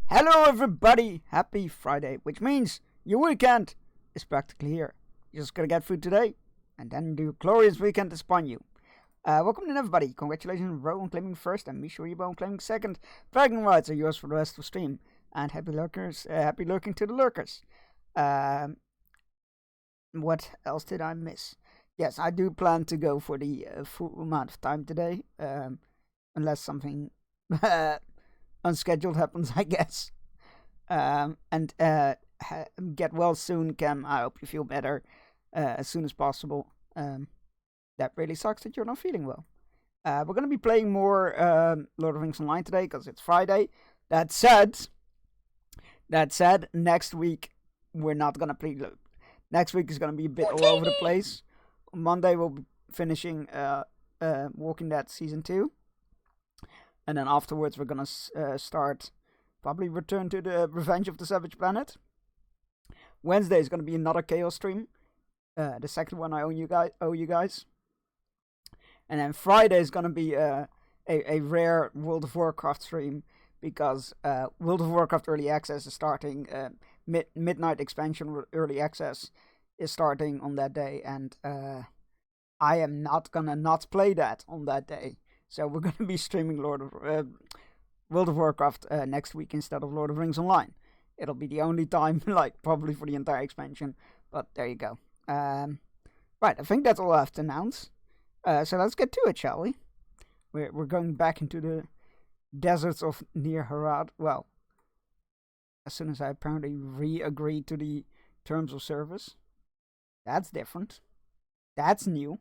Hello everybody! Happy Friday, which means your weekend is practically here. You're just gonna get food today, and then the glorious weekend is upon you. Welcome in everybody. Congratulations Rowan claiming first and Misha Rebound claiming second. Dragon rights are yours for the rest of the stream. And happy lurkers, happy lurking to the lurkers. What else did I miss? Yes, I do plan to go for the full amount of time today, unless something unscheduled happens, I guess. And get well soon, Cam. I hope you feel better as soon as possible. That really sucks that you're not feeling well. We're going to be playing more Lord of the Rings Online today because it's Friday. That said, next week we're not going to play. Next week is going to be a bit all over the place. On Monday we'll be finishing Walking Dead Season 2. And then afterwards we're going to start, probably return to the Revenge of the Savage Planet. Wednesday is going to be another Chaos stream. The second one I owe you guys. And then Friday is going to be a rare World of Warcraft stream, because World of Warcraft Early Access is starting. Midnight Expansion Early Access is starting on that day, and I am not gonna not play that on that day. So we're gonna be streaming World of Warcraft next week instead of Lord of the Rings Online. It'll be the only time, like, probably for the entire expansion. But there you go. Right, I think that's all I have to announce. So let's get to it, shall we? We're going back into the deserts of near Harad. Well, as soon as I apparently re-agreed to the terms of service. That's different. That's new.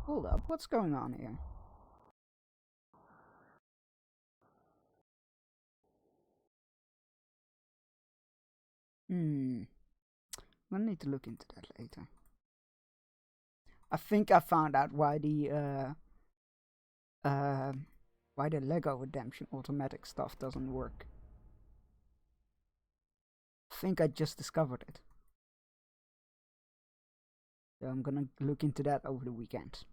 Hold up, what's going on here? I'm gonna need to look into that later. I think I found out why the Lego Redemption automatic stuff doesn't work. I think I just discovered it. So I'm gonna look into that over the weekend.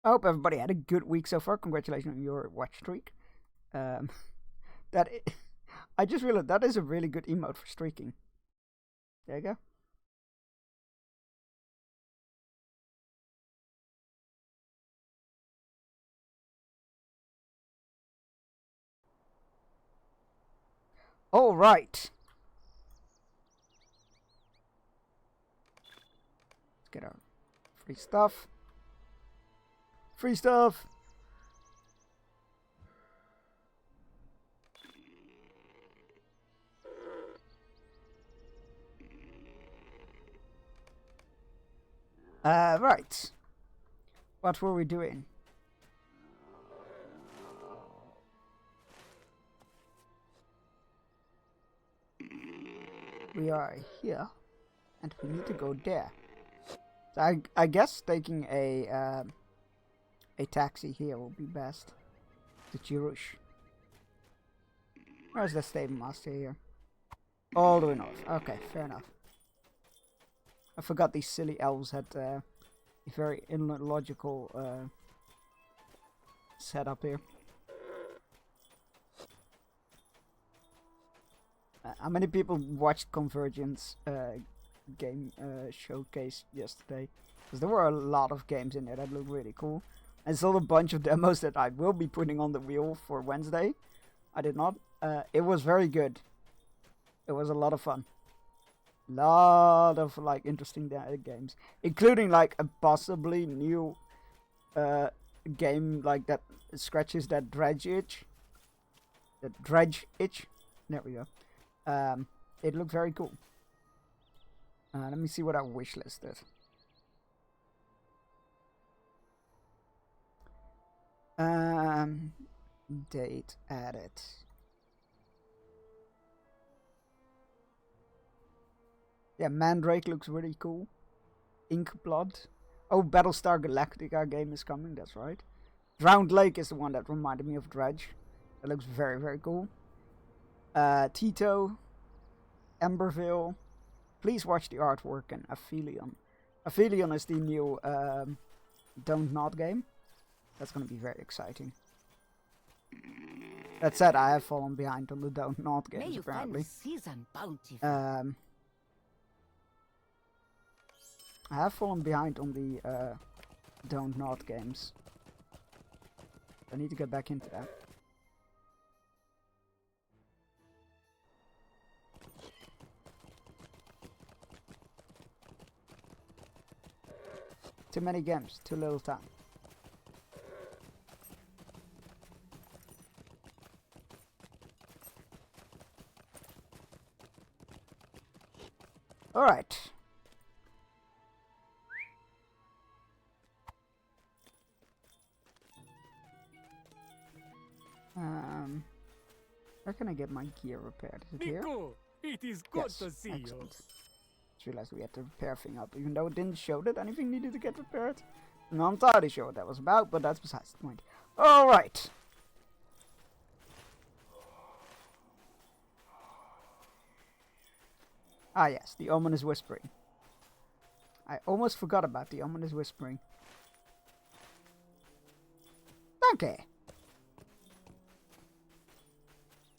I hope everybody had a good week so far. Congratulations on your watch streak. I just realized that is a really good emote for streaking. There you go. All right. Let's get our free stuff. Free stuff. Right. What were we doing? We are here, and we need to go there. So I guess taking a taxi here will be best to Chirush. Where's the stable master here? All the way north. Okay, fair enough. I forgot these silly elves had a very illogical setup here. How many people watched Convergence game showcase yesterday? Because there were a lot of games in there that looked really cool. I saw a bunch of demos that I will be putting on the wheel for Wednesday. I did not. It was very good. It was a lot of fun. Lot of, like, interesting games, including like a possibly new game like that scratches that dredge itch. That dredge itch. There we go. It looked very cool. Let me see what I wishlisted. Date added. Yeah, Mandrake looks really cool. Inkblood. Oh, Battlestar Galactica game is coming, that's right. Drowned Lake is the one that reminded me of Dredge. That looks very, very cool. Tito. Emberville. please watch the artwork in Aphelion. Aphelion is the new Don't Nod game. That's going to be very exciting. That said, I have fallen behind on the Don't Nod games, apparently. I have fallen behind on the Don't Nod games. I need to get back into that. Too many games, too little time. Alright. Where can I get my gear repaired? Is it here? It is good Yes, to see excellent. Just realized we had to repair thing up, even though it didn't show that anything needed to get repaired. I'm not entirely sure what that was about, but that's besides the point. Alright. Ah yes, the ominous whispering. I almost forgot about the ominous whispering. Okay.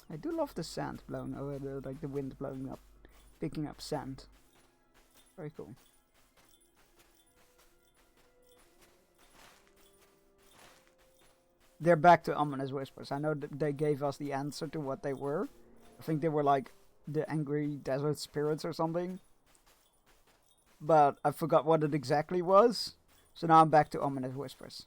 I do love the sand blowing over, like the wind blowing up, picking up sand. Very cool. They're back to ominous whispers. I know that they gave us the answer to what they were. I think they were like the angry desert spirits or something. But I forgot what it exactly was. So now I'm back to ominous whispers.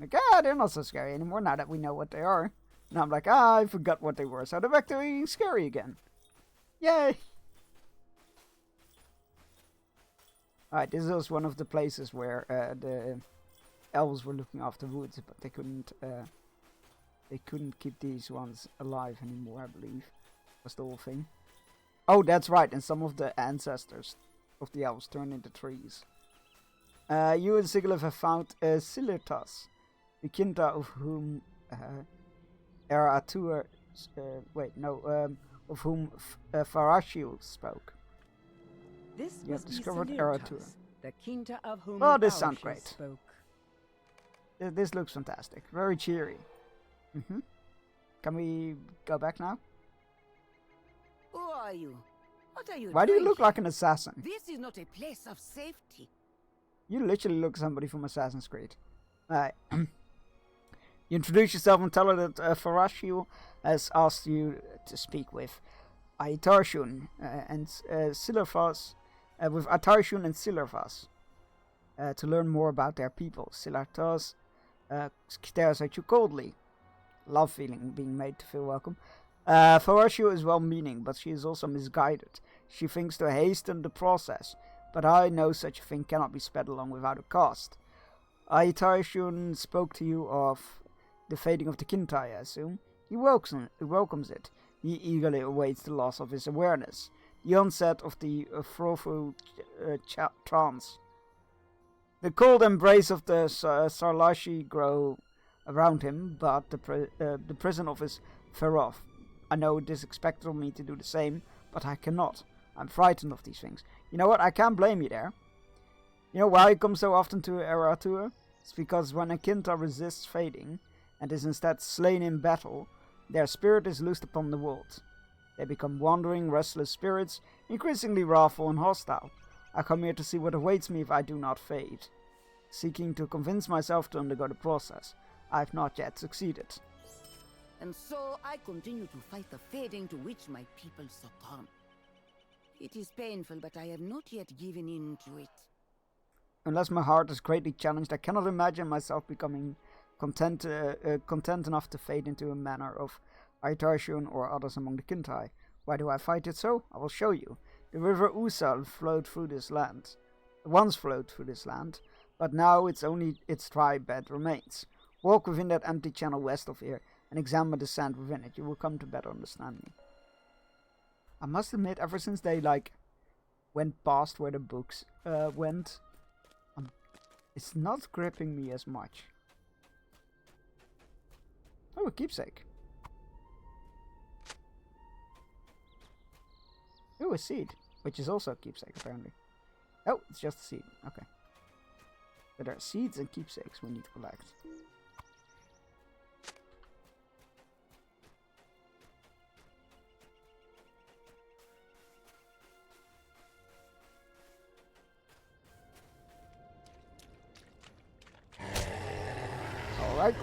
Like, they're not so scary anymore now that we know what they are. Now I'm like, I forgot what they were. So they're back to being scary again. Yay! Alright, this is one of the places where the elves were looking after woods, but they couldn't keep these ones alive anymore, I believe. That's the whole thing. Oh, that's right, and some of the ancestors of the elves turned into trees. You and Sigilif have found Silirtas, the Kinta of whom Eratur, of whom Farashiel spoke. This You have must be discovered Silirtas, Eratur. the Kinta of whom Oh, this sounds Farashiel great. spoke. This looks fantastic. Very cheery. Can we go back now? Who are you? What are you Why do you doing look here? like an assassin? This is not a place of safety. You literally look somebody from Assassin's Creed. Alright. You introduce yourself and tell her that Farashiel has asked you to speak with Aitarshun and Silurfas, with Aitarshun and Silurfas, to learn more about their people. Silurfas stares at you coldly. Love feeling being made to feel welcome. Farashiel is well-meaning, but she is also misguided. She thinks to hasten the process, but I know such a thing cannot be sped along without a cost. Aitarshun spoke to you of the fading of the Kintai, I assume. He welcomes it. He eagerly awaits the loss of his awareness, the onset of the Frofu trance. The cold embrace of the Sarlashi grow around him, but the prison of his Ferof. I know it is expected of me to do the same, but I cannot. I'm frightened of these things. You know what? I can't blame you there. You know why I come so often to Eratur? It's because when a Kinta resists fading, and is instead slain in battle, their spirit is loosed upon the world. They become wandering, restless spirits, increasingly wrathful and hostile. I come here to see what awaits me if I do not fade. Seeking to convince myself to undergo the process. I have not yet succeeded. And so I continue to fight the fading to which my people succumb. It is painful, but I have not yet given in to it. Unless my heart is greatly challenged, I cannot imagine myself becoming content enough to fade into a manner of Aitarshun or others among the Kintai. Why do I fight it so? I will show you. The river Usal flowed through this land. Once flowed through this land, but now only its dry bed remains. Walk within that empty channel west of here and examine the sand within it. You will come to better understand me. I must admit, ever since they went past where the books went, it's not gripping me as much. Oh, a keepsake. a seed, which is also a keepsake apparently. Oh, it's just a seed. Okay. But there are seeds and keepsakes we need to collect. Alright.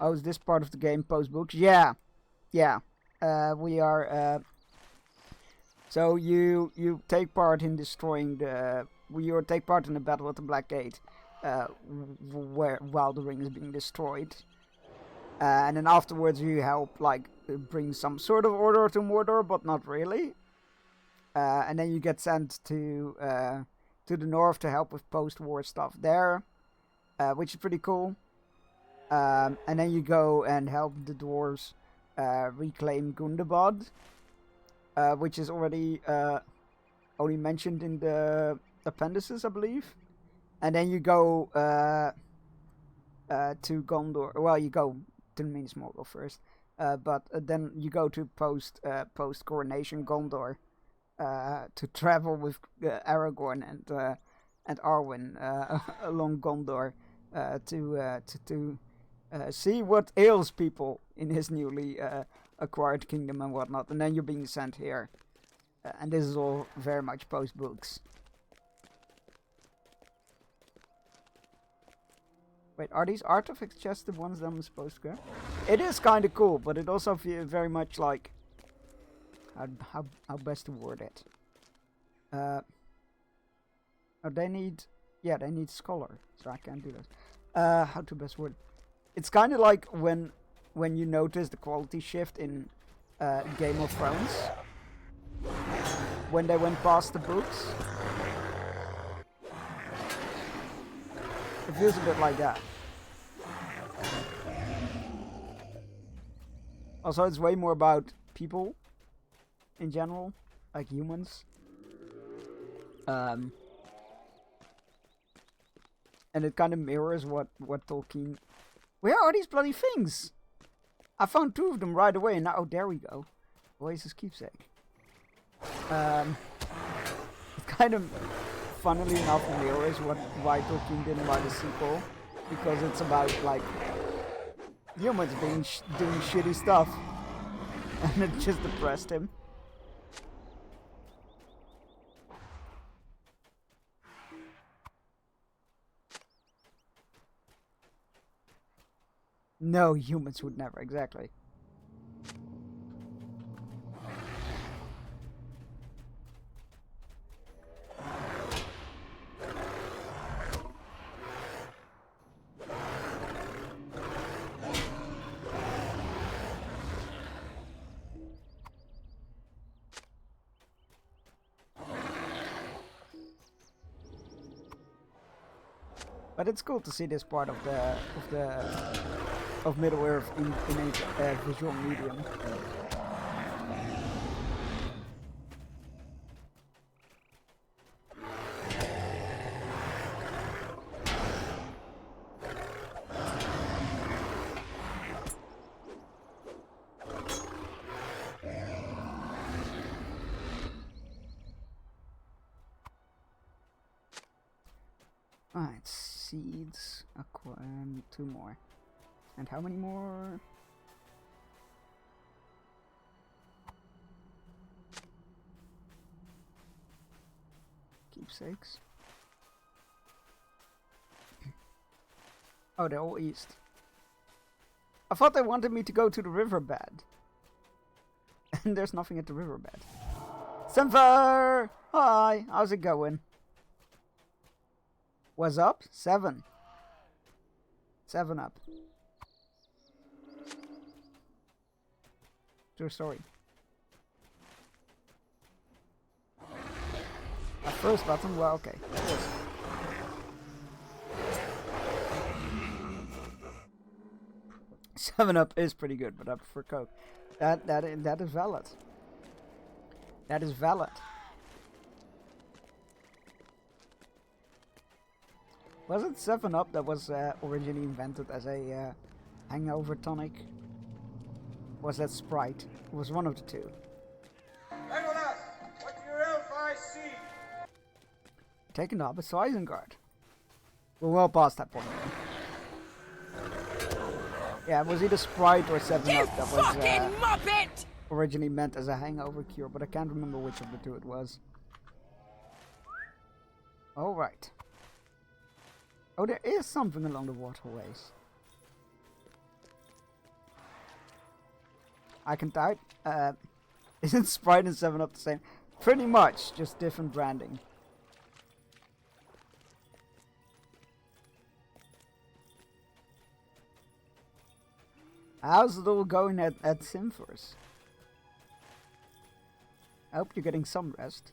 Oh, is this part of the game post books? Yeah. Yeah. We are so you take part in destroying the you take part in the battle at the Black Gate, while the ring is being destroyed. And then afterwards you help like bring some sort of order to Mordor, but not really. And then you get sent to the north to help with post-war stuff there, which is pretty cool. And then you go and help the dwarves reclaim Gundabad, which is already only mentioned in the appendices, I believe. And then you go to Gondor. Well, you go to Minas Morgul first, but then you go to post coronation Gondor to travel with Aragorn and Arwen along Gondor to see what ails people in his newly acquired kingdom and whatnot, and then you're being sent here. And this is all very much post-books. Wait, are these artifacts just the ones that I'm supposed to go? It is kind of cool, but it also feels very much like... How best to word it? Oh, they need... Yeah, they need scholar, so I can't do that. How to best word it? It's kind of like when you notice the quality shift in Game of Thrones when they went past the books. It feels a bit like that. Also, it's way more about people in general, like humans. And it kind of mirrors what Tolkien... Where are these bloody things? I found 2 of them right away, and now, oh, there we go. Oasis keepsake. It kind of, funnily enough, mirrors why Tolkien didn't write a sequel, because it's about like humans being doing shitty stuff, and it just depressed him. No, humans would never, exactly. But it's cool to see this part of Middle Earth in a visual medium. Alright, seeds, and 2 more. And how many more? Keepsakes. Oh, they're all east. I thought they wanted me to go to the riverbed. And there's nothing at the riverbed. Semper! Hi, how's it going? What's up? 7. 7 up. True story. At first button, well, okay. Of course. Seven Up is pretty good, but I prefer Coke. That is valid. That is valid. Was it 7 Up that was originally invented as a Hangover tonic. Was that Sprite? It was one of the two. Legolas, what do your elf eyes see? Taking up as Isengard. We're well past that point. Yeah, it was either Sprite or 7-Up that was originally meant as a hangover cure, but I can't remember which of the two it was. Alright. Oh, there is something along the waterways. I can type. Isn't Sprite and 7-Up the same? Pretty much, just different branding. How's it all going at Simfors? I hope you're getting some rest.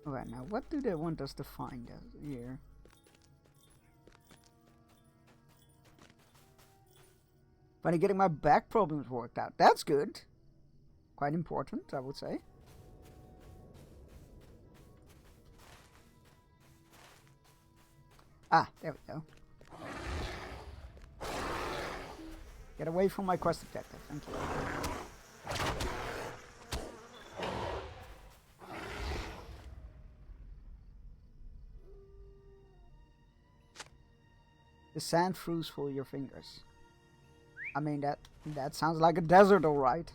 Alright, now what do they want us to find here? Finally getting my back problems worked out. That's good. Quite important, I would say. Ah, there we go. Get away from my quest objective, thank you. The sand froze for your fingers. I mean, that sounds like a desert, alright.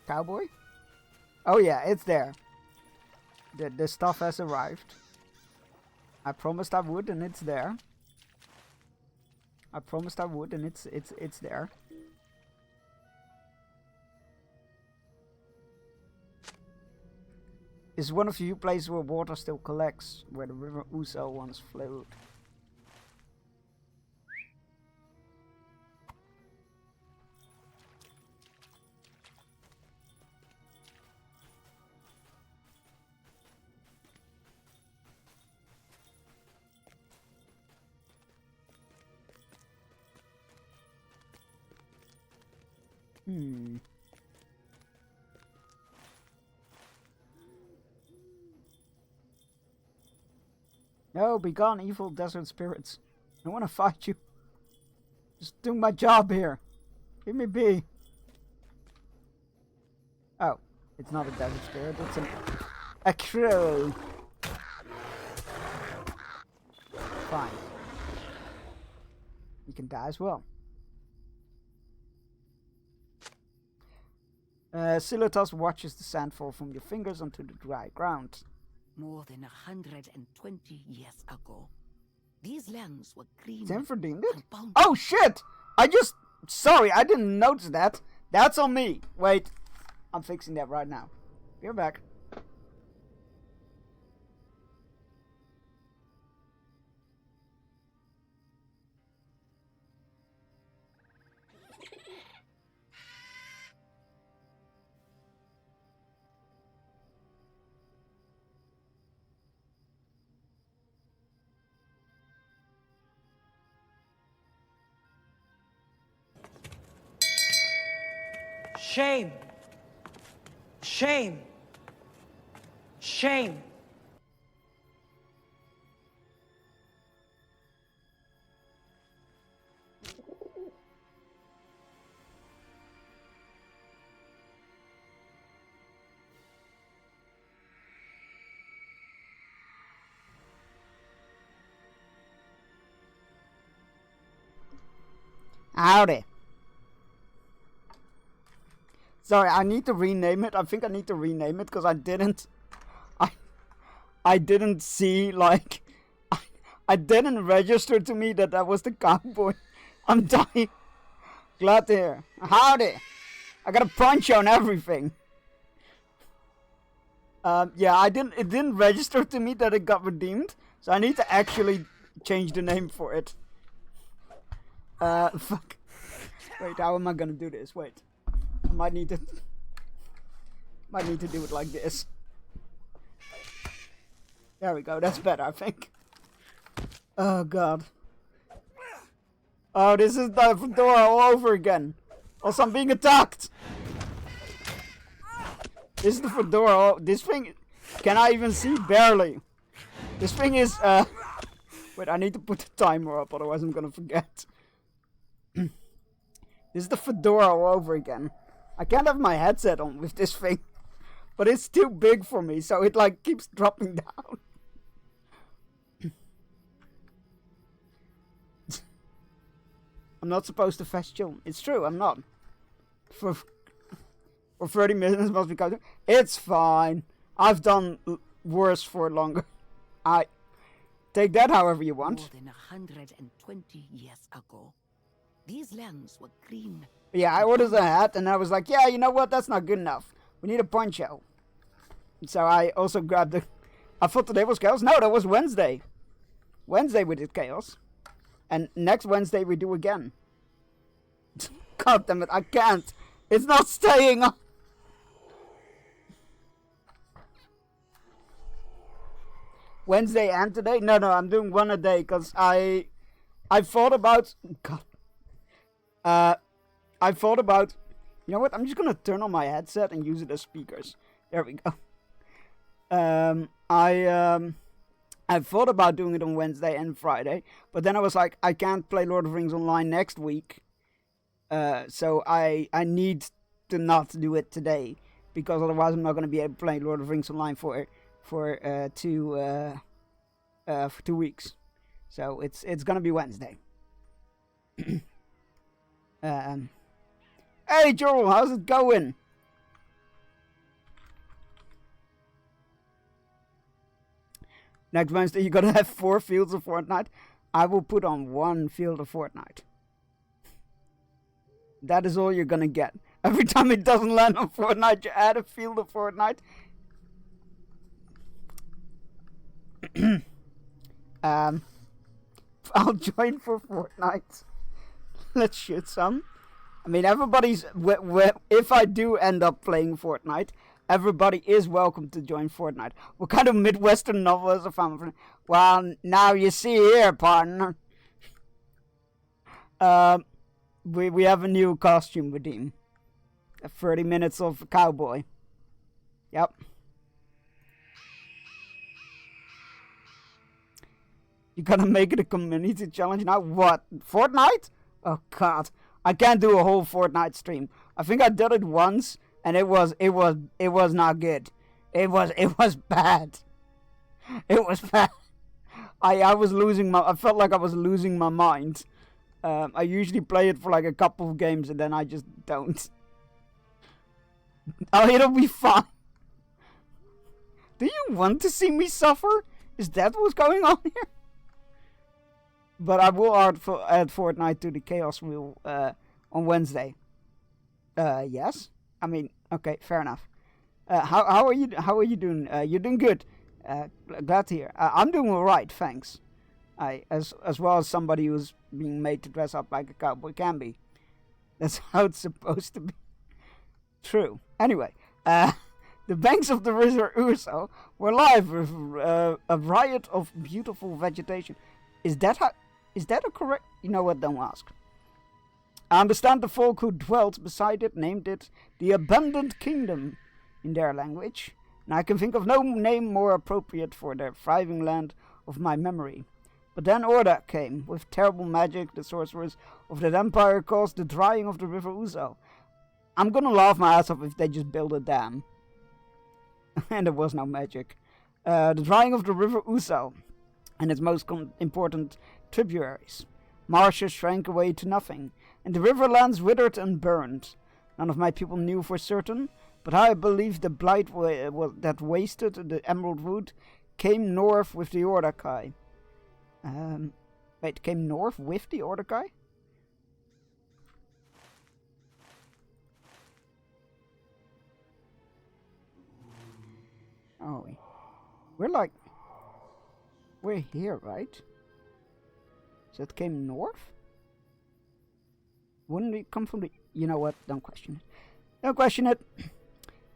Cowboy? Oh yeah, it's there. The stuff has arrived. I promised I would, and it's there. I promised I would, and it's there. It's one of the few places where water still collects, where the river Uso once flowed. No, be gone, evil desert spirits. I don't want to fight you. Just doing my job here. Leave me be. Oh, it's not a desert spirit, it's a crow. Fine. You can die as well. Silutas watches the sand fall from your fingers onto the dry ground. More than 120 years ago, these lands were green. Zenford deemed it? and bountiful. Oh shit! Sorry, I didn't notice that. That's on me. Wait, I'm fixing that right now. Be right back. Shame. Shame. Shame. Howdy. Sorry, I need to rename it. I think I need to rename it because I didn't see, like, I didn't register to me that was the cowboy. I'm dying. Glad to hear. Howdy. I got a poncho and everything. Yeah, it didn't register to me that it got redeemed, so I need to actually change the name for it. Fuck. Wait, how am I gonna do this? Wait. I might need to do it like this. There we go, that's better, I think. Oh god. Oh, this is the door all over again. Also, I'm being attacked. This is the fedora. Oh, this thing, can I even see? Barely. This thing is, wait, I need to put the timer up, otherwise I'm gonna forget. This is the fedora all over again. I can't have my headset on with this thing. But it's too big for me, so it like keeps dropping down. I'm not supposed to fetch children. It's true, I'm not. For 30 minutes must be coming. It's fine. I've done worse for longer. I take that however you want. More than 120 years ago, these lands were green. Yeah, I ordered a hat and I was like, yeah, you know what? That's not good enough. We need a poncho. So I also grabbed the... I thought today was chaos. No, that was Wednesday. Wednesday we did chaos. And next Wednesday we do again. God damn it, I can't. It's not staying on. Wednesday and today? No, I'm doing one a day because I thought about... God. I thought about... You know what? I'm just gonna turn on my headset and use it as speakers. There we go. I thought about doing it on Wednesday and Friday, but then I was like, I can't play Lord of the Rings Online next week. So I need to not do it today, because otherwise I'm not gonna be able to play Lord of the Rings Online for 2 weeks. So it's gonna be Wednesday. Hey Joel, how's it going? Next Wednesday you're gonna have 4 fields of Fortnite. I will put on 1 field of Fortnite. That is all you're gonna get. Every time it doesn't land on Fortnite, you add a field of Fortnite. I'll join for Fortnite. Let's shoot some. I mean, everybody's... If I do end up playing Fortnite, everybody is welcome to join Fortnite. What kind of Midwestern novel is a fan? Well, now you see here, partner. We have a new costume redeem. 30 minutes of cowboy. Yep. You gotta make it a community challenge now? What? Fortnite? Oh god. I can't do a whole Fortnite stream. I think I did it once and it was not good. It was bad. It was bad. I was losing I felt like I was losing my mind. I usually play it for like a couple of games and then I just don't. Oh, it'll be fine. Do you want to see me suffer? Is that what's going on here? But I will add Fortnite to the Chaos Wheel on Wednesday. Yes. I mean, okay, fair enough. How are you doing? You're doing good. Glad to hear. I'm doing all right, thanks. As well as somebody who's being made to dress up like a cowboy can be. That's how it's supposed to be. True. Anyway, the banks of the river Urso were alive with a riot of beautiful vegetation. Is that a correct... You know what, don't ask. I understand the folk who dwelt beside it named it the Abundant Kingdom in their language, and I can think of no name more appropriate for their thriving land of my memory. But then Orda came, with terrible magic. The sorcerers of that empire caused the drying of the river Uzo. I'm gonna laugh my ass off if they just build a dam. And there was no magic. The drying of the river Uzo and its most important tributaries. Marshes shrank away to nothing, and the riverlands withered and burned. None of my people knew for certain, but I believe the blight that wasted the Emerald Wood came north with the Ordakai. Wait, came north with the Ordakai? Oh, we're here, right? So it came north? Wouldn't it come from the... You know what? Don't question it. Don't question it.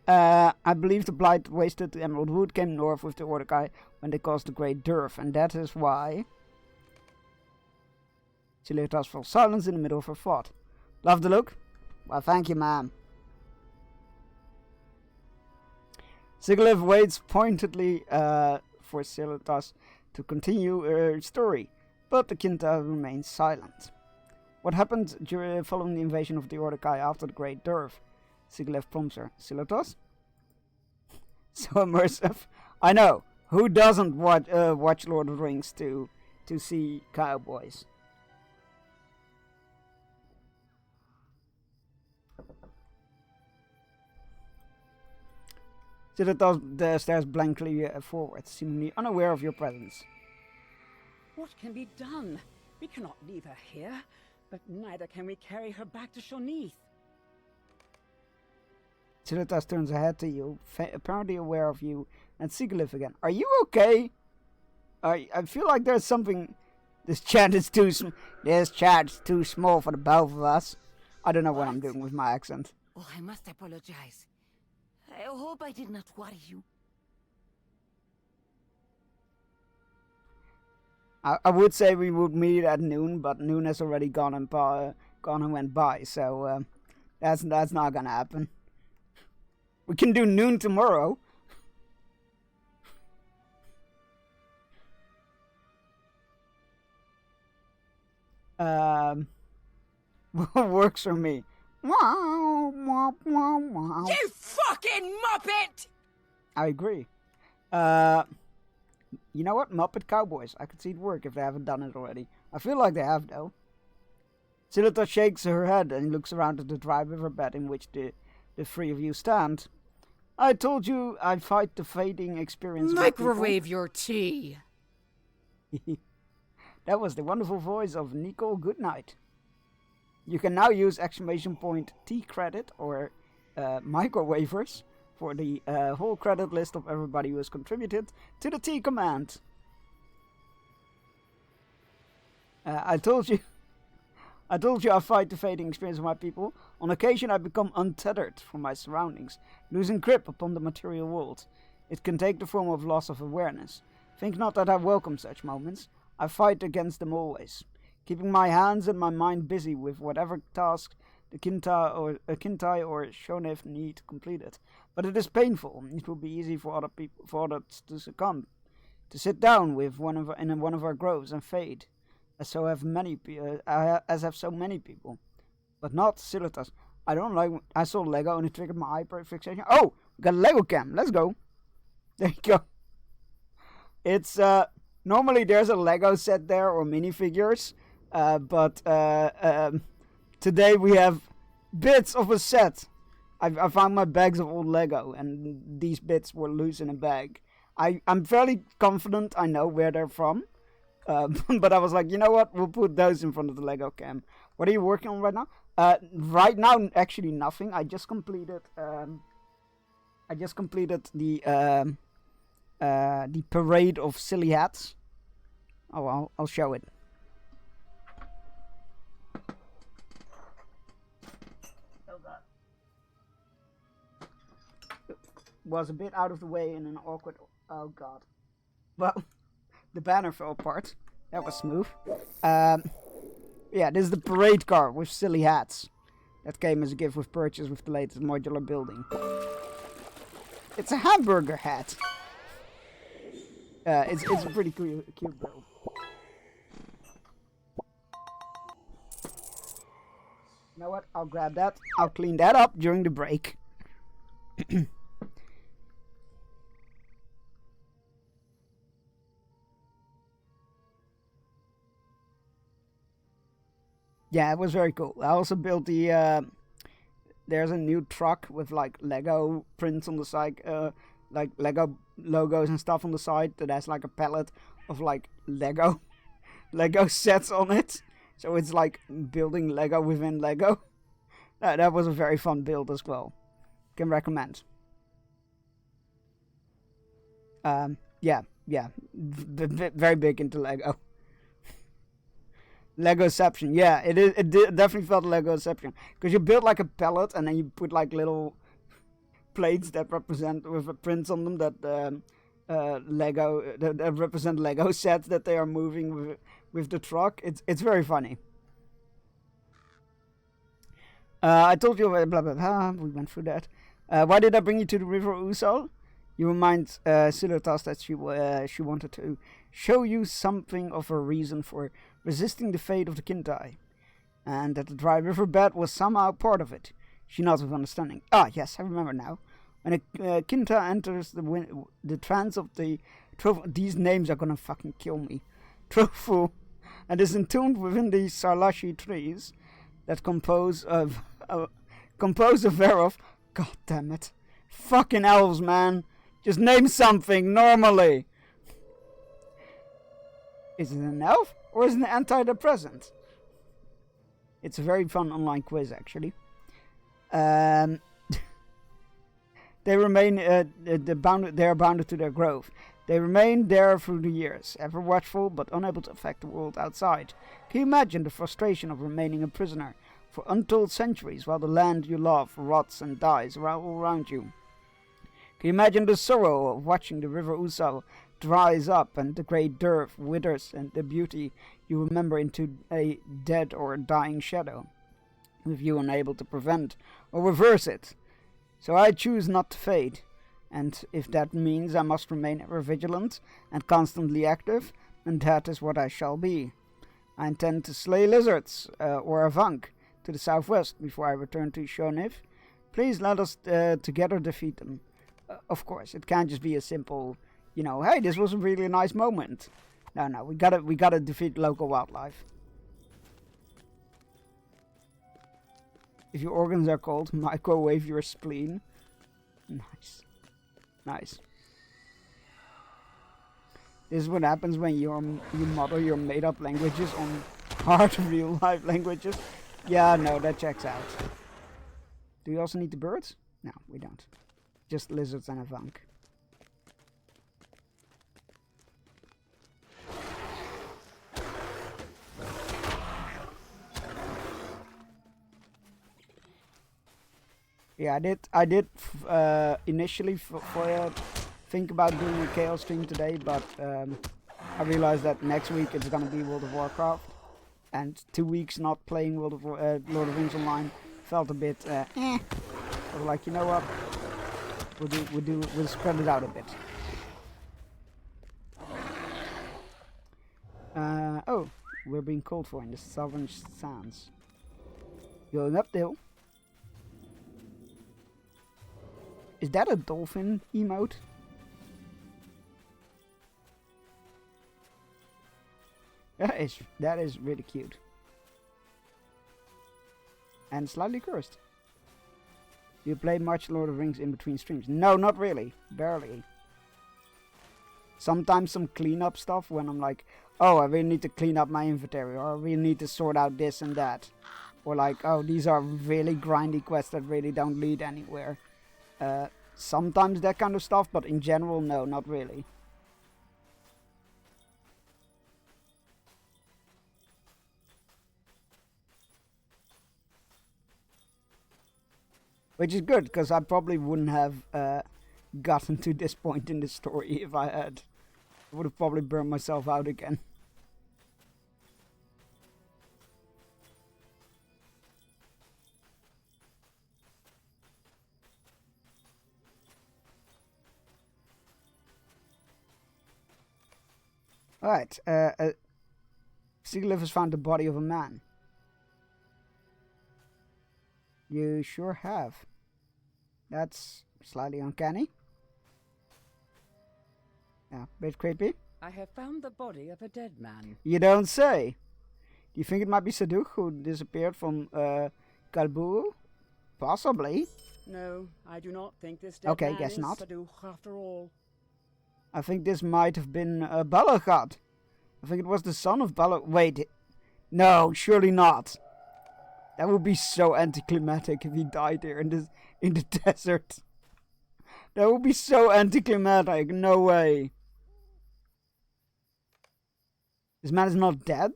I believe the blight wasted the Emerald Wood came north with the Ordakai when they caused the Great Dearth, and that is why... Celiatas fell silence in the middle of her thought. Love the look? Well, thank you, ma'am. Sigilev waits pointedly for Silitas to continue her story, but the Kinta remains silent. What happened following the invasion of the Ordokai after the Great Derv? Sigilev prompts her. Silitas? So immersive. I know. Who doesn't watch Lord of the Rings to see cowboys? Silitas stares blankly forward, seemingly unaware of your presence. What can be done? We cannot leave her here, but neither can we carry her back to Shonith. Silitas turns her head to you, apparently aware of you, and Sigilev again. Are you okay? I feel like there's something. This chat is too small for the both of us. I don't know what I'm doing with my accent. Oh, I must apologize. I hope I did not worry you. I would say we would meet at noon, but noon has already gone and went by, so that's not gonna happen. We can do noon tomorrow. Works for me. You fucking muppet! I agree. You know what? Muppet Cowboys. I could see it work if they haven't done it already. I feel like they have, though. Silita shakes her head and looks around at the dry riverbed in which the three of you stand. I told you I'd fight the fading experience. Microwave your tea. That was the wonderful voice of Nicole Goodnight. You can now use !T credit or microwavers for the whole credit list of everybody who has contributed to the T command. I told you I fight the fading experience of my people. On occasion I become untethered from my surroundings, losing grip upon the material world. It can take the form of loss of awareness. Think not that I welcome such moments. I fight against them always, keeping my hands and my mind busy with whatever task the Kintai or Shonith need completed. But it is painful. It will be easy for others to succumb, to sit down in one of our groves and fade, as have so many people. But not Silitas. I saw Lego and it triggered my hyperfixation. Oh, we got a Lego cam. Let's go. There you go. It's normally there's a Lego set there or minifigures, but today we have bits of a set. I found my bags of old Lego, and these bits were loose in a bag. I'm fairly confident I know where they're from, but I was like, you know what? We'll put those in front of the Lego cam. What are you working on right now? Right now, actually nothing. I just completed the parade of silly hats. Oh, I'll show it. Was a bit out of the way in an awkward. Oh god. Well, the banner fell apart. That was smooth. Yeah, this is the parade car with silly hats. That came as a gift with purchase with the latest modular building. It's a hamburger hat. It's a pretty cute build. You know what? I'll grab that. I'll clean that up during the break. Yeah, it was very cool. I also built the, there's a new truck with like Lego prints on the side, like Lego logos and stuff on the side that has like a palette of like Lego sets on it. So it's like building Lego within Lego. That was a very fun build as well. Can recommend. Yeah, very big into Lego. Legoception, yeah, it definitely felt Legoception, because you build like a palette and then you put like little plates that represent with prints on them that that represent Lego sets that they are moving with the truck. It's very funny. I told you blah blah blah. We went through that. Why did I bring you to the River Uso? You remind Silutas that she wanted to show you something of her reason for resisting the fate of the Kintai, and that the dry riverbed was somehow part of it. She nods with understanding. Ah, yes, I remember now. When a Kinta enters the trance of the Trofu, these names are gonna fucking kill me. Trofu, and is entombed within the Sarlashi trees that compose of thereof. God damn it. Fucking elves, man. Just name something normally. Is it an elf or is it an antidepressant? It's a very fun online quiz, actually. They remain. They are bounded to their grove. They remain there through the years, ever watchful but unable to affect the world outside. Can you imagine the frustration of remaining a prisoner for untold centuries while the land you love rots and dies all around you? Can you imagine the sorrow of watching the river Usal dries up and the great dearth withers and the beauty you remember into a dead or dying shadow, with you unable to prevent or reverse it? So I choose not to fade, and if that means I must remain ever vigilant and constantly active, then that is what I shall be. I intend to slay lizards, or Avank, to the southwest before I return to Shoniv. Please let us together defeat them. Of course, it can't just be a simple, hey, this was a really nice moment. No, we gotta defeat local wildlife. If your organs are cold, microwave your spleen. Nice. This is what happens when you model your made-up languages on hard real-life languages. Yeah, no, that checks out. Do we also need the birds? No, we don't. Just lizards and a Vank. Yeah, I did initially think about doing a Chaos stream today, but I realized that next week it's gonna be World of Warcraft, and 2 weeks not playing Lord of Rings Online felt a bit I was like, you know what? We'll spread it out a bit. Oh, we're being called for in the Southern Sands. Going up the hill. Is that a dolphin emote? That is really cute. And slightly cursed. Do you play much Lord of the Rings in between streams? No, not really. Barely. Sometimes some cleanup stuff when I'm like, oh, I really need to clean up my inventory, or I really need to sort out this and that. Or like, oh, these are really grindy quests that really don't lead anywhere. Sometimes that kind of stuff, but in general, no, not really. Which is good, because I probably wouldn't have gotten to this point in the story if I had. I would have probably burned myself out again. Alright, Sigilyph has found the body of a man. You sure have. That's slightly uncanny. Yeah, bit creepy. I have found the body of a dead man. You don't say. Do you think it might be Saduk who disappeared from Galburu? Possibly. No, I do not think this dead man guess is not. Saduk after all. I think this might have been Balaghat. I think it was the son of Balaghat. Wait, no, surely not. That would be so anticlimactic if he died here in the desert. That would be so anticlimactic. No way. This man is not dead.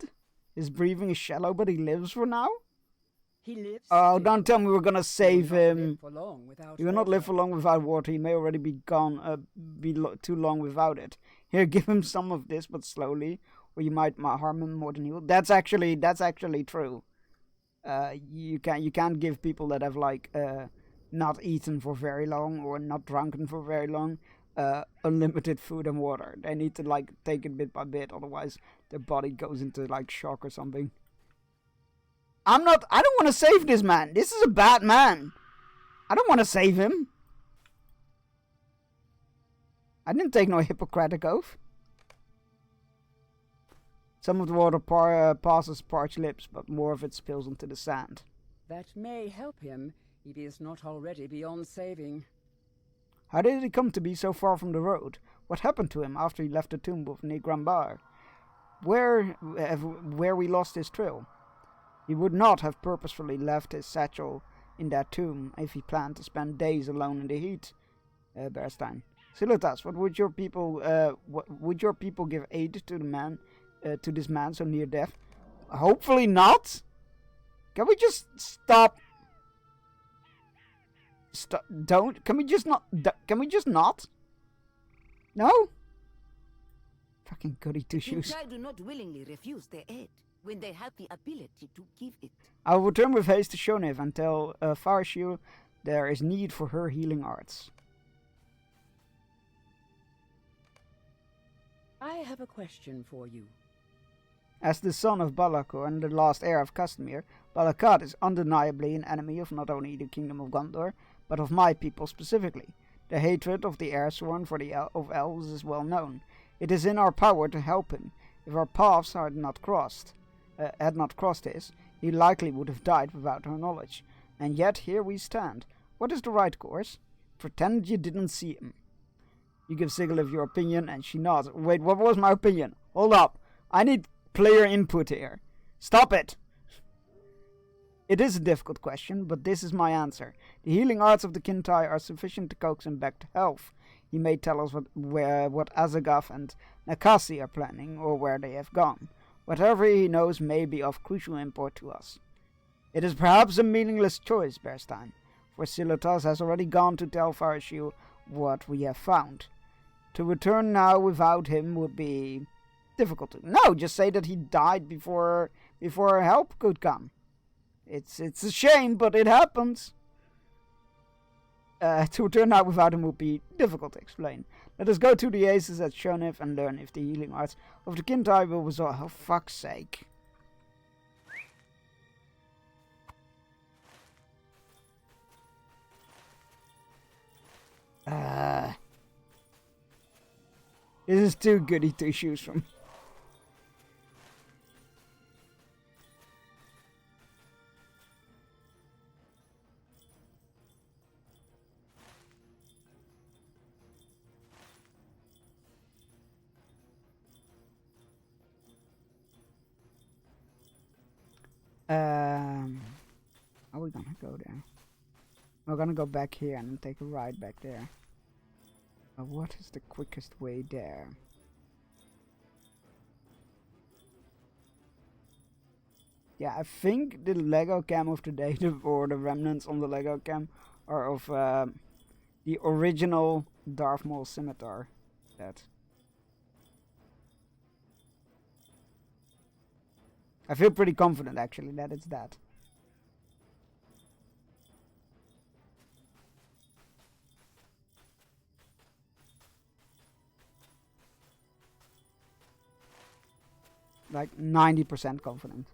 His breathing is shallow, but he lives for now. He lives. Oh, don't tell me we're gonna save him. He will not live for long without water. He may already be gone. Too long without it. Here, give him some of this, but slowly, or you might harm him more than he will. That's actually true. You can't give people that have like not eaten for very long or not drunken for very long unlimited food and water. They need to like take it bit by bit, otherwise their body goes into like shock or something. I don't want to save this man. This is a bad man. I don't want to save him. I didn't take no Hippocratic oath. Some of the water passes parched lips, but more of it spills into the sand. That may help him if he is not already beyond saving. How did he come to be so far from the road? What happened to him after he left the tomb of Negrambar? Where we lost his trail? He would not have purposefully left his satchel in that tomb if he planned to spend days alone in the heat. Bearstein. Silutas, what would your people give aid to the man, to this man so near death? Hopefully not. Can we just stop? Can we just not? No? Fucking goody two shoes. Kintai do not willingly refuse their aid when they have the ability to give it. I will return with haste to Shonev and tell Farashil there is need for her healing arts. I have a question for you. As the son of Balakor and the last heir of Castamir, Balakat is undeniably an enemy of not only the Kingdom of Gondor, but of my people specifically. The hatred of the Airsworn for the of elves is well known. It is in our power to help him. If our paths had not crossed his, he likely would have died without our knowledge. And yet here we stand. What is the right course? Pretend you didn't see him. You give Sigiliv your opinion, and she nods. Wait, what was my opinion? Hold up. I need player input here. Stop it! It is a difficult question, but this is my answer. The healing arts of the Kintai are sufficient to coax him back to health. He may tell us what Azagath and Nakasi are planning, or where they have gone. Whatever he knows may be of crucial import to us. It is perhaps a meaningless choice, Bearstein, for Silutas has already gone to tell Farashil what we have found. To return now without him would be difficult. No, just say that he died before help could come. It's a shame, but it happens. To return now without him would be difficult to explain. Let us go to the Aces at Shonev and learn if the healing arts of the Kintai will resolve. Oh, fuck's sake. This is too goody two shoes from. Are we gonna go there? We're gonna go back here and take a ride back there. What is the quickest way there? Yeah, I think the Lego cam of today, or the remnants on the Lego cam, are of the original Darth Maul scimitar. I feel pretty confident actually that it's that. Like 90% confident.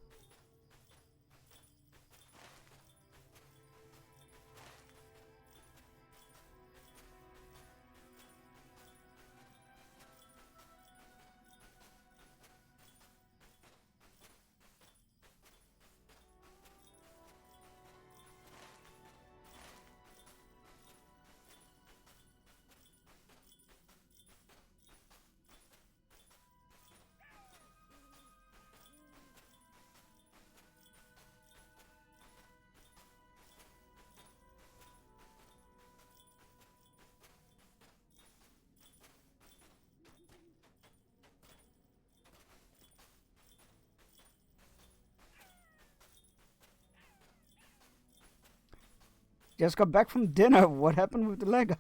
Just got back from dinner. What happened with the Legos?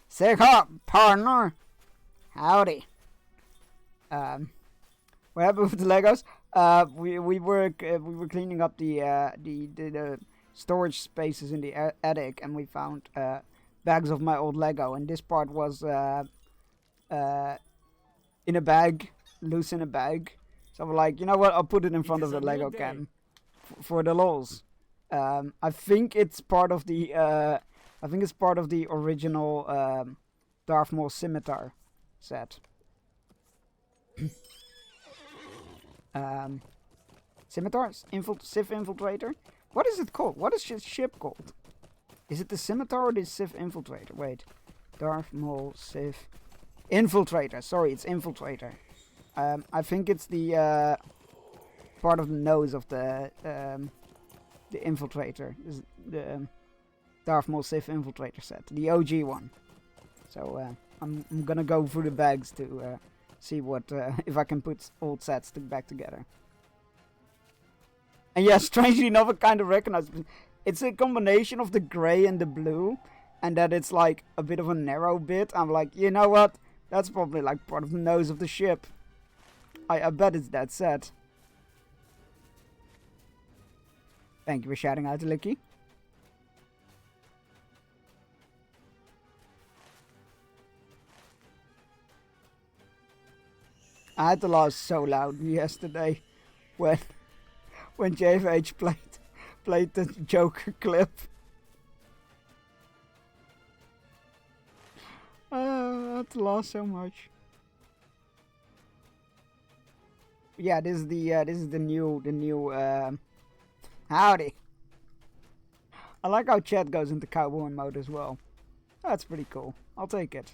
Say up, partner. Howdy. What happened with the Legos? We were cleaning up the storage spaces in the attic, and we found bags of my old Lego, and this part was in a bag, loose in a bag. So I'm like, you know what? I'll put it in front of the Lego can for the lols. I think it's part of the original Darth Maul scimitar set. Scimitar? Sith Infiltrator? What is it called? What is his ship called? Is it the scimitar or the Sith Infiltrator? Wait. Darth Maul Sith Infiltrator. Sorry, it's Infiltrator. I think it's the part of the nose of the Infiltrator. The Darth Maul Sith Infiltrator set. The OG one. So I'm gonna go through the bags to see what if I can put old sets back together. And yeah, strangely enough, I kind of recognize it. It's a combination of the grey and the blue, and that it's like a bit of a narrow bit. I'm like, you know what? That's probably like part of the nose of the ship. I bet it's that set. Thank you for shouting out to Licky. I had to laugh so loud yesterday when JFH played the Joker clip. I had to laugh so much. Yeah, this is the new howdy. I like how chat goes into cowboy mode as well. That's pretty cool. I'll take it.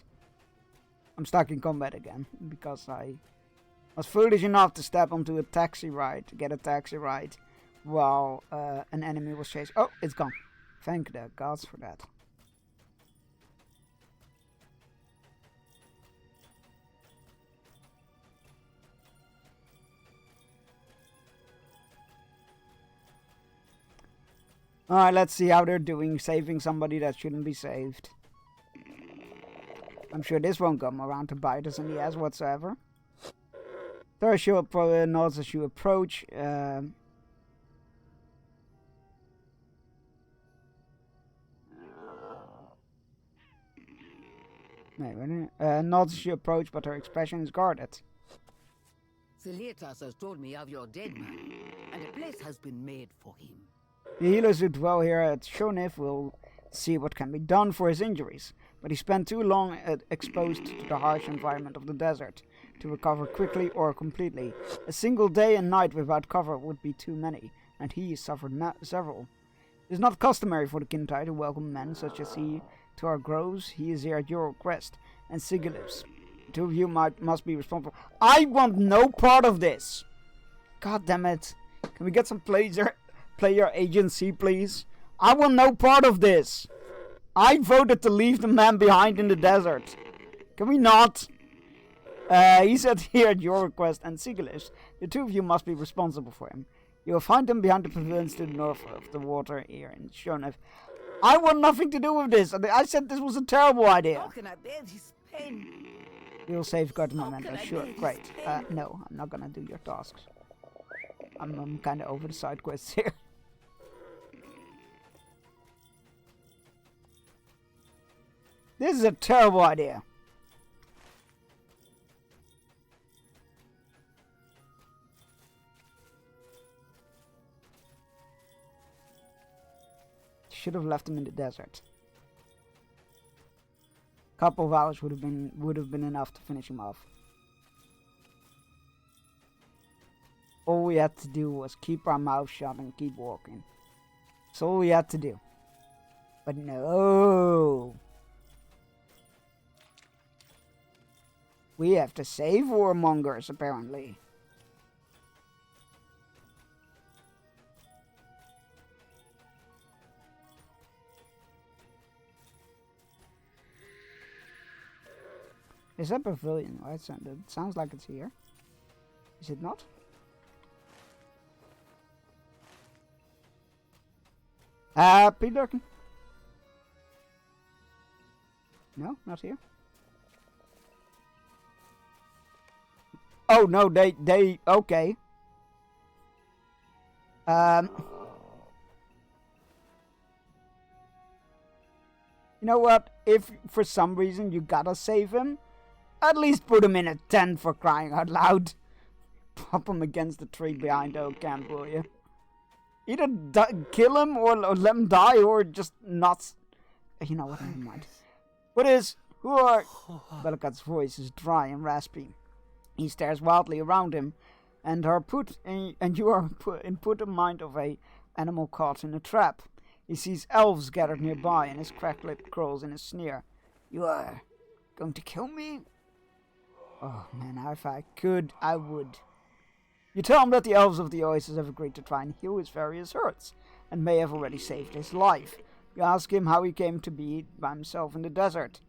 I'm stuck in combat again because I was foolish enough to step onto a taxi ride to get a taxi ride while an enemy was chasing. Oh, it's gone. Thank the gods for that. Alright, let's see how they're doing, saving somebody that shouldn't be saved. I'm sure this won't come around to bite us in the ass whatsoever. Thurshio nods as you approach. Wait, nods as you approach, but her expression is guarded. Celetas has told me of your dead man, and a place has been made for him. The healers who dwell here at Shonif will see what can be done for his injuries, but he spent too long exposed to the harsh environment of the desert to recover quickly or completely. A single day and night without cover would be too many, and he suffered several. It is not customary for the Kintai to welcome men such as he to our groves. He is here at your request, and Sigilif's. The two of you must be responsible. I want no part of this! God damn it. Can we get some player agency, please? I want no part of this! I voted to leave the man behind in the desert. Can we not? He said here at your request, and Sigilif's. The two of you must be responsible for him. You will find him behind the pavilions to the north of the water here in Shonif. I want nothing to do with this. I said this was a terrible idea. How can I bear this pain? You'll safeguard the momentum. Sure, great. No, I'm not gonna do your tasks. I'm kind of over the side quests here. This is a terrible idea. Should have left him in the desert. Couple of hours would have been enough to finish him off. All we had to do was keep our mouth shut and keep walking. That's all we had to do. But no. We have to save warmongers, apparently. Is that pavilion? Right? It sounds like it's here. Is it not? Pete Durkin. No, not here. Oh no, they okay. You know what? If for some reason you gotta save him, at least put him in a tent, for crying out loud. Prop him against the tree behind Oak Camp, will you? Either kill him or let him die, or just not. You know what? Never mind. What is? Who are? Bellicat's voice is dry and raspy. He stares wildly around him, and you are put in mind of a animal caught in a trap. He sees elves gathered nearby, and his cracked lip curls in a sneer. You are going to kill me? Oh man, if I could, I would. You tell him that the elves of the Oasis have agreed to try and heal his various hurts, and may have already saved his life. You ask him how he came to be by himself in the desert,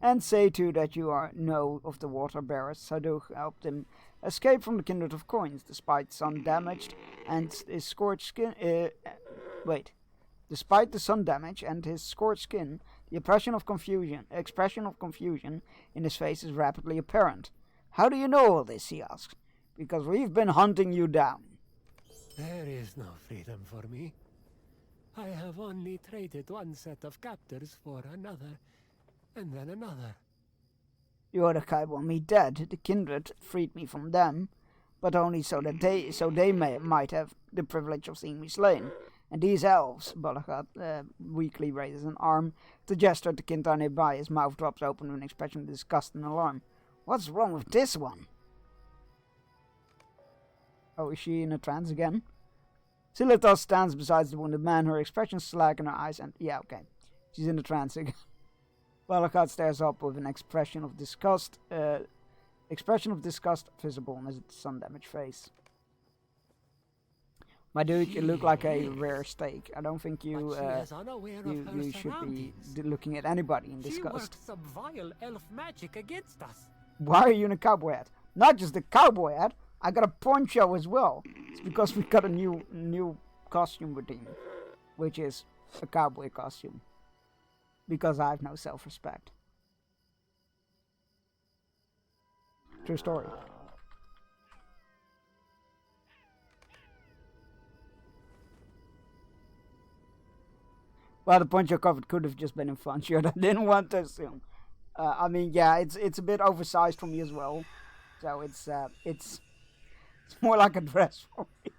and say too that you know of the water bearer Saduk helped him escape from the Kindred of Coins, despite sun damaged and his scorched skin. Despite the sun damage and his scorched skin, the expression of confusion in his face is rapidly apparent. How do you know all this? He asks. Because we've been hunting you down. There is no freedom for me. I have only traded one set of captors for another, and then another. The Uruk-hai want me dead. The Kindred freed me from them, but only so they might have the privilege of seeing me slain. And these elves, Bellichat weakly raises an arm to gesture at the Kintar nearby. His mouth drops open with an expression of disgust and alarm. What's wrong with this one? Oh, is she in a trance again? Silitas stands beside the wounded man, her expression slack in her eyes, and yeah, okay. She's in a trance again. Bellichat stares up with an expression of disgust visible on his sun-damaged face. My dude, you look like a rare steak. I don't think you should be looking at anybody in disgust. She worked some vile elf magic against us. Why are you in a cowboy hat? Not just a cowboy hat. I got a poncho as well. It's because we got a new costume routine, which is a cowboy costume. Because I have no self-respect. True story. Well, the poncho covered could have just been in fun shirt. I didn't want to assume. I mean, yeah, it's a bit oversized for me as well. So it's more like a dress for me.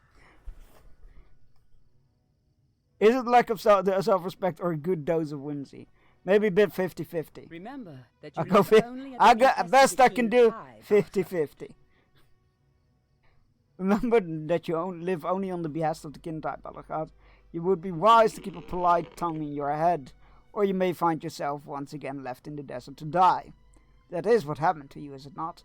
Is it lack of self-respect or a good dose of whimsy? Maybe a bit 50-50. Remember that I'll you go live only at I the got behest best of the I can King do Hive. 50-50. Remember that you live only on the behest of the Kintai, Bellichat. You would be wise to keep a polite tongue in your head, or you may find yourself once again left in the desert to die. That is what happened to you, is it not?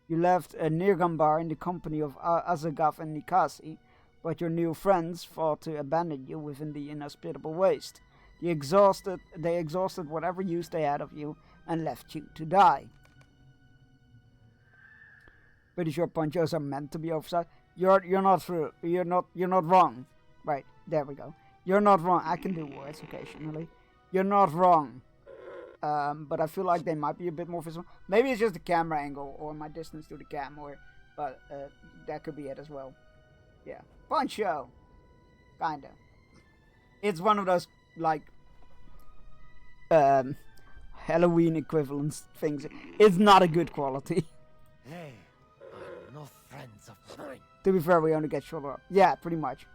You left Nirgambar in the company of Azagaf and Nikasi, but your new friends fought to abandon you within the inhospitable waste. They exhausted whatever use they had of you and left you to die. Pretty sure ponchos are meant to be oversized. You're not wrong. Right, there we go. You're not wrong. I can do words occasionally. You're not wrong. But I feel like they might be a bit more visible. Maybe it's just the camera angle or my distance to the cam, but that could be it as well. Yeah, poncho, kinda. It's one of those like Halloween equivalent things. It's not a good quality. They are no friends of mine. To be fair, we only get shoulder up. Yeah, pretty much.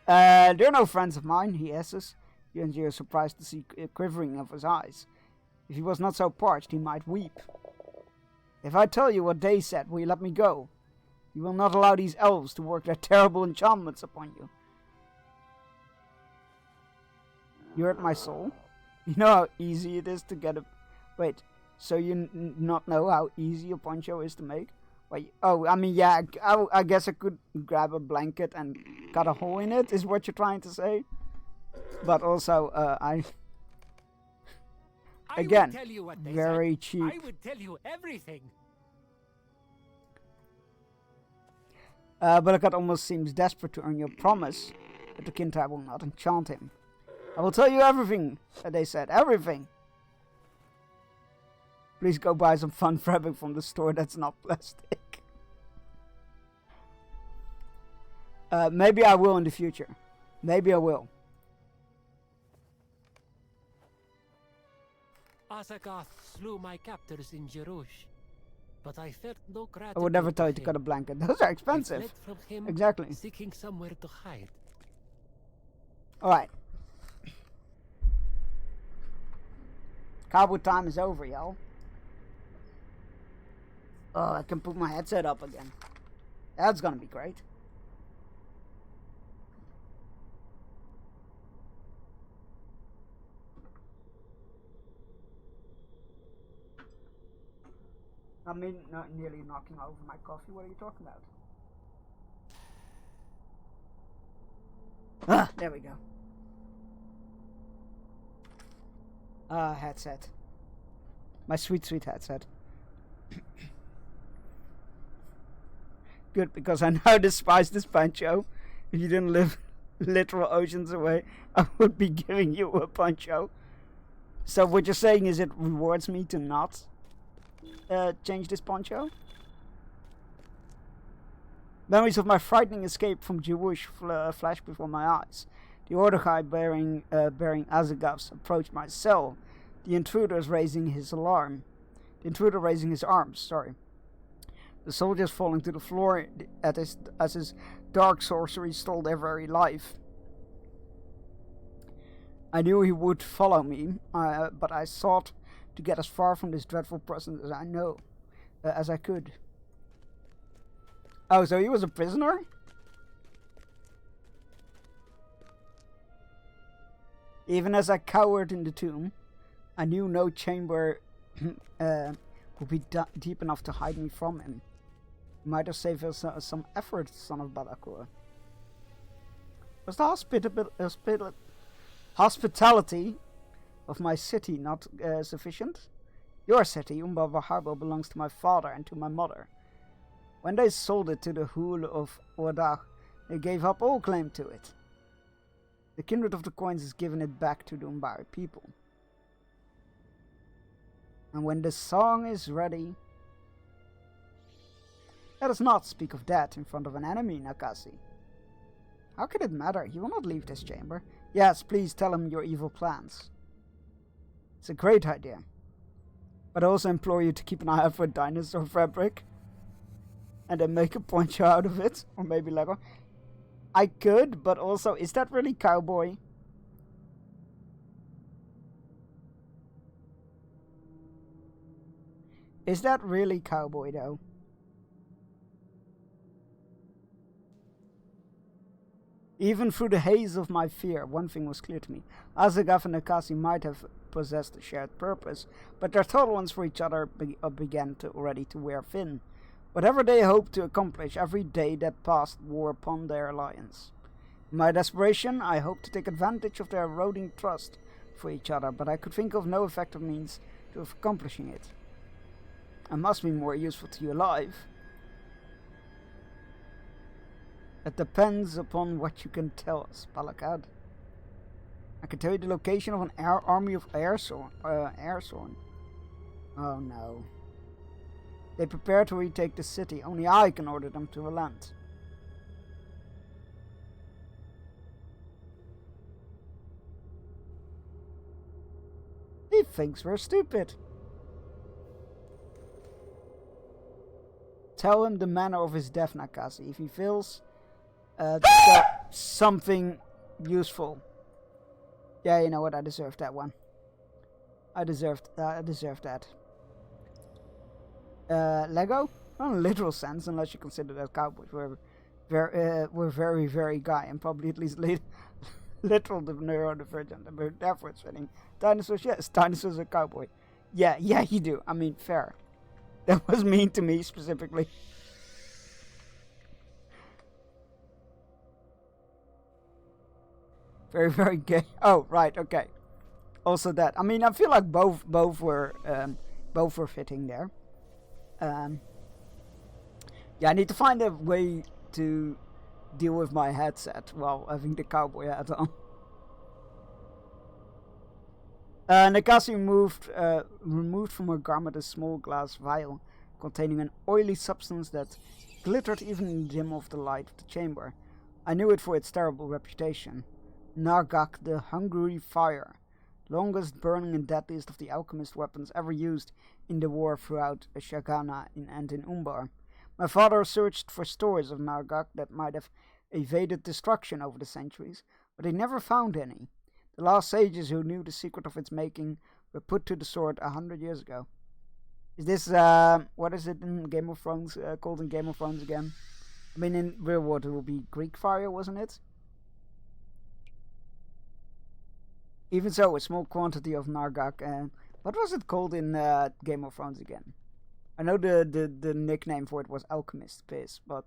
They're no friends of mine, he hisses. Yuan-Ji is surprised to see a quivering of his eyes. If he was not so parched, he might weep. If I tell you what they said, will you let me go? You will not allow these elves to work their terrible enchantments upon you. You hurt my soul? You know how easy it is to get a... Wait, so you not know how easy a poncho is to make? Wait, oh, I mean, yeah, I guess I could grab a blanket and cut a hole in it, is what you're trying to say? But also, again, tell you what they very said. cheap. I would tell you everything. Bellichat almost seems desperate to earn your promise that the Kintai will not enchant him. I will tell you everything, they said, everything. Please go buy some fun fabric from the store that's not plastic. Maybe I will in the future. Maybe I will. Asagoth slew my captors in Jerush, but I felt no gratitude. I would never tell you to him. cut a blanket. Those are I expensive. fled from him, Exactly. seeking somewhere to hide. Alright. Cowboy time is over, y'all. Oh, I can put my headset up again. That's gonna be great. I mean, not nearly knocking over my coffee. What are you talking about? Ah, there we go. Headset. My sweet, sweet headset. Good, because I now despise this poncho. If you didn't live literal oceans away, I would be giving you a poncho. So what you're saying is it rewards me to not change this poncho? Memories of my frightening escape from Jerush flash before my eyes. The order guy bearing Azagoths approached my cell. The intruder raising his arms. Sorry. The soldiers falling to the floor as his dark sorcery stole their very life. I knew he would follow me, but I sought to get as far from this dreadful presence as I could. Oh, so he was a prisoner? Even as I cowered in the tomb, I knew no chamber would be deep enough to hide me from him. You might have saved us some effort, son of Balakur. Was the hospitality of my city not sufficient? Your city, Umbava Harbor, belongs to my father and to my mother. When they sold it to the Hul of Ordach, they gave up all claim to it. The kindred of the coins has given it back to the Umbari people. And when the song is ready... Let us not speak of that in front of an enemy, Nakasi. How can it matter? He will not leave this chamber. Yes, please tell him your evil plans. It's a great idea. But I also implore you to keep an eye out for dinosaur fabric. And then make a poncho out of it. Or maybe Lego. I could, but also, is that really cowboy? Is that really cowboy, though? Even through the haze of my fear, one thing was clear to me. Azagoth and Nakasi might have possessed a shared purpose, but their tolerance for each other began already to wear thin. Whatever they hoped to accomplish, every day that passed wore upon their alliance. In my desperation, I hoped to take advantage of their eroding trust for each other, but I could think of no effective means of accomplishing it. I must be more useful to you alive. It depends upon what you can tell us, Balakad. I can tell you the location of an army of Airsorn. Oh no. They prepare to retake the city. Only I can order them to relent. He thinks we're stupid. Tell him the manner of his death, Nakasi. If he feels something useful. Yeah, you know what? I deserve that one. I deserved that. Lego? Not in a literal sense, unless you consider that cowboys were very, very guy, and probably at least literal neurodivergent. But therefore it's fitting. Dinosaurs, yes, dinosaurs are cowboy. Yeah, you do. I mean, fair. That was mean to me specifically. Very, very gay. Oh, right, okay. Also that. I mean, I feel like both were fitting there. Yeah, I need to find a way to deal with my headset while having the cowboy hat on. Nakasi removed from her garment a small glass vial containing an oily substance that glittered even in the dim of the light of the chamber. I knew it for its terrible reputation. Nargak, the hungry fire. longest burning and deadliest of the alchemist weapons ever used in the war throughout Shagana and in Umbar. My father searched for stores of Nargak that might have evaded destruction over the centuries, but he never found any. The last sages who knew the secret of its making were put to the sword 100 years ago. Is this, what is it in Game of Thrones, called in Game of Thrones again? I mean, in real world it will be Greek fire, wasn't it? Even so, a small quantity of Nargak, what was it called in Game of Thrones again? I know the nickname for it was Alchemist Piss, but...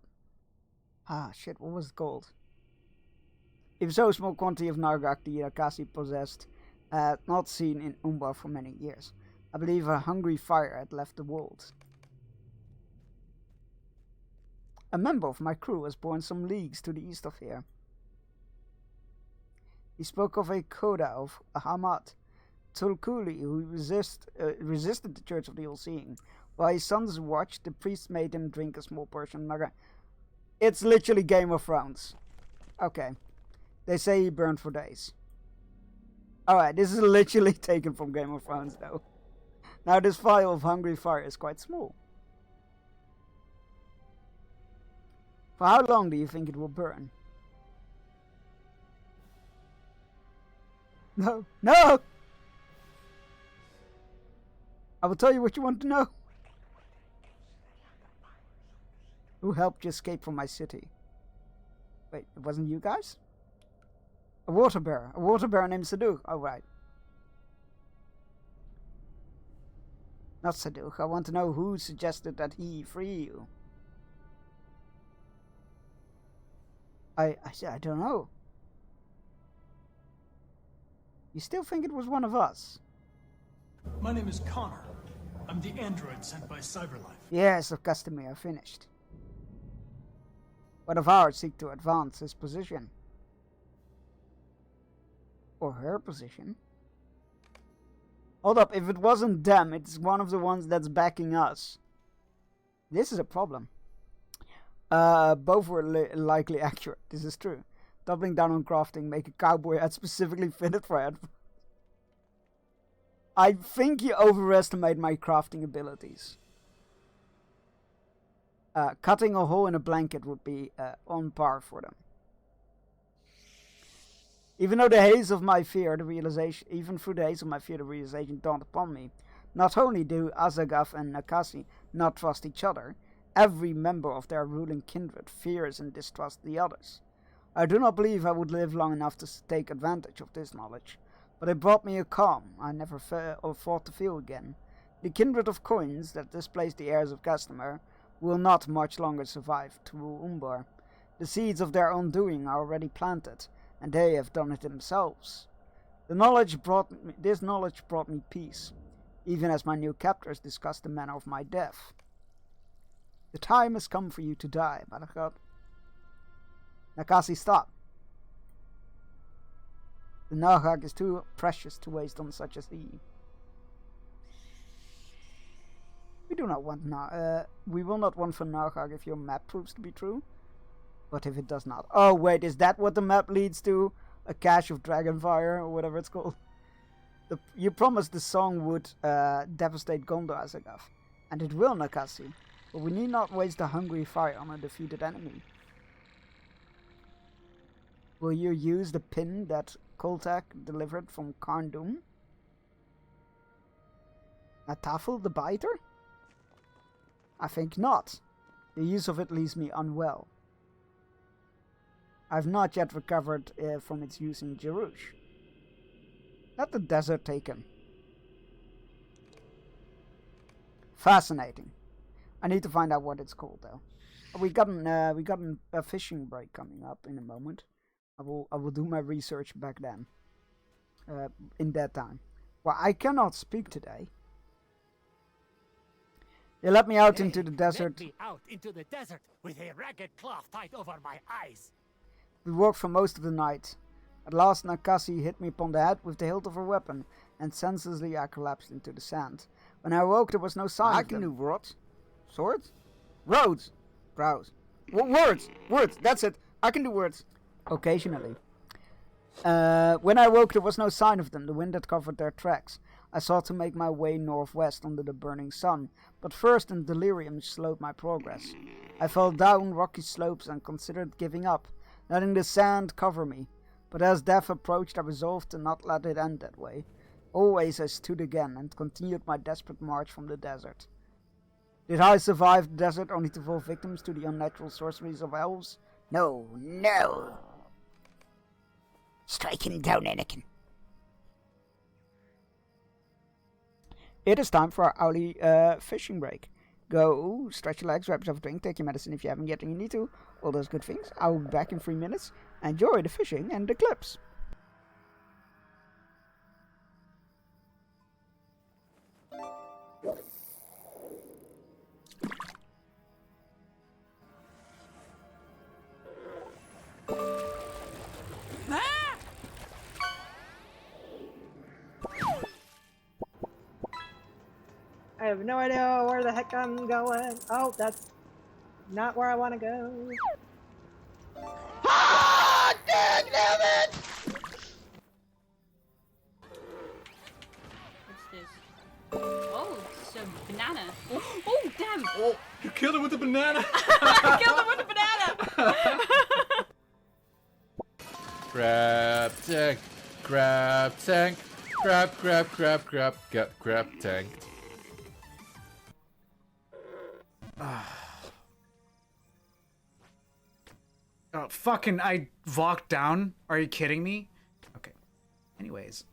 Ah, shit, what was it called? Even so, a small quantity of Nargak the Akasi possessed, not seen in Umbar for many years. I believe a hungry fire had left the world. A member of my crew was born some leagues to the east of here. He spoke of a Koda of Hamad, Tulkuli, who resisted the Church of the All-Seeing. While his sons watched, the priest made him drink a small portion of Naga. It's literally Game of Thrones. Okay. They say he burned for days. Alright, this is literally taken from Game of Thrones, though. Now, this vial of hungry fire is quite small. For how long do you think it will burn? No, no! I will tell you what you want to know. Who helped you escape from my city? Wait, it wasn't you guys? A water bearer named Saduk. Oh, right. Not Saduk. I want to know who suggested that he free you. I don't know. You still think it was one of us? My name is Connor. I'm the android sent by Cyberlife. Yes, of Castamere, finished. What of ours seek to advance his position? Or her position? Hold up, if it wasn't them, it's one of the ones that's backing us. This is a problem. Both were likely accurate, this is true. Doubling down on crafting, make a cowboy hat specifically fitted for it. I think you overestimate my crafting abilities. Cutting a hole in a blanket would be on par for them. Even through the haze of my fear, the realization dawned upon me. Not only do Azagath and Nakasi not trust each other, every member of their ruling kindred fears and distrusts the others. I do not believe I would live long enough to take advantage of this knowledge, but it brought me a calm I never thought to feel again. The kindred of coins that displaced the heirs of Castamere will not much longer survive to rule Umbar. The seeds of their undoing are already planted, and they have done it themselves. This knowledge brought me peace, even as my new captors discussed the manner of my death. The time has come for you to die, Malakat. Nakasi, stop. The Nargak is too precious to waste on such as thee. We do not want we will not want for Nargak if your map proves to be true. But if it does not. Oh wait, is that what the map leads to? A cache of Dragonfire or whatever it's called? You promised the song would devastate Gondor, Azagath. And it will, Nakasi. But we need not waste a hungry fire on a defeated enemy. Will you use the pin that Koltak delivered from Karndum? Natafel the Biter? I think not. The use of it leaves me unwell. I have not yet recovered from its use in Jerush. Let the desert take him. Fascinating. I need to find out what it's called though. We got a fishing break coming up in a moment. I will do my research back then. In that time. Well, I cannot speak today. They let me out into the desert. Let me out into the desert with a ragged cloth tied over my eyes. We worked for most of the night. At last Nakasi hit me upon the head with the hilt of her weapon, and senselessly I collapsed into the sand. When I awoke, there was no sign of them. I can do what? Swords? Roads! Brows. Words! Words! That's it! I can do words! Occasionally. When I woke, there was no sign of them. The wind had covered their tracks. I sought to make my way northwest under the burning sun, but first in delirium slowed my progress. I fell down rocky slopes and considered giving up, letting the sand cover me. But as death approached, I resolved to not let it end that way. Always I stood again and continued my desperate march from the desert. Did I survive the desert only to fall victims to the unnatural sorceries of elves? No, no! Strike him down, Anakin. It is time for our hourly fishing break. Go, stretch your legs, grab yourself a drink, take your medicine if you haven't yet and you need to. All those good things. I'll be back in 3 minutes. Enjoy the fishing and the clips. I have no idea where the heck I'm going. Oh, that's not where I want to go. Ah! Damn it! What's this? Oh, it's a banana. Oh, damn! Oh, you killed him with the banana! I killed him with a banana! Grab tank, grab tank, grab tank. Oh, fucking, I walked down? Are you kidding me? Okay. Anyways.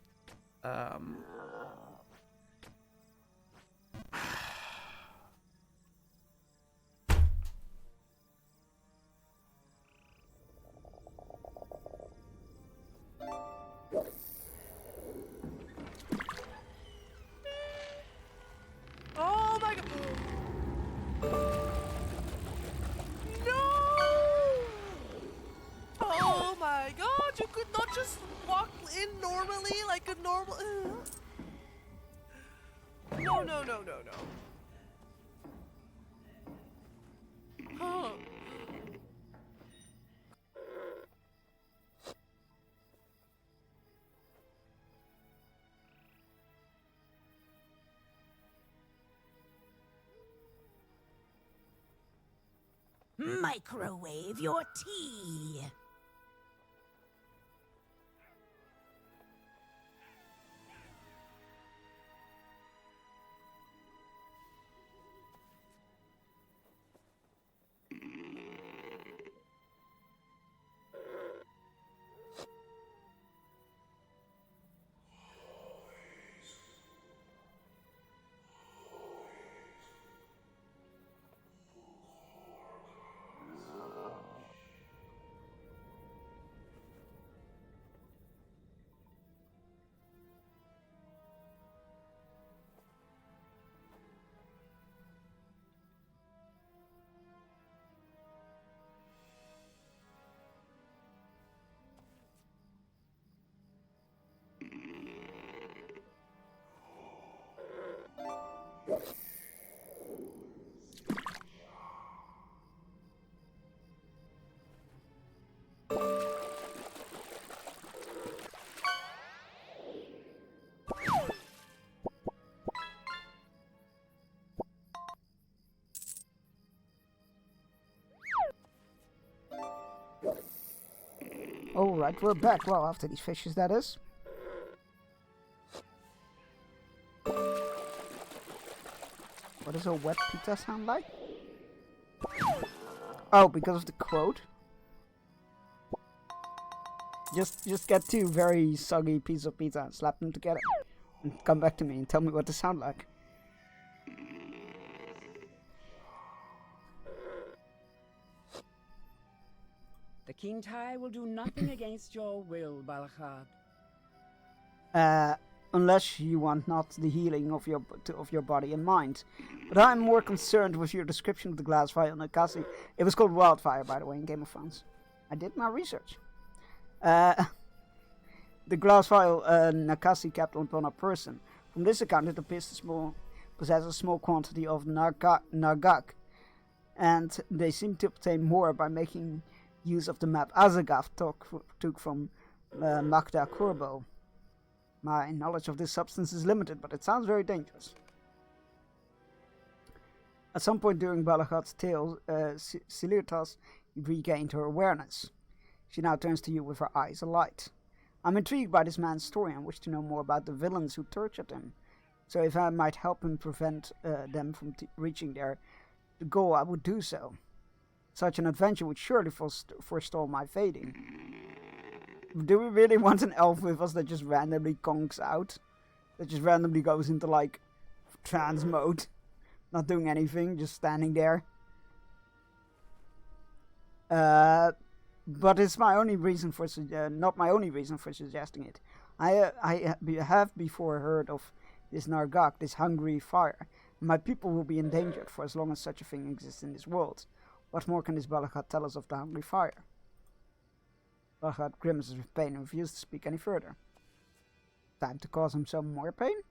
Oh my god! No! Oh my god, you could not just walk in normally like a normal... No, no, no, no, no. Huh. Microwave your tea. Alright, we're back. Well, after these fishes, that is. What does a wet pizza sound like? Oh, because of the quote? Just get two very soggy pieces of pizza and slap them together. And come back to me and tell me what they sound like. The Kintai will do nothing against your will, Balahad. Unless you want not the healing of your body and mind. But I'm more concerned with your description of the glass vial Nakasi. It was called Wildfire, by the way, in Game of Thrones. I did my research. The glass vial Nakasi kept upon a person. From this account, it appears to possess a small quantity of Nargak, and they seem to obtain more by making use of the map Azagath took from Magda Corbo. My knowledge of this substance is limited, but it sounds very dangerous. At some point during Balaghat's tale, Silirtas regained her awareness. She now turns to you with her eyes alight. I'm intrigued by this man's story and wish to know more about the villains who tortured him. So if I might help him prevent them from reaching their goal, I would do so. Such an adventure would surely forestall my fading. Do we really want an elf with us that just randomly conks out? That just randomly goes into like trance mode? Not doing anything, just standing there? But it's my only reason for not my only reason for suggesting it. I have before heard of this Nargak, this hungry fire. My people will be endangered for as long as such a thing exists in this world. What more can this Balaghat tell us of the hungry fire? Balaghat grimaces with pain and refuses to speak any further. Time to cause him some more pain?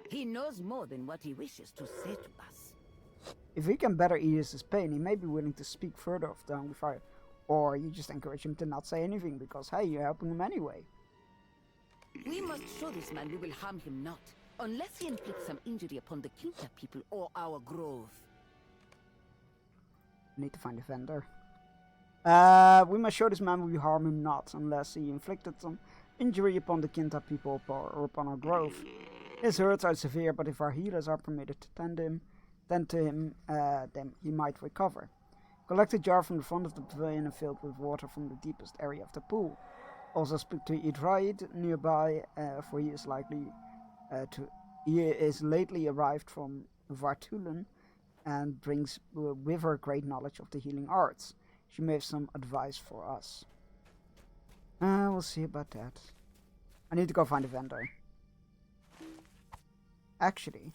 He knows more than what he wishes to say to us. If he can better ease his pain, he may be willing to speak further of the hungry fire. Or you just encourage him to not say anything because, hey, you're helping him anyway. We must show this man we will harm him not, unless he inflicts some injury upon the Kinta people or our grove. I need to find a vendor. We must show this man we will harm him not, unless he inflicted some injury upon the Kinta people or upon our grove. His hurts are severe, but if our healers are permitted to tend to him, then he might recover. Collect a jar from the front of the pavilion and fill it with water from the deepest area of the pool. Also speak to Idraid nearby, for he is lately arrived from Vartulen and brings with her great knowledge of the healing arts. She may have some advice for us. We'll see about that. I need to go find a vendor. Actually,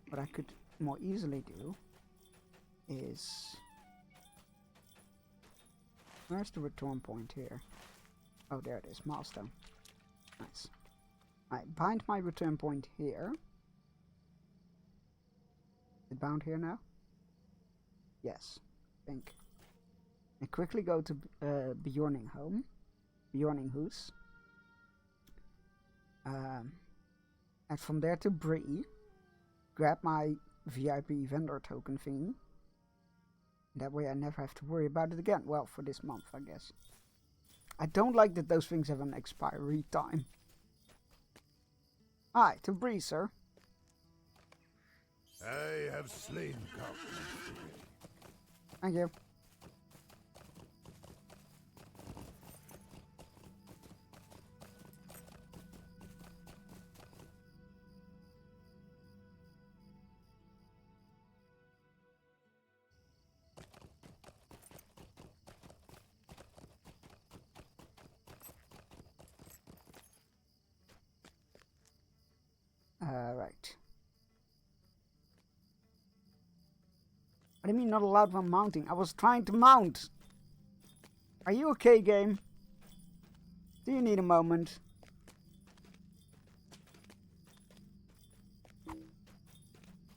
what I could more easily do is... Where's the return point here? Oh, there it is. Milestone. Nice. I bind my return point here. Is it bound here now? Yes. I think. I quickly go to Bjorninghus. And from there to Bree. Grab my VIP vendor token thingy. That way I never have to worry about it again. Well, for this month, I guess. I don't like that those things have an expiry time. Hi, to Bree, sir. I have slain countless. Thank you. Right. What do you mean not allowed when mounting? I was trying to mount. Are you okay, game? Do you need a moment?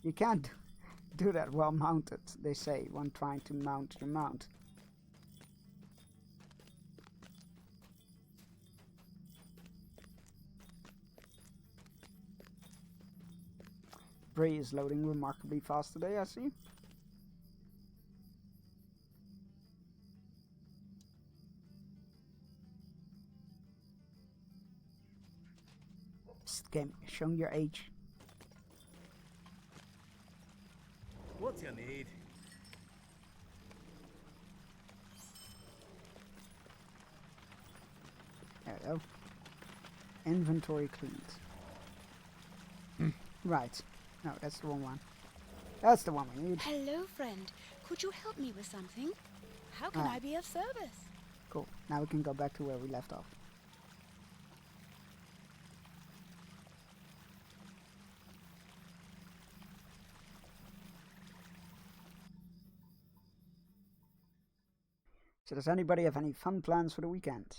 You can't do that while mounted, they say, when trying to mount your mount. Bree is loading remarkably fast today, I see. This game showing your age. What you need? There we go. Inventory cleaned. Right. No, that's the wrong one. That's the one we need. Hello, friend. Could you help me with something? How can I be of service? Cool. Now we can go back to where we left off. So does anybody have any fun plans for the weekend?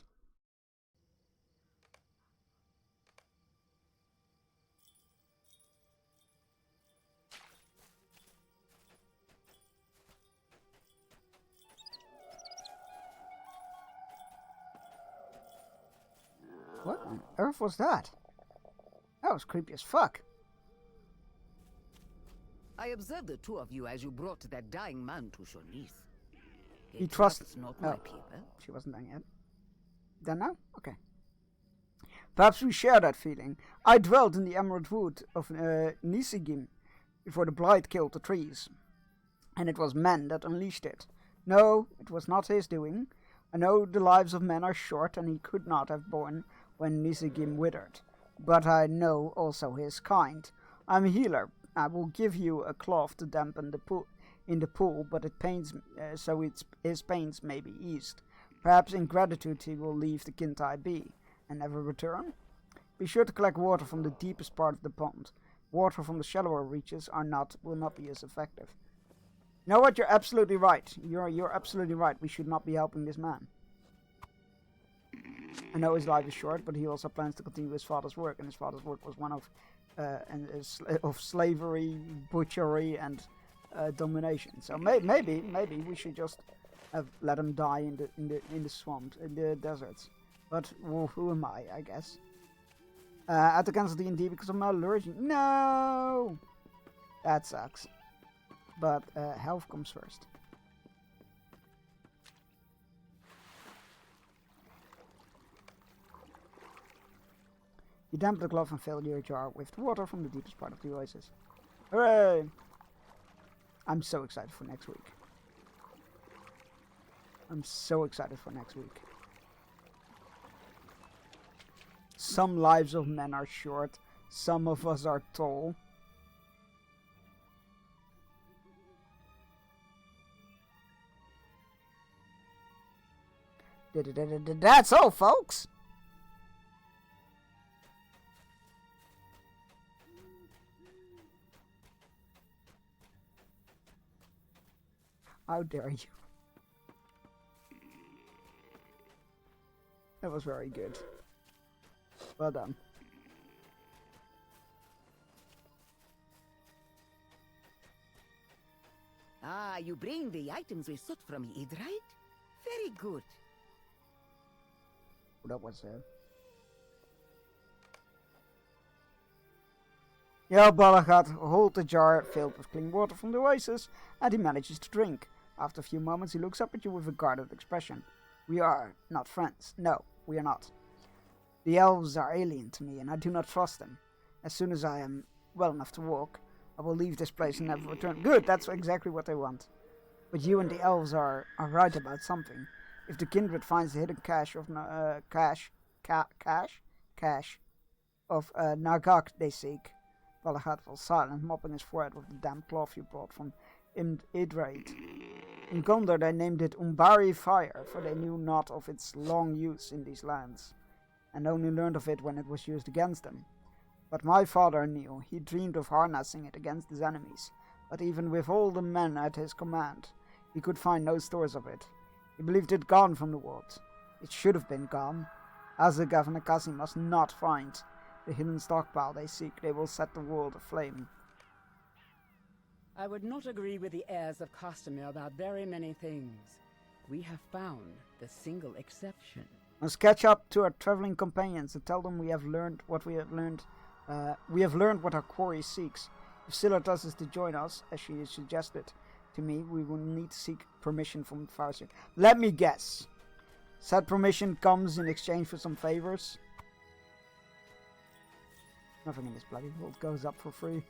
What on earth was that? That was creepy as fuck. I observed the two of you as you brought that dying man to Shonice. He trusts not my oh, people. she wasn't done yet. Done now? Okay. Perhaps we share that feeling. I dwelt in the emerald wood of Nisigim before the blight killed the trees. And it was men that unleashed it. No, it was not his doing. I know the lives of men are short, and he could not have borne when Nisigim withered. But I know also his kind. I'm a healer. I will give you a cloth to dampen the pool in the pool, but it pains so his pains may be eased. Perhaps in gratitude he will leave the Kintai be and never return. Be sure to collect water from the deepest part of the pond. Water from the shallower reaches will not be as effective. You know what? You're absolutely right. You're absolutely right. We should not be helping this man. I know his life is short, but he also plans to continue his father's work, and his father's work was one of slavery, butchery, and domination. So maybe we should just let him die in the swamp, in the deserts. But well, who am I guess? I had to cancel D&D because of my allergy. No, that sucks. But health comes first. You damp the glove and fill your jar with water from the deepest part of the oasis. Hooray! I'm so excited for next week. I'm so excited for next week. Some lives of men are short. Some of us are tall. That's all, folks! How dare you? That was very good. Well done. Ah, you bring the items we sought from Idrite? Very good. That was Yeah, Balagat holds the jar filled with clean water from the oasis, and he manages to drink. After a few moments, he looks up at you with a guarded expression. We are not friends. No, we are not. The elves are alien to me, and I do not trust them. As soon as I am well enough to walk, I will leave this place and never return. Good, that's exactly what they want. But you and the elves are right about something. If the kindred finds the hidden cache of Nagak they seek, Valagat was silent, mopping his forehead with the damp cloth you brought from Idrate. In Gondor they named it Umbari Fire, for they knew not of its long use in these lands, and only learned of it when it was used against them. But my father knew. He dreamed of harnessing it against his enemies, but even with all the men at his command, he could find no stores of it. He believed it gone from the world. It should have been gone. Azagath and Akasi must not find the hidden stockpile they seek. They will set the world aflame. I would not agree with the heirs of Castamere about very many things. We have found the single exception. Let's catch up to our traveling companions and tell them we have learned what we have learned. We have learned what our quarry seeks. If Scylla does is to join us, as she suggested to me, we will need to seek permission from Farseer. Let me guess. Said permission comes in exchange for some favors. Nothing in this bloody world goes up for free.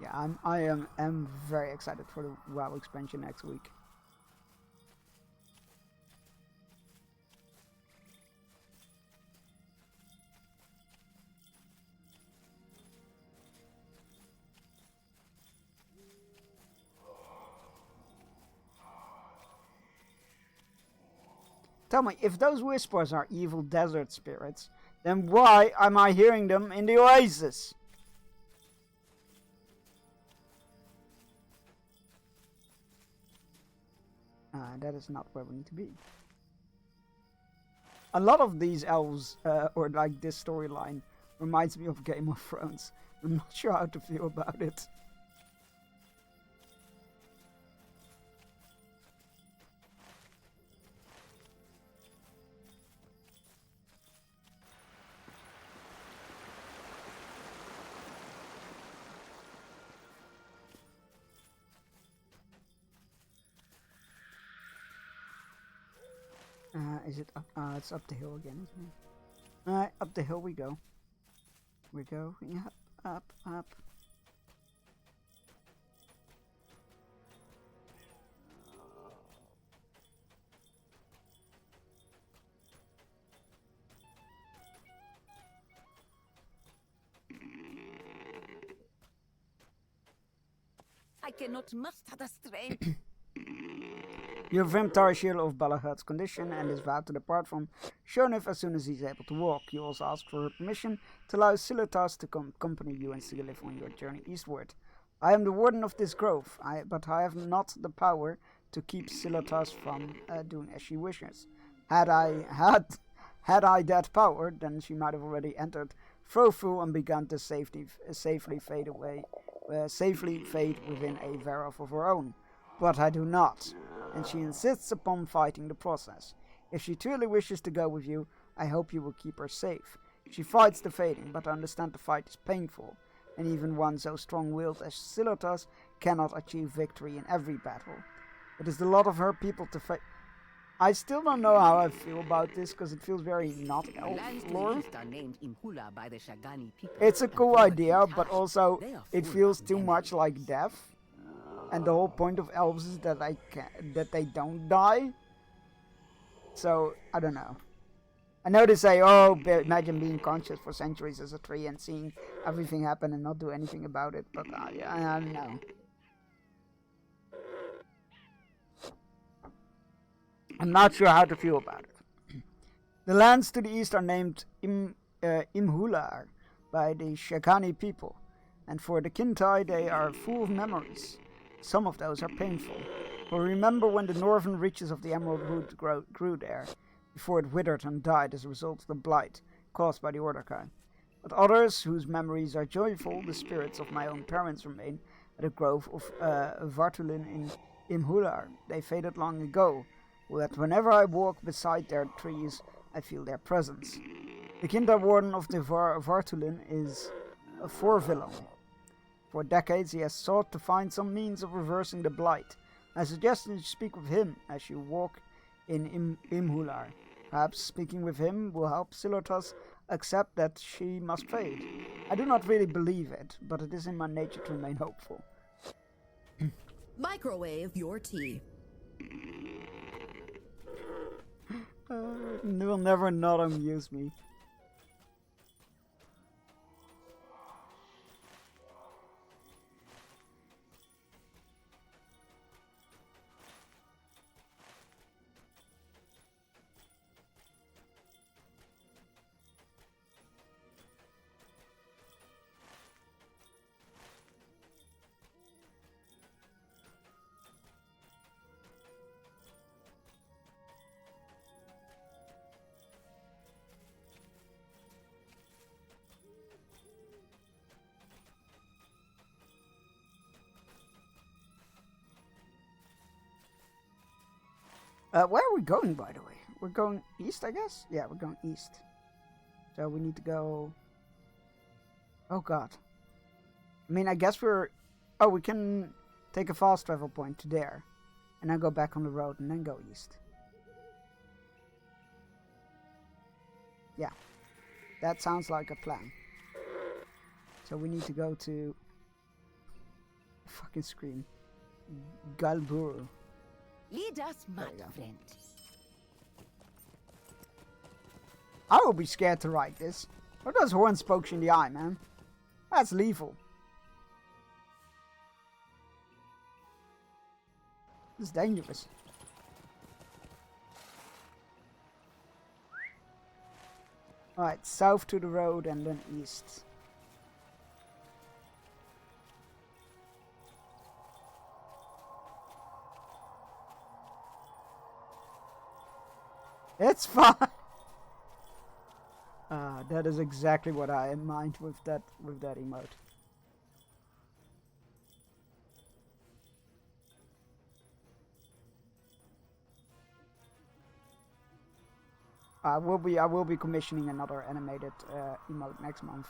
Yeah, I am very excited for the WoW expansion next week. Tell me, if those whispers are evil desert spirits, then why am I hearing them in the oasis? That is not where we need to be. A lot of these elves, or like this storyline, reminds me of Game of Thrones. I'm not sure how to feel about it. Is it up? It's up the hill again, isn't it? Alright, up the hill we go. We go. Yep, up. I cannot muster the strength. You inform Tarashil of Balaghat's condition and his vow to depart from Shonif as soon as he's able to walk. You also ask for her permission to allow Silatas to accompany you and Sigalith on your journey eastward. I am the warden of this grove, but I have not the power to keep Silatas from doing as she wishes. Had I that power, then she might have already entered Frofu and begun to safely fade within a Varov of her own. But I do not, and she insists upon fighting the process. If she truly wishes to go with you, I hope you will keep her safe. She fights the fading, but I understand the fight is painful, and even one so strong-willed as Silotas cannot achieve victory in every battle. It is the lot of her people to fight. I still don't know how I feel about this, because it feels very not elf lore. It's a cool idea, but also it feels too much like death. And the whole point of elves is that they don't die. So, I don't know. I know they say, oh, imagine being conscious for centuries as a tree and seeing everything happen and not do anything about it. But I don't know. I'm not sure how to feel about it. The lands to the east are named Imhular by the Shakani people. And for the Kintai, they are full of memories. Some of those are painful. For remember when the northern reaches of the emerald root grew there, before it withered and died as a result of the blight caused by the Ordakai. But others, whose memories are joyful, the spirits of my own parents remain at the grove of Vartulin in Imhular. They faded long ago, but whenever I walk beside their trees, I feel their presence. The Kinda warden of the Vartulin is a Forvillain. For decades he has sought to find some means of reversing the blight. I suggest you speak with him as you walk in Imhular. Perhaps speaking with him will help Silotas accept that she must fade. I do not really believe it, but it is in my nature to remain hopeful. Microwave your tea. It will never not amuse me. Where are we going, by the way? We're going east, I guess? Yeah, we're going east. So we need to go... Oh, God. I mean, I guess we're... Oh, we can take a fast travel point to there. And then go back on the road and then go east. Yeah. That sounds like a plan. So we need to go to... Fucking scream. Galburu. Lead us, my friend. I will be scared to ride this. What does horns poke you in the eye, man? That's lethal. It's dangerous. Alright, south to the road and then east. It's fine. That is exactly what I in mind with that emote. I will be commissioning another animated emote next month.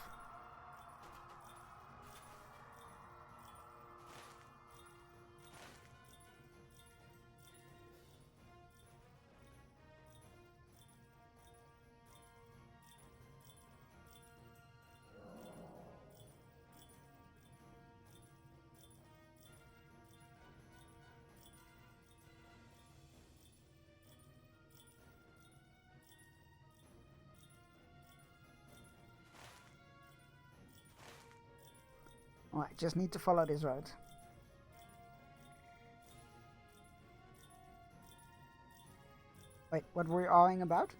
Alright, just need to follow this road. Wait, what were you arguing about?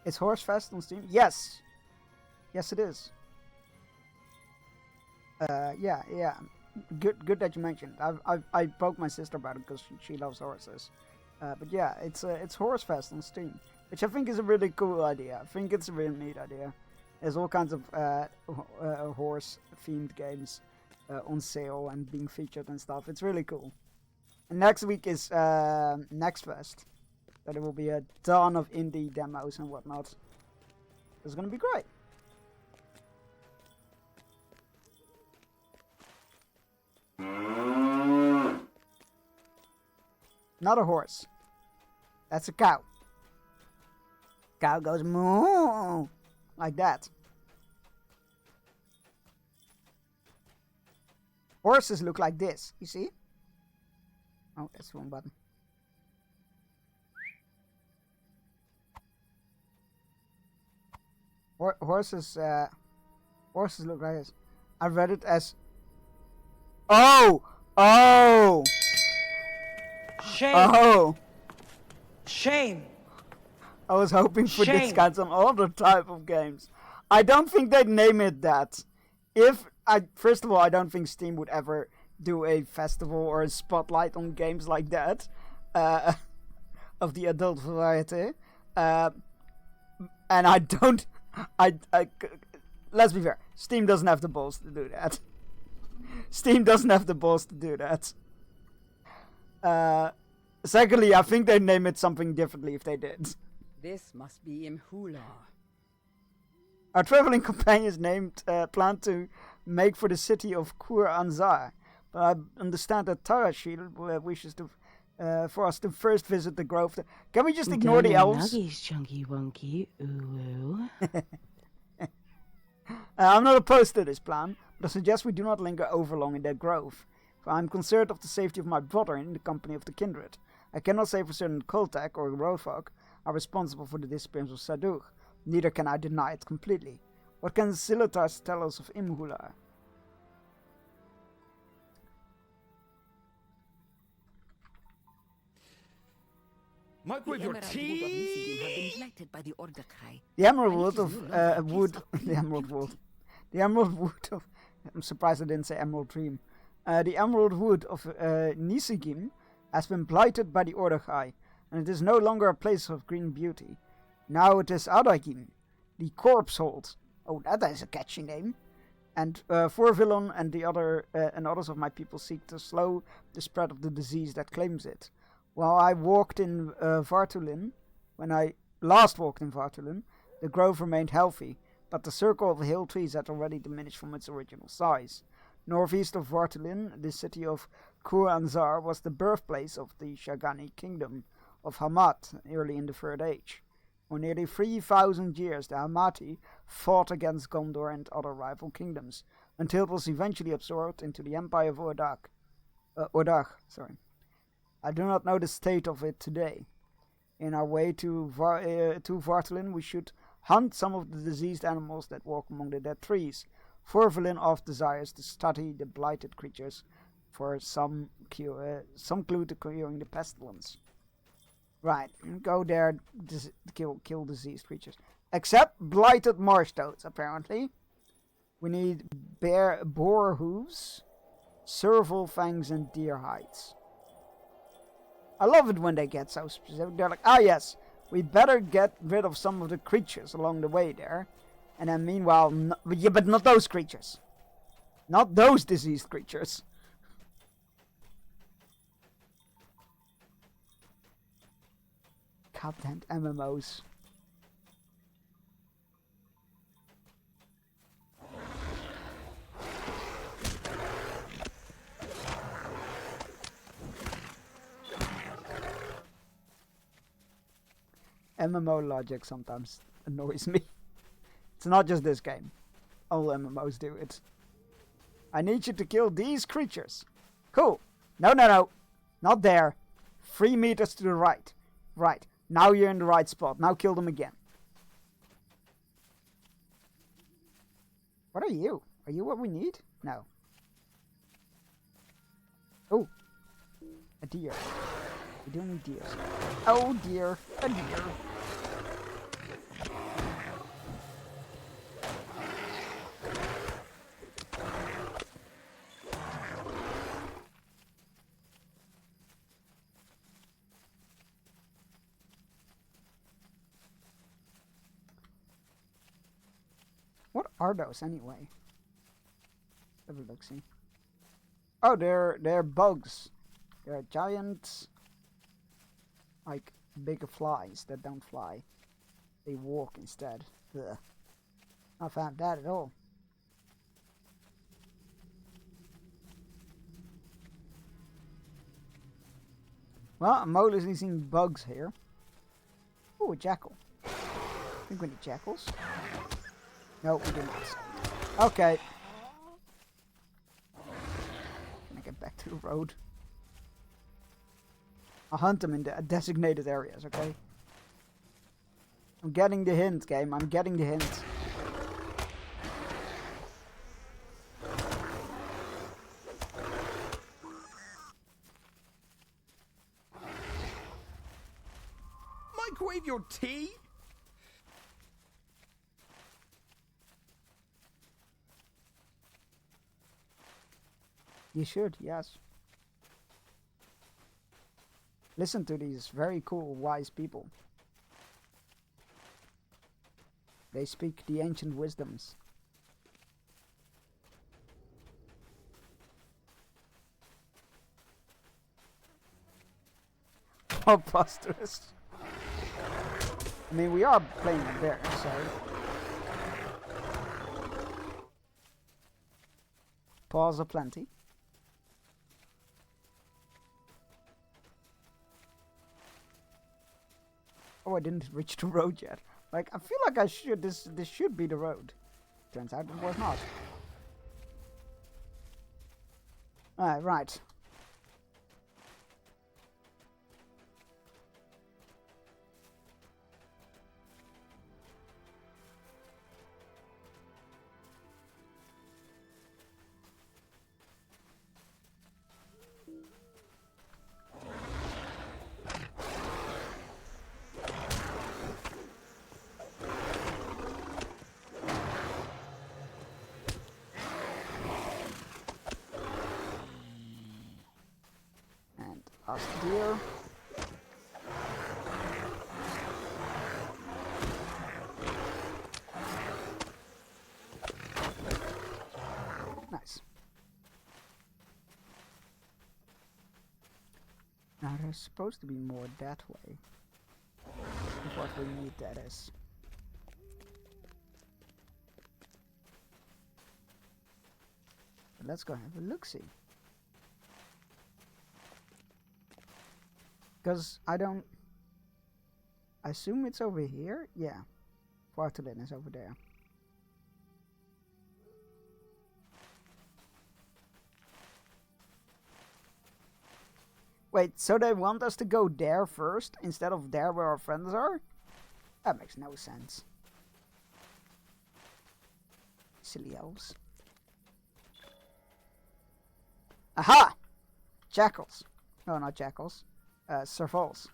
Is Horsefest on Steam? Yes! Yes, it is. Yeah. Good that you mentioned. I poked my sister about it because she loves horses. But yeah, it's Horsefest on Steam, which I think is a really cool idea. I think it's a really neat idea. There's all kinds of horse-themed games on sale and being featured and stuff. It's really cool. And next week is Next Fest. So there will be a ton of indie demos and whatnot. It's gonna be great. Not a horse. That's a cow. Cow goes moo like that. Horses look like this, you see? Oh, that's the wrong button. Horses look like this. I read it as... Oh! Shame! Oh! Shame! I was hoping for this Shame. kind of other type of games. I don't think they'd name it that. First of all, I don't think Steam would ever do a festival or a spotlight on games like that. Of the adult variety. And I don't... let's be fair. Steam doesn't have the balls to do that. Steam doesn't have the balls to do that. Secondly, I think they'd name it something differently if they did. This must be Imhula. Our traveling companions plan to make for the city of Kur Anzar, but I understand that Tarashil wishes to for us to first visit the grove. Can we just ignore the elves? Chunky wonky, ooh. I'm not opposed to this plan, but I suggest we do not linger over long in that grove, for I am concerned of the safety of my brother in the company of the kindred. I cannot say for certain Koltak or Roadfolk are responsible for the disappearance of Sadur. Neither can I deny it completely. What can Zilotars tell us of Imhula? Microwave your tea? The Emerald Wood of the Emerald Wood of I'm surprised I didn't say Emerald Dream. The Emerald Wood of Nisigim has been blighted by the Ordochai, and it is no longer a place of green beauty. Now it is Adagim, the Corpse Hold. Oh, that is a catchy name. And Forvillon and the others of my people seek to slow the spread of the disease that claims it. While I walked in Vartulin, when I last walked in Vartulin, the grove remained healthy, but the circle of hill trees had already diminished from its original size. Northeast of Vartulin, the city of Kur Anzar was the birthplace of the Shagani kingdom of Hamad early in the Third Age. For nearly 3,000 years, the Hamati fought against Gondor and other rival kingdoms, until it was eventually absorbed into the Empire of Ordach. I do not know the state of it today. In our way to Vartulin, we should hunt some of the diseased animals that walk among the dead trees. Forvillin oft desires to study the blighted creatures for some clue to curing the pestilence. Right, go there, kill diseased creatures. Except blighted marsh toads, apparently. We need boar hooves, serval fangs, and deer hides. I love it when they get so specific. They're like, yes, we better get rid of some of the creatures along the way there. And then meanwhile, but not those creatures. Not those diseased creatures. Goddamn MMOs. MMO logic sometimes annoys me. It's not just this game. All MMOs do it. I need you to kill these creatures. Cool. No. Not there. 3 meters to the right. Right. Now you're in the right spot. Now kill them again. What are you? Are you what we need? No. Oh. A deer. We do need deers. Oh dear. A deer. What are those anyway? Have a look, see. Oh, they're bugs. They're giant, like big flies that don't fly. They walk instead. Ugh. Not found that at all. Well, I'm mostly seeing bugs here. Oh, a jackal. I think we need jackals. No, we do not. Okay. Can I get back to the road? I'll hunt them in the designated areas, okay? I'm getting the hint, game. I'm getting the hint. Microwave your tea? You should, yes. Listen to these very cool, wise people. They speak the ancient wisdoms. Preposterous. I mean, we are playing a bear, so... Paws aplenty. Oh, I didn't reach the road yet. Like, I feel like I should. This should be the road. Turns out it was not. Alright, right. Last deer. Nice. Now there's supposed to be more that way. What we need that is. But let's go have a look-see. Because I don't... I assume it's over here? Yeah. Quartelin is over there. Wait, so they want us to go there first instead of there where our friends are? That makes no sense. Silly elves. Aha! Jackals. No, not jackals. Servals.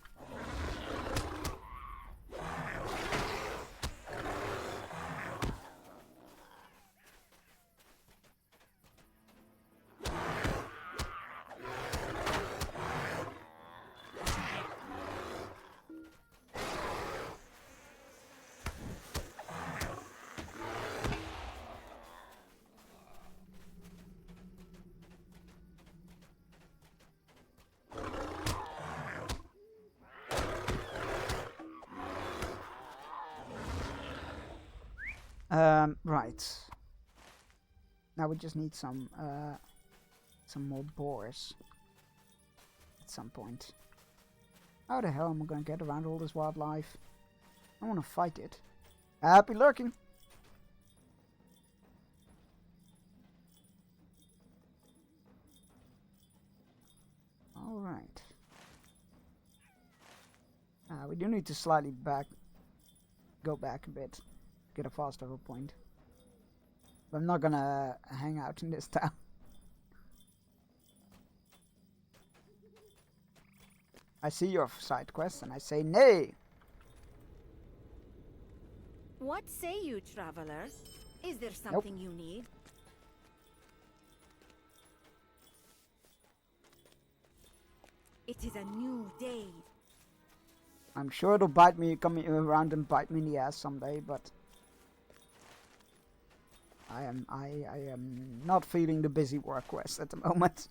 Right. Now we just need some more boars at some point. How the hell am I gonna get around all this wildlife? I wanna fight it. Happy lurking! Alright. We do need to slightly go back a bit, get a fast travel point. But I'm not gonna hang out in this town. I see your side quest and I say nay. What say you, traveler? Is there something you need? It is a new day. I'm sure it'll bite me, come around and bite me in the ass someday, but I am not feeling the busy work quest at the moment.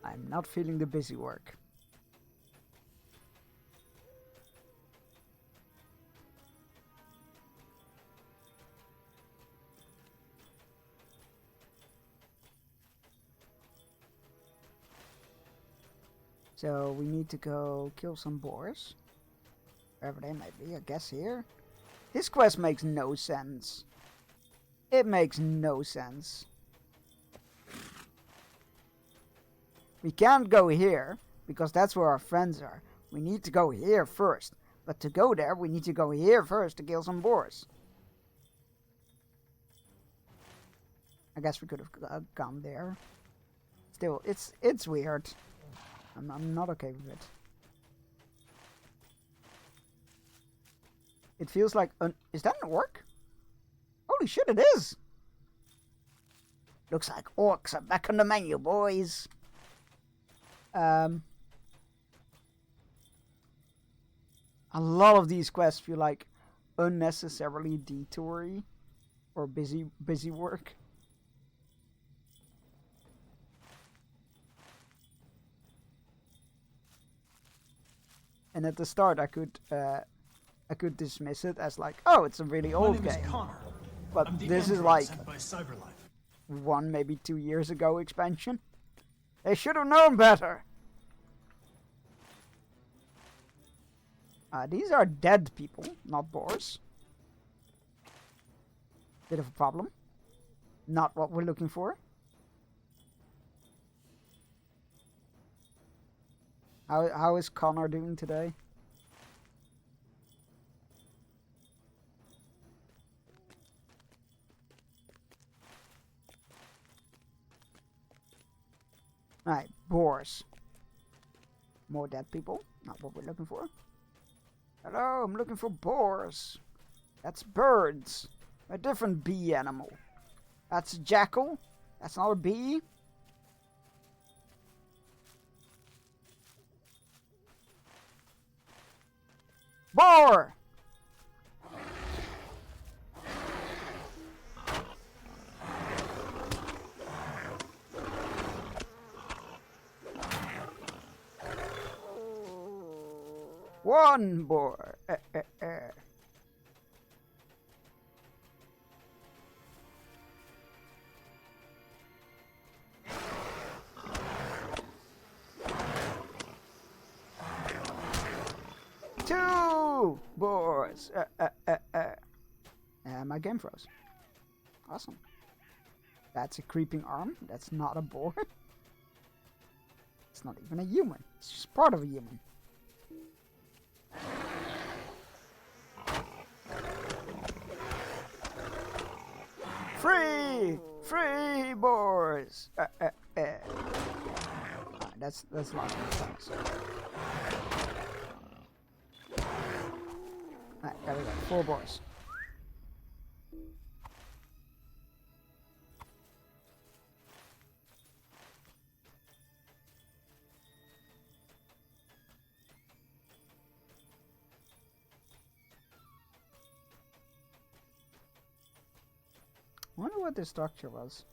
I'm not feeling the busy work. So we need to go kill some boars. Wherever they might be, I guess here. This quest makes no sense. It makes no sense. We can't go here, because that's where our friends are. We need to go here first. But to go there, we need to go here first to kill some boars. I guess we could have gone there. Still, it's weird. I'm not okay with it. It feels like... is that an orc? Holy shit, it is! Looks like orcs are back on the menu, boys. A lot of these quests feel like unnecessarily detoury or busy work. And at the start, I could dismiss it as like, oh, it's a really old game. But this is like 1, maybe 2 years ago expansion. They should have known better. These are dead people, not boars. Bit of a problem. Not what we're looking for. How is Connor doing today? Alright, boars. More dead people. Not what we're looking for. Hello, I'm looking for boars. That's birds. A different bee animal. That's a jackal. That's not a bee. Boar! One boar. Two boars. My game froze. Awesome. That's a creeping arm. That's not a boar. It's not even a human. It's just part of a human. Free! Free boars! That's lots of times. Alright, there we go. 4 boars. I wonder what the structure was.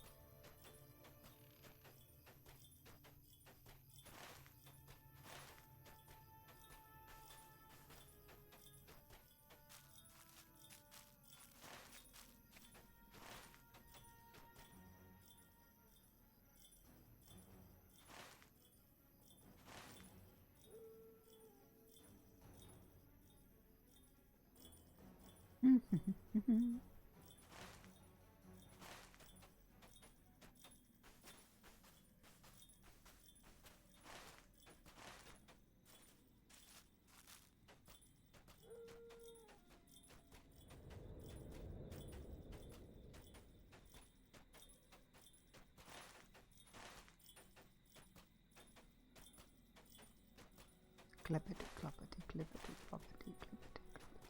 Clippity, cloppity, clippity, cloppity, clippity, cloppity.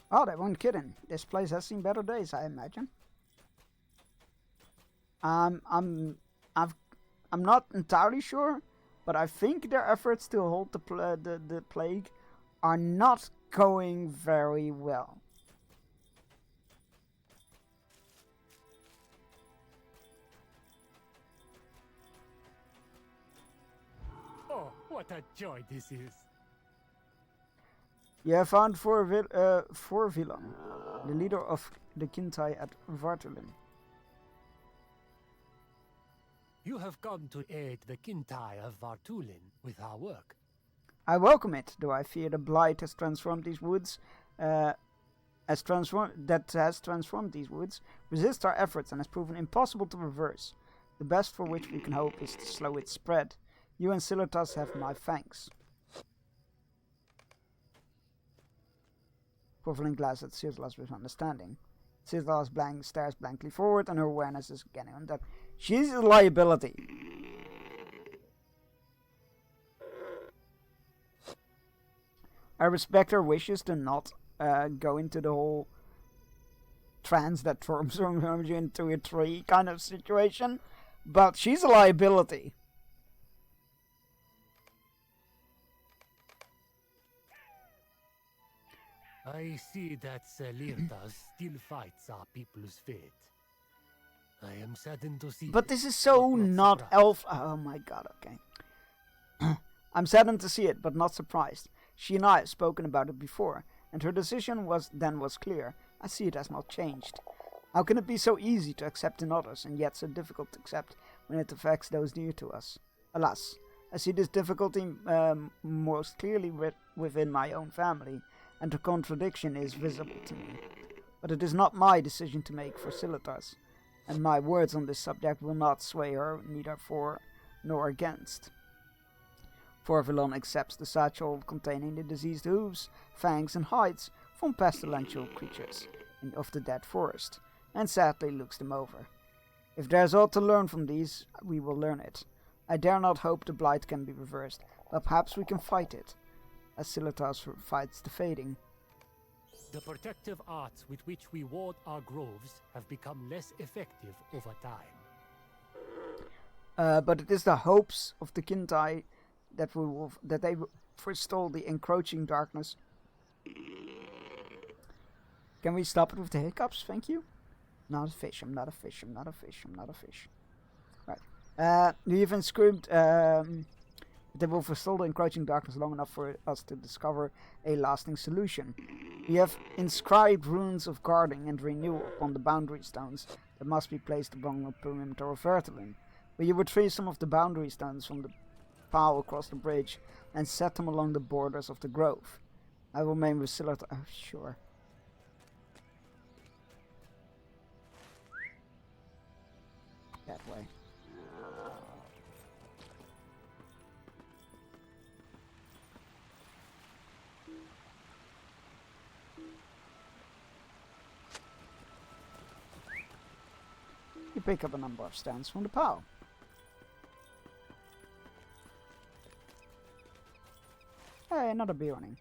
Oh, they weren't kidding. This place has seen better days, I imagine. I'm not entirely sure, but I think their efforts to hold the plague are not going very well. Oh, what a joy this is. You have found Forvilon, the leader of the Kintai at Vartulin. You have come to aid the Kintai of Vartulin with our work. I welcome it, though I fear the blight has transformed these woods. Has transformed these woods, resists our efforts and has proven impossible to reverse. The best for which we can hope is to slow its spread. You and Silitas have my thanks. Porvelin glares at Silas with understanding. Silas stares blankly forward, and her awareness is getting on that she's a liability. I respect her wishes to not go into the whole trance that transforms you into a tree kind of situation, but she's a liability. I see that Selirtas still fights our people's fate. I am saddened to see But this is so not elf. Oh my god, okay. I'm saddened to see it, but not surprised. She and I have spoken about it before, and her decision was clear. I see it has not changed. How can it be so easy to accept in others, and yet so difficult to accept when it affects those near to us? Alas, I see this difficulty most clearly within my own family, and the contradiction is visible to me. But it is not my decision to make for Silitas, and my words on this subject will not sway her neither for nor against. Forvilon accepts the satchel containing the diseased hooves, fangs and hides from pestilential creatures of the dead forest, and sadly looks them over. If there is aught to learn from these, we will learn it. I dare not hope the blight can be reversed, but perhaps we can fight it, as Silitas fights the fading. The protective arts with which we ward our groves have become less effective over time. But it is the hopes of the Kintai that they will forestall the encroaching darkness. Can we stop it with the hiccups? Thank you. Not a fish. I'm not a fish. I'm not a fish. I'm not a fish. Right. We even screamed. They will forestall the encroaching darkness long enough for us to discover a lasting solution. We have inscribed runes of guarding and renewal upon the boundary stones that must be placed along the perimeter of Vertulin. Will you retrieve some of the boundary stones from the pile across the bridge and set them along the borders of the grove? I will remain with Silitas. Oh, sure. That way. You pick up a number of stones from the pile. Hey, another bee running.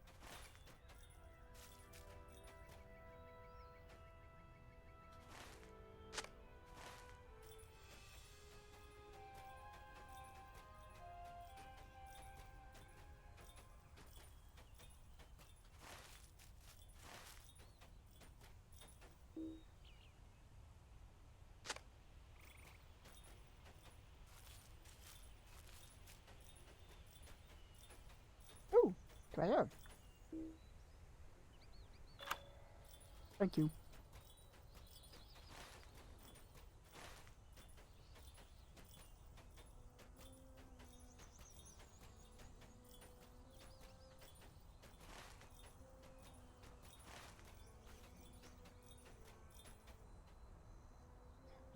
Ooh, treasure. Thank you.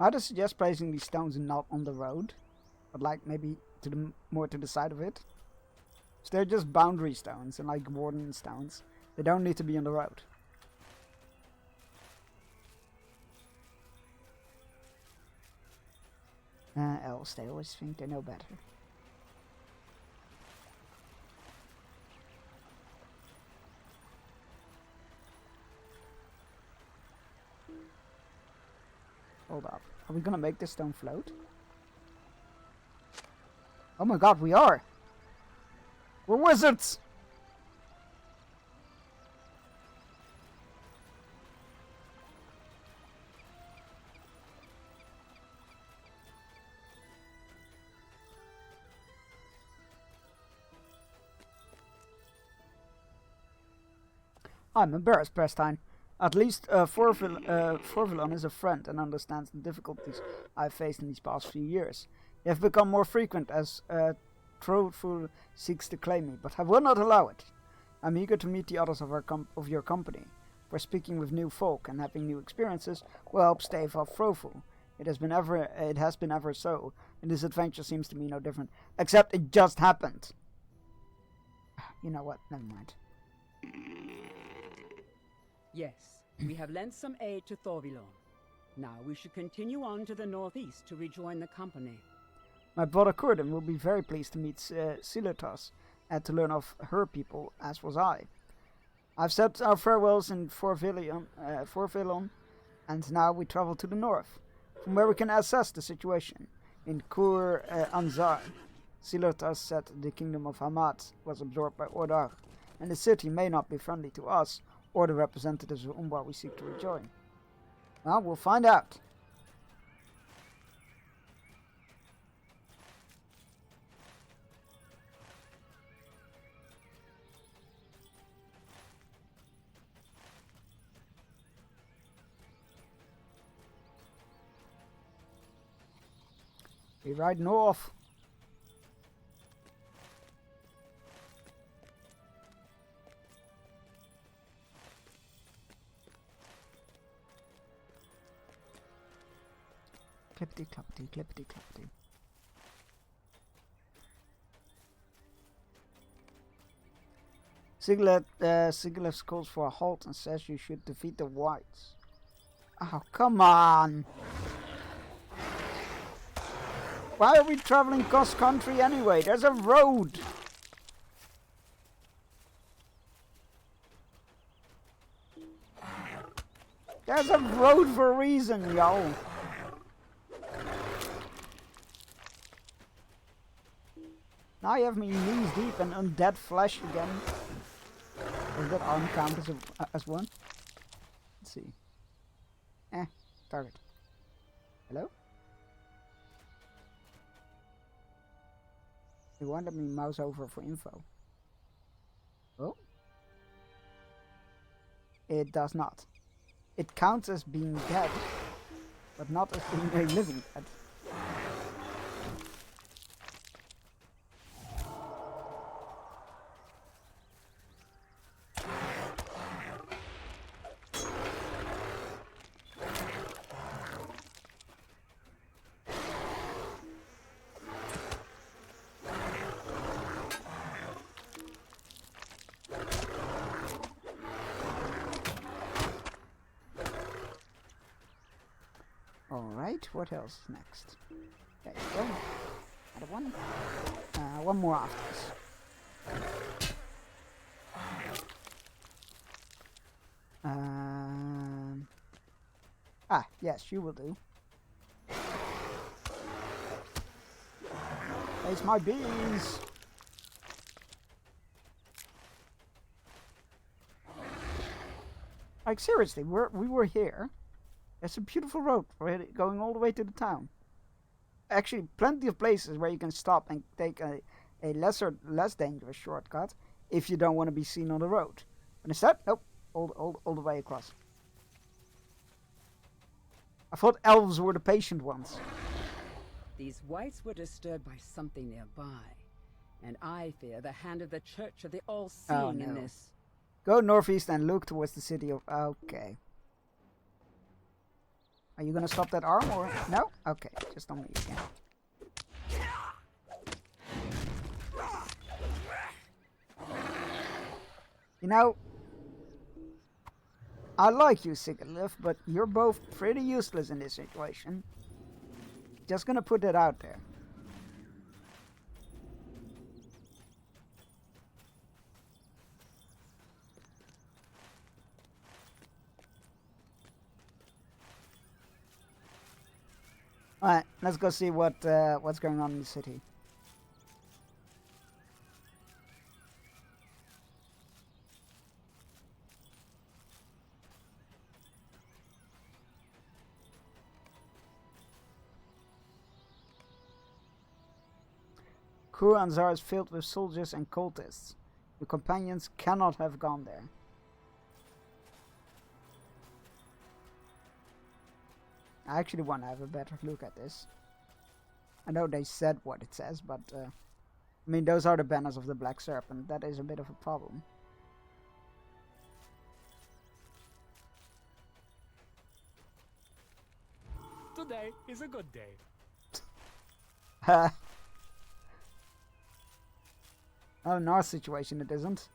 I'd suggest placing these stones not on the road, but like maybe to the more to the side of it. So they're just boundary stones and like warden stones. They don't need to be on the road. Else they always think they know better. Hold up. Are we gonna make this stone float? Oh my god, we are! We're wizards! I'm embarrassed, Prestine. At least Forvilon is a friend and understands the difficulties I've faced in these past few years. They have become more frequent as Throful seeks to claim me, but I will not allow it. I'm eager to meet the others of your company, where speaking with new folk and having new experiences will help stave off Throful. It has been ever so, and this adventure seems to me no different, except it just happened. You know what? Never mind. Yes, we have lent some aid to Thorvilon. Now we should continue on to the northeast to rejoin the company. My brother Curdin will be very pleased to meet Silutas and to learn of her people, as was I. I've said our farewells in Forvilon, and now we travel to the north, from where we can assess the situation. In Kur Anzar, Silutas said the kingdom of Hamad was absorbed by Ordar, and the city may not be friendly to us, or the representatives of Umbra we seek to rejoin. Well, we'll find out. We ride north. Clippity cloppity, clippity cloppity. Siglet calls for a halt and says you should defeat the whites. Oh, come on! Why are we traveling cross country anyway? There's a road! There's a road for a reason, yo! Now you have me knees deep in undead flesh again. Does that arm count as one? Let's see. Target. Hello? You wanted me mouse over for info. Oh? It does not. It counts as being dead, but not as being a living dead. Alright, what else is next? There you go. Another one. One more after this. Yes, you will do. It's my bees! Like, seriously, we were here. There's a beautiful road going all the way to the town. Actually, plenty of places where you can stop and take a less dangerous shortcut if you don't want to be seen on the road. But instead, nope, all the way across. I thought elves were the patient ones. These whites were disturbed by something nearby, and I fear the hand of the Church of the All-Seeing in this. Go northeast and look towards the city of... Okay. Are you gonna stop that arm or... No? Okay, just on me again. You know... I like you, Sigalith, but you're both pretty useless in this situation. Just gonna put that out there. Alright, let's go see what's going on in the city. Kuranzar is filled with soldiers and cultists. Your companions cannot have gone there. I actually want to have a better look at this. I know they said what it says, but I mean, those are the banners of the Black Serpent. That is a bit of a problem. Today is a good day. Oh, in our situation it isn't.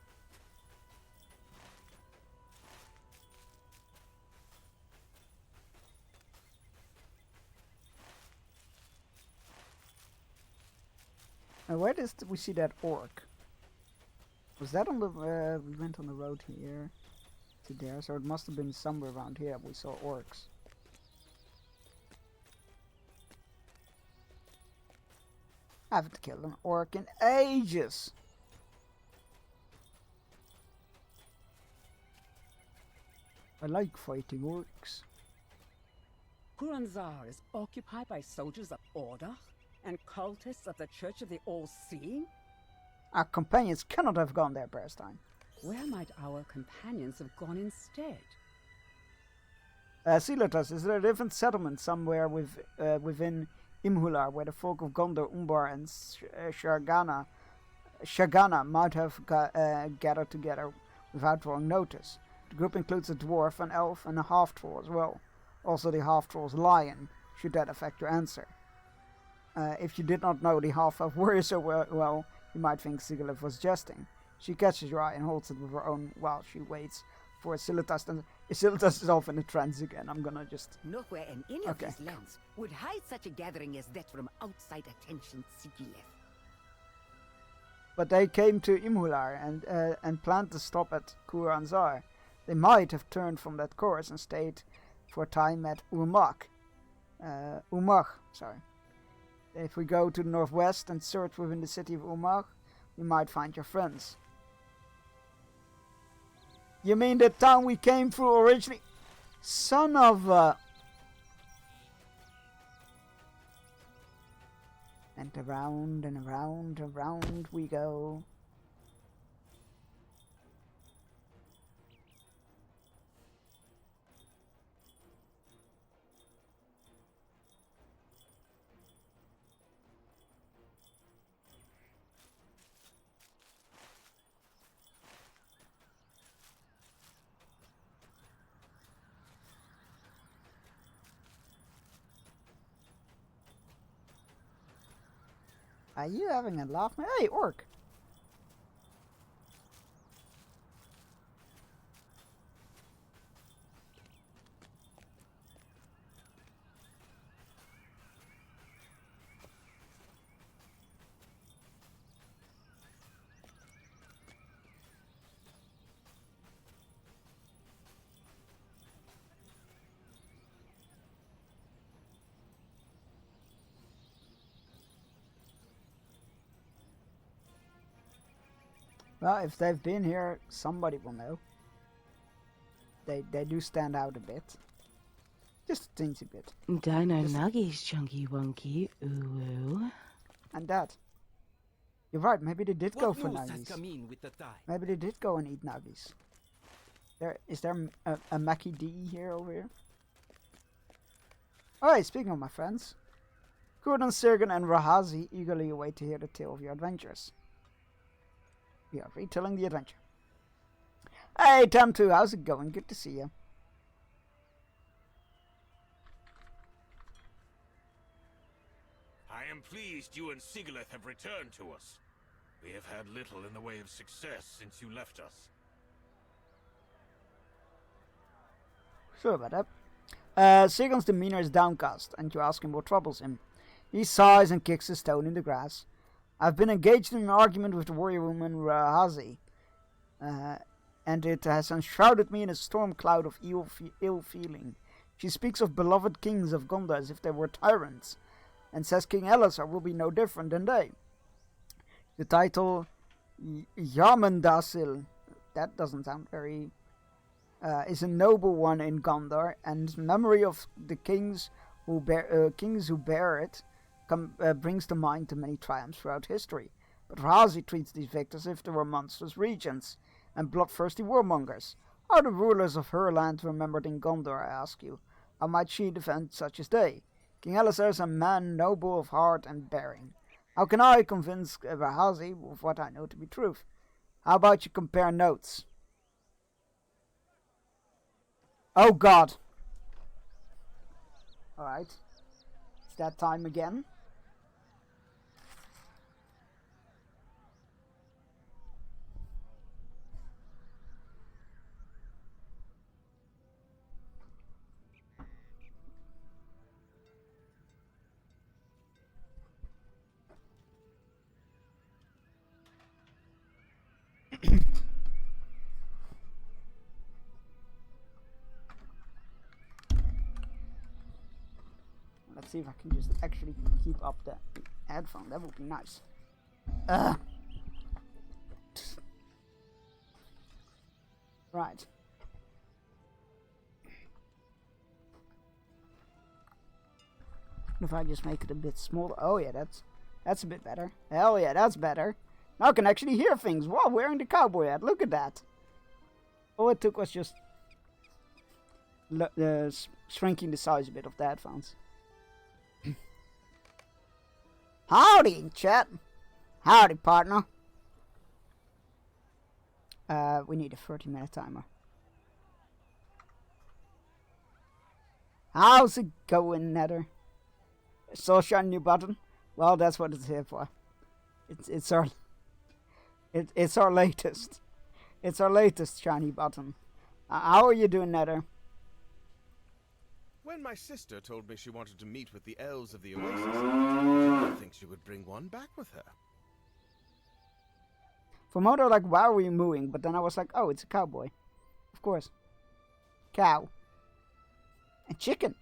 And where did we see that orc? Was that on the... we went on the road here to there, so it must have been somewhere around here we saw orcs. I haven't killed an orc in ages! I like fighting orcs. Kuranzar is occupied by soldiers of Order and cultists of the Church of the All-Seeing? Our companions cannot have gone there, Bearstein. Where might our companions have gone instead? Silatas, is there a different settlement somewhere within Imhular where the folk of Gondor, Umbar and Shagana might have gathered together without drawing notice? The group includes a dwarf, an elf and a half-troll as well. Also the half-troll's lion, should that affect your answer. If you did not know the half-elf warrior so well, you might think Sigalith was jesting. She catches your eye and holds it with her own while she waits for Silatas. And Silatas is off in a trance again. I'm gonna just... Nowhere in any of these lands would hide such a gathering as that from outside attention, Sigalith. But they came to Imhular and planned to stop at Kuranzar. They might have turned from that course and stayed for a time at Umach. Sorry. If we go to the northwest and search within the city of Umach, we might find your friends. You mean the town we came through originally? Son of a... And around and around and around we go. Are you having a laugh? Hey, orc! Well, if they've been here, somebody will know. They do stand out a bit. Just a teensy bit. Dino Nuggies, Chunky Wonky, ooh. And that. You're right, maybe they did go for news has nuggies. come in with the tide? Maybe they did go and eat nuggies. Is there a Mackie D here over here? Alright, speaking of my friends. Gordon, Sirgan and Rahazi eagerly await to hear the tale of your adventures. We are retelling the adventure. Hey, Tam2, how's it going? Good to see you. I am pleased you and Sigalith have returned to us. We have had little in the way of success since you left us. Sorry about that. Sirgan's demeanor is downcast, and you ask him what troubles him. He sighs and kicks a stone in the grass. I've been engaged in an argument with the warrior woman Rahazi, and it has enshrouded me in a storm cloud of ill feeling. She speaks of beloved kings of Gondor as if they were tyrants, and says King Elessar will be no different than they. The title Yarmandasil, that doesn't sound very... is a noble one in Gondor, and memory of the kings who bear it brings to mind the many triumphs throughout history. But Razi treats these victors as if they were monstrous regents and bloodthirsty warmongers. Are the rulers of her land remembered in Gondor, I ask you? How might she defend such as they? King Elessar is a man noble of heart and bearing. How can I convince Razi of what I know to be truth? How about you compare notes? Oh God! Alright. It's that time again. Let's see if I can just actually keep up the headphone. That would be nice. Right. If I just make it a bit smaller. Oh yeah, that's a bit better. Hell yeah, that's better. Now I can actually hear things while wearing the cowboy hat. Look at that. All it took was just shrinking the size a bit of the headphones. Howdy, chat. Howdy, partner. We need a 30-minute timer. How's it going, Nether? Still shiny new button? Well, that's what it's here for. It's our latest. It's our latest shiny button. How are you doing, Nether? When my sister told me she wanted to meet with the elves of the Oasis, I didn't think she would bring one back with her. For a moment, like, why are we mooing? But then I was like, oh, it's a cowboy. Of course. Cow. And chicken.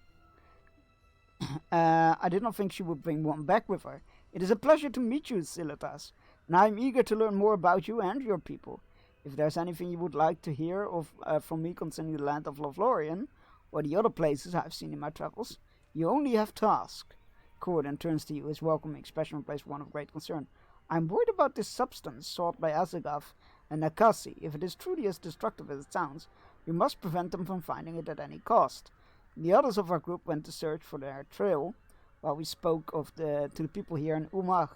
I did not think she would bring one back with her. It is a pleasure to meet you, Silitas, and I am eager to learn more about you and your people. If there's anything you would like to hear of from me concerning the land of Lothlorien, or the other places I've seen in my travels, you only have to ask. Corden turns to you, his welcoming expression replaced one of great concern. I'm worried about this substance sought by Azagath and Nakasi. If it is truly as destructive as it sounds, we must prevent them from finding it at any cost. The others of our group went to search for their trail, while we spoke to the people here in Umag.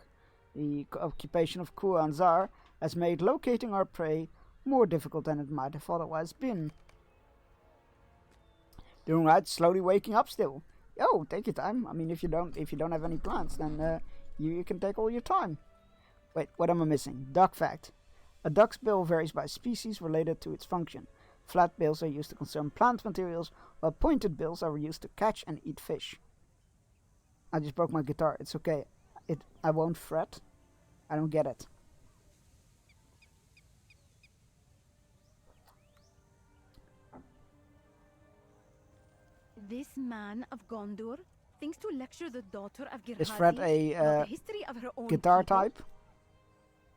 The occupation of Kuanzar has made locating our prey more difficult than it might have otherwise been. Doing right, slowly waking up still. Yo, take your time. I mean, if you don't have any plans, then you can take all your time. Wait, what am I missing? Duck fact. A duck's bill varies by species related to its function. Flat bills are used to consume plant materials, while pointed bills are used to catch and eat fish. I just broke my guitar. It's okay. I won't fret. I don't get it. This man of Gondor thinks to lecture the daughter of Girhazi Is Fred about a the history of her own guitar people. type?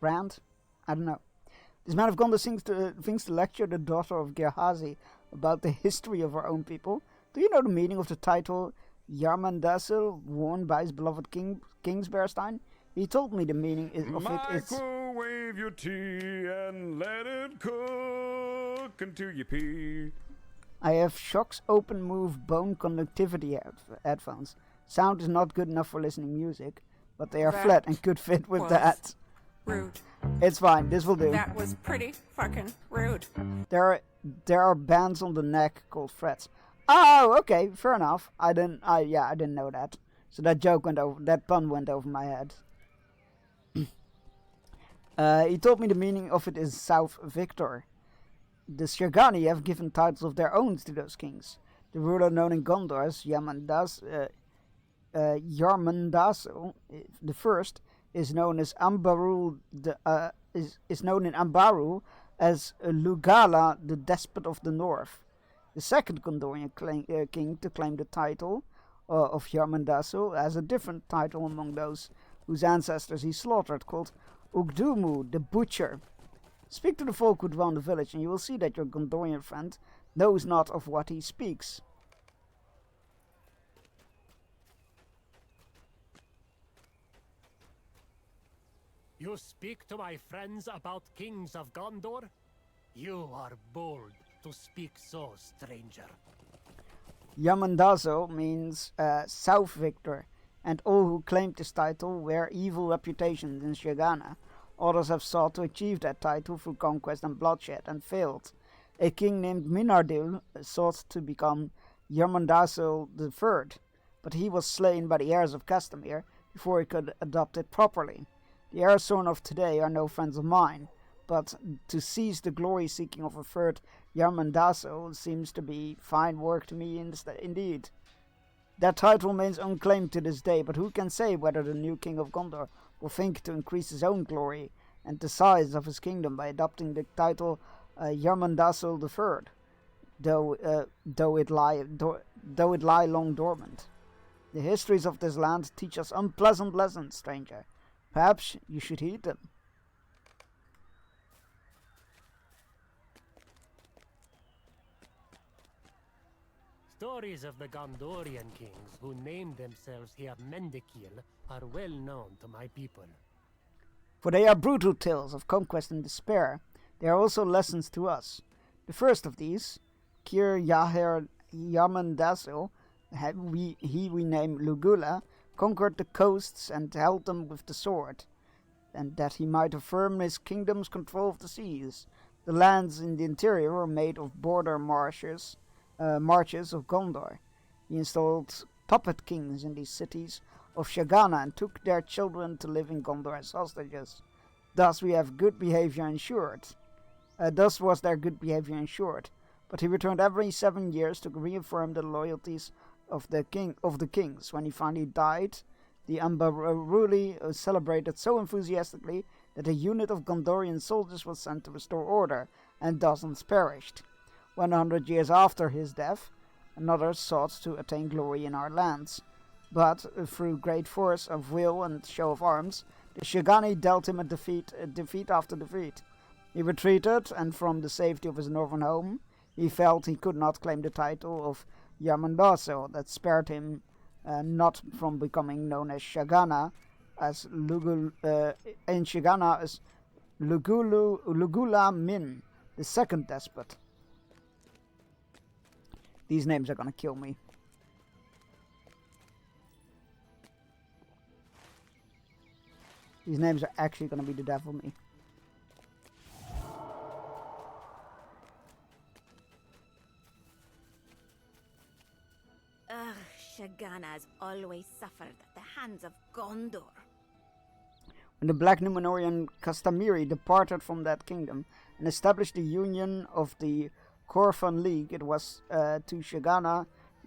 Brand? I don't know. This man of Gondor thinks to lecture the daughter of Girhazi about the history of her own people. Do you know the meaning of the title Yarmandasil, worn by his beloved King Kingsbearstein? He told me the meaning of it is... Microwave your tea and let it cook until you pee. I have Shock's Open Move bone conductivity headphones. Sound is not good enough for listening music, but they are That flat and could fit with was that. Rude. It's fine, this will do. That was pretty fucking rude. There are bands on the neck called frets. Oh, okay, fair enough. I didn't know that. So that pun went over my head. He told me the meaning of it is South Victor. The Shirgani have given titles of their own to those kings. The ruler known in Gondor as Yarmandasil the First is known as Ambarul. Is known in Ambaru as Lugala, the despot of the north. the second Gondorian king to claim the title of Yarmandaso, has a different title among those whose ancestors he slaughtered, called Ugdumu, the Butcher. Speak to the folk who dwell in the village, and you will see that your Gondorian friend knows not of what he speaks. You speak to my friends about kings of Gondor? You are bold to speak so, stranger. Yarmandazo means South Victor, and all who claimed this title wear evil reputations in Shagana. Others have sought to achieve that title through conquest and bloodshed, and failed. A king named Minardil sought to become Yarmandazo III, but he was slain by the heirs of Castamere before he could adopt it properly. The Erzorn of today are no friends of mine, but to seize the glory-seeking of a third Yarmandazo seems to be fine work to me indeed. That title remains unclaimed to this day, but who can say whether the new king of Gondor will think to increase his own glory and the size of his kingdom by adopting the title Yarmandazo III, though it lie long dormant. The histories of this land teach us unpleasant lessons, stranger. Perhaps you should heed them. Stories of the Gondorian kings who named themselves here Mendekil are well known to my people. For they are brutal tales of conquest and despair. They are also lessons to us. The first of these, Kir Yaher Yarmandazo, we name Lugula, conquered the coasts and held them with the sword, and that he might affirm his kingdom's control of the seas. The lands in the interior were made of border marches of Gondor. He installed puppet kings in these cities of Shagana and took their children to live in Gondor as hostages. Thus we have good behavior ensured. Thus was their good behavior ensured. But he returned every 7 years to reaffirm the loyalties of the kings. When he finally died, the Ambaruli celebrated so enthusiastically that a unit of Gondorian soldiers was sent to restore order, and dozens perished. 100 years after his death, another sought to attain glory in our lands, but through great force of will and show of arms, the Shagani dealt him a defeat after defeat. He retreated, and from the safety of his northern home, he felt he could not claim the title of Yarmandazo that spared him not from becoming known as Shagana, as in Shagana as Lugula Min, the second despot. These names are gonna kill me. These names are actually gonna be the death of me. Shagana has always suffered at the hands of Gondor. When the Black Númenórean Castamere departed from that kingdom and established the union of the Corfan League, it was to Shagana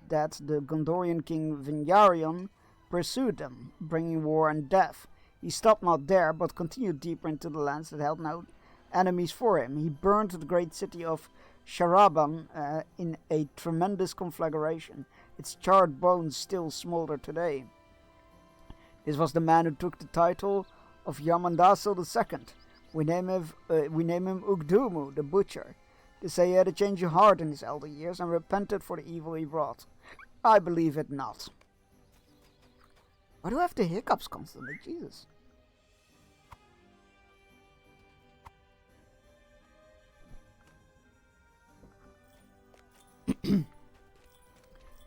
that the Gondorian king Vinyarion pursued them, bringing war and death. He stopped not there, but continued deeper into the lands that held no enemies for him. He burned the great city of Sharaban in a tremendous conflagration. Its charred bones still smolder today. This was the man who took the title of Yarmandazo II. We name him Ugdumu, the Butcher. They say he had a change of heart in his elder years and repented for the evil he brought. I believe it not. Why do I have the hiccups constantly? Jesus.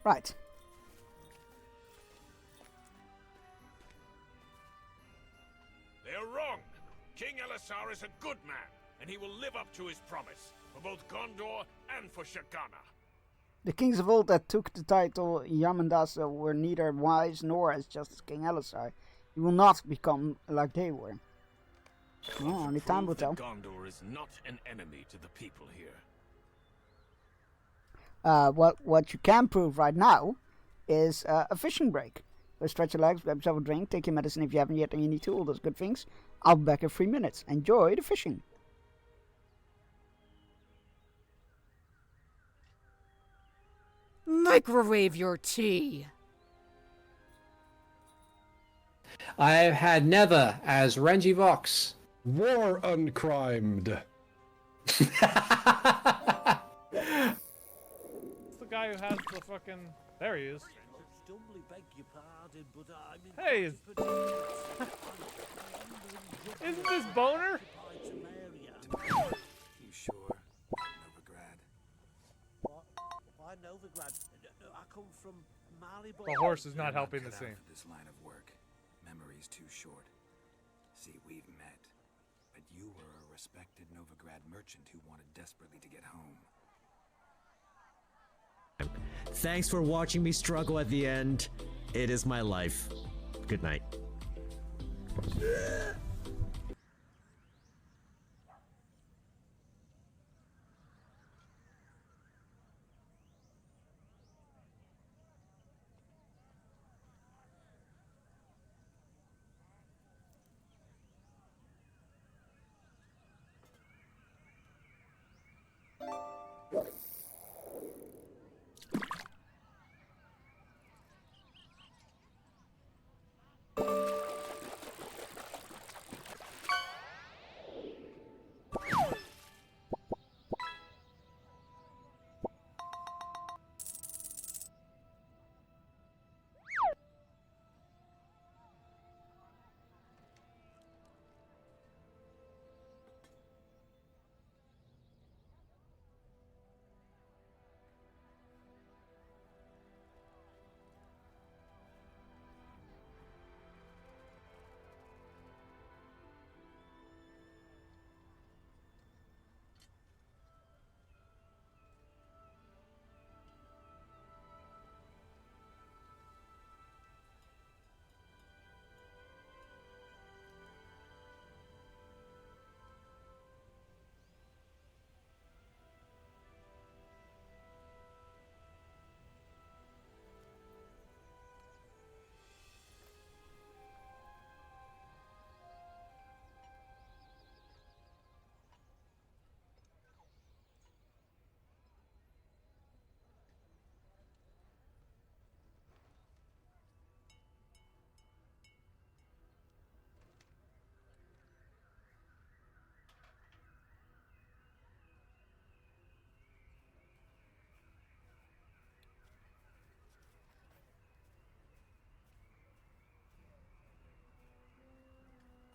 Right. They're wrong. King Elisar is a good man, and he will live up to his promise, for both Gondor and for Shagana. The kings of old that took the title Yarmandazo were neither wise nor as just as King Elisar. He will not become like they were. Oh, only time will tell. Gondor is not an enemy to the people here. What you can prove right now is a fishing break. So stretch your legs, grab yourself a drink, take your medicine if you haven't yet, and you need to, all those good things. I'll be back in 3 minutes. Enjoy the fishing. microwave your tea. I've had never as Renji Vox. War uncrimed. It's the guy who has the fucking. There he is. Hey, isn't this Boner? You sure? Novigrad. Why Novigrad? I come from Maribor. The horse is not helping the scene. This line of work. Memory's too short. See, we've met. But you were a respected Novigrad merchant who wanted desperately to get home. Thanks for watching me struggle at the end. It is my life. Good night.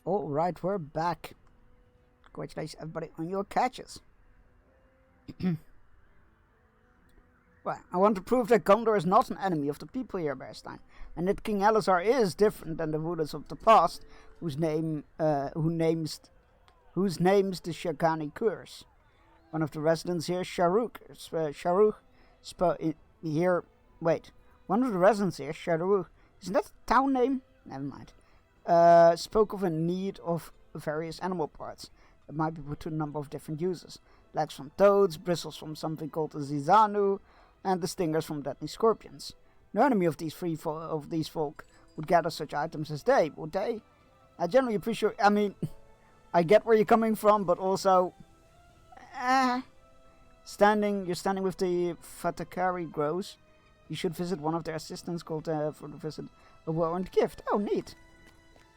Alright, we're back. Congratulations everybody on your catches. Well, I want to prove that Gondor is not an enemy of the people here, Bearstein, and that King Elazar is different than the rulers of the past, whose names the Shagani curse. One of the residents here, one of the residents here, Sharuch, isn't that a town name? Never mind. Spoke of a need of various animal parts that might be put to a number of different uses. Legs from toads, bristles from something called the Zizanu, and the stingers from deadly scorpions. No enemy of these folk would gather such items as they, would they? I generally appreciate. I mean, I get where you're coming from, but also, you're standing with the Fatakari Grows. You should visit one of their assistants called for the visit a warrant gift. Oh, neat.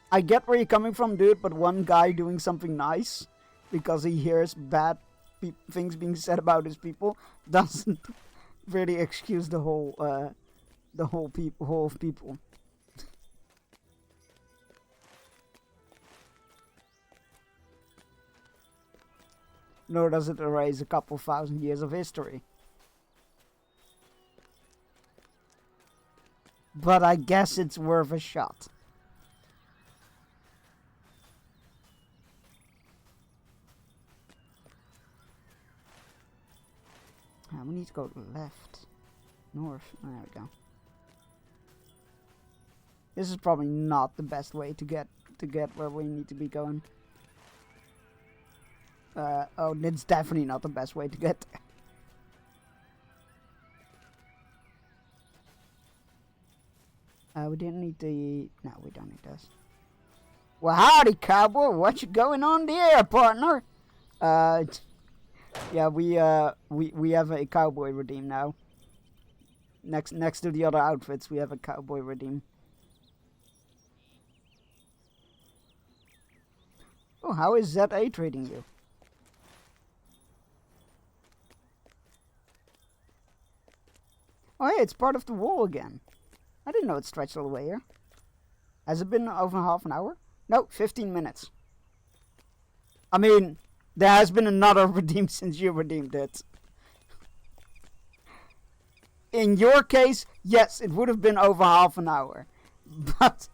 I get where you're coming from, dude, but one guy doing something nice because he hears bad things being said about his people doesn't really excuse the whole of people. Nor does it erase a couple thousand years of history. But I guess it's worth a shot. We need to go left, north. There we go. This is probably not the best way to get where we need to be going. Oh, it's definitely not the best way to get there. We didn't need the... No, we don't need this. Well, howdy, cowboy. What you going on there, partner? Yeah, we have a cowboy redeem now. next to the other outfits, we have a cowboy redeem. Oh, how is ZA treating you? Oh, hey, it's part of the wall again. I didn't know it stretched all the way here. Has it been over half an hour? No, 15 minutes. I mean, there has been another redeem since you redeemed it. In your case, yes, it would have been over half an hour. But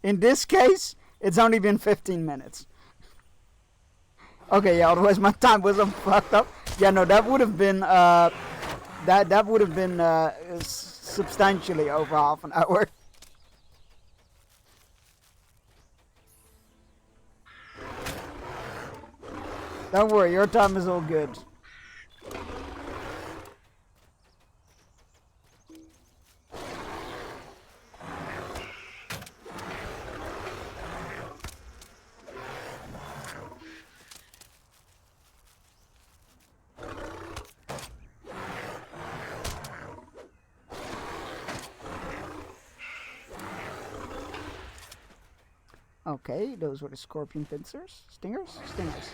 in this case, it's only been 15 minutes. Okay, yeah, otherwise my time was fucked up. Yeah, no, that would have been that would have been substantially over half an hour. Don't worry, your time is all good. Okay, those were the scorpion pincers. Stingers? Stingers.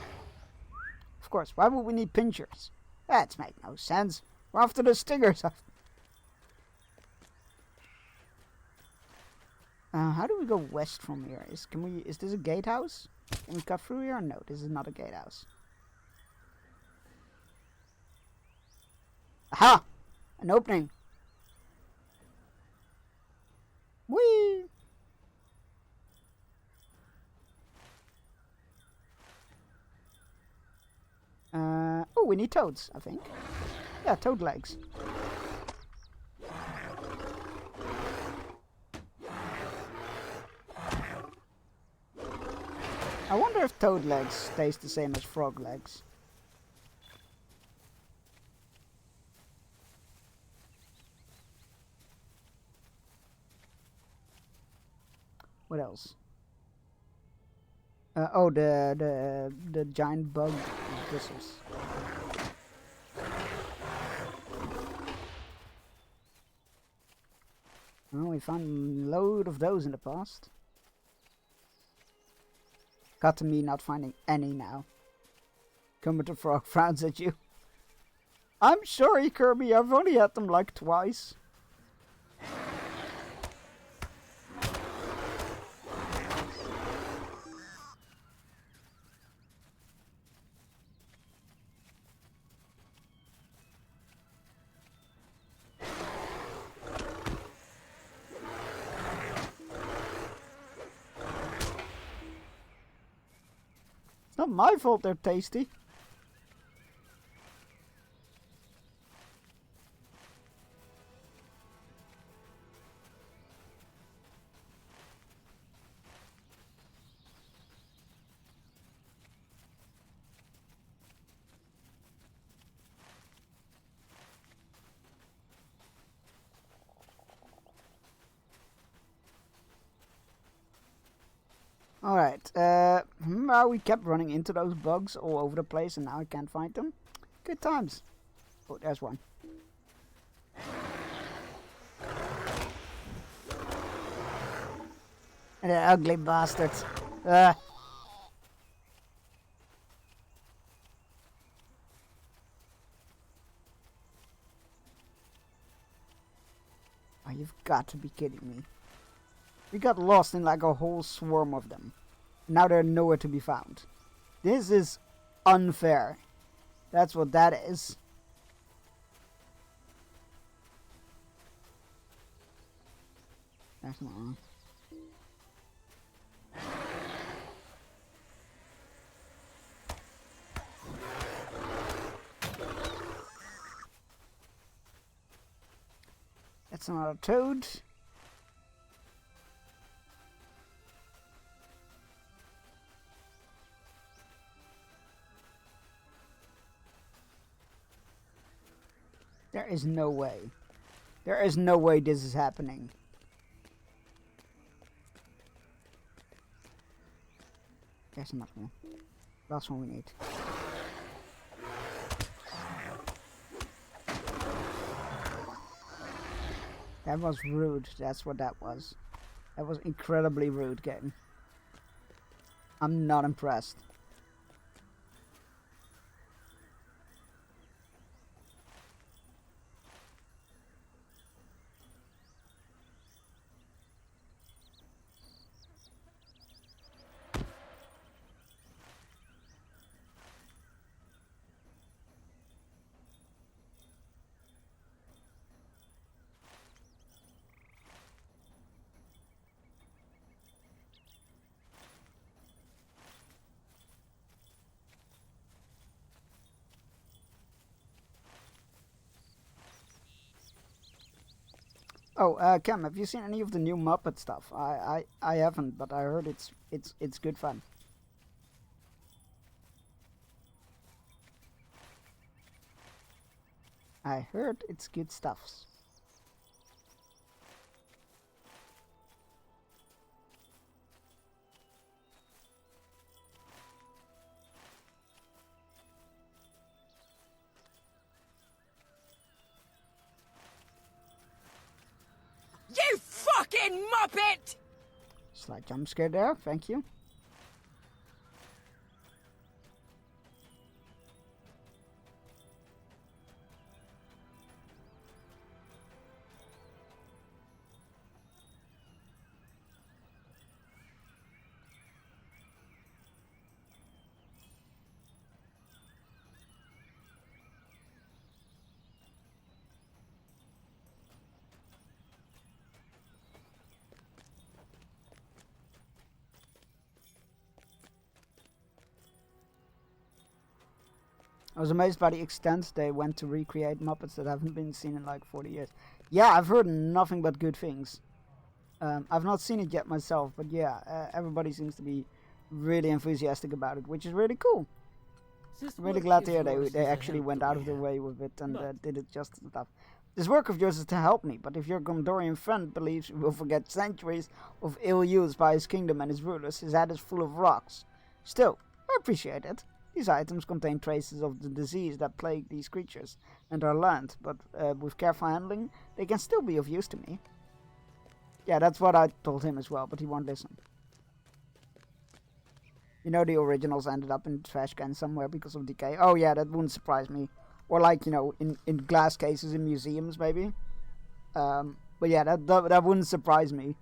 Of course, why would we need pinchers? That makes no sense. We're after the stingers. How do we go west from here? Is this a gatehouse? Can we cut through here? No, this is not a gatehouse. Aha! An opening. Whee! Oh, we need toads, I think. Yeah, toad legs. I wonder if toad legs taste the same as frog legs. What else? Oh, the giant bug bristles. Oh, we found a load of those in the past. Got to me not finding any now. Kermit the Frog frowns at you. I'm sorry, Kirby, I've only had them like twice. It's not my fault they're tasty. Alright, well, we kept running into those bugs all over the place and now I can't find them. Good times. Oh, there's one. And the ugly bastards. Oh, you've got to be kidding me. We got lost in like a whole swarm of them. Now they're nowhere to be found. This is unfair. That's what that is. That's not wrong. That's another toad. There is no way. There is no way this is happening. There's another one. Last one we need. That was rude. That's what that was. That was incredibly rude, game. I'm not impressed. Oh, Cam, have you seen any of the new Muppet stuff? I haven't, but I heard it's good fun. I heard it's good stuffs. You fucking muppet! Slight jump scare there, thank you. I was amazed by the extent they went to recreate Muppets that haven't been seen in like 40 years. Yeah, I've heard nothing but good things. I've not seen it yet myself, but yeah, everybody seems to be really enthusiastic about it, which is really cool. I'm really glad to hear they actually went out of their way with it and did it justice and stuff. This work of yours is to help me, but if your Gondorian friend believes we will forget centuries of ill use by his kingdom and his rulers, his head is full of rocks. Still, I appreciate it. These items contain traces of the disease that plague these creatures and our land, but with careful handling, they can still be of use to me. Yeah, that's what I told him as well, but he won't listen. You know, the originals ended up in the trash can somewhere because of decay. Oh yeah, that wouldn't surprise me. Or like, you know, in glass cases in museums, maybe. But yeah, that wouldn't surprise me.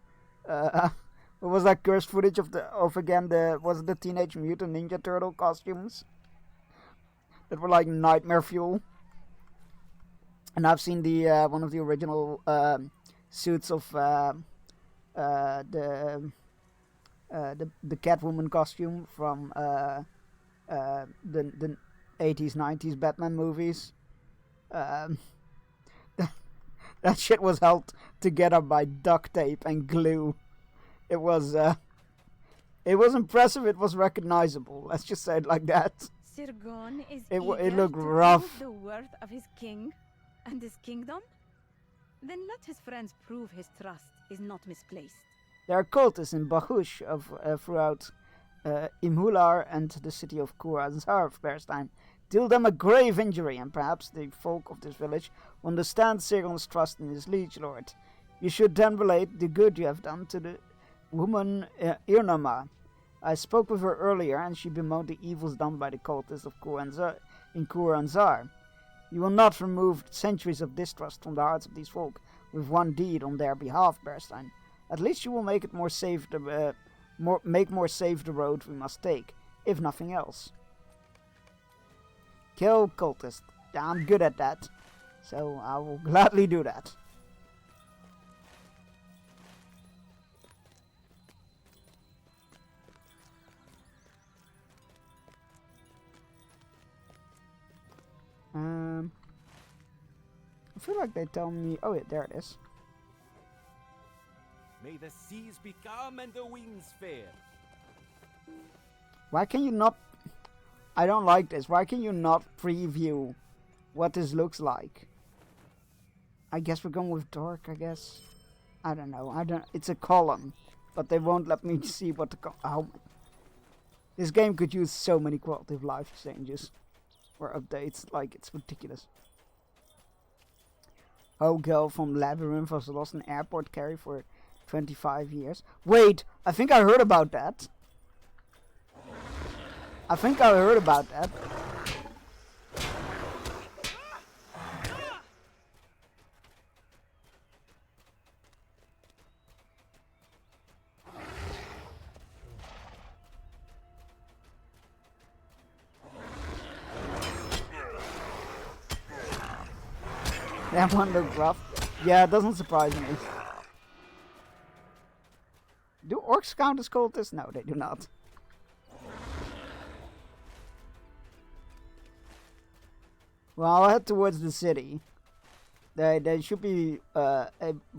What was that cursed footage of was it the Teenage Mutant Ninja Turtle costumes? That were like nightmare fuel. And I've seen the one of the original suits of the Catwoman costume from the 80s, 90s Batman movies. That shit was held together by duct tape and glue. It was impressive. It was recognizable. Let's just say it like that. Sirgon is it eager looked to rough. prove the worth of his king and his kingdom. Then let his friends prove his trust is not misplaced. There are cultists in Bahush throughout Imhular and the city of Kurazar of Bearstein. Deal them a grave injury, and perhaps the folk of this village will understand Sirgon's trust in his liege lord. You should then relate the good you have done to the woman Irnama. I spoke with her earlier, and she bemoaned the evils done by the cultists of Kuranzar. You will not remove centuries of distrust from the hearts of these folk with one deed on their behalf, Bearstein. At least you will make it more safe more safe the road we must take, if nothing else. Kill cultists. I'm good at that, so I will gladly do that. I feel like they tell me... Oh, yeah, there it is. May the seas be calm and the winds fair. Why can you not... I don't like this. Why can you not preview what this looks like? I guess we're going with dark, I guess. I don't know. It's a column. But they won't let me see what the... This game could use so many quality of life changes. Or updates. Like, it's ridiculous. Ho girl from Labyrinth was lost in airport carry for 25 years. Wait, I think I heard about that. That one looked rough. Yeah, it doesn't surprise me. Do orcs count as cultists? No, they do not. Well, I'll head towards the city. They should be.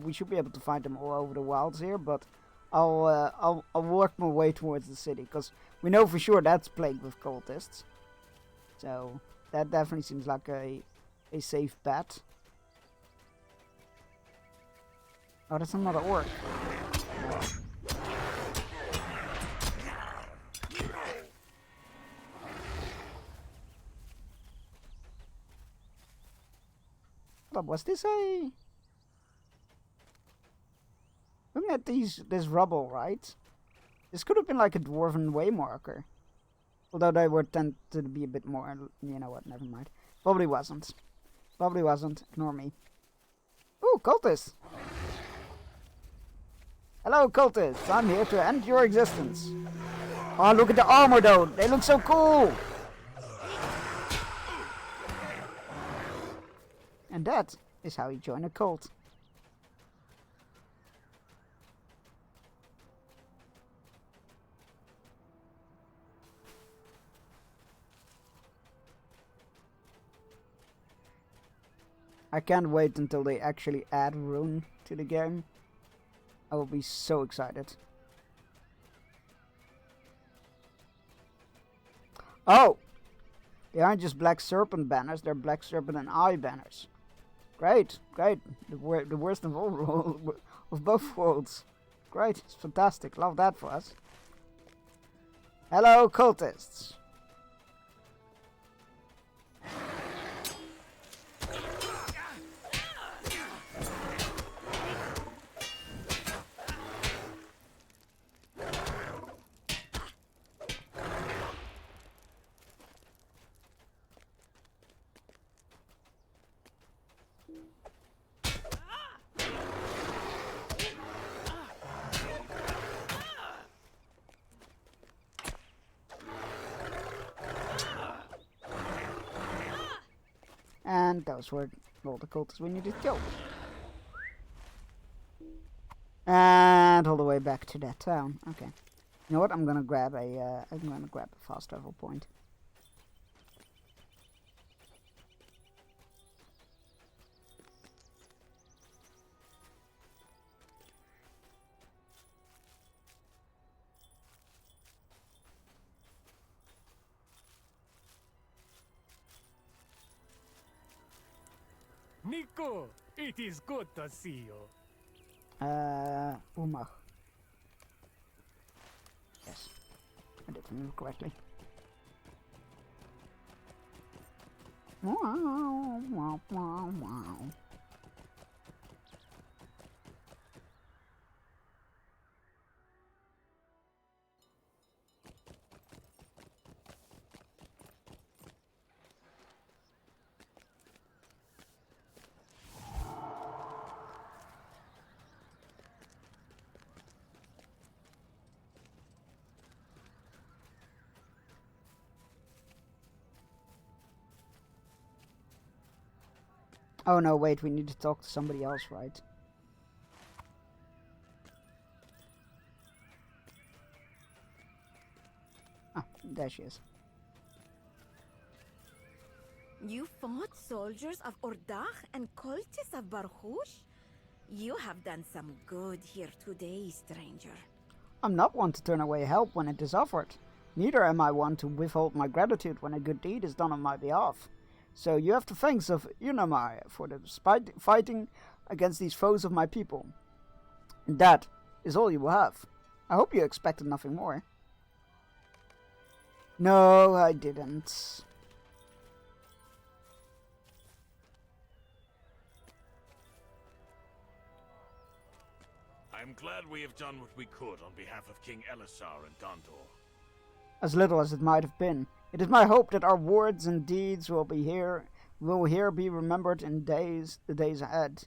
We should be able to find them all over the wilds here, but I'll work my way towards the city because we know for sure that's plagued with cultists. So that definitely seems like a safe bet. Oh, that's another orc. But was this a... Looking at this rubble, right? This could have been like a dwarven way marker. Although they were tend to be a bit more... You know what, never mind. Probably wasn't. Probably wasn't. Ignore me. Ooh, cultists! Hello, cultists. I'm here to end your existence. Oh, look at the armor, though. They look so cool. And that is how you join a cult. I can't wait until they actually add rune to the game. I will be so excited. Oh! They aren't just Black Serpent banners, they're Black Serpent and Eye banners. Great, great. The worst of all of both worlds. Great, it's fantastic. Love that for us. Hello, cultists. And those were all the cultists we needed to kill. And all the way back to that town. Okay. You know what? I'm gonna grab a fast travel point. Nico, it is good to see you. Umar. Yes, I did remember correctly. Wow, wow, wow, wow. Oh no, wait, we need to talk to somebody else, right? Ah, there she is. You fought soldiers of Ordach and cultists of Barhush? You have done some good here today, stranger. I'm not one to turn away help when it is offered. Neither am I one to withhold my gratitude when a good deed is done on my behalf. So you have to thanks of Unamai for the fighting against these foes of my people. And that is all you will have. I hope you expected nothing more. No, I didn't. I'm glad we have done what we could on behalf of King Elisar and Gondor. As little as it might have been, it is my hope that our words and deeds will here be remembered in the days ahead,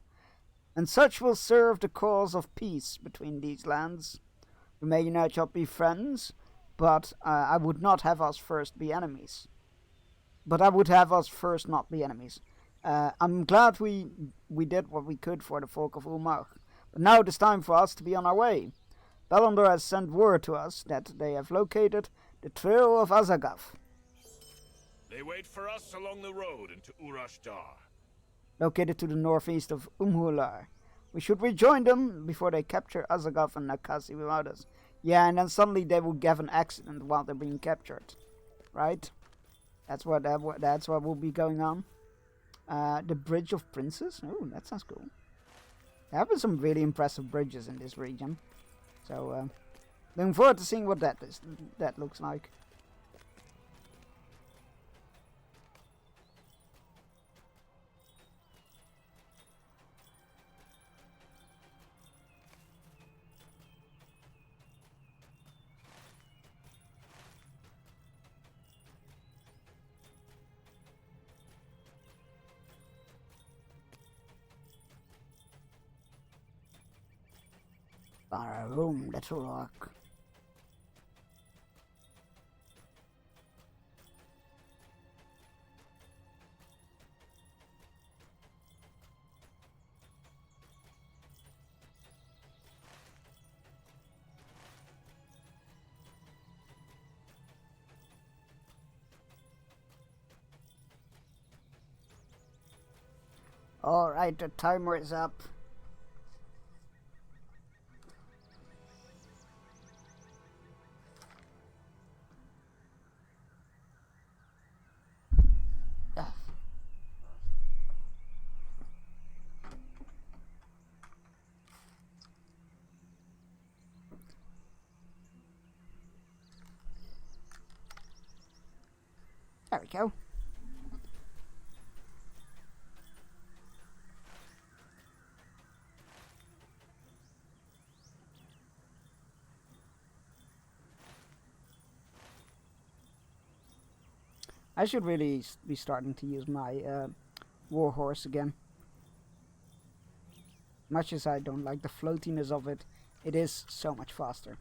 and such will serve the cause of peace between these lands. We may not be friends, but I would not have us first be enemies. But I would have us first not be enemies. I'm glad we did what we could for the folk of Ulmar, but now it is time for us to be on our way. Belondor has sent word to us that they have located the trail of Azagath. They wait for us along the road into Urashdar. Located to the northeast of Umhular. We should rejoin them before they capture Azagath and Nakasi without us. Yeah, and then suddenly they will have an accident while they're being captured, right? That's what will be going on. The Bridge of Princes. Oh, that sounds cool. There have been some really impressive bridges in this region, so looking forward to seeing what that looks like. Room, little rock. All right, the timer is up. There we go. I should really be starting to use my warhorse again. Much as I don't like the floatiness of it, it is so much faster.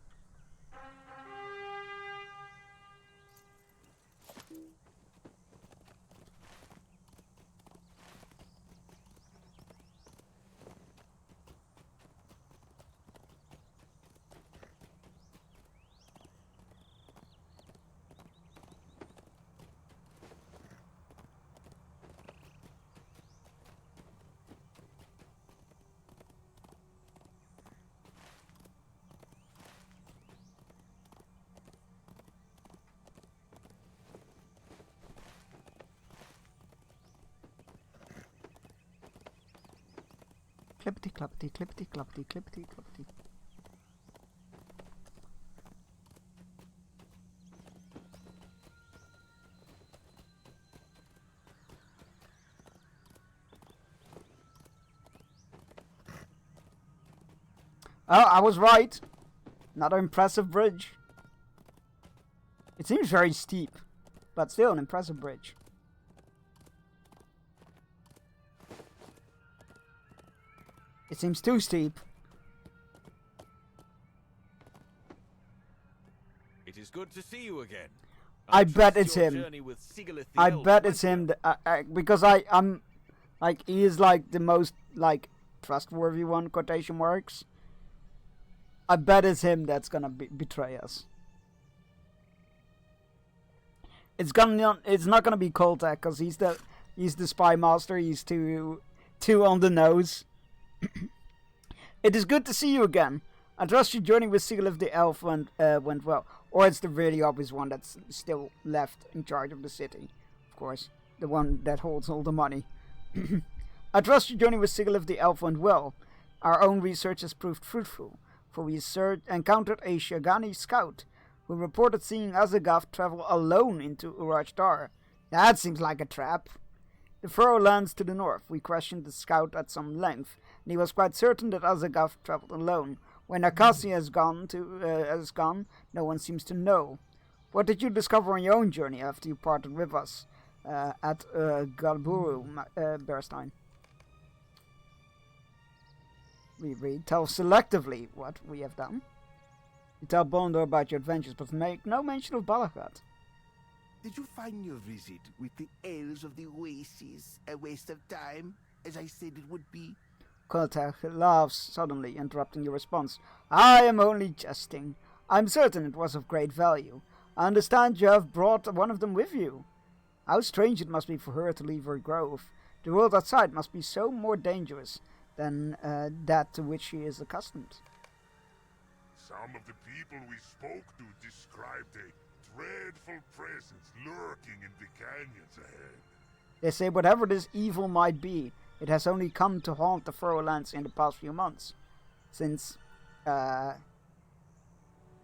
Clippity cloppity, clippity cloppity, clippity cloppity. Oh, I was right. Another impressive bridge. It seems very steep, but still an impressive bridge. It seems too steep. It is good to see you again. I bet it's him. I bet it's him because I'm like he is like the most like trustworthy one, quotation marks. I bet it's him that's gonna betray us. It's not gonna be Koltek because he's the spy master. He's too on the nose. It is good to see you again. I trust your journey with Sigilif the Elf went well. Or it's the really obvious one that's still left in charge of the city. Of course, the one that holds all the money. I trust your journey with Sigilif the Elf went well. Our own research has proved fruitful, for we encountered a Shagani scout who reported seeing Azagath travel alone into Urashdar. That seems like a trap. The Furrow lands to the north. We questioned the scout at some length, and he was quite certain that Azagath traveled alone. Where Nakasi has gone, no one seems to know. What did you discover on your own journey after you parted with us at Galburu, Bearstein? We tell selectively what we have done. You tell Bondor about your adventures, but make no mention of Balakat. Did you find your visit with the elves of the Oasis a waste of time, as I said it would be? Koltech laughs suddenly, interrupting your response. I am only jesting. I'm certain it was of great value. I understand you have brought one of them with you. How strange it must be for her to leave her grove. The world outside must be so more dangerous than that to which she is accustomed. Some of the people we spoke to described a dreadful presence lurking in the canyons ahead. They say whatever this evil might be, it has only come to haunt the Furrowlands in the past few months. Since,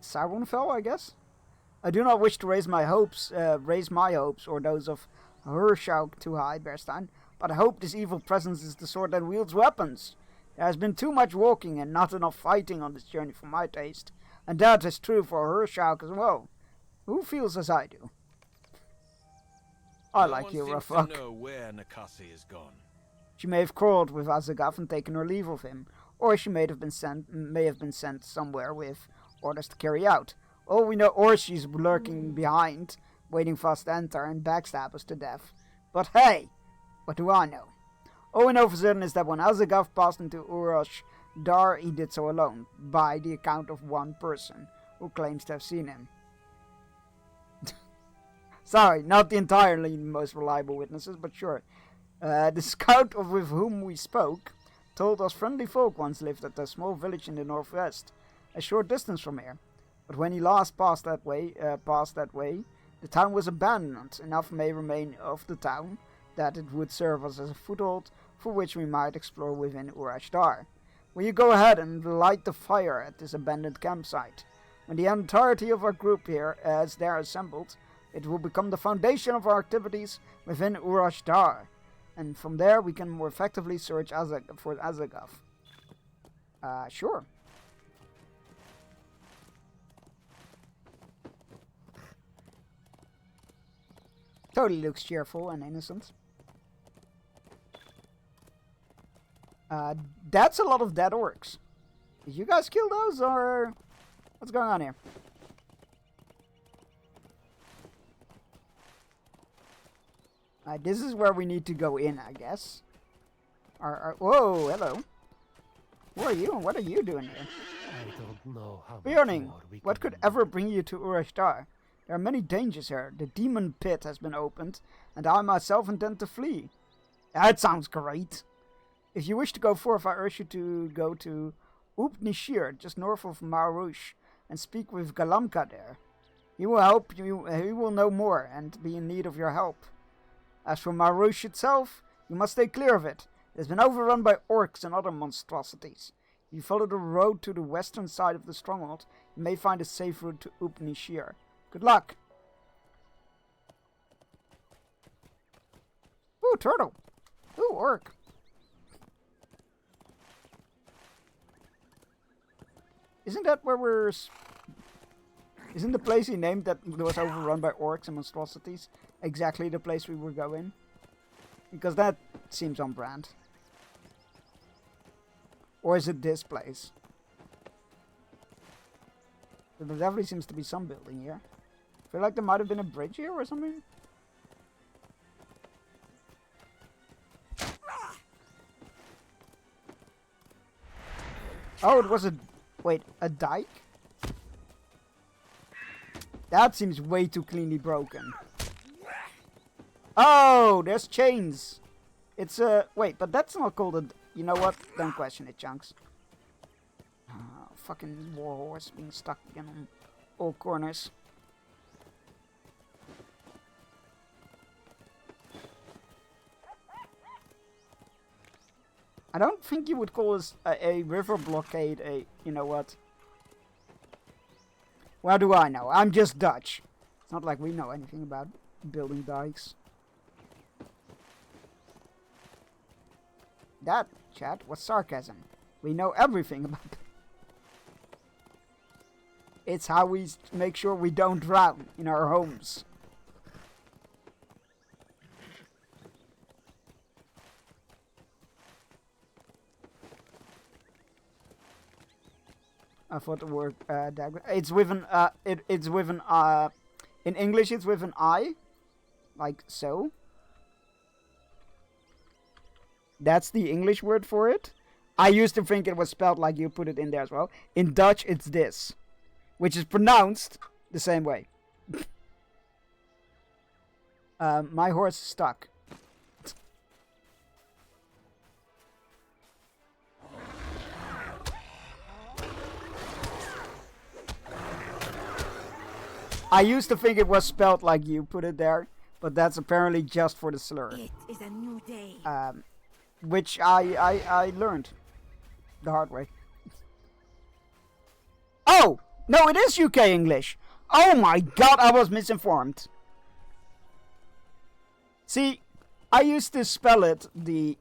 Sauronfell, I guess? I do not wish to raise my hopes or those of Hershauk too high, Bearstein, but I hope this evil presence is the sort that wields weapons. There has been too much walking and not enough fighting on this journey for my taste, and that is true for Hershauk as well. Who feels as I do? I like you, rough fuck. Know where Nakasi is gone. She may have quarreled with Azagaf and taken her leave of him, or she may have been sent somewhere with orders to carry out. All we know, or she's lurking behind, waiting for us to enter and backstab us to death. But hey, what do I know? All we know for certain is that when Azagaf passed into Urosh Dar, he did so alone, by the account of one person, who claims to have seen him. Sorry, not the entirely most reliable witnesses, but sure. The scout with whom we spoke told us friendly folk once lived at a small village in the northwest, a short distance from here. But when he last passed that way, the town was abandoned. Enough may remain of the town that it would serve us as a foothold for which we might explore within Urashdar. Will you go ahead and light the fire at this abandoned campsite? When the entirety of our group here is there assembled, it will become the foundation of our activities within Urashdar, and from there we can more effectively search for Azagaf. Sure. Totally looks cheerful and innocent. That's a lot of dead orcs. Did you guys kill those, or what's going on here? This is where we need to go in, I guess. Whoa, hello. Who are you and what are you doing here? I don't know how Bjorning, what could ever bring you to Urashtar? There are many dangers here. The demon pit has been opened, and I myself intend to flee. That sounds great. If you wish to go forth, I urge you to go to Upnishir, just north of Marush, and speak with Galamka there. He will help you. He will know more and be in need of your help. As for Marush itself, you must stay clear of it. It has been overrun by orcs and other monstrosities. If you follow the road to the western side of the stronghold, you may find a safe route to Upnishir. Good luck. Ooh, turtle. Ooh, orc. Isn't that where we're... Isn't the place he named that was overrun by orcs and monstrosities exactly the place we were going? Because that seems on brand. Or is it this place? There definitely seems to be some building here. I feel like there might have been a bridge here or something. Oh, it was a... Wait, a dike? That seems way too cleanly broken. Oh, there's chains. It's a... Wait, but that's not called a... You know what? Don't question it, Chunks. Fucking warhorse being stuck again on all corners. I don't think you would call this a river blockade a... You know what? What do I know? I'm just Dutch. It's not like we know anything about building dikes. That, chat, was sarcasm. We know everything about... It's how we make sure we don't drown in our homes. I thought the word dagger. It's with an it's with an in English it's with an I, like so. That's the English word for it. I used to think it was spelled like you put it in there as well. In Dutch, it's this, which is pronounced the same way. My horse is stuck. I used to think it was spelled like you put it there, but that's apparently just for the slur. It is a new day. Which I learned the hard way. Oh! No, it is UK English! Oh my god, I was misinformed. See, I used to spell it the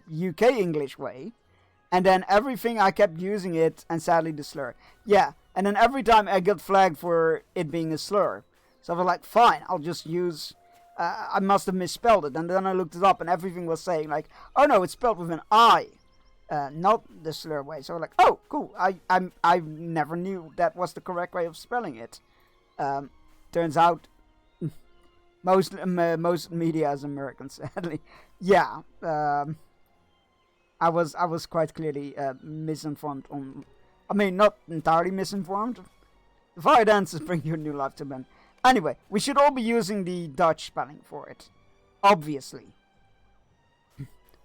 UK English way, and then everything I kept using it, and sadly the slur. Yeah, and then every time I got flagged for it being a slur. So I was like, fine, I'll just use... I must have misspelled it, and then I looked it up, and everything was saying like, oh no, it's spelled with an I, not the slur way. So I was like, oh, cool. I never knew that was the correct way of spelling it. Turns out, most media is American, sadly. Yeah, I was quite clearly misinformed on. I mean, not entirely misinformed. The fire dances bring your new life to men. Anyway, we should all be using the Dutch spelling for it. Obviously.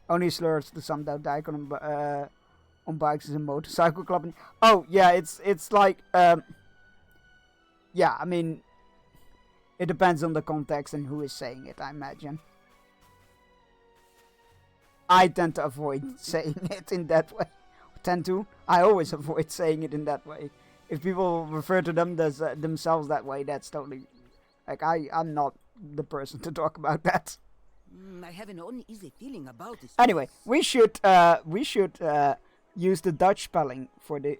Only slurs to some that die on bikes is a motorcycle club. Oh, yeah, it's like... yeah, I mean... It depends on the context and who is saying it, I imagine. I tend to avoid saying it in that way. I always avoid saying it in that way. If people refer to them as themselves that way, that's totally... Like, I'm not the person to talk about that. I have an uneasy feeling about this. Anyway, we should use the Dutch spelling for the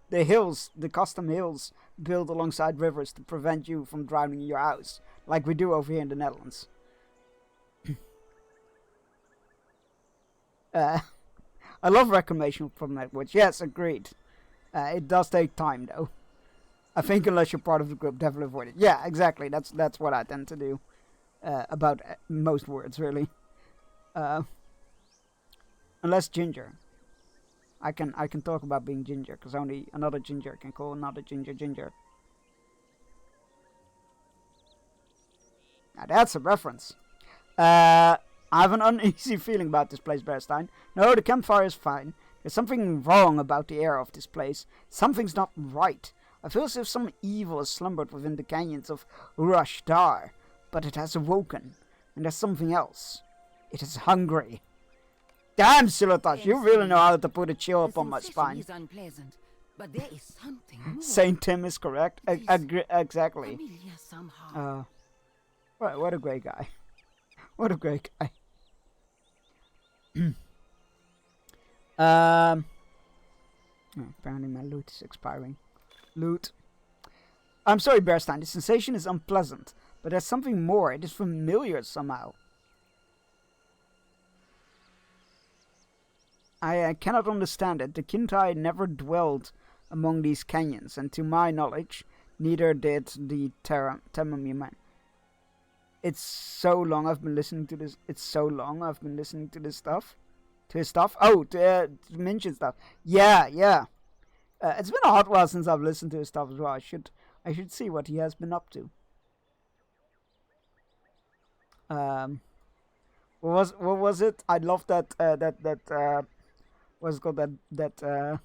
hills, the custom hills built alongside rivers to prevent you from drowning in your house, like we do over here in the Netherlands. I love reclamation from language. Yes, agreed. It does take time, though. I think unless you're part of the group, definitely avoid it. Yeah, exactly. That's what I tend to do about most words, really. Unless ginger. I can talk about being ginger, because only another ginger can call another ginger ginger. Now that's a reference. I have an uneasy feeling about this place, Bearstein. No, the campfire is fine. There's something wrong about the air of this place. Something's not right. I feel as if some evil has slumbered within the canyons of Urashtar, but it has awoken. And there's something else. It is hungry. Damn, Silotas, you really know how to put a chill up on my spine. Is unpleasant, but there is something more. Saint Tim is correct. Exactly. Familiar somehow. What a great guy. What a great guy. Apparently my loot is expiring. Loot. I'm sorry, Bearstein. The sensation is unpleasant, but there's something more. It is familiar somehow. I cannot understand it. The Kintai never dwelled among these canyons, and to my knowledge, neither did the Temami man. It's so long I've been listening to this. It's so long I've been listening to this stuff. To his stuff. Oh, to Minchin stuff. Yeah. It's been a hot while since I've listened to his stuff as well. I should see what he has been up to. What was it? I love that what's it called, that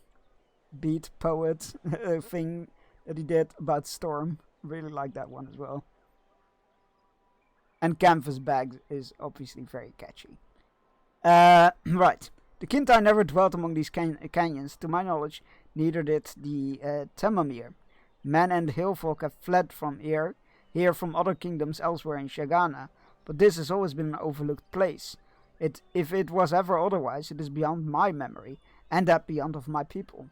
beat poet thing that he did about Storm. Really like that one as well. And Canvas Bag is obviously very catchy. Right. The Kintai never dwelt among these canyons. To my knowledge, neither did the Temamir. Men and hill folk have fled from here from other kingdoms elsewhere in Shagana, but this has always been an overlooked place. If it was ever otherwise, it is beyond my memory, and that beyond of my people.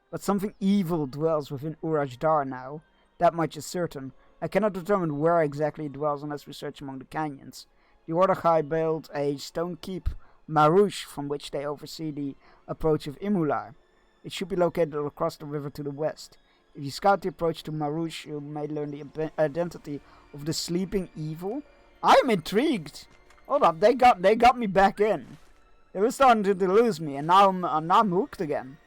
But something evil dwells within Urajdar now. That much is certain. I cannot determine where exactly it dwells unless we search among the canyons. The Ordachai built a stone keep, Marouche, from which they oversee the approach of Imular. It should be located across the river to the west. If you scout the approach to Marouche, you may learn the identity of the sleeping evil. I'm intrigued. Hold up, they got me back in. They were starting to lose me, and now I'm hooked again.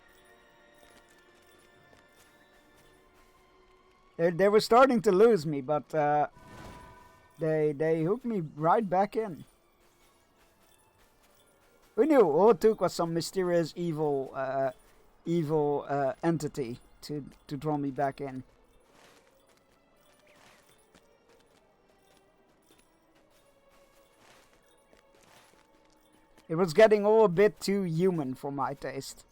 They were starting to lose me, but they hooked me right back in. Who knew? All it took was some mysterious evil entity to draw me back in. It was getting all a bit too human for my taste.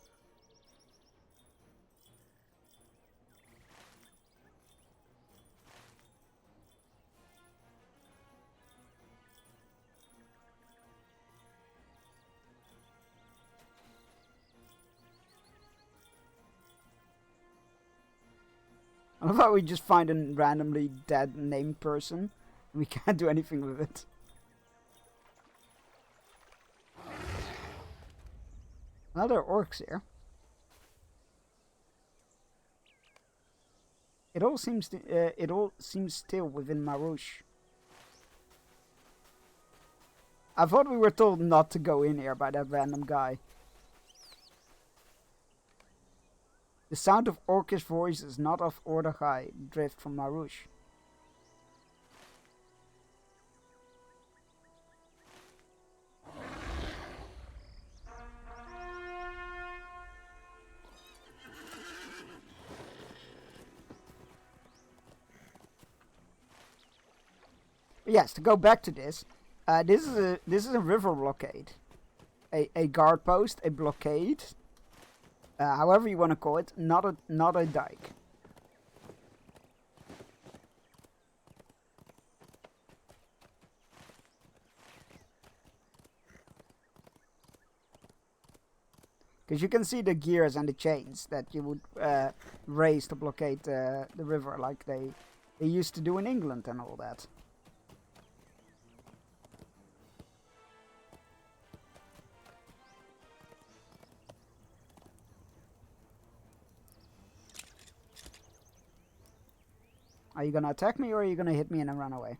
I love how we just find a randomly dead named person and we can't do anything with it. Well, there are orcs here. It all seems still within Marouche. I thought we were told not to go in here by that random guy. The sound of orcish voices, not of Ordachai, drift from Marouche. Yes, to go back to this, this is a river blockade, a guard post, a blockade. However you want to call it, not a dike. Because you can see the gears and the chains that you would raise to blockade the river, like they used to do in England and all that. Are you gonna attack me or are you gonna hit me and then run away?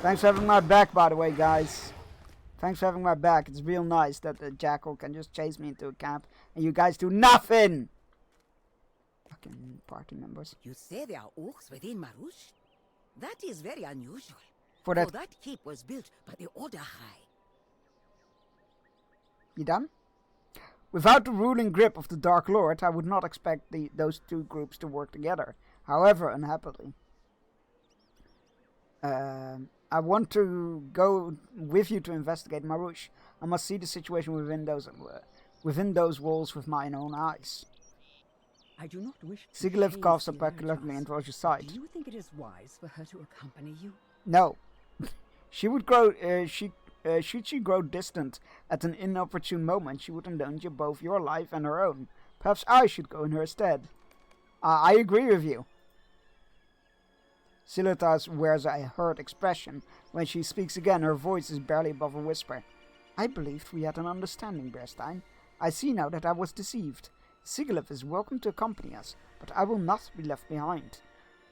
Thanks for having my back, by the way, guys. Thanks for having my back. It's real nice that the jackal can just chase me into a camp and you guys do nothing! Fucking party members. You say there are orcs within Marouche? That is very unusual. For that keep was built by the Ordachai. You done? Without the ruling grip of the Dark Lord, I would not expect those two groups to work together. However, unhappily. I want to go with you to investigate Marouche. I must see the situation within those walls with mine own eyes. I do not wish to Sigilev coughs haze up the reluctantly and urges. draws aside. Do you think it is wise for her to accompany you? No. She would grow... should she grow distant at an inopportune moment, she would endanger both your life and her own. Perhaps I should go in her stead. I agree with you. Silutas wears a hurt expression. When she speaks again, her voice is barely above a whisper. I believed we had an understanding, Bearstein. I see now that I was deceived. Sigilev is welcome to accompany us, but I will not be left behind.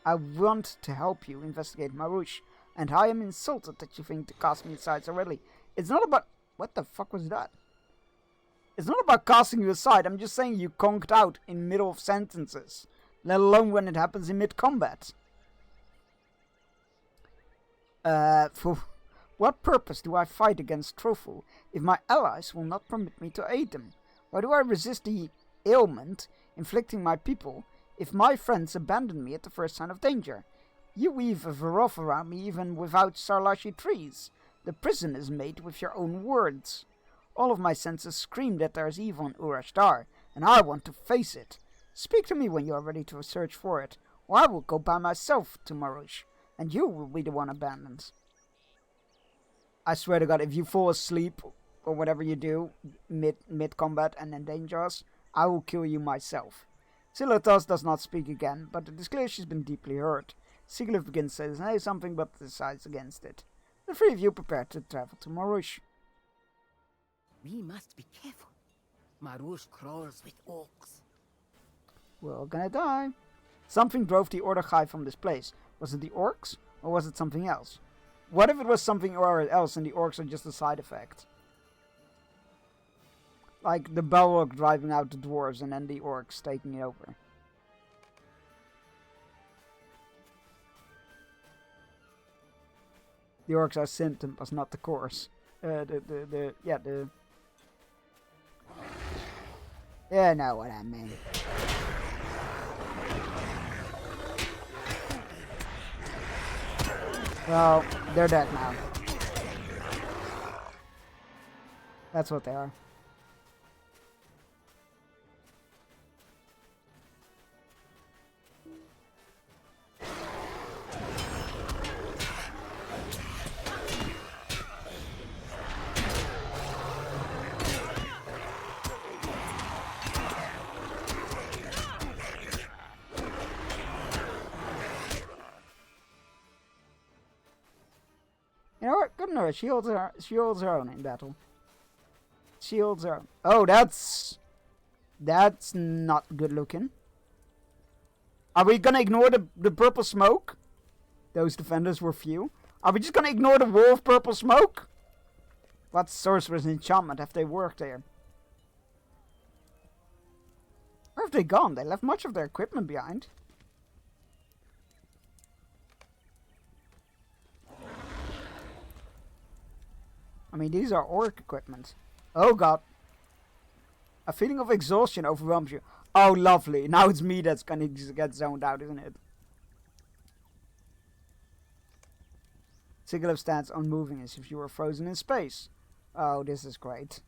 I want to help you investigate Marouche, and I am insulted that you think to cast me aside so readily. It's not about... What the fuck was that? It's not about casting you aside. I'm just saying you conked out in middle of sentences. Let alone when it happens in mid-combat. For what purpose do I fight against Trofu if my allies will not permit me to aid them? Why do I resist the ailment inflicting my people if my friends abandon me at the first sign of danger? You weave a verof around me even without Sarlashi trees. The prison is made with your own words. All of my senses scream that there is evil in Urashtar, and I want to face it. Speak to me when you are ready to search for it, or I will go by myself to Marouche, and you will be the one abandoned. I swear to God, if you fall asleep or whatever you do, mid combat and endanger us, I will kill you myself. Silatas does not speak again, but it is clear she's been deeply hurt. Sigilev begins to say something, but decides against it. The three of you prepare to travel to Marush. We must be careful. Marush crawls with orcs. We're all gonna die. Something drove the Ordagai from this place. Was it the orcs, or was it something else? What if it was something else and the orcs are just a side effect? Like the Balrog driving out the dwarves and then the orcs taking it over. The orcs are symptoms, not the cause. Yeah, know what I mean. Well, they're dead now. That's what they are. You know what? Good enough. She holds her own in battle. She holds her own. Oh, that's not good looking. Are we gonna ignore the purple smoke? Those defenders were few. Are we just gonna ignore the wall of purple smoke? What sorcerer's enchantment have they worked there? Where have they gone? They left much of their equipment behind. I mean, these are orc equipment. Oh god. A feeling of exhaustion overwhelms you. Oh, lovely. Now it's me that's gonna get zoned out, isn't it? Sigilev stands unmoving as if you were frozen in space. Oh, this is great.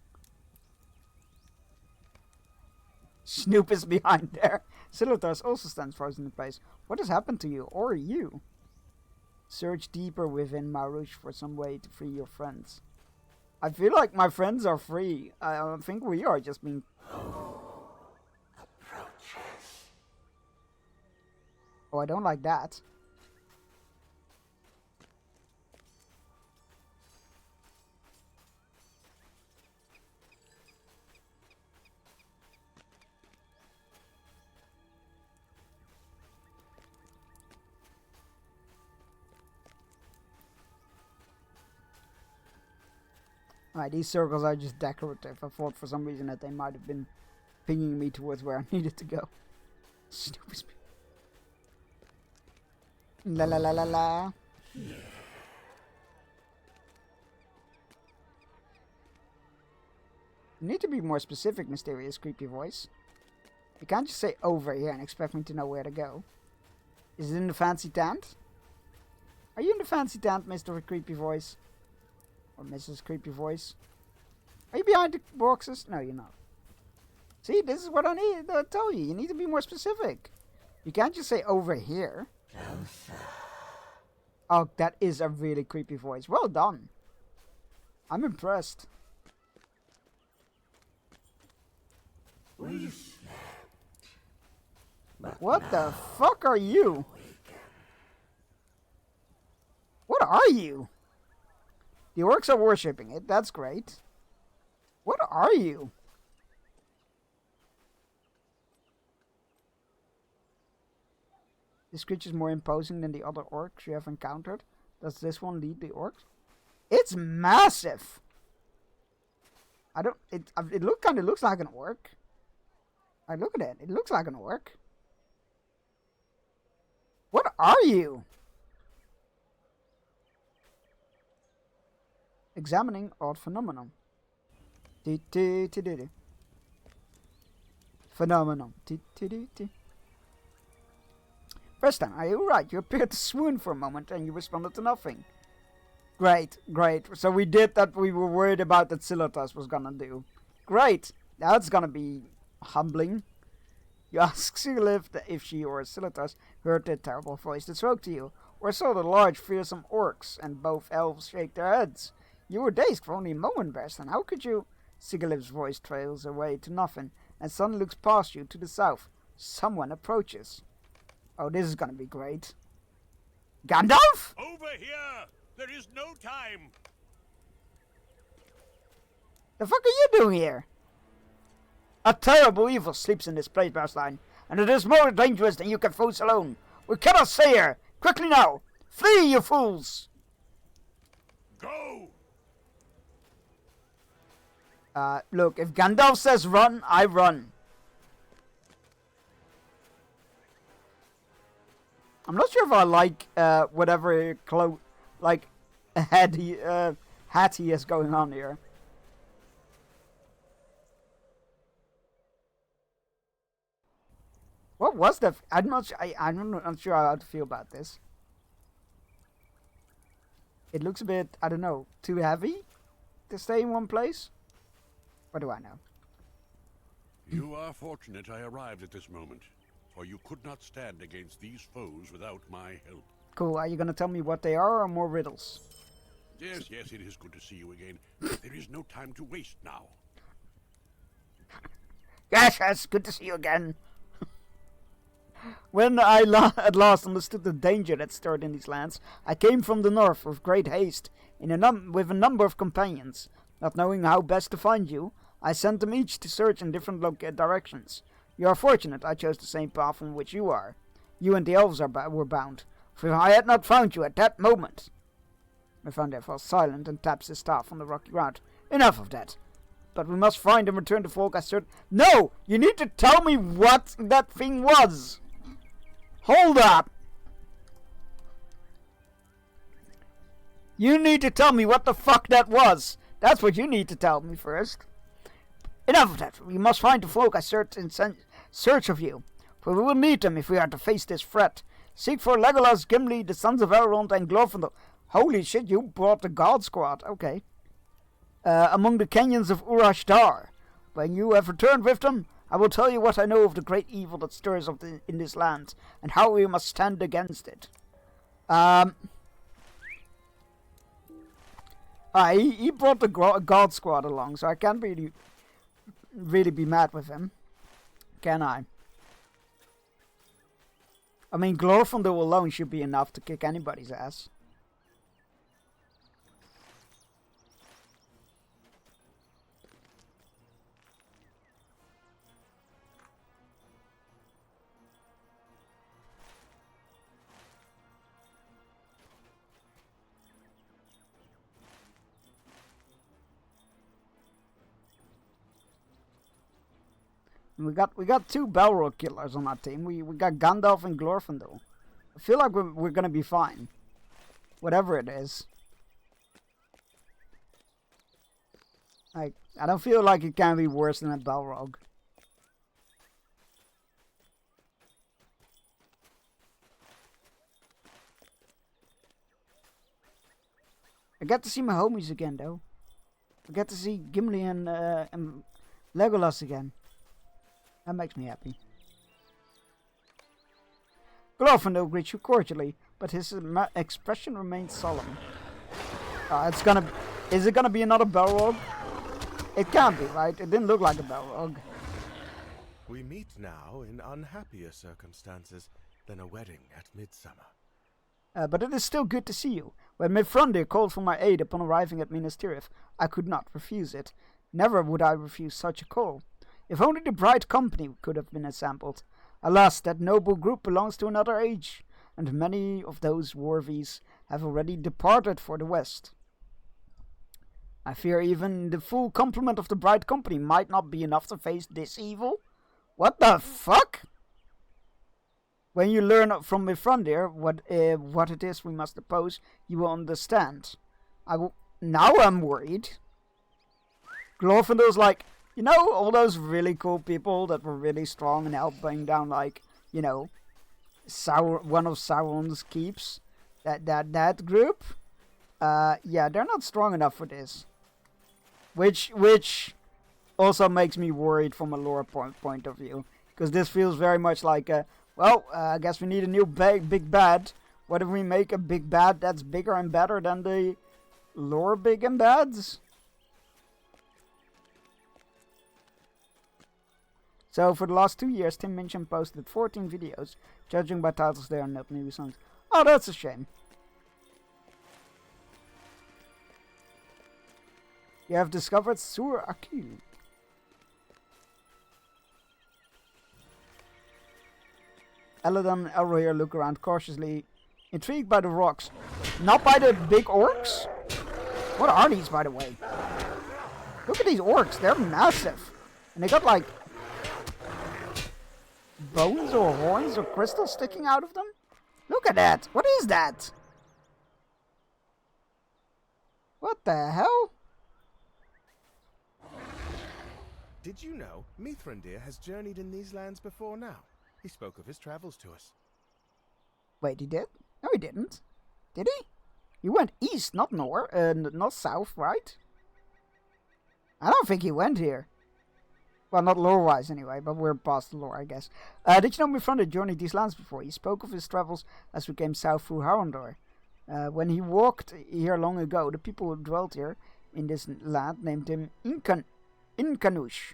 Snoop is behind there. Silatas also stands frozen in place. What has happened to you, or you? Search deeper within Marush for some way to free your friends. I feel like my friends are free. I think we are just being... Oh, I don't like that. Alright, these circles are just decorative. I thought for some reason that they might have been pinging me towards where I needed to go. Stupid speed. La la la la la. You need to be more specific, mysterious, creepy voice. You can't just say over here and expect me to know where to go. Is it in the fancy tent? Are you in the fancy tent, Mr. Creepy Voice? Or Mrs. Creepy Voice? Are you behind the boxes? No, you're not. See, this is what I need to tell you. You need to be more specific. You can't just say over here. Oh, that is a really creepy voice. Well done. I'm impressed. What the fuck are you? What are you? The orcs are worshipping it. That's great. What are you? This creature's more imposing than the other orcs you have encountered. Does this one lead the orcs? It's massive! It kind of looks like an orc. I look at it. It looks like an orc. What are you? Examining odd phenomenon. Phenomenon. First time, are you right? You appeared to swoon for a moment and you responded to nothing. Great, great. So we did that we were worried about that Silatas was gonna do. Great. That's gonna be humbling. You ask Sigilev if she or Silatas heard the terrible voice that spoke to you, or saw the large, fearsome orcs, and both elves shake their heads. You were dazed for only a moment, Bearstan. How could you? Sigalev's voice trails away to nothing, and Sun looks past you to the south. Someone approaches. Oh, this is gonna be great. Gandalf? Over here! There is no time! The fuck are you doing here? A terrible evil sleeps in this place, Bearstan, and it is more dangerous than you can face alone. We cannot stay here. Quickly now! Flee, you fools! Go! Look, if Gandalf says run, I run. I'm not sure if I like whatever hat he has going on here. What was that? I'm not sure how to feel about this. It looks a bit, I don't know, too heavy to stay in one place. What do I know? You are fortunate I arrived at this moment, for you could not stand against these foes without my help. Cool, are you gonna tell me what they are or more riddles? Yes, it is good to see you again. There is no time to waste now. Yes, good to see you again. When I at last understood the danger that stirred in these lands, I came from the north with great haste, with a number of companions. Not knowing how best to find you, I sent them each to search in different directions. You are fortunate I chose the same path on which you are. You and the elves were bound, for if I had not found you at that moment. Mithrandir falls silent and taps his staff on the rocky ground. Enough of that. But we must find and return to Volkasterd. No! You need to tell me what that thing was! Hold up! You need to tell me what the fuck that was! That's what you need to tell me first. Enough of that. We must find the folk I search in search of you. For we will need them if we are to face this threat. Seek for Legolas, Gimli, the sons of Elrond, and Glorfindel. Holy shit, you brought the God Squad. Okay. Among the canyons of Urashtar. When you have returned with them, I will tell you what I know of the great evil that stirs up in this land, and how we must stand against it. He brought the God Squad along, so I can't really be mad with him, can I? I mean, Glorfindel alone should be enough to kick anybody's ass. We got two Balrog killers on our team. We got Gandalf and Glorfindel. I feel like we're gonna be fine. Whatever it is. I don't feel like it can be worse than a Balrog. I get to see my homies again though. I get to see Gimli and Legolas again. That makes me happy. Glorfindel greets you cordially, but his expression remains solemn. Is it gonna be another Balrog? It can't be, right? It didn't look like a Balrog. We meet now in unhappier circumstances than a wedding at midsummer. But it is still good to see you. When Mithrandir called for my aid upon arriving at Minas Tirith, I could not refuse it. Never would I refuse such a call. If only the bright company could have been assembled. Alas, that noble group belongs to another age, and many of those worthies have already departed for the west. I fear even the full complement of the bright company might not be enough to face this evil. What the fuck? When you learn from Mithrandir what it is we must oppose, you will understand. Now I'm worried. Glorfindel's like, you know, all those really cool people that were really strong and helped bring down, like, you know, one of Sauron's keeps. That group? Yeah, they're not strong enough for this. Which also makes me worried from a lore point of view. Because this feels very much like I guess we need a new big bad. What if we make a big bad that's bigger and better than the lore big and bads. So for the last 2 years, Tim Minchin posted 14 videos. Judging by titles, they are not new songs. Oh, that's a shame. You have discovered Sur Akil. Eladon and Elrohir look around cautiously, intrigued by the rocks. Not by the big orcs? What are these, by the way? Look at these orcs, they're massive. And they got like bones or horns or crystals sticking out of them? Look at that! What is that? What the hell? Did you know Mithrandir has journeyed in these lands before now? He spoke of his travels to us. Wait, he did? No, he didn't. Did he? He went east, not north, not south, right? I don't think he went here. Well, not lore-wise anyway, but we're past the lore, I guess. Did you know Mithrandir journeyed these lands before? He spoke of his travels as we came south through Harondor. When he walked here long ago, the people who dwelt here in this land named him Inkanush.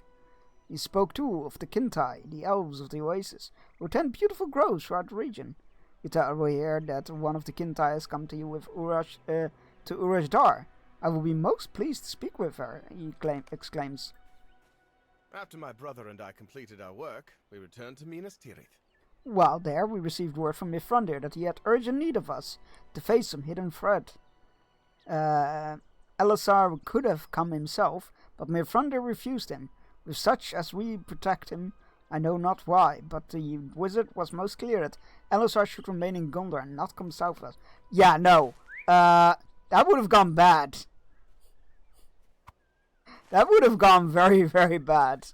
He spoke too of the Kintai, the elves of the oasis, who tend beautiful groves throughout the region. You tell Elrohir that one of the Kintai has come to you with to Uraj-Dar. I will be most pleased to speak with her, he exclaims. After my brother and I completed our work, we returned to Minas Tirith. While there, we received word from Mithrandir that he had urgent need of us to face some hidden threat. Elisar could have come himself, but Mithrandir refused him. With such as we protect him, I know not why, but the wizard was most clear that Elisar should remain in Gondor and not come south with us. Yeah, no. That would have gone bad. That would have gone very, very bad.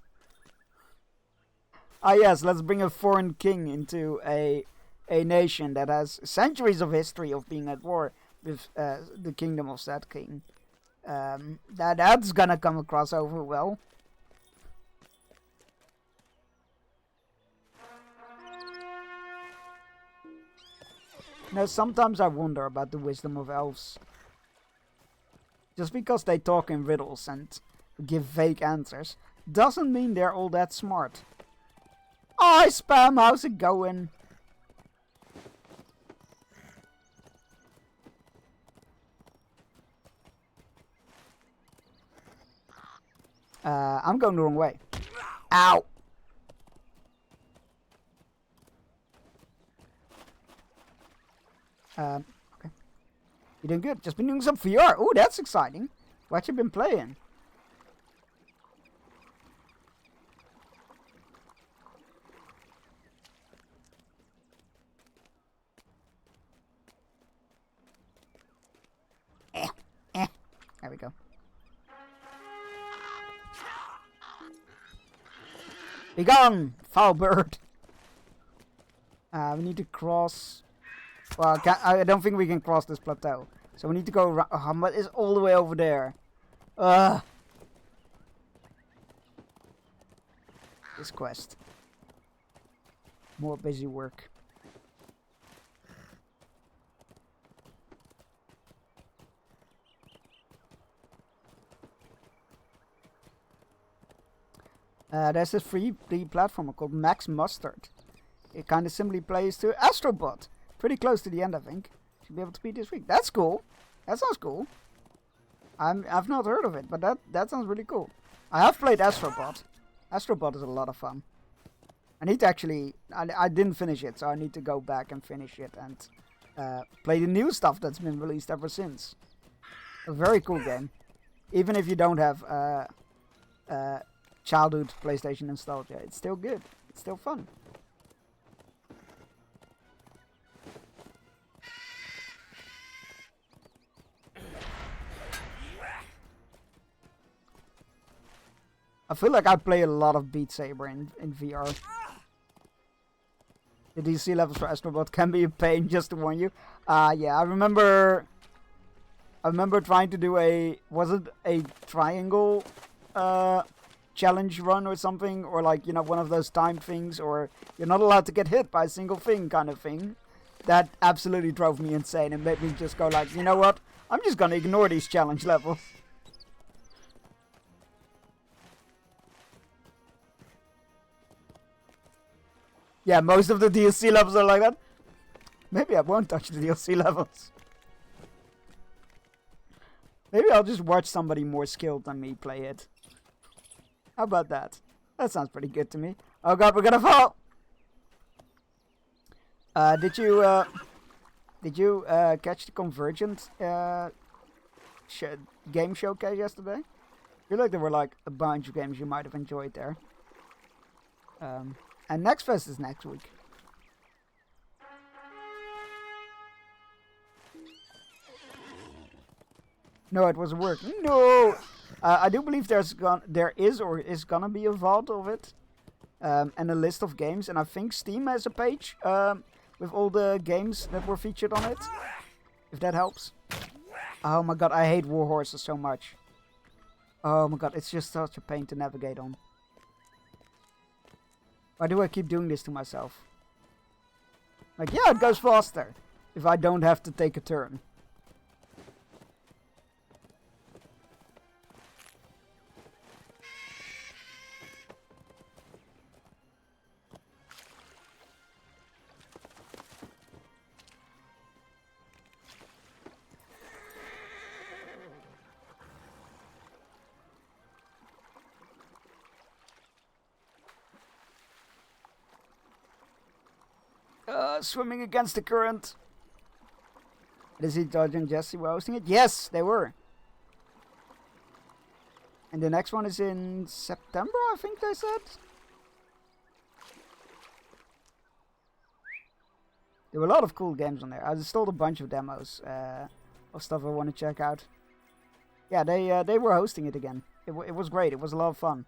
Ah yes, let's bring a foreign king into a nation that has centuries of history of being at war with the kingdom of said king. That's gonna come across over well. Now, sometimes I wonder about the wisdom of elves. Just because they talk in riddles and give vague answers doesn't mean they're all that smart. Hi, Spam, how's it going? I'm going the wrong way. Ow! Okay. You're doing good. Just been doing some VR. Oh, that's exciting. What you been playing? There we go. Be gone, foul bird. We need to cross. Well, I don't think we can cross this plateau. So we need to go around. Oh, but it's all the way over there. This quest. More busy work. There's this free platformer called Max Mustard. It kind of simply plays to Astrobot. Pretty close to the end, I think. Should be able to beat this week. That's cool. That sounds cool. I've not heard of it, but that sounds really cool. I have played Astrobot. Astrobot is a lot of fun. I need to actually... I didn't finish it, so I need to go back and finish it and play the new stuff that's been released ever since. A very cool game. Even if you don't have childhood PlayStation nostalgia, it's still good. It's still fun. I feel like I play a lot of Beat Saber in VR. The DC levels for Astrobot can be a pain, just to warn you. Yeah, I remember trying to do was it a triangle challenge run or something, or like, you know, one of those timed things, or you're not allowed to get hit by a single thing kind of thing. That absolutely drove me insane and made me just go like, you know what? I'm just gonna ignore these challenge levels. Yeah, most of the DLC levels are like that. Maybe I won't touch the DLC levels. Maybe I'll just watch somebody more skilled than me play it. How about that? That sounds pretty good to me. Oh god, we're gonna fall! Did you catch the Convergent game showcase yesterday? I feel like there were like a bunch of games you might have enjoyed there. And Next Fest is next week. No, it wasn't working. No! I do believe there is or is gonna be a vault of it. And a list of games. And I think Steam has a page with all the games that were featured on it. If that helps. Oh my god, I hate War Horses so much. Oh my god, it's just such a pain to navigate on. Why do I keep doing this to myself? Like, yeah, it goes faster. If I don't have to take a turn. Swimming against the current. Is he Dodge and Jesse were hosting it? Yes, they were. And the next one is in September, I think they said. There were a lot of cool games on there. I installed a bunch of demos of stuff I want to check out. Yeah, they were hosting it again. It was great. It was a lot of fun.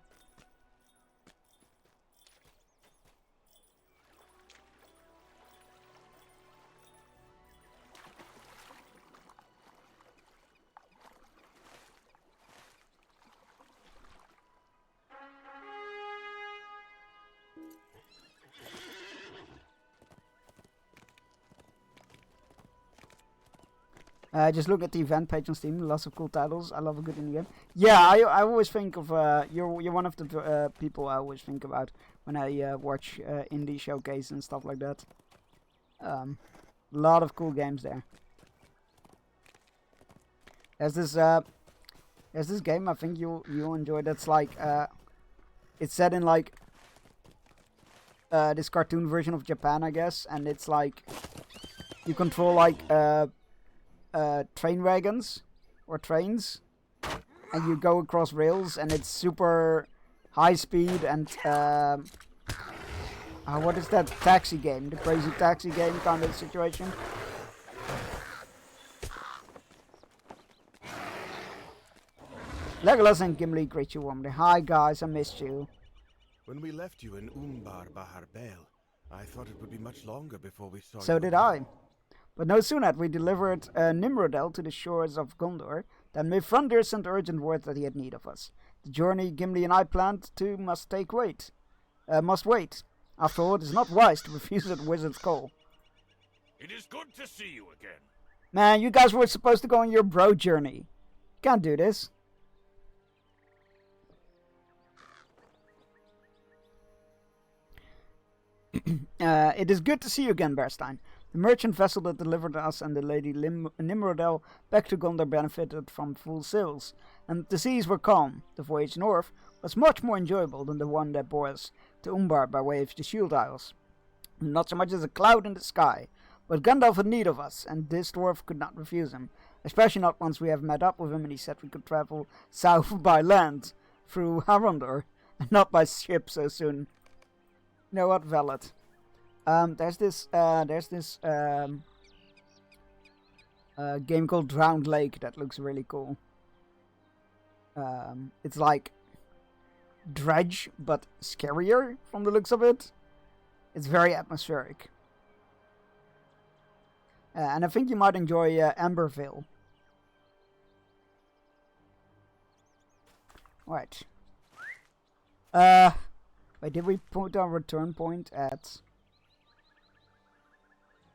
Just look at the event page on Steam. Lots of cool titles. I love a good indie game. Yeah, I always think of you're one of the people I always think about when I watch indie showcase and stuff like that. Lot of cool games there. There's this game I think you'll enjoy. That's like it's set in like this cartoon version of Japan, I guess, and it's like you control like train wagons or trains, and you go across rails, and it's super high speed and what is that taxi game? The crazy taxi game kind of situation. Legolas and Gimli greet you warmly. Hi guys, I missed you. When we left you in Umbar Bahar Bale, I thought it would be much longer before we saw you. So did I. But no sooner had we delivered Nimrodel to the shores of Gondor than Mithrandir sent urgent word that he had need of us. The journey Gimli and I planned to must wait. After all, it is not wise to refuse that wizard's call. It is good to see you again. Man, you guys were supposed to go on your bro journey. Can't do this. It is good to see you again, Bearstein. The merchant vessel that delivered us and the Lady Nimrodel back to Gondor benefited from full sails, and the seas were calm. The voyage north was much more enjoyable than the one that bore us to Umbar by way of the Shield Isles. Not so much as a cloud in the sky, but Gandalf had need of us, and this dwarf could not refuse him, especially not once we have met up with him and he said we could travel south by land through Harondor, and not by ship so soon. You know what, valid. There's this game called Drowned Lake that looks really cool. It's like Dredge, but scarier from the looks of it. It's very atmospheric. And I think you might enjoy Amberville. Right. Wait, did we put our return point at...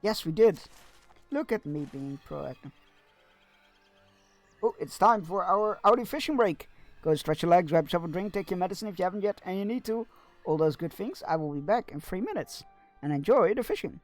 Yes, we did. Look at me being proactive. Oh, it's time for our Audi fishing break. Go stretch your legs, grab yourself a drink, take your medicine if you haven't yet, and you need to. All those good things. I will be back in 3 minutes. And enjoy the fishing.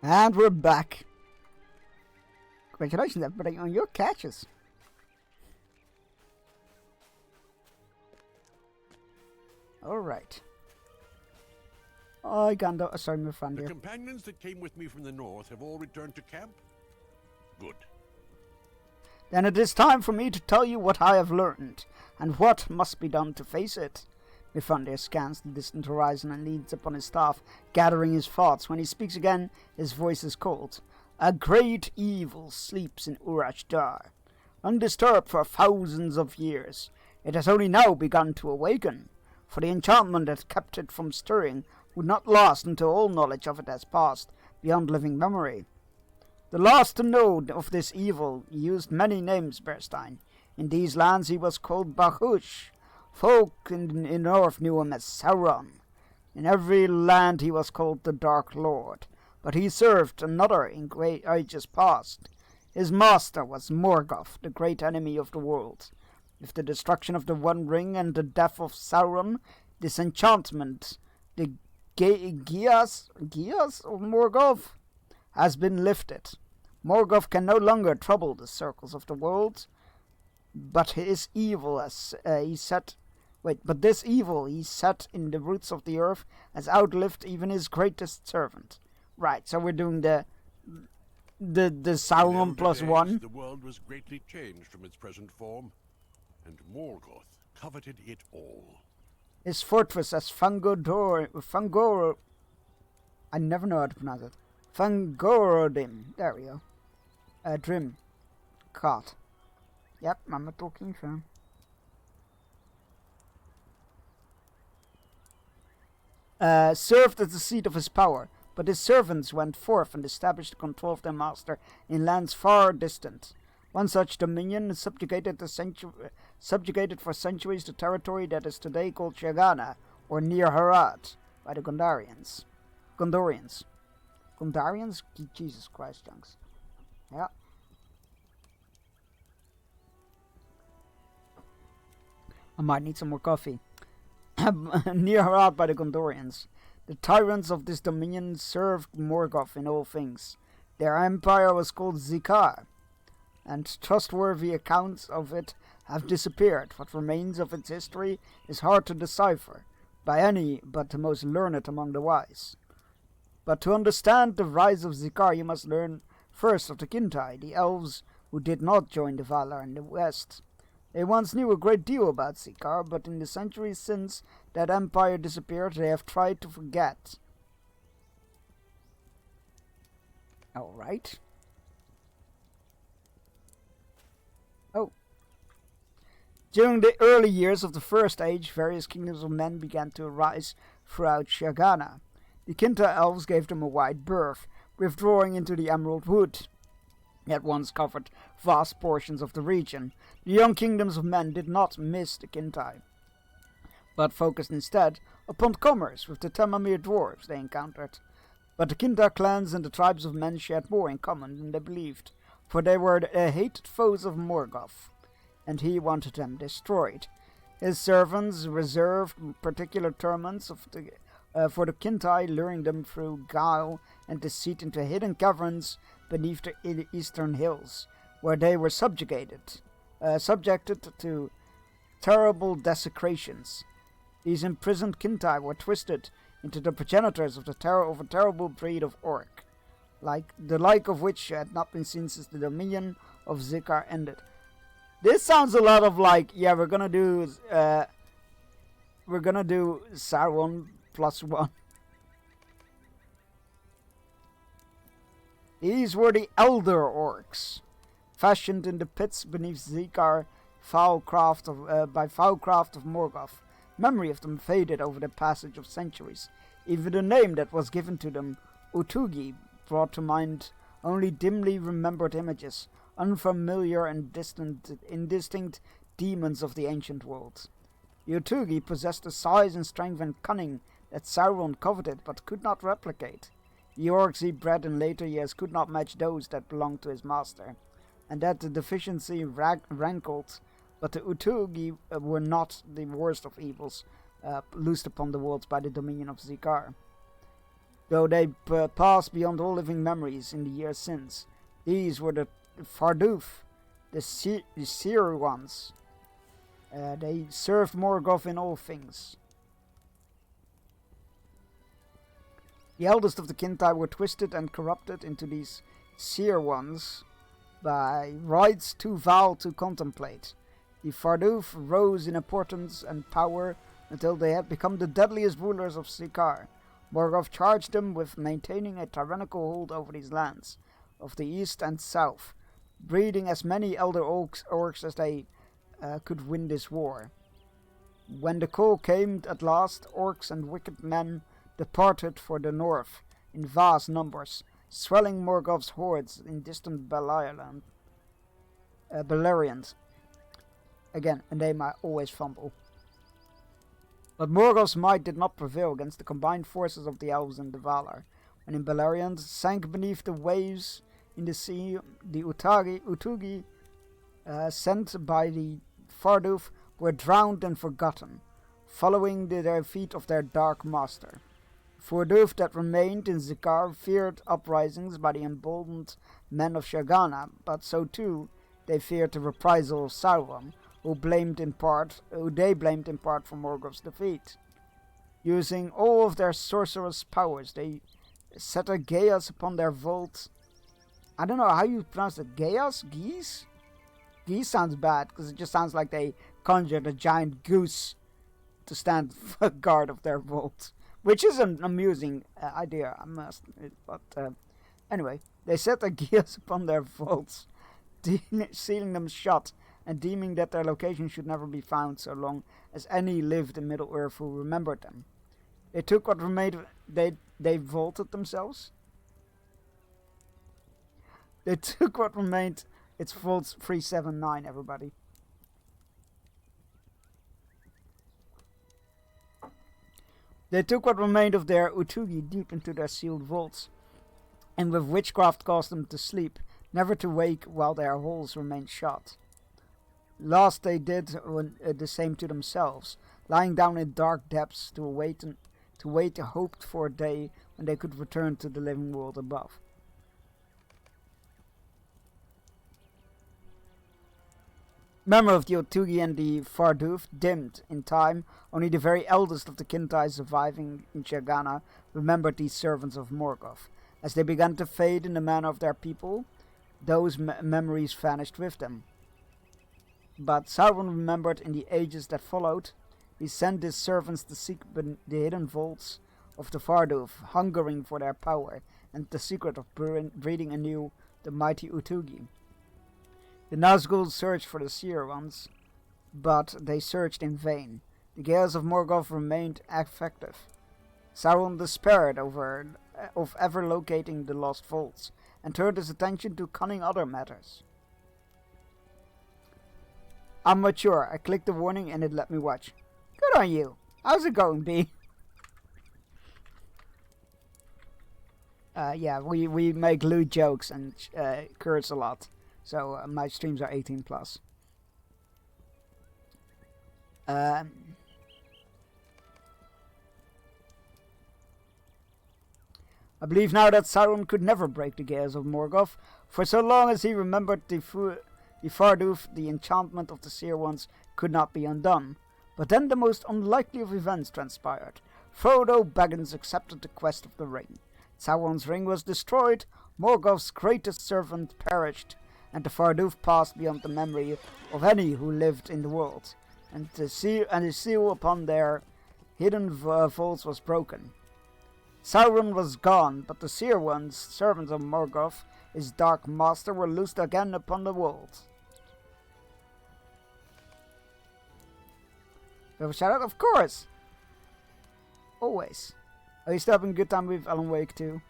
And we're back. Congratulations, everybody, on your catches. Alright. Oh, Gandalf. Sorry, my friend The here. companions that came with me from the north have all returned to camp? Good. Then it is time for me to tell you what I have learned, and what must be done to face it. Mithrandir scans the distant horizon and leans upon his staff, gathering his thoughts. When he speaks again, his voice is cold. A great evil sleeps in Urach Dar. Undisturbed for thousands of years, it has only now begun to awaken, for the enchantment that kept it from stirring would not last until all knowledge of it has passed beyond living memory. The last to know of this evil used many names, Berstein. In these lands he was called Bahush. Folk in north knew him as Sauron. In every land he was called the Dark Lord, but he served another in great ages past. His master was Morgoth, the great enemy of the world. With the destruction of the One Ring and the death of Sauron, this enchantment, the Gias of Morgoth, has been lifted. Morgoth can no longer trouble the circles of the world, but his evil as but this evil he set in the roots of the earth has outlived even his greatest servant. Right, so we're doing the Sauron plus one. The world was greatly changed from its present form, and Morgoth coveted it all. His fortress as Fangor, I never know how to pronounce it. Fangorodim. There we go. Drim. Caught. Yep, I'm a talking fan. Served as the seat of his power, but his servants went forth and established control of their master in lands far distant. One such dominion subjugated for centuries the territory that is today called Shagana, or Near Herat, by the Gondorians. Gondorians? Jesus Christ, chunks. Yeah. I might need some more coffee. Near Herat by the Gondorians. The tyrants of this dominion served Morgoth in all things. Their empire was called Zikar, and trustworthy accounts of it have disappeared. What remains of its history is hard to decipher by any but the most learned among the wise. But to understand the rise of Zikar, you must learn first of the Kintai, the elves who did not join the Valar in the west. They once knew a great deal about Zikar, but in the centuries since that empire disappeared, they have tried to forget. Alright. Oh. During the early years of the First Age, various kingdoms of men began to arise throughout Shagana. The Kinta elves gave them a wide berth, withdrawing into the Emerald Wood. At once covered vast portions of the region. The young kingdoms of men did not miss the Kintai, but focused instead upon commerce with the Temamir dwarves they encountered. But the Kinta clans and the tribes of men shared more in common than they believed, for they were the hated foes of Morgoth, and he wanted them destroyed. His servants reserved particular tournaments for the Kintai, luring them through guile and deceit into hidden caverns beneath the eastern hills, where they were subjected to terrible desecrations. These imprisoned Kintai were twisted into the progenitors of a terrible breed of orc, the like of which had not been seen since the dominion of Zikar ended. This sounds a lot of like, yeah, we're gonna do Sauron +1. These were the Elder Orcs, fashioned in the pits beneath Zikar by foul craft of Morgoth. Memory of them faded over the passage of centuries. Even the name that was given to them, Utugi, brought to mind only dimly remembered images, unfamiliar and indistinct demons of the ancient world. The Utugi possessed the size and strength and cunning that Sauron coveted but could not replicate. The orcs he bred in later years could not match those that belonged to his master, and that the deficiency rankled, but the Utugi were not the worst of evils loosed upon the world by the dominion of Zikar. Though they passed beyond all living memories in the years since, these were the Farduf, the Seer ones. They served Morgoth in all things. The eldest of the Kintai were twisted and corrupted into these Seer ones by rites too vile to contemplate. The Farduf rose in importance and power until they had become the deadliest rulers of Zikar. Morgoth charged them with maintaining a tyrannical hold over these lands of the east and south, breeding as many elder orcs as they could win this war. When the call came at last, orcs and wicked men departed for the north in vast numbers, swelling Morgoth's hordes in distant Beleriand. Again, a name I always fumble. But Morgoth's might did not prevail against the combined forces of the elves and the Valar. When in Beleriand sank beneath the waves in the sea, the Utugi sent by the Farduf were drowned and forgotten, following the defeat of their dark master. Farduf that remained in Zikar feared uprisings by the emboldened men of Shagana, but so too they feared the reprisal of Sauron, who they blamed in part for Morgoth's defeat. Using all of their sorcerous powers, they set a Geas upon their vault. I don't know how you pronounce it. Geas? Geese? Geese sounds bad, because it just sounds like they conjured a giant goose to stand guard of their vault. Which is an amusing idea, I must admit, but Anyway, they set their gears upon their vaults, sealing them shut, and deeming that their location should never be found so long as any lived in Middle-earth who remembered them. They took what remained of... They vaulted themselves? They took what remained... It's vaults 379, everybody. They took what remained of their Utugi deep into their sealed vaults, and with witchcraft caused them to sleep, never to wake while their holes remained shut. Last they did the same to themselves, lying down in dark depths to await a hoped for day when they could return to the living world above. Memory of the Otugi and the Farduf dimmed in time. Only the very eldest of the Kintai surviving in Chagana remembered these servants of Morgoth. As they began to fade in the manner of their people, those memories vanished with them. But Sauron remembered in the ages that followed. He sent his servants to seek the hidden vaults of the Farduf, hungering for their power and the secret of breeding anew the mighty Utugi. The Nazgûl searched for the Seer Ones, but they searched in vain. The Gales of Morgoth remained effective. Sauron despaired of ever locating the lost vaults, and turned his attention to cunning other matters. I'm mature. I clicked the warning and it let me watch. Good on you. How's it going, B? Yeah, we make lewd jokes and curse a lot. So my streams are 18 plus. I believe now that Sauron could never break the Gales of Morgoth, for so long as he remembered the Farduf, the enchantment of the Seer Ones could not be undone. But then the most unlikely of events transpired. Frodo Baggins accepted the quest of the ring. Sauron's ring was destroyed, Morgoth's greatest servant perished, and the Farduf passed beyond the memory of any who lived in the world, and the seal upon their hidden vaults was broken. Sauron was gone, but the Seer Ones, servants of Morgoth, his dark master, were loosed again upon the world. We have a shout out? Of course! Always. Are you still having a good time with Alan Wake 2?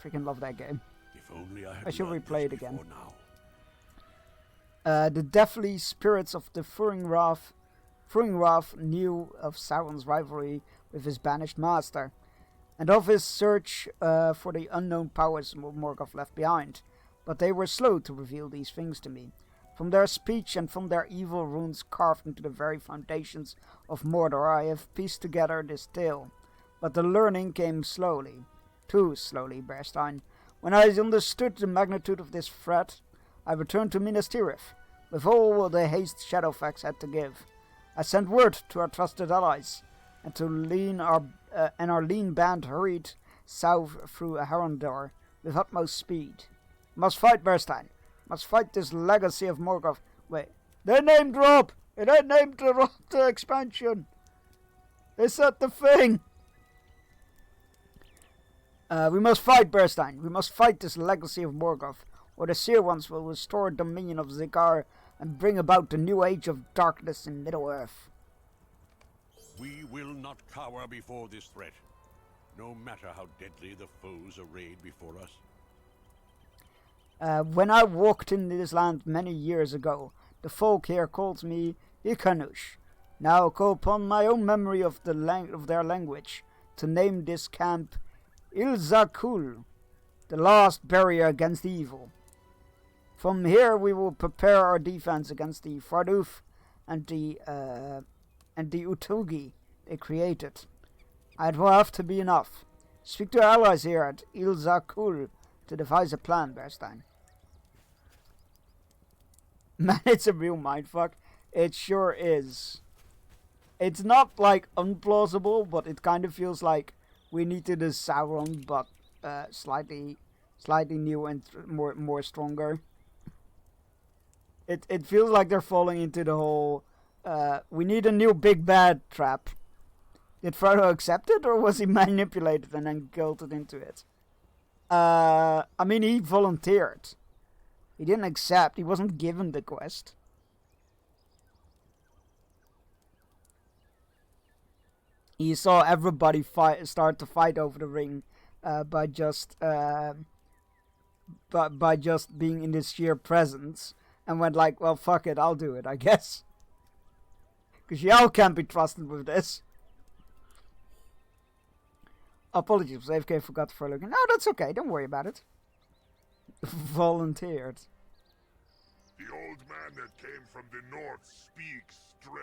Freaking love that game. If only I should replay it again. Now. The deathly spirits of the Furingrath knew of Sauron's rivalry with his banished master, and of his search for the unknown powers Morgoth left behind, but they were slow to reveal these things to me. From their speech and from their evil runes carved into the very foundations of Mordor, I have pieced together this tale. But the learning came slowly. Too slowly, Bearstein. When I understood the magnitude of this threat, I returned to Minas Tirith, with all the haste Shadowfax had to give. I sent word to our trusted allies, and our lean band hurried south through Harondor with utmost speed. Must fight, Bearstein. Must fight this legacy of Morgoth. Wait, they name drop! They name drop the expansion! They said the thing! We must fight, Bearstein. We must fight this legacy of Morgoth, or the Seer Ones will restore dominion of Ziggar and bring about the new age of darkness in Middle-earth. We will not cower before this threat, no matter how deadly the foes arrayed before us. When I walked in this land many years ago, the folk here called me Ikanush. Now call upon my own memory of their language to name this camp Ilzakul, the last barrier against evil. From here we will prepare our defense against the Farduf and the Utugi they created. It will have to be enough. Speak to our allies here at Ilzakul to devise a plan, Bearstein. Man, it's a real mindfuck. It sure is. It's not like unplausible, but it kind of feels like we needed a Sauron, but slightly new and more stronger. It feels like they're falling into the whole we need a new big bad trap. Did Frodo accept it, or was he manipulated and then guilted into it? I mean, he volunteered. He didn't accept. He wasn't given the quest. He saw everybody start to fight over the ring by just being in this sheer presence, and went like, well, fuck it, I'll do it, I guess. Because y'all can't be trusted with this. Apologies, AFK forgot to follow. No, that's okay, don't worry about it. Volunteered. The old man that came from the north speaks strangely.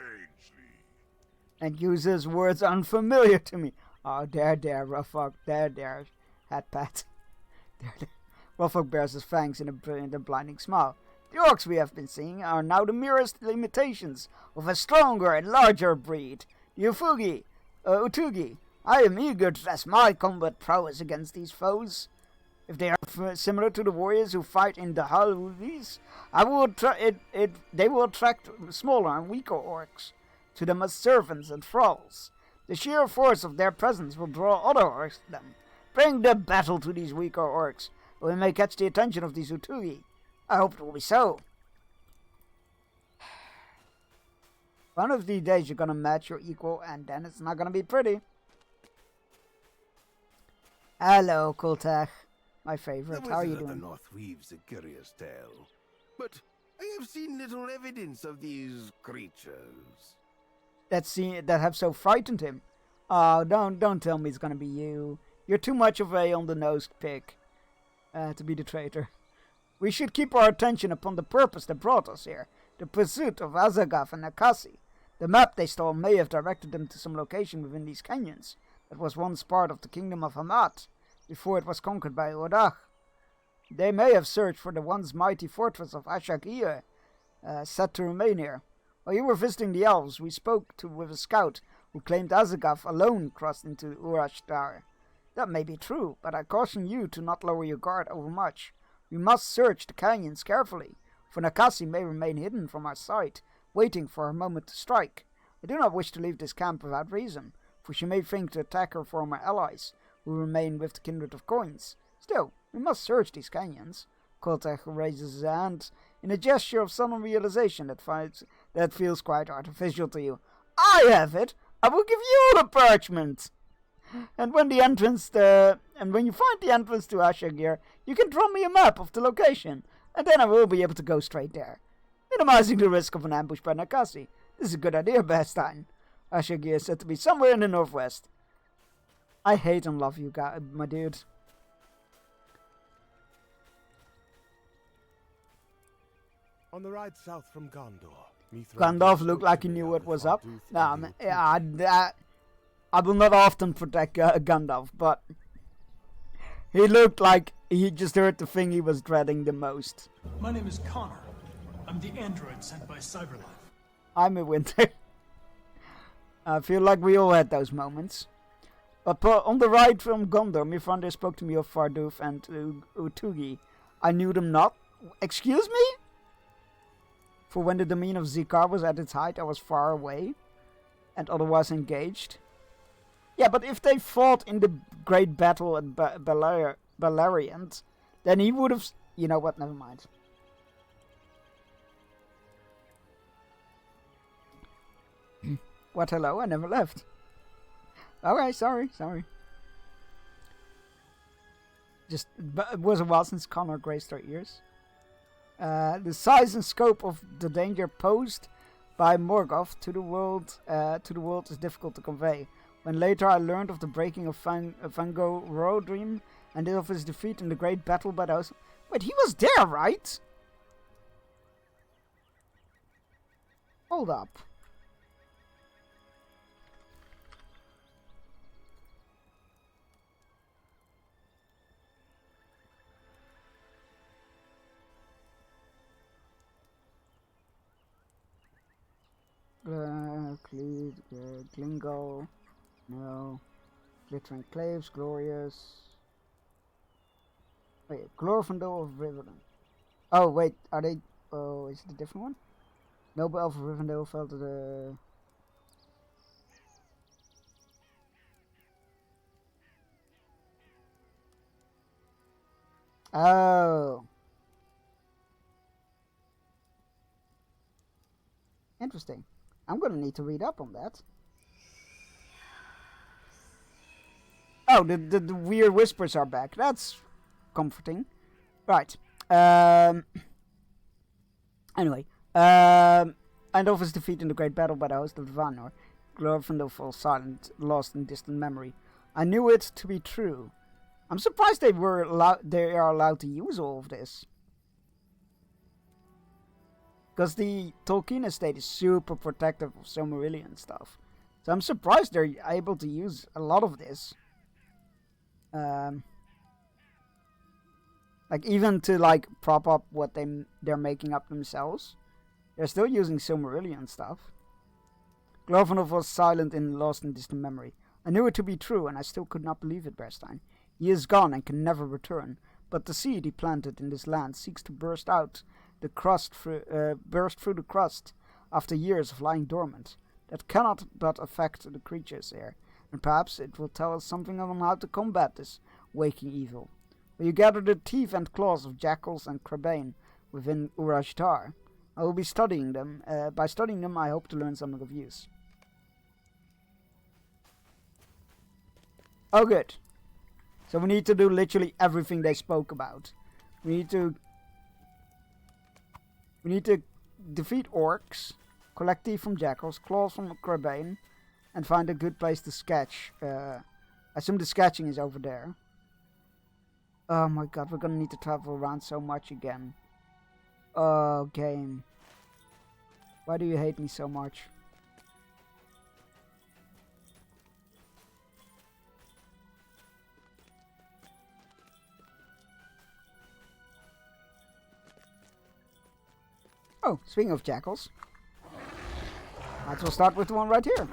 And uses words unfamiliar to me. Oh, there, Ruffok, there, hat pat. There. Ruffok bears his fangs in a blinding smile. The orcs we have been seeing are now the merest imitations of a stronger and larger breed. The Utugi. I am eager to test my combat prowess against these foes. If they are similar to the warriors who fight in the Haludis, they will attract smaller and weaker orcs to them as servants and thralls. The sheer force of their presence will draw other orcs to them. Bring the battle to these weaker orcs, and we may catch the attention of these Utugi. I hope it will be so. One of these days you're gonna match your equal, and then it's not gonna be pretty. Hello, Kultach. My favorite. How are you doing? The North weaves a curious tale, but I have seen little evidence of these creatures. That have so frightened him. Oh, don't tell me it's gonna be you. You're too much of a on-the-nose pick to be the traitor. We should keep our attention upon the purpose that brought us here, the pursuit of Azagath and Akasi. The map they stole may have directed them to some location within these canyons that was once part of the kingdom of Hamad, before it was conquered by Ordach. They may have searched for the once mighty fortress of Ashagir, set to remain here. While you were visiting the elves, we spoke with a scout who claimed Azagath alone crossed into Urashtar. That may be true, but I caution you to not lower your guard overmuch. We must search the canyons carefully, for Nakasi may remain hidden from our sight, waiting for her moment to strike. I do not wish to leave this camp without reason, for she may think to attack her former allies, who remain with the Kindred of Coins. Still, we must search these canyons. Kultach raises his hand in a gesture of sudden realization that feels quite artificial to you. I have it! I will give you the parchment! And when you find the entrance to Ashagir, you can draw me a map of the location, and then I will be able to go straight there, minimizing the risk of an ambush by Nakasi. This is a good idea, Bastine. Ashagir is said to be somewhere in the northwest. I hate and love you, my dude. On the ride south from Gondor, Gandalf looked like he knew what was up. Nah, man, I will not often protect Gandalf, but he looked like he just heard the thing he was dreading the most. My name is Connor. I'm the android sent by Cyberlife. I'm a winter. I feel like we all had those moments. But on the ride from Gondor, Mithrandir spoke to me of Farduf and Utugi. I knew them not. Excuse me? For when the domain of Zikar was at its height, I was far away and otherwise engaged. Yeah, but if they fought in the great battle at Baleriand, then he would have... You know what, never mind. What, hello? I never left. Okay, sorry. Just, it was a while since Connor graced our ears. The size and scope of the danger posed by Morgoth to the world is difficult to convey. When later I learned of the breaking of Fango Rodrim and of his defeat in the great battle by those... Wait, he was there, right? Hold up. Klingo. No. Glittering Claves, Glorious. Wait, Glorfindel of Rivendell. Oh, wait, are they... Oh, is it a different one? Noble Elf of Rivendell fell to the... Oh. Interesting. I'm gonna need to read up on that. Oh, the weird whispers are back. That's comforting. Right. Anyway. Eindhoven's defeat in the great battle by the host of Vanor. Glorfindel falls silent, lost in distant memory. I knew it to be true. I'm surprised they are allowed to use all of this. Because the Tolkien estate is super protective of Silmarillion stuff. So I'm surprised they're able to use a lot of this. Like even to like prop up what they're making up themselves. They're still using Silmarillion stuff. Glorfindel was silent and lost in distant memory. I knew it to be true, and I still could not believe it, Berstein. He is gone and can never return. But the seed he planted in this land seeks to burst through the crust after years of lying dormant. That cannot but affect the creatures here, and perhaps it will tell us something on how to combat this waking evil. Will you gather the teeth and claws of jackals and crabane within Urashtar? I will be studying them. By studying them, I hope to learn something of use. Oh, good. So we need to do literally everything they spoke about. We need to defeat orcs, collect teeth from jackals, claws from crabane, and find a good place to sketch. I assume the sketching is over there. Oh my god, we're gonna need to travel around so much again. Oh, game. Why do you hate me so much? Oh, speaking of jackals, might as well start with the one right here.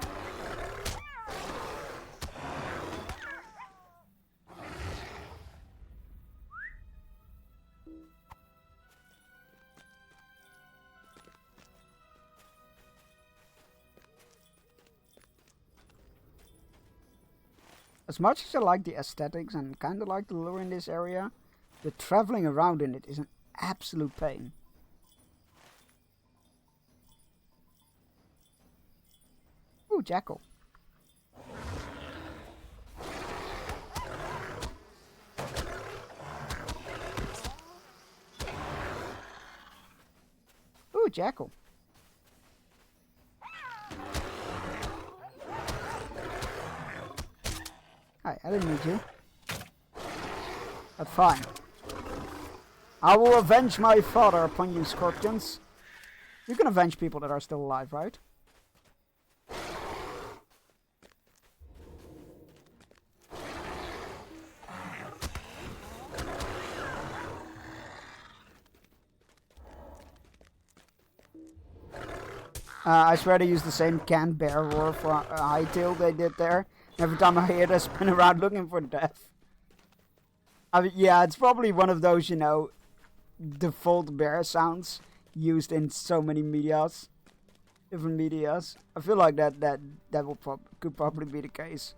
As much as I like the aesthetics and kind of like the lore in this area, the traveling around in it is an absolute pain. Ooh, jackal. Ooh, jackal. Hi, I didn't need you. But fine. I will avenge my father upon you, scorpions. You can avenge people that are still alive, right? I swear they use the same canned bear roar for Hytale they did there. Every time I hear it, I spin around looking for death. I mean, yeah, it's probably one of those, you know, default bear sounds used in so many medias, different medias. I feel like that could probably be the case.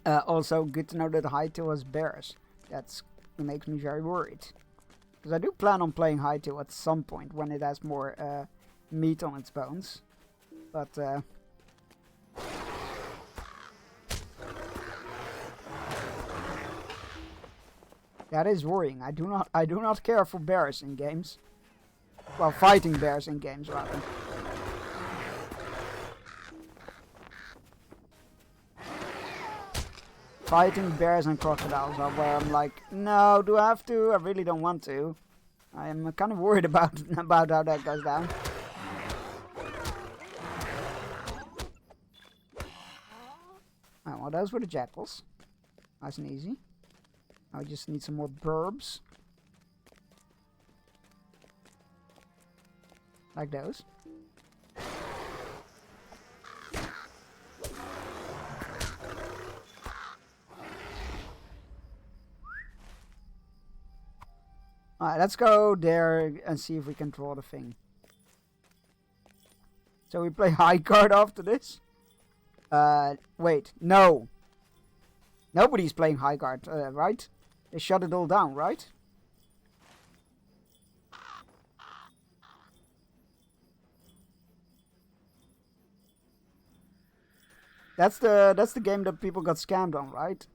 Also, good to know that Hytale has bears. That makes me very worried, because I do plan on playing Hytale at some point when it has more meat on its bones, but that is worrying. I do not care for bears in games. Well, fighting bears in games rather. Fighting bears and crocodiles are where I'm like, no, do I have to? I really don't want to. I am kind of worried about how that goes down. Oh, well, those were the jackals. Nice and easy. I just need some more burbs. Like those. Alright, let's go there and see if we can draw the thing. So we play high card after this? Wait, no. Nobody's playing high guard, right? They shut it all down, right? That's the game that people got scammed on, right?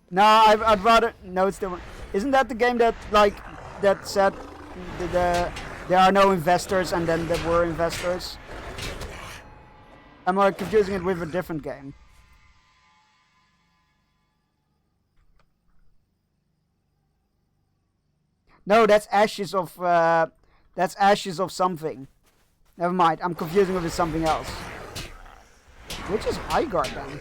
No, I'd rather no. It's the isn't that the game that that said there are no investors and then there were investors? Am I confusing it with a different game? No, that's Ashes of something. Never mind, I'm confusing it with something else. Which is Highguard then?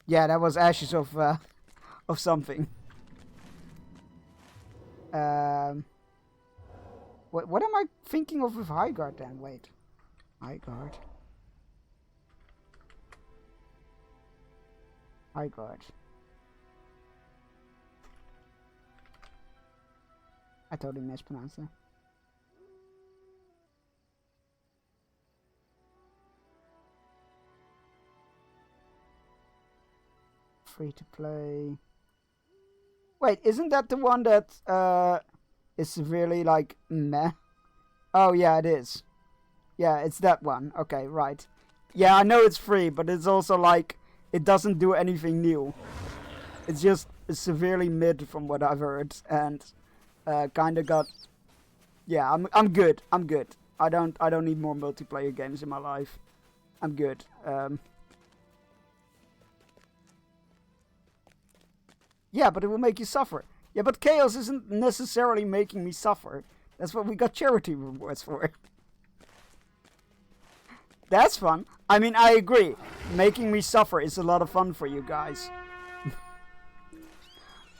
Yeah, that was Ashes of something. What am I thinking of with Highguard then? Wait, Highguard. Highguard. I totally mispronounced it. Free to play. Wait, isn't that the one that is really like meh? Oh yeah, it is. Yeah, it's that one. Okay, right. Yeah, I know it's free, but it's also like it doesn't do anything new. It's just severely mid from what I've heard, and kind of got. Yeah, I'm good. I'm good. I don't need more multiplayer games in my life. I'm good. Yeah, but it will make you suffer. Yeah, but chaos isn't necessarily making me suffer. That's what we got charity rewards for. That's fun. I mean, I agree. Making me suffer is a lot of fun for you guys.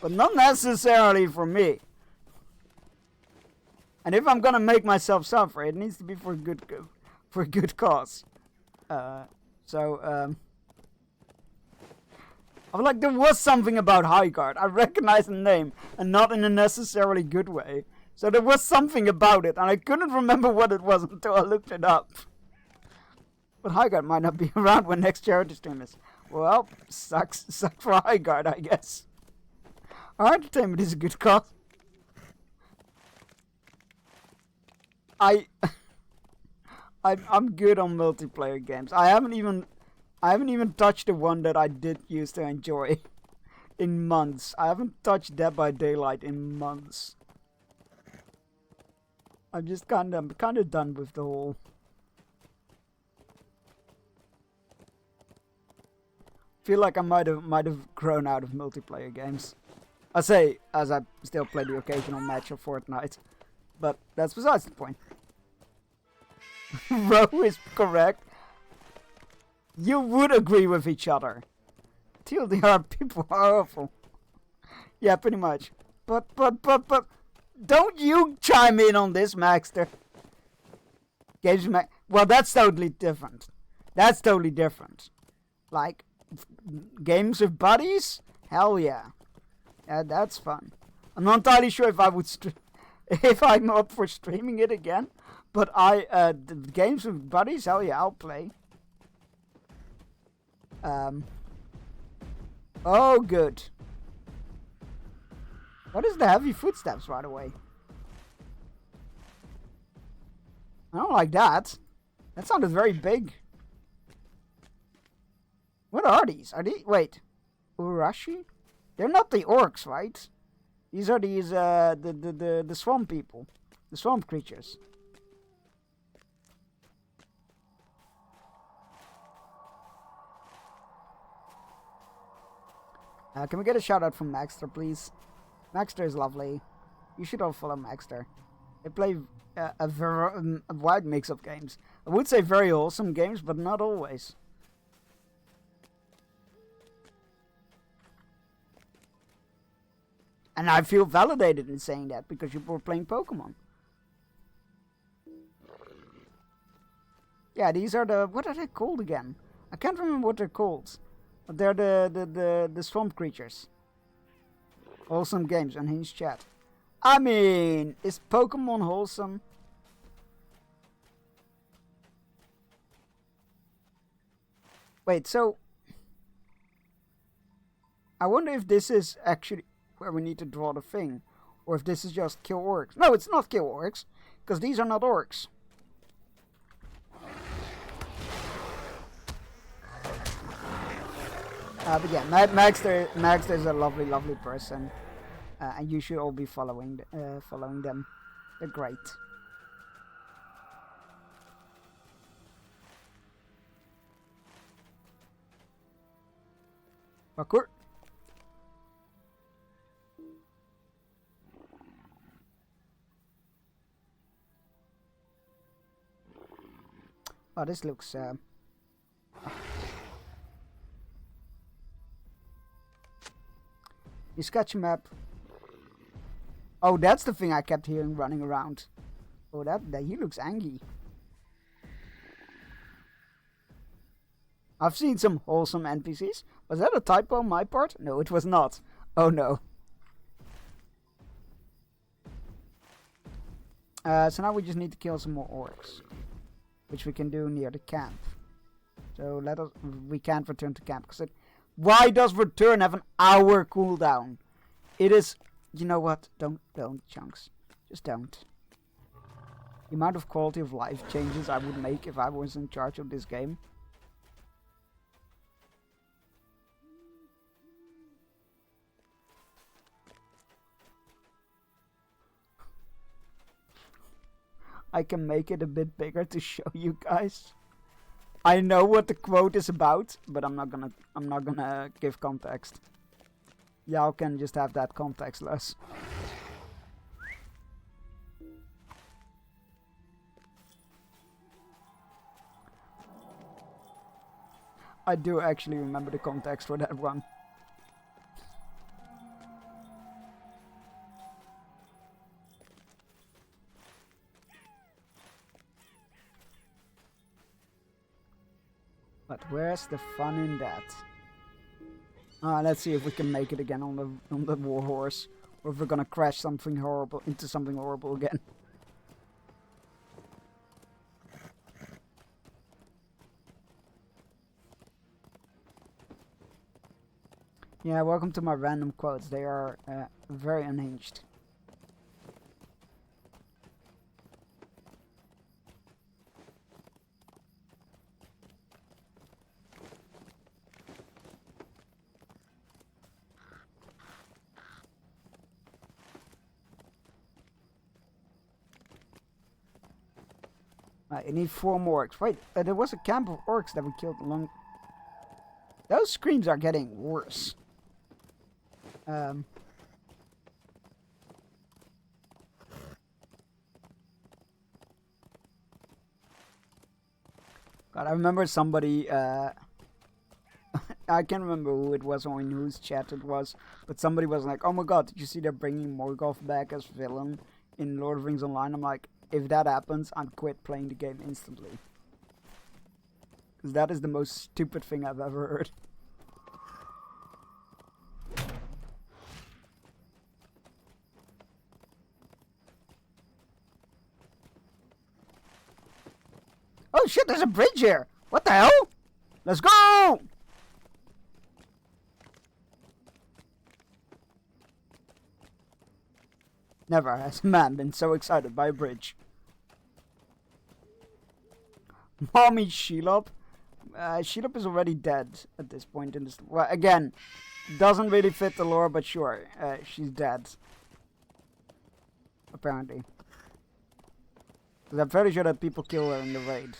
But not necessarily for me. And if I'm gonna make myself suffer, it needs to be for a good cause. I was like, there was something about Highguard. I recognize the name, and not in a necessarily good way. So there was something about it, and I couldn't remember what it was until I looked it up. But Highguard might not be around when next charity stream is. Well, sucks for Highguard, I guess. Our entertainment is a good cause. I'm good on multiplayer games. I haven't even touched the one that I did used to enjoy in months. I haven't touched Dead by Daylight in months. I'm just kind of done with the whole. Feel like I might have grown out of multiplayer games. I say as I still play the occasional match of Fortnite, but that's besides the point. Ro is correct. You would agree with each other. TLDR, people are awful. Yeah, pretty much. But, don't you chime in on this, Maxter. Well, that's totally different. That's totally different. Like, games with buddies? Hell yeah. Yeah, that's fun. I'm not entirely sure if I would if I'm up for streaming it again. But the games with buddies, hell yeah, I'll play. Oh, good. What is the heavy footsteps, by the way? I don't like that. That sounded very big. What are these? Are these... Wait. Urashi? They're not the orcs, right? These are these, the swamp people. The swamp creatures. Can we get a shout out from Maxter, please? Maxter is lovely. You should all follow Maxter. They play a wide mix of games. I would say very wholesome games, but not always. And I feel validated in saying that because you were playing Pokemon. Yeah, these are the... What are they called again? I can't remember what they're called. But they're the swamp creatures. Wholesome games, unhinged chat. I mean, is Pokemon wholesome? Wait, so I wonder if this is actually where we need to draw the thing, or if this is just kill orcs. No, it's not kill orcs, because these are not orcs. But yeah, Max is a lovely, lovely person, and you should all be following them. They're great. Parkour. Oh, this looks. You sketch a map. Oh, that's the thing I kept hearing running around. Oh, that he looks angry. I've seen some wholesome NPCs. Was that a typo on my part? No, it was not. Oh no. So now we just need to kill some more orcs, which we can do near the camp. So we can't return to camp because why does return have an hour cooldown? It is, you know what? Don't chunks, just don't. The amount of quality of life changes I would make if I was in charge of this game. I can make it a bit bigger to show you guys. I know what the quote is about, but I'm not gonna give context. Y'all can just have that contextless. I do actually remember the context for that one. But where's the fun in that? Let's see if we can make it again on the warhorse, or if we're gonna crash something horrible into something horrible again. Yeah, welcome to my random quotes. They are very unhinged. I need 4 more orcs. Wait, there was a camp of orcs that we killed along. Those screams are getting worse. God, I remember somebody, I can't remember who it was or in whose chat it was, but somebody was like, oh my god, did you see they're bringing Morgoth back as villain in Lord of the Rings Online? I'm like, if that happens, I'm quit playing the game instantly. Because that is the most stupid thing I've ever heard. Oh shit, there's a bridge here! What the hell? Let's go! Never has a man been so excited by a bridge. Mommy Shelob? Shelob is already dead at this point in this. Well, again, doesn't really fit the lore, but sure, she's dead. Apparently. Because I'm fairly sure that people kill her in the raid.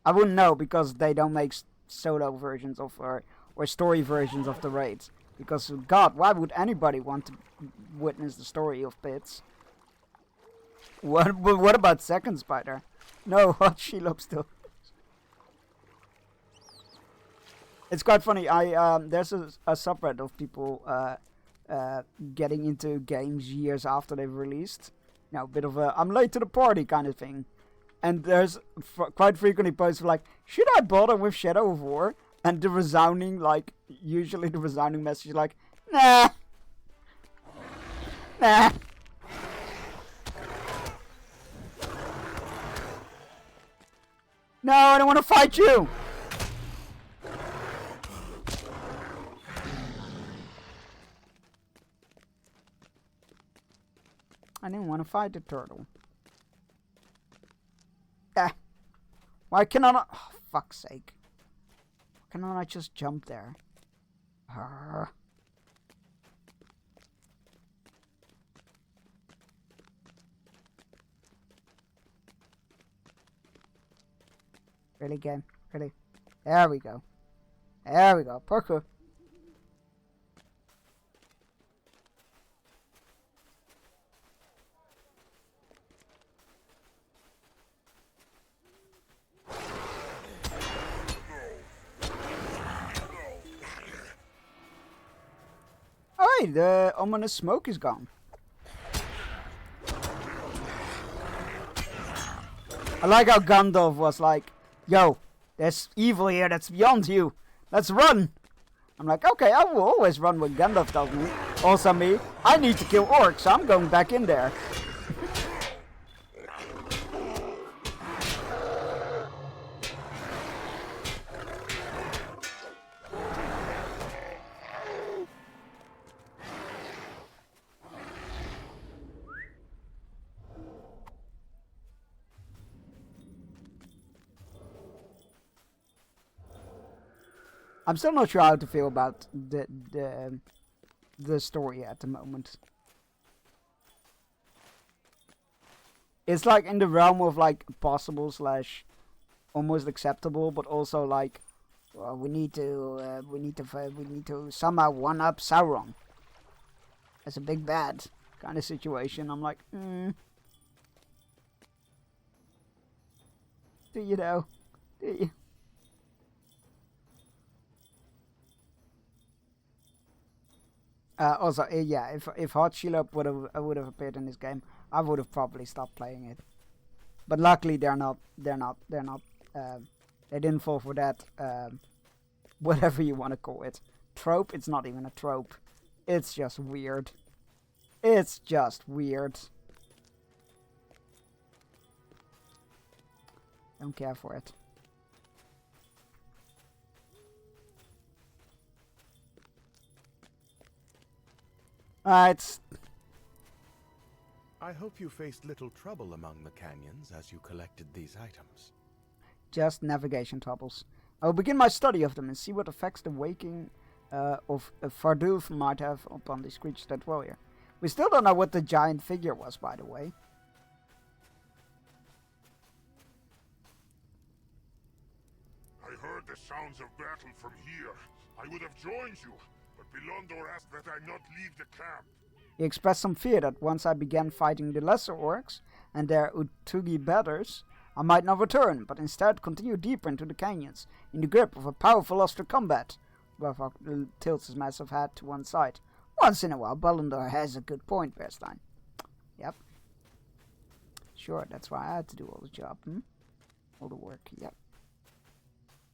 I wouldn't know because they don't make solo versions of her or story versions of the raids. Because, God, why would anybody want to witness the story of Pits? What about Second Spider? No, what Shelob still. It's quite funny. There's a subreddit of people getting into games years after they've released. You know, a bit of a I'm late to the party kind of thing. And there's quite frequently posts like, should I bother with Shadow of War? And the resounding, usually the resounding message is like, nah, Nah. No, I don't want to fight you. I didn't want to fight the turtle. Ah. Why cannot I... Oh, fuck's sake. Why cannot I just jump there? Arrgh. Really, game? Really? There we go. There we go. Parkour. Alright, the ominous smoke is gone. I like how Gandalf was like, yo, there's evil here that's beyond you. Let's run. I'm like, okay, I will always run when Gandalf tells me. Also me, I need to kill orcs, so I'm going back in there. I'm still not sure how to feel about the story at the moment. It's like in the realm of like possible slash almost acceptable, but also like, well, we need to somehow one up Sauron as a big bad kind of situation. I'm like, do you know? Do you? Also, yeah, if Hot Shelob would have appeared in this game, I would have probably stopped playing it. But luckily, they didn't fall for that. Whatever you want to call it, trope. It's not even a trope. It's just weird. It's just weird. Don't care for it. It's... I hope you faced little trouble among the canyons as you collected these items. Just navigation troubles. I will begin my study of them and see what effects the waking of Fardulf might have upon these creatures that dwell here. We still don't know what the giant figure was, by the way. I heard the sounds of battle from here. I would have joined you, but Belondor asked that I not leave the camp. He expressed some fear that once I began fighting the lesser orcs and their Utugi betters, I might not return, but instead continue deeper into the canyons, in the grip of a powerful Ulster combat. Belfog tilts his massive head to one side. Once in a while, Belondor has a good point, Bearstein. Yep. Sure, that's why I had to do all the job, all the work, yep.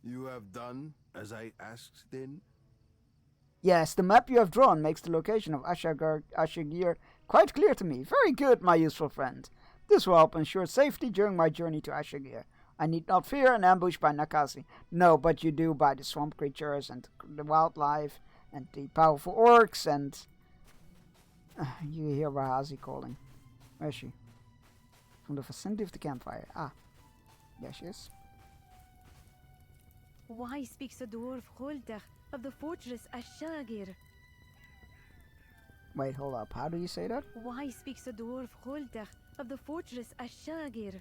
You have done as I asked, then? Yes, the map you have drawn makes the location of Ashigir quite clear to me. Very good, my useful friend. This will help ensure safety during my journey to Ashigir. I need not fear an ambush by Nakasi. No, but you do by the swamp creatures and the wildlife and the powerful orcs and... you hear Rahazi calling. Where is she? From the vicinity of the campfire. Ah. There she is. Why speaks the dwarf Holdach of the fortress Ashagir? Wait, hold up. How do you say that? Why speaks the dwarf Holdach of the fortress Ashagir?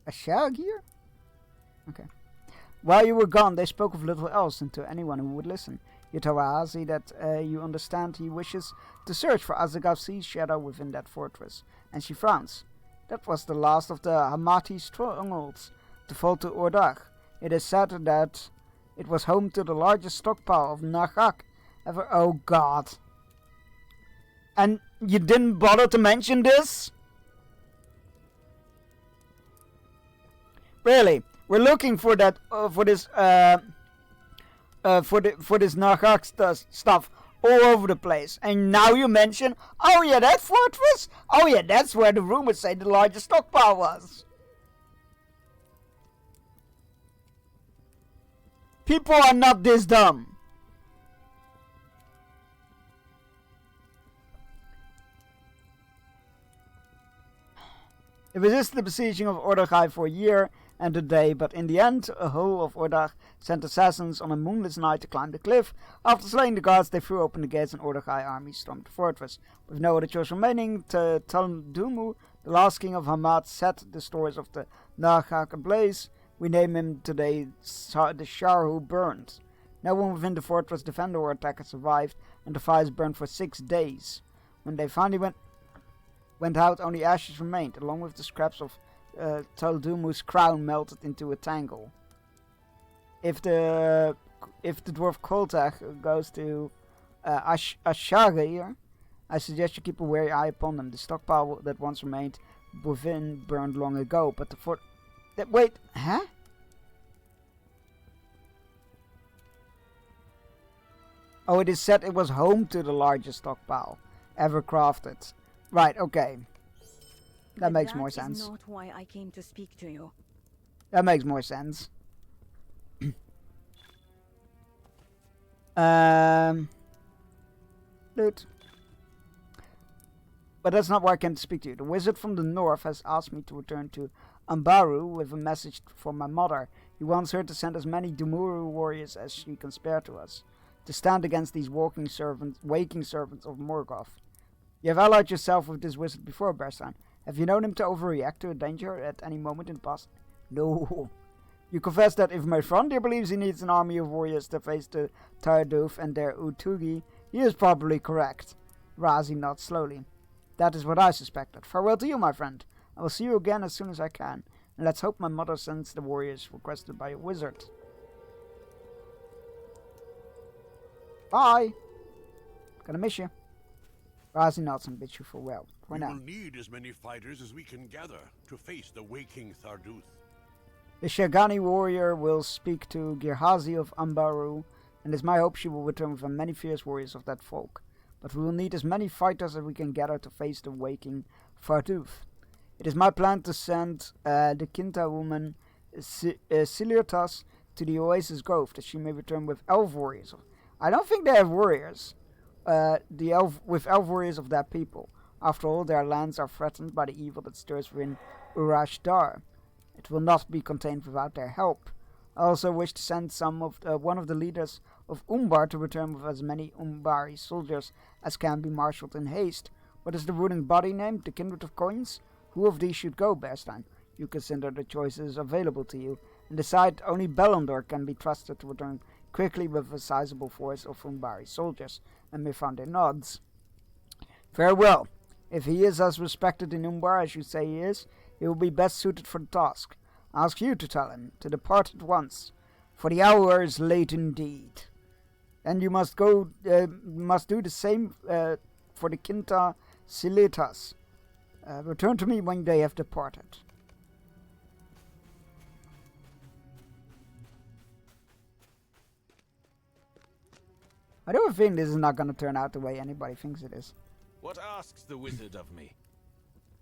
Ashagir? Okay. While you were gone, they spoke of little else, and to anyone who would listen. You tell Rahazi that you understand he wishes to search for Azagav's shadow within that fortress, and she frowns. That was the last of the Hamati strongholds to fall to Ordach. It is said that it was home to the largest stockpile of Nahak ever. Oh god. And you didn't bother to mention this? Really? We're looking for that for this Nahak stuff all over the place. And now you mention, oh yeah, that fortress? Oh yeah, that's where the rumors say the largest stockpile was. People are not this dumb. It resisted the besieging of Ordagai for a year and a day, but in the end, a whole of Ordag sent assassins on a moonless night to climb the cliff. After slaying the guards, they threw open the gates and Ordagai army stormed the fortress. With no other choice remaining, Taldumu, the last king of Hamad, set the stores of the Nagak ablaze. We name him today the Shar who burned. No one within the fortress defender or attacker survived, and the fires burned for 6 days. When they finally went out, only ashes remained, along with the scraps of Taldumu's crown melted into a tangle. If the dwarf Koltag goes to Ashagir, I suggest you keep a wary eye upon them. The stockpile that once remained within burned long ago, but the fort... Wait, huh? Oh, it is said it was home to the largest stockpile ever crafted. Right, okay. That makes more sense. That is not why I came to speak to you. That makes more sense. Loot. But that's not why I came to speak to you. The wizard from the north has asked me to return to Ambaru with a message for my mother. He wants her to send as many Dumuru warriors as she can spare to us, to stand against these waking servants of Morgoth. You have allied yourself with this wizard before, Berstan. Have you known him to overreact to a danger at any moment in the past? No. You confess that if my friend here believes he needs an army of warriors to face the Tarduf and their Utugi, he is probably correct. Razi nods slowly. That is what I suspected. Farewell to you, my friend. I will see you again as soon as I can. And let's hope my mother sends the warriors requested by a wizard. Bye! Gonna miss you. Razi nods and bids you farewell. For now. We will need as many fighters as we can gather to face the waking Tharduth. The Shagani warrior will speak to Girhazi of Ambaru, and it is my hope she will return with many fierce warriors of that folk. But we will need as many fighters as we can gather to face the waking Tharduth. It is my plan to send the Kinta woman Siliotas to the Oasis Grove, that she may return with elf warriors. I don't think they have warriors. With elf warriors of that people. After all, their lands are threatened by the evil that stirs within Urashdar. It will not be contained without their help. I also wish to send one of the leaders of Umbar to return with as many Umbari soldiers as can be marshaled in haste. What is the ruling body named? The Kindred of Coins? Who of these should go, Bearstein? You consider the choices available to you, and decide only Bellandor can be trusted to return quickly with a sizable force of Umbari soldiers, and Mifande nods. Farewell. If he is as respected in Umbar as you say he is, he will be best suited for the task. I ask you to tell him to depart at once, for the hour is late indeed. And you must do the same for the Kinta Siletas. Return to me when they have departed. I do have a feeling this is not going to turn out the way anybody thinks it is. What asks the wizard of me?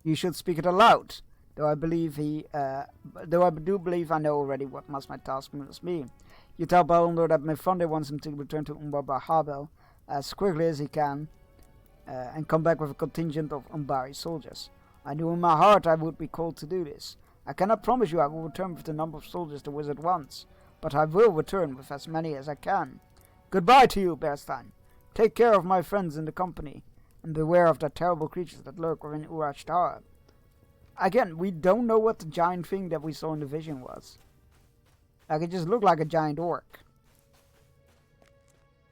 You should speak it aloud. Though I do believe I know already what my task must be. You tell Balondor that Mifande wants him to return to Umbar Bahabel as quickly as he can, and come back with a contingent of Umbari soldiers. I knew in my heart I would be called to do this. I cannot promise you I will return with the number of soldiers the wizard wants, but I will return with as many as I can. Goodbye to you, Bearstein. Take care of my friends in the company, and beware of the terrible creatures that lurk within Urash Tower. Again, we don't know what the giant thing that we saw in the vision was. Like, it just looked like a giant orc.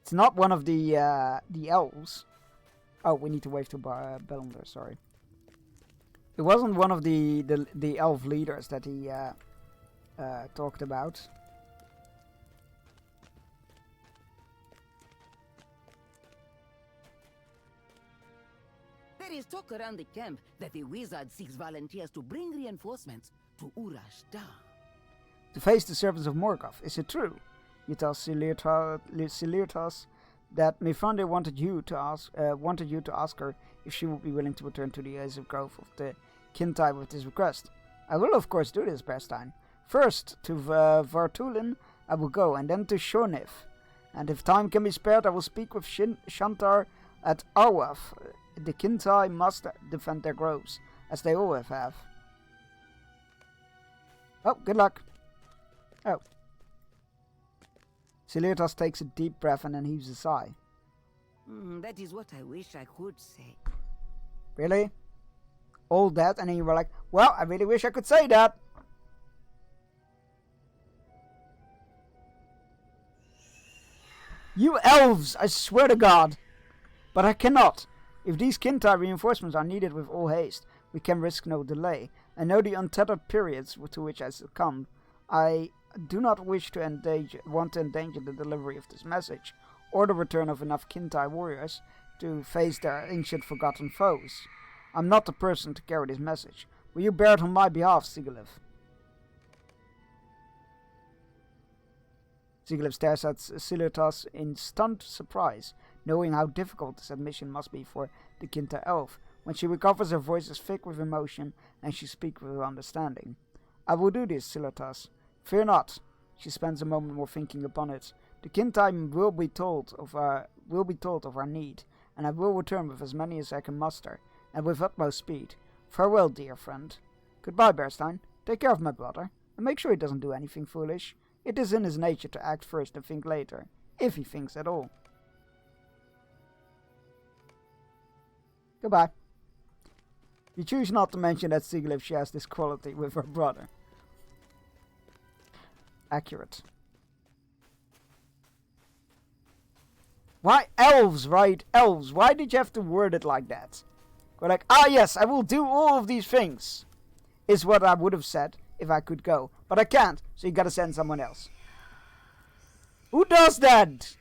It's not one of the elves. Oh, we need to wave to Bellandor, sorry. It wasn't one of the elf leaders that he talked about. There is talk around the camp that the wizard seeks volunteers to bring reinforcements to Urashtar. To face the servants of Morgoth, is it true? You tell Silirtas that Mithrandir wanted you to ask her if she would be willing to return to the Azov Grove of the Kintai with this request. I will of course do this, Berstein. First to Vartulin I will go, and then to Shorniv. And if time can be spared, I will speak with Shantar at Arwaf. The Kintai must defend their groves, as they always have. Oh, good luck. Oh. Siluritas takes a deep breath and then heaves a sigh. That is what I wish I could say. Really? All that, and then you were like, well, I really wish I could say that. You elves, I swear to God. But I cannot. If these Kintai reinforcements are needed with all haste, we can risk no delay. I know the untethered periods to which I succumb. I do not wish to endanger the delivery of this message, or the return of enough Kintai warriors to face their ancient forgotten foes. I'm not the person to carry this message. Will you bear it on my behalf, Sigilev? Sigilev stares at Siluritas in stunned surprise, knowing how difficult this admission must be for the Kintai elf. When she recovers, her voice is thick with emotion, and she speaks with understanding. I will do this, Siluritas. Fear not. She spends a moment more thinking upon it. The Kintai will be told of our need, and I will return with as many as I can muster, and with utmost speed. Farewell, dear friend. Goodbye, Berstein. Take care of my brother, and make sure he doesn't do anything foolish. It is in his nature to act first and think later, if he thinks at all. Goodbye. You choose not to mention that Sigilev shares this quality with her brother. Accurate. Why elves, right? Elves. Why did you have to word it like that? Go like, ah yes, I will do all of these things. Is what I would have said if I could go. But I can't, so you gotta send someone else. Who does that?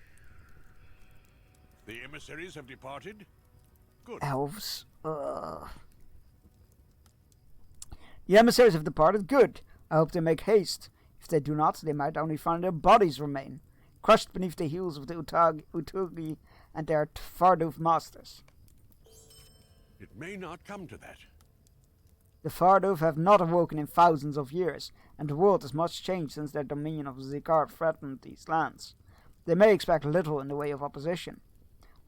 The emissaries have departed? Good. Elves. The emissaries have departed? Good. I hope they make haste. If they do not, they might only find their bodies remain, crushed beneath the heels of the Utugi and their Farduf masters. It may not come to that. The Farduf have not awoken in thousands of years, and the world has much changed since their dominion of Zikar threatened these lands. They may expect little in the way of opposition.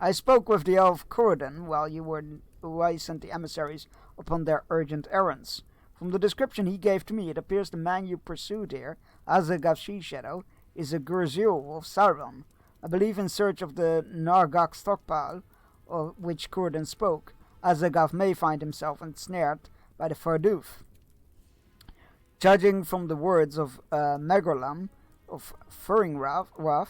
I spoke with the elf Kurden while I sent the emissaries upon their urgent errands. From the description he gave to me, it appears the man you pursued here, Azagav She-Shadow, is a Gurzul of Sauron, I believe in search of the Nargak stockpile, of which Kurden spoke. Azagav may find himself ensnared by the Farduf. Judging from the words of Megrolam of Furingraf,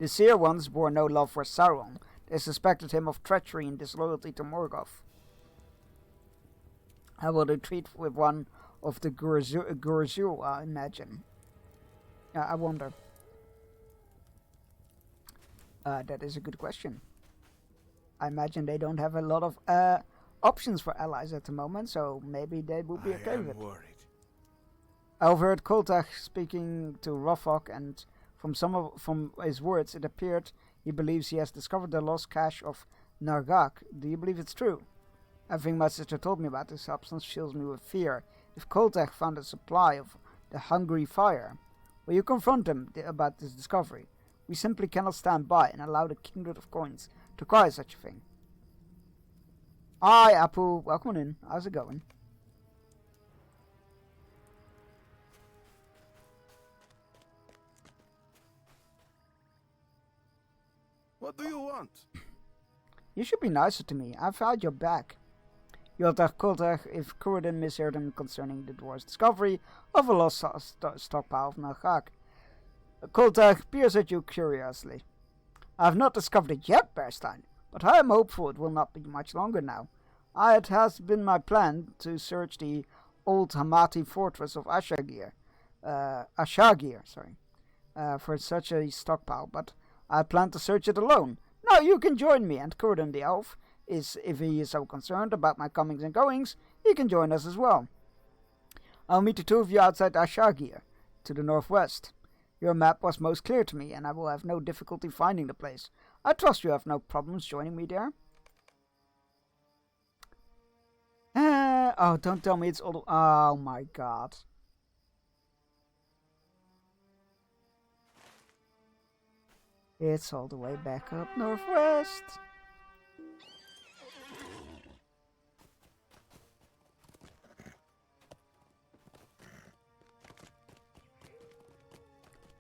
the Seer ones bore no love for Sauron. They suspected him of treachery and disloyalty to Morgoth. How will they treat with one of the Gurzul, I imagine? I wonder. That is a good question. I imagine they don't have a lot of options for allies at the moment, so maybe they will be okay with it. Worried. I overheard Koltach speaking to Rofok, and from his words, it appeared he believes he has discovered the lost cache of Nargak. Do you believe it's true? Everything my sister told me about this substance fills me with fear. If Koltach found a supply of the hungry fire, will you confront him about this discovery? We simply cannot stand by and allow the kindred of coins to cry such a thing. Hi, Apu. Welcome in. How's it going? What do you want? You should be nicer to me. I've had your back. Yotach Koltach if Kurden misheard him concerning the dwarf's discovery of a lost stockpile of Nargak. Koltach peers at you curiously. I have not discovered it yet, Berstein, but I am hopeful it will not be much longer now. It has been my plan to search the old Hamati fortress of Ashagir, for such a stockpile, but I plan to search it alone. Now you can join me, and Kurden the elf if he is so concerned about my comings and goings, he can join us as well. I'll meet the two of you outside Ashagir, to the northwest. Your map was most clear to me, and I will have no difficulty finding the place. I trust you have no problems joining me there. Oh, don't tell me it's all... Oh my god. It's all the way back up northwest.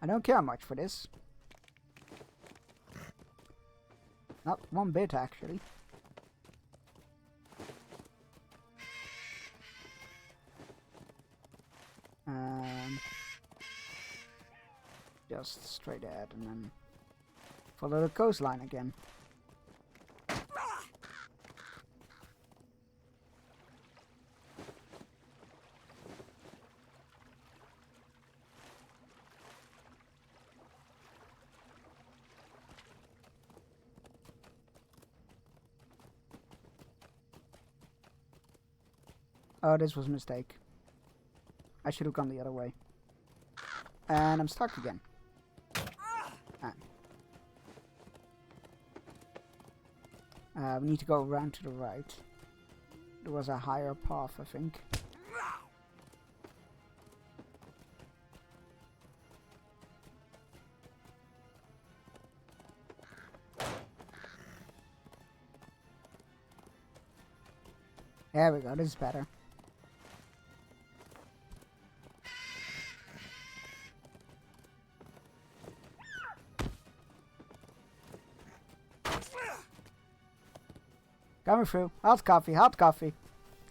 I don't care much for this. Not one bit, actually. Just straight ahead and then follow the coastline again. Oh, this was a mistake. I should have gone the other way. And I'm stuck again. We need to go around to the right. There was a higher path, I think. There we go, this is better. Coming through. Hot coffee, hot coffee.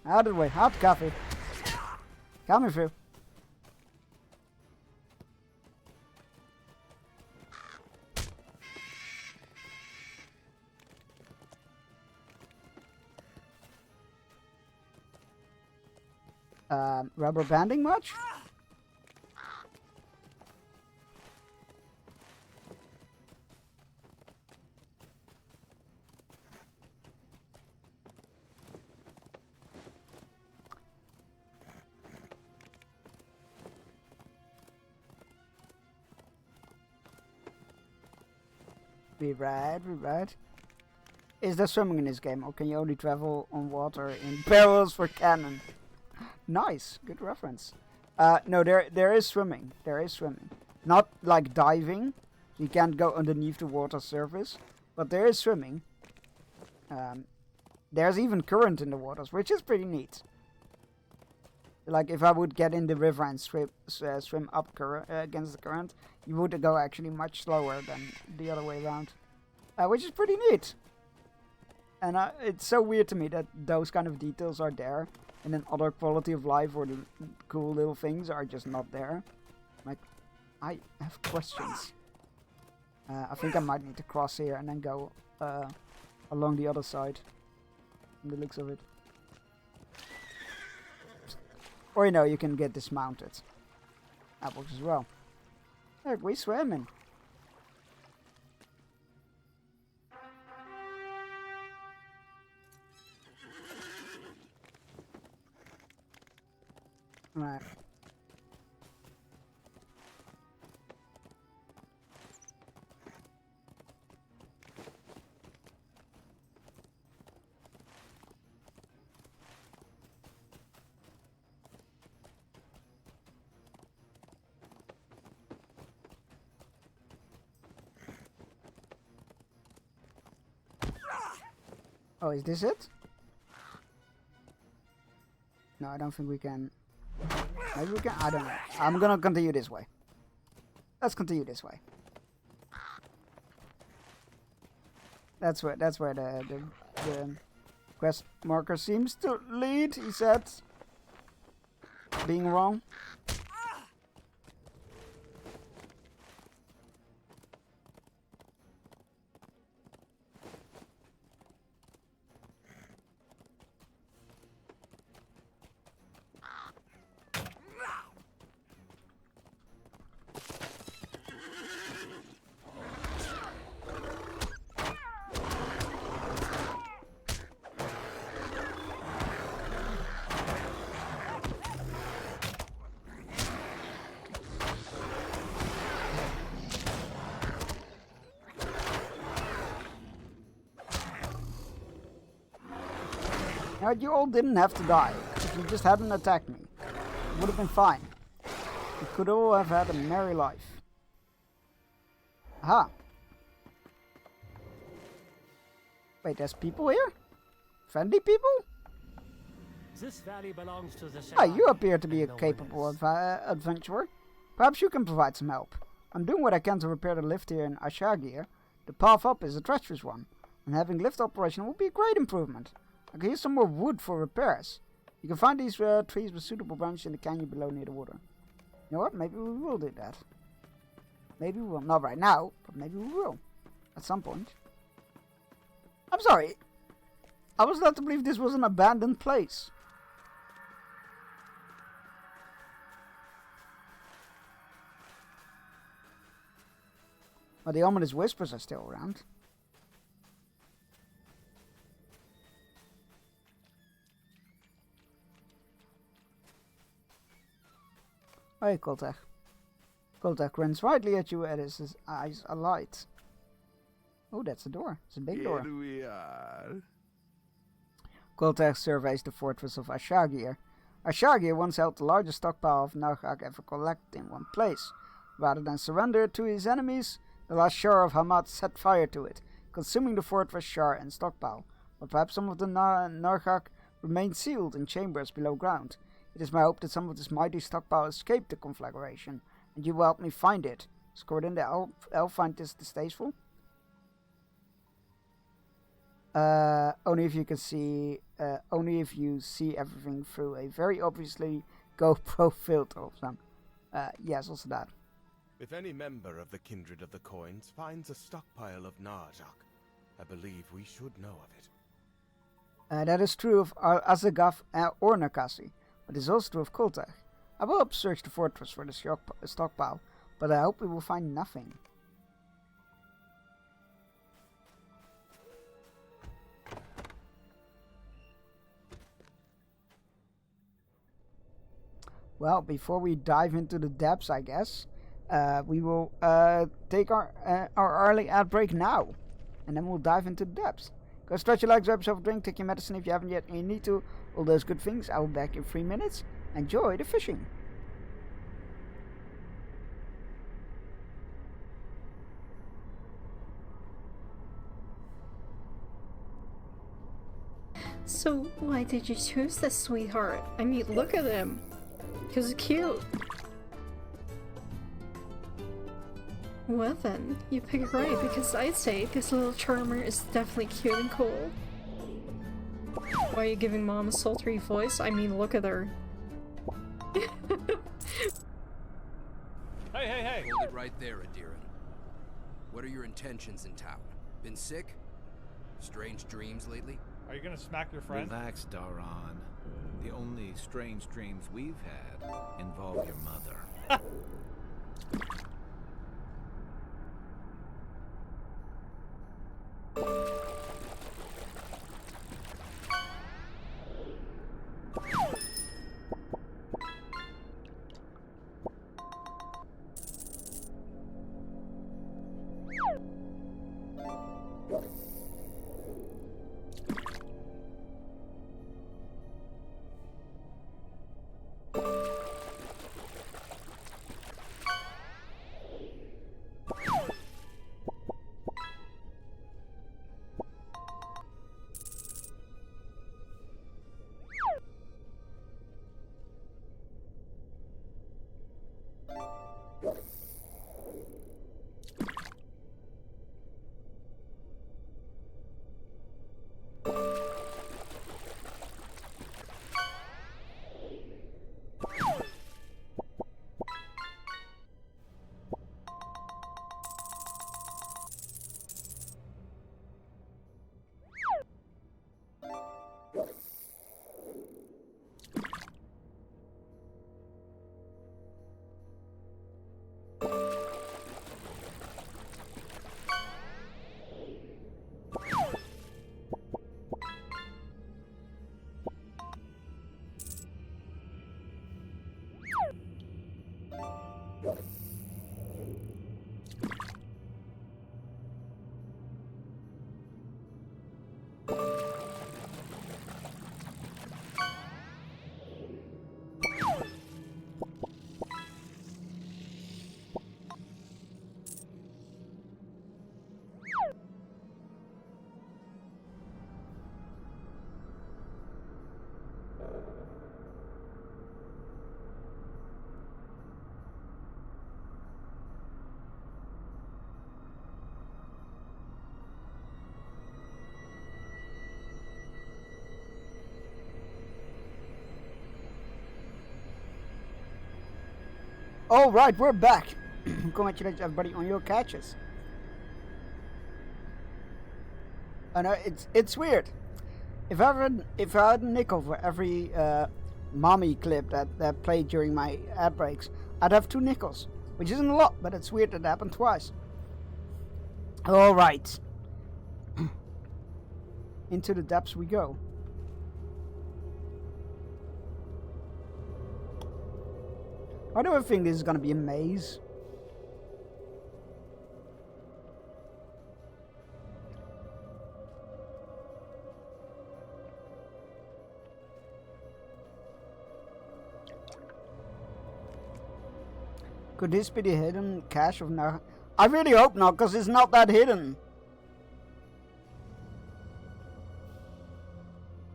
Out of the way, hot coffee. Coming through. Rubber banding much? We ride. Is there swimming in this game, or can you only travel on water in barrels for cannon? Nice, good reference. No, there is swimming. There is swimming. Not like diving. You can't go underneath the water surface, but there is swimming. There's even current in the waters, which is pretty neat. Like if I would get in the river and swim up against the current, you would go actually much slower than the other way around, which is pretty neat. And it's so weird to me that those kind of details are there, and then other quality of life or the cool little things are just not there. Like, I have questions. I think I might need to cross here and then go along the other side, from the looks of it. Or, you know, you can get dismounted. That works as well. Look, we swimming. Right. Oh, is this it? No, I don't think we can. Maybe we can. I don't know. I'm gonna continue this way. Let's continue this way. That's where the quest marker seems to lead. He said, being wrong. Alright, you all didn't have to die. If you just hadn't attacked me, it would have been fine. You could all have had a merry life. Aha. Wait, there's people here? Friendly people? This valley belongs to the Ah, you appear to be a capable adventurer. Perhaps you can provide some help. I'm doing what I can to repair the lift here in Ashagir. The path up is a treacherous one, and having lift operation will be a great improvement. I can use some more wood for repairs. You can find these trees with suitable branches in the canyon below near the water. You know what? Maybe we will do that. Maybe we will. Not right now, but maybe we will. At some point. I'm sorry. I was led to believe this was an abandoned place. But the ominous whispers are still around. Hey, Koltech. Koltech runs rightly at you, and his eyes alight. Oh, that's a door. It's a big door. Here we are. Koltech surveys the fortress of Ashagir. Ashagir once held the largest stockpile of Nargak ever collected in one place. Rather than surrender it to his enemies, the last Shah of Hamad set fire to it, consuming the fortress Shah and stockpile. But perhaps some of the Nargak remain sealed in chambers below ground. It is my hope that some of this mighty stockpile escaped the conflagration, and you will help me find it. Scordin the elf find this distasteful? Only if you can see, only if you see everything through a very obviously GoPro filter of them. Yes, also that. If any member of the Kindred of the Coins finds a stockpile of Narjak, I believe we should know of it. That is true of Azagaf or Nakasi, but it is also true of Koltech. I will help search the fortress for the stockpile, but I hope we will find nothing. Well, before we dive into the depths, I guess, we will take our early ad break now, and then we'll dive into the depths. Go stretch your legs, grab yourself a drink, take your medicine if you haven't yet and you need to. All those good things. I will be back in 3 minutes. Enjoy the fishing. So, why did you choose this, sweetheart? I mean, look at him. He's cute. Well then, you pick it right, because I'd say this little charmer is definitely cute and cool. Why are you giving Mom a sultry voice? I mean, look at her. Hey! Hold it right there, Adiran. What are your intentions in town? Been sick? Strange dreams lately? Are you gonna smack your friend? Relax, Daran. The only strange dreams we've had involve your mother. All right, we're back. Congratulations, everybody, on your catches. I know it's weird. If I had a nickel for every mommy clip that played during my ad breaks, I'd have 2 nickels, which isn't a lot, but it's weird that it happened twice. All right, into the depths we go. Why do I think this is gonna be a maze? Could this be the hidden cache of Narhak? I really hope not, because it's not that hidden.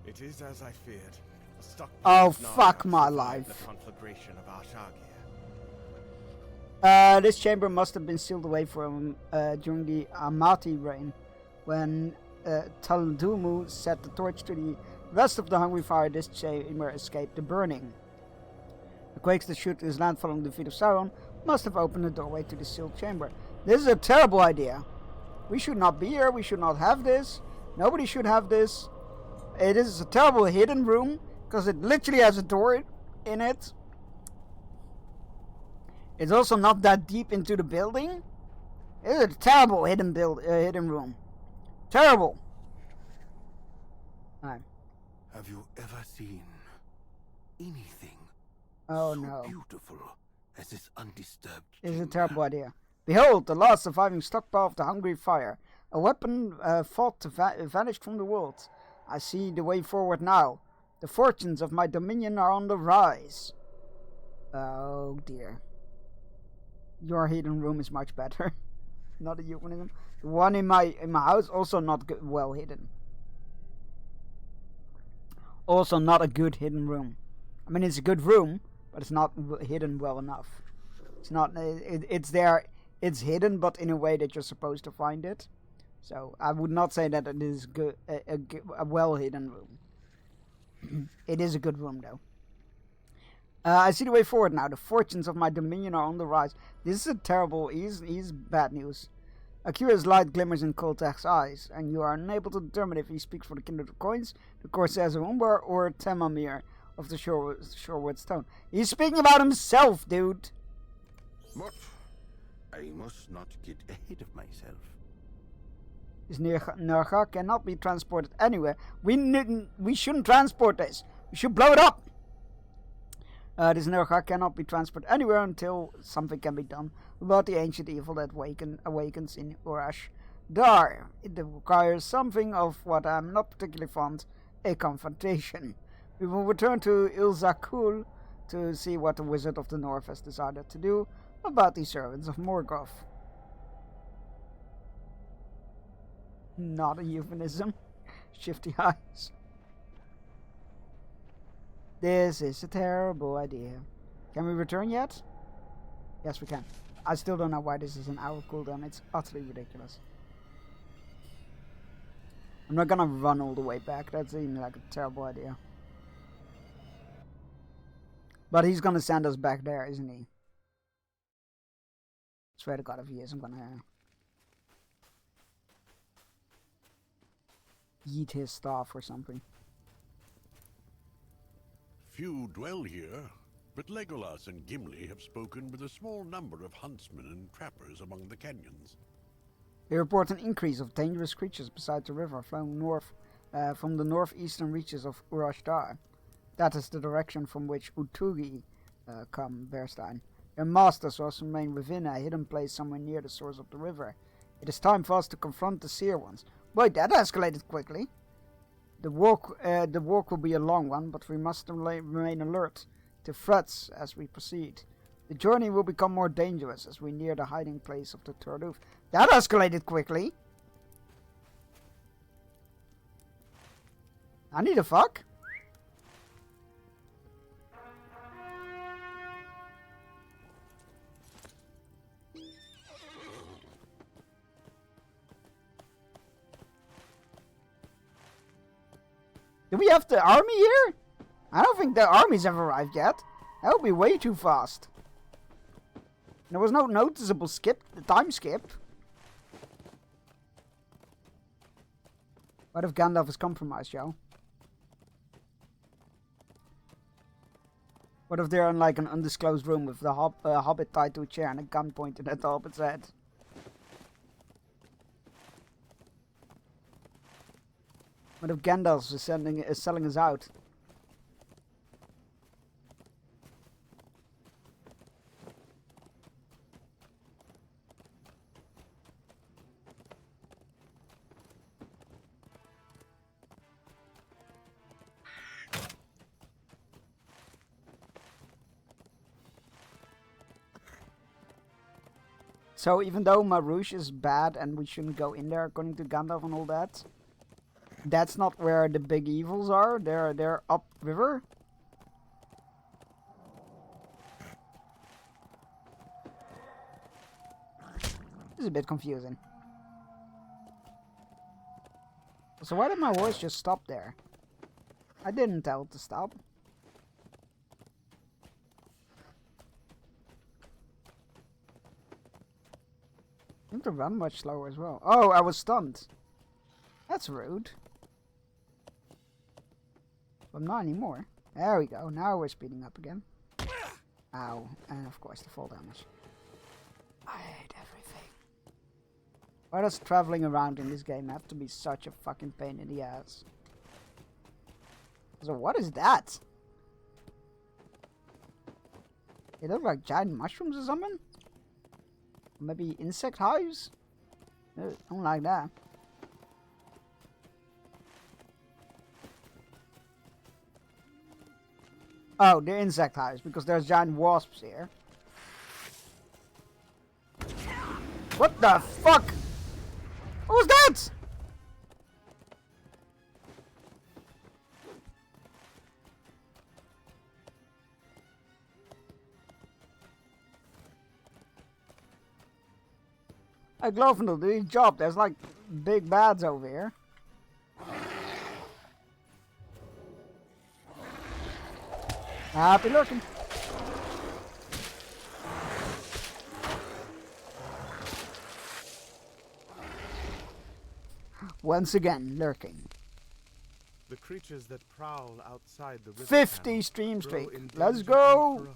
It is as I feared. Oh, fuck my life. The conflagration of Archagia. This chamber must have been sealed away from during the Amati reign, when Taldumu set the torch to the rest of the hungry fire. This chamber escaped the burning. The quakes that shoot his land following the defeat of Sauron must have opened the doorway to the sealed chamber. This is a terrible idea. We should not be here. We should not have this. Nobody should have this. It is a terrible hidden room because it literally has a door in it. It's also not that deep into the building. It's a terrible hidden room. Terrible. Alright. Have you ever seen anything so no. beautiful as this undisturbed It's a terrible idea. Behold, the last surviving stockpile of the hungry fire. A weapon fought to vanish from the world. I see the way forward now. The fortunes of my dominion are on the rise. Oh dear. Your hidden room is much better. Not a euphemism. The one in my house also not good, well hidden. Also not a good hidden room. I mean, it's a good room, but it's not hidden well enough. It's not. It's there. It's hidden, but in a way that you're supposed to find it. So I would not say that it is good, a well hidden room. It is a good room, though. I see the way forward now. The fortunes of my dominion are on the rise. This is a terrible. He's bad news. A curious light glimmers in Koltek's eyes, and you are unable to determine if he speaks for the Kindred of Coins, the Corsairs of Umbar, or Temamir of the Shorewood Stone. He's speaking about himself, dude. But I must not get ahead of myself. This Narhak cannot be transported anywhere. We shouldn't transport this. We should blow it up. This Narhak cannot be transported anywhere until something can be done about the ancient evil that awakens in Urash Dar. It requires something of what I'm not particularly fond, a confrontation. We will return to Ilzakul to see what the Wizard of the North has decided to do about the servants of Morgoth. Not a euphemism. Shifty eyes. This is a terrible idea. Can we return yet? Yes, we can. I still don't know why this is an hour cooldown. It's utterly ridiculous. I'm not gonna run all the way back. That seems like a terrible idea. But he's gonna send us back there, isn't he? Swear to God, if he is, I'm gonna eat his staff or something. Few dwell here, but Legolas and Gimli have spoken with a small number of huntsmen and trappers among the canyons. They report an increase of dangerous creatures beside the river flowing north from the northeastern reaches of Urashtar. That is the direction from which Utugi come, Verstein. Their masters also remain within a hidden place somewhere near the source of the river. It is time for us to confront the Seer ones. Boy, that escalated quickly. The walk will be a long one, but we must remain alert to threats as we proceed. The journey will become more dangerous as we near the hiding place of the Turduf. That escalated quickly. I need a fuck. Do we have the army here? I don't think the army's ever arrived yet. That would be way too fast. There was no noticeable skip, time skip. What if Gandalf is compromised, yo? What if they're in like an undisclosed room with the hobbit tied to a chair and a gun pointed at the hobbit's head? What if Gandalf is selling us out? So even though Marouche is bad and we shouldn't go in there according to Gandalf and all that, that's not where the big evils are. They're upriver. This is a bit confusing. So why did my horse just stop there? I didn't tell it to stop. I have to run much slower as well. Oh, I was stunned. That's rude. But not anymore. There we go. Now we're speeding up again. Ow. And of course the fall damage. I hate everything. Why does traveling around in this game have to be such a fucking pain in the ass? So what is that? They look like giant mushrooms or something? Maybe insect hives? I don't like that. Oh, they're insect hives because there's giant wasps here. What the fuck? What was that? Hey, Glorfindel, do your job. There's like big bads over here. Happy lurking. Once again, lurking. The creatures that prowl outside the river 50 stream streak. Let's go!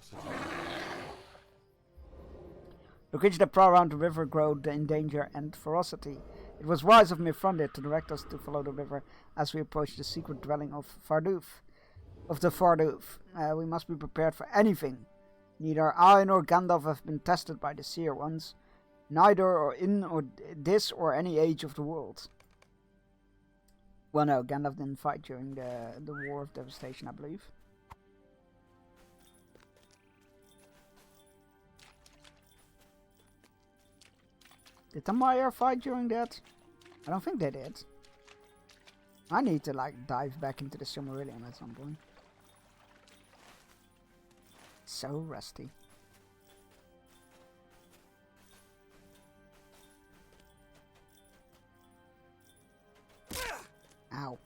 The creatures that prowl around the river grow in danger and ferocity. It was wise of Mithrandir to direct us to follow the river as we approach the secret dwelling of Fardoof. We must be prepared for anything. Neither I nor Gandalf have been tested by the Seer ones. Neither or in or this or any age of the world. Well, no, Gandalf didn't fight during the War of Devastation, I believe. Did the Maiar fight during that? I don't think they did. I need to like dive back into the Silmarillion at some point. So rusty. Ow.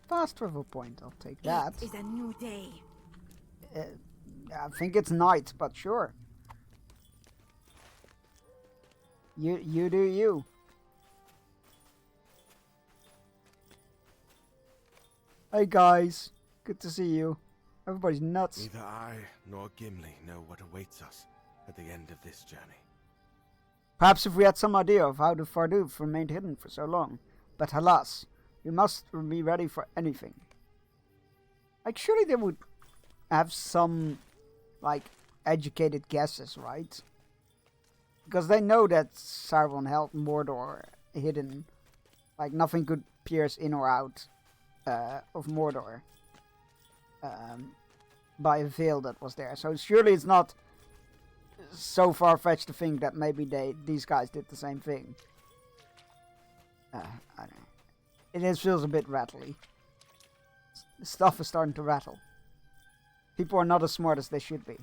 Fast travel point, I'll take that. It is a new day. I think it's night, but sure. You do you. Hey guys, good to see you. Everybody's nuts. Neither I nor Gimli know what awaits us at the end of this journey. Perhaps if we had some idea of how the Fardoof remained hidden for so long. But alas, we must be ready for anything. Like, surely they would have some, like, educated guesses, right? Because they know that Sauron held Mordor hidden. Like, nothing could pierce in or out of Mordor by a veil that was there. So surely it's not so far-fetched to think that maybe these guys did the same thing. I don't know. It just feels a bit rattly. Stuff is starting to rattle. People are not as smart as they should be.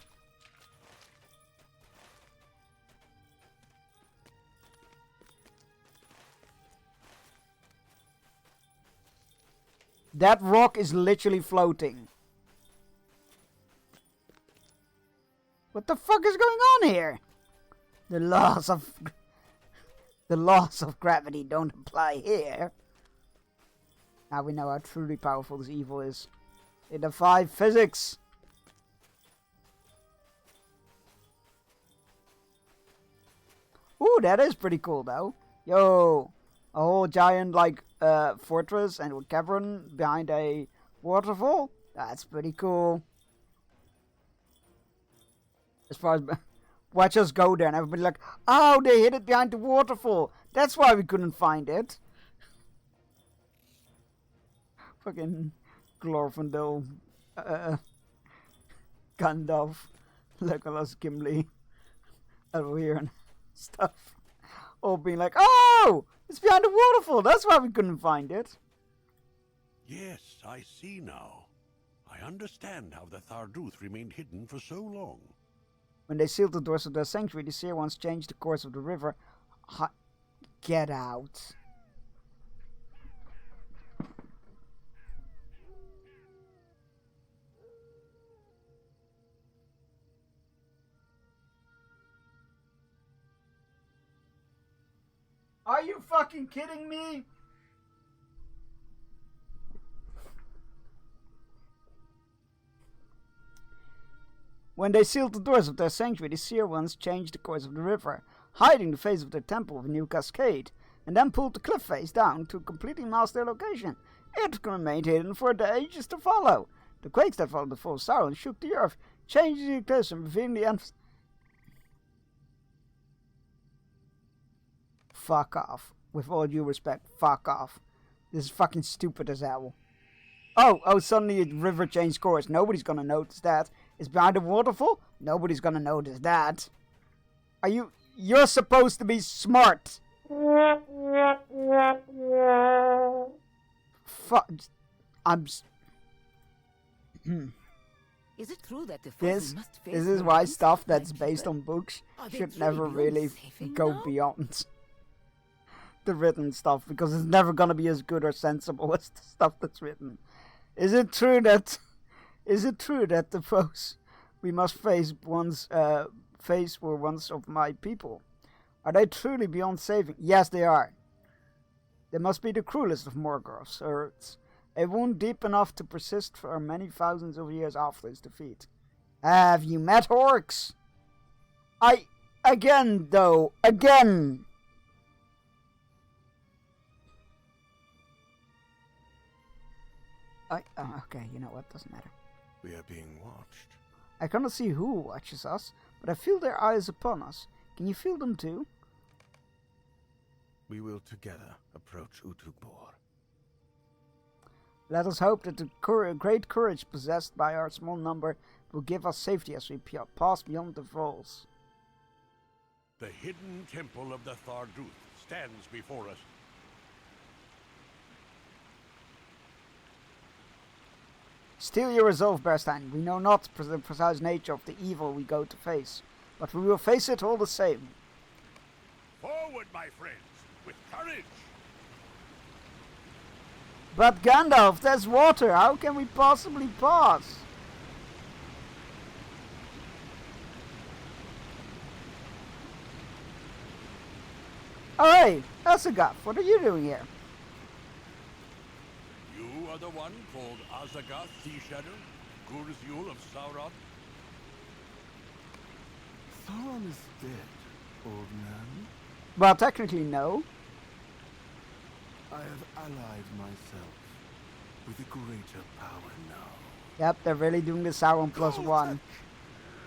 That rock is literally floating. What the fuck is going on here? The laws of gravity don't apply here. Now we know how truly powerful this evil is. It defies physics. Ooh, that is pretty cool though. Yo, a whole giant like fortress and a cavern behind a waterfall. That's pretty cool. As far as watch us go there and everybody like, oh, they hid it behind the waterfall. That's why we couldn't find it. Fucking Glorfindel, Gandalf, Legolas, Gimli, Elwir and stuff. All being like, oh, it's behind the waterfall. That's why we couldn't find it. Yes, I see now. I understand how the Tharduth remained hidden for so long. When they sealed the doors of their sanctuary, the Seer ones changed the course of the river. Get out. Are you fucking kidding me? When they sealed the doors of their sanctuary, the Seer ones changed the course of the river, hiding the face of their temple with a new cascade, and then pulled the cliff face down to completely mask their location. It remained hidden for the ages to follow. The quakes that followed the fall of Sauron shook the earth, changing the eclipse and revealing the end. Fuck off. With all due respect, fuck off. This is fucking stupid as hell. Oh, suddenly the river changed course. Nobody's gonna notice that. It's behind the waterfall? Nobody's gonna notice that. You're supposed to be smart. Fuck. Is it true that the This must face is the why wrath stuff of my that's based people? on books Are they should truly never beyond really saving go now? beyond the written stuff, because it's never gonna be as good or sensible as the stuff that's written. Is it true that the foes we must face were ones of my people? Are they truly beyond saving? Yes, they are. They must be the cruelest of Morgoth's earths, a wound deep enough to persist for many thousands of years after his defeat. Have you met orcs? Again. Okay, you know what, doesn't matter. We are being watched. I cannot see who watches us, but I feel their eyes upon us. Can you feel them too? We will together approach Utugbor. Let us hope that the great courage possessed by our small number will give us safety as we pass beyond the walls. The hidden temple of the Tharduth stands before us. Still your resolve, Berstein. We know not the precise nature of the evil we go to face, but we will face it all the same. Forward, my friends, with courage! But Gandalf, there's water. How can we possibly pass? Oh hey, Asagoth, what are you doing here? You are the one called Asagoth Seashadow, Gurzul of Sauron? Sauron is dead, old man. Well, technically no. I have allied myself with a greater power now. Yep, they're really doing the Sauron +1.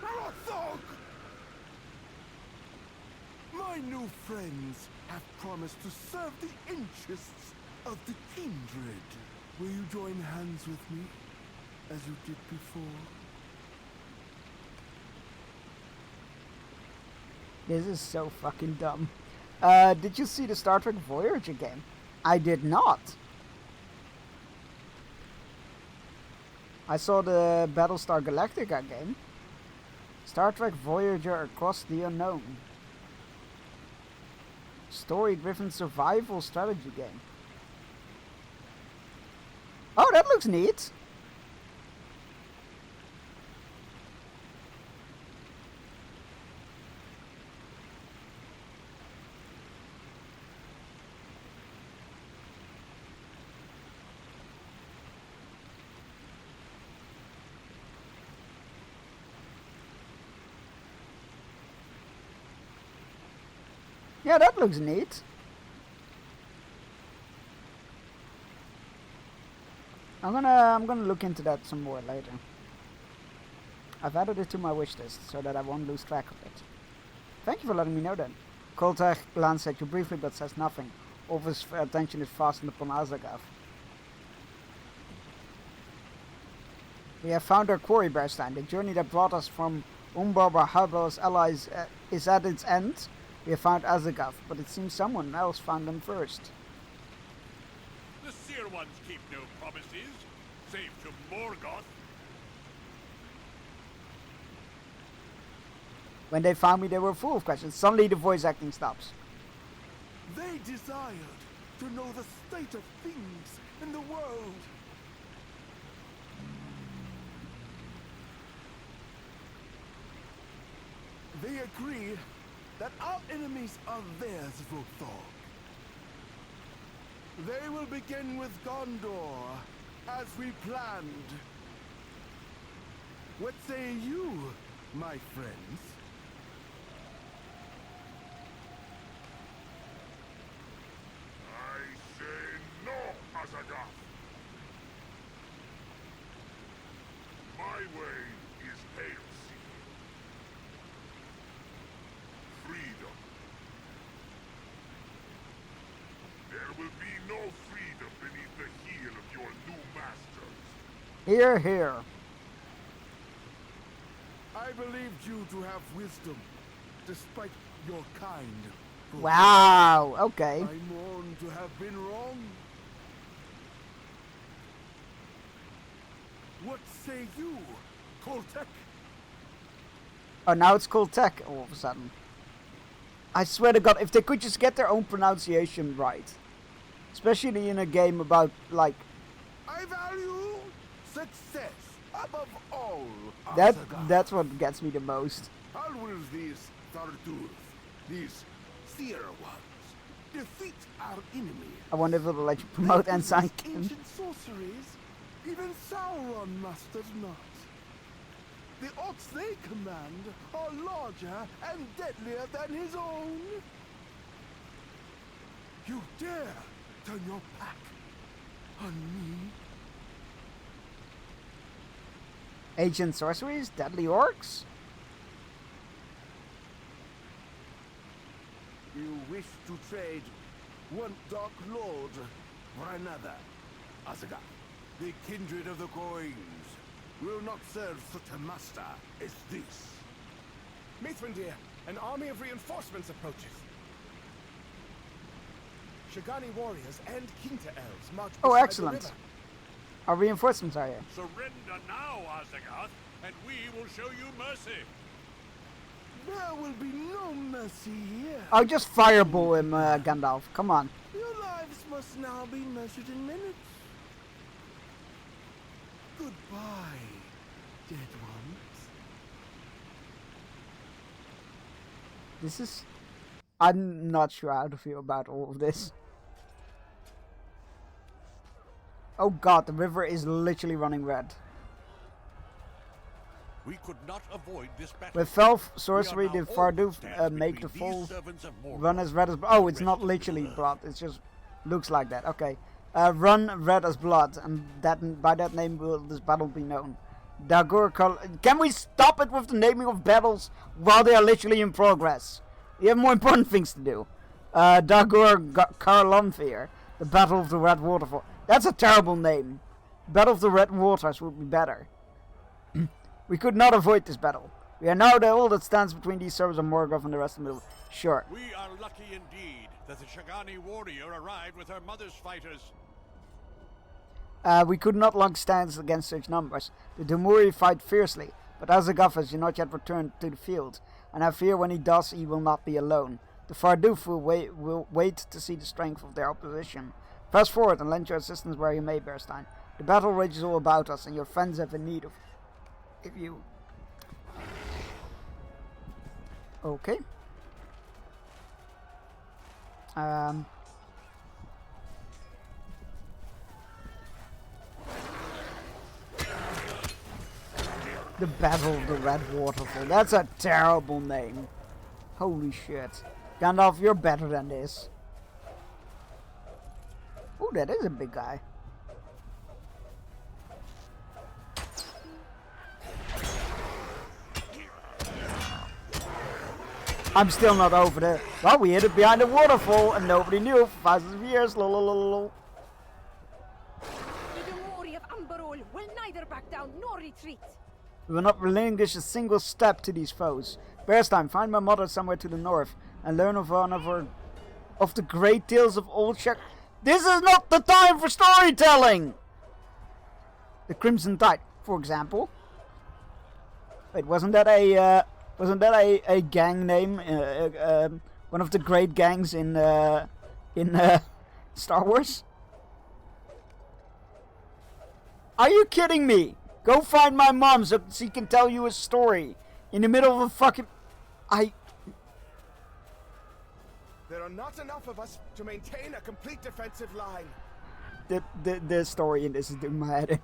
Hrothgar! My new friends have promised to serve the interests of the kindred. Will you join hands with me, as you did before? This is so fucking dumb. Did you see the Star Trek Voyager game? I did not. I saw the Battlestar Galactica game. Star Trek Voyager Across the Unknown. Story-driven survival strategy game. Oh, that looks neat. Yeah, that looks neat. I'm gonna look into that some more later. I've added it to my wish list so that I won't lose track of it. Thank you for letting me know that. Koltech glanced at you briefly but says nothing. All of his attention is fastened upon Azagath. We have found our quarry, Bearstein. The journey that brought us from Umbar Harbal's allies is at its end. We have found Azagath, but it seems someone else found them first. The Seer Ones keep no promises, save to Morgoth. When they found me, they were full of questions. Suddenly the voice acting stops. They desired to know the state of things in the world. They agree that our enemies are theirs, Volthor. They will begin with Gondor, as we planned. What say you, my friends? I say no, Azagath. My way is Hailseek. Freedom. There will be no freedom beneath the heel of your new masters. Hear, hear. I believed you to have wisdom, despite your kind. Wow, okay. I mourn to have been wrong. What say you, Koltech? Oh, now it's Koltech all of a sudden. I swear to God, if they could just get their own pronunciation right. Especially in a game about, like... I value success above all. That's what gets me the most. How will these Tardur, these Seer Ones, defeat our enemy? I wonder if it'll let you promote Ensign Kim. Ancient sorceries, even Sauron mastered not. The odds they command are larger and deadlier than his own. You dare turn your back on me? Ancient sorceries? Deadly orcs? You wish to trade one Dark Lord for another. Azagath, the kindred of the coins, will not serve such a master as this. Mithrandir, an army of reinforcements approaches. Shagani warriors and Kinta elves march beside Oh, the excellent. river. Our reinforcements are here. Surrender now, Azagath, and we will show you mercy. There will be no mercy here. I'll just fireball him, Gandalf. Come on. Your lives must now be measured in minutes. Goodbye, dead ones. This is... I'm not sure how to feel about all of this. Oh god, the river is literally running red. We could not avoid this battle. With Felf sorcery, the Fardu make the full run as red as... Oh, it's not literally blood. It just looks like that. Okay. Run red as blood, and that by that name will this battle be known. Dagur... Can we stop it with the naming of battles while they are literally in progress? You have more important things to do. Dagur Karlanfir, the Battle of the Red Waterfall. That's a terrible name. Battle of the Red Waters would be better. We could not avoid this battle. We are now the all that stands between these servers of Morgoth and the rest of the middle. Sure. We are lucky indeed that the Shagani warrior arrived with her mother's fighters. We could not long stand against such numbers. The Dumuri fight fiercely, but Azagath has not yet returned to the field, and I fear when he does, he will not be alone. The Farduf will wait to see the strength of their opposition. Press forward and lend your assistance where you may, Bearstein. The battle rages all about us, and your friends have in need of you. Okay. The Battle of the Red Waterfall. That's a terrible name. Holy shit. Gandalf, you're better than this. Oh, that is a big guy. I'm still not over there. Well, we hid it behind the waterfall and nobody knew for thousands of years. Lol. The Demori of Amberol will neither back down nor retreat. We will not relinquish a single step to these foes. Bearstein, find my mother somewhere to the north and learn of one of the great tales of old Shek. This is not the time for storytelling! The Crimson Tide, for example. Wait, wasn't that a gang name? One of the great gangs in Star Wars? Are you kidding me? Go find my mom so she can tell you a story in the middle of a fucking... There are not enough of us to maintain a complete defensive line. The story in this is doing my head in.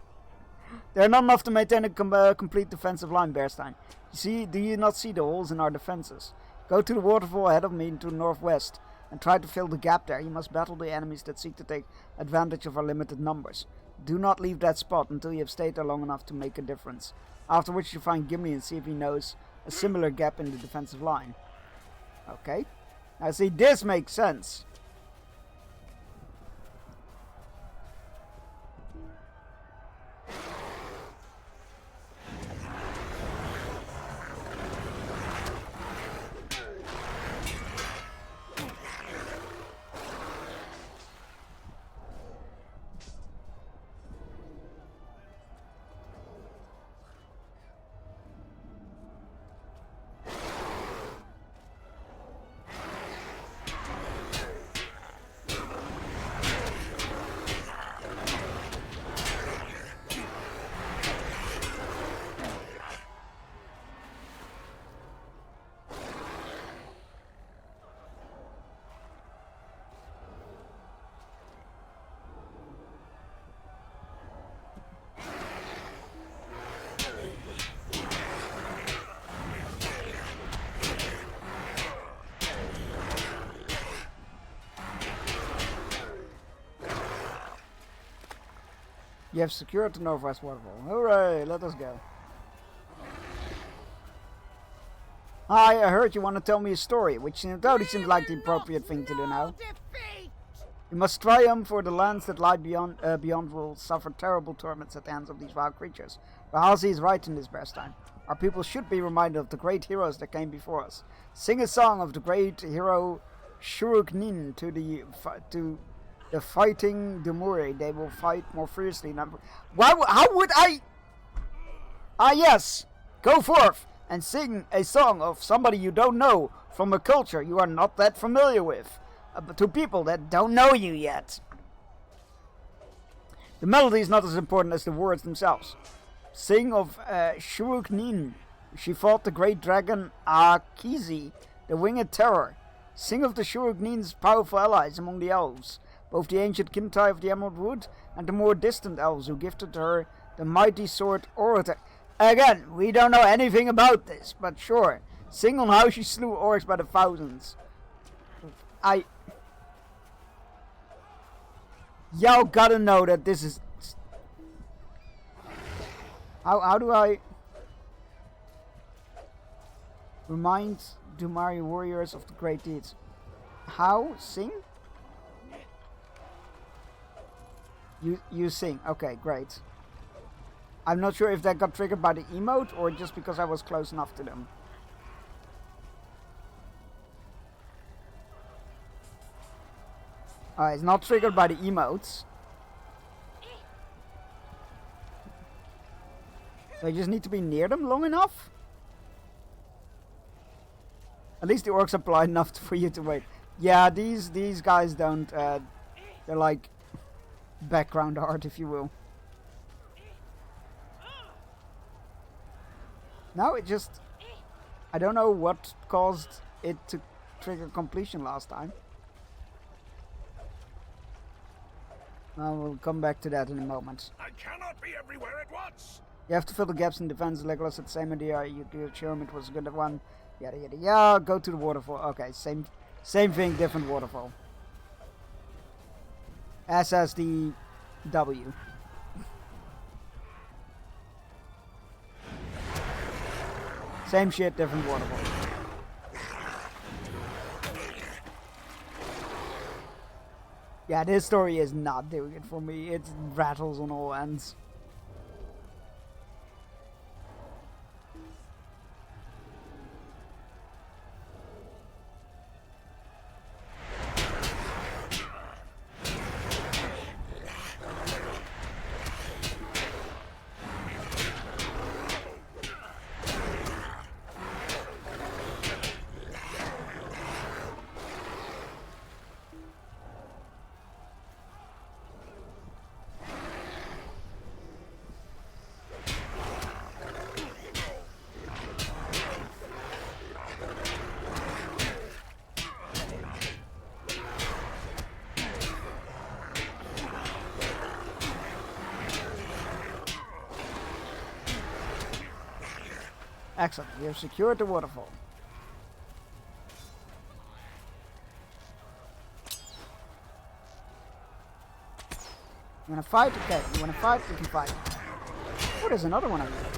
There are not enough to maintain a complete defensive line, Bearstein. Do you not see the holes in our defenses? Go to the waterfall ahead of me to the northwest and try to fill the gap there. You must battle the enemies that seek to take advantage of our limited numbers. Do not leave that spot until you have stayed there long enough to make a difference. After which you find Gimli and see if he knows a similar gap in the defensive line. Okay. Now see, this makes sense. You have secured the Northwest Waterfall. Hooray, let us go. Hi, I heard you want to tell me a story, which totally seems like the appropriate thing to do now. You must triumph, for the lands that lie beyond will suffer terrible torments at the hands of these wild creatures. Rahalzi is right in this, Bearstein. Our people should be reminded of the great heroes that came before us. Sing a song of the great hero Shuruknin to the fighting Demuri. They will fight more fiercely. How would I? Ah yes, go forth and sing a song of somebody you don't know from a culture you are not that familiar with, to people that don't know you yet. The melody is not as important as the words themselves. Sing of Shuruknin. She fought the great dragon Akizi, the winged terror. Sing of the Shuruknin's powerful allies among the elves, both the ancient Kintai of the Emerald Wood and the more distant elves who gifted her the mighty sword Orator. Again, we don't know anything about this, but sure. Sing on how she slew orcs by the thousands. Y'all gotta know that this is... How do I... Remind Dumari warriors of the great deeds. How? Sing? You sing. Okay, great. I'm not sure if that got triggered by the emote or just because I was close enough to them. It's not triggered by the emotes. So I just need to be near them long enough? At least the orcs are polite enough for you to wait. Yeah, these guys don't, they're like background art, if you will. Now it just... I don't know what caused it to trigger completion last time. We'll come back to that in a moment. I cannot be everywhere at once. You have to fill the gaps in defense. Legolas had the same idea. You show him it was a good one. Yada yada yada. Go to the waterfall. Okay, same Same thing, different waterfall. SSD W. Same shit, different waterfall. Yeah, this story is not doing it for me. It rattles on all ends. Excellent, we have secured the waterfall. You wanna fight? Okay, you wanna fight? We can fight. Oh, there's another one over there.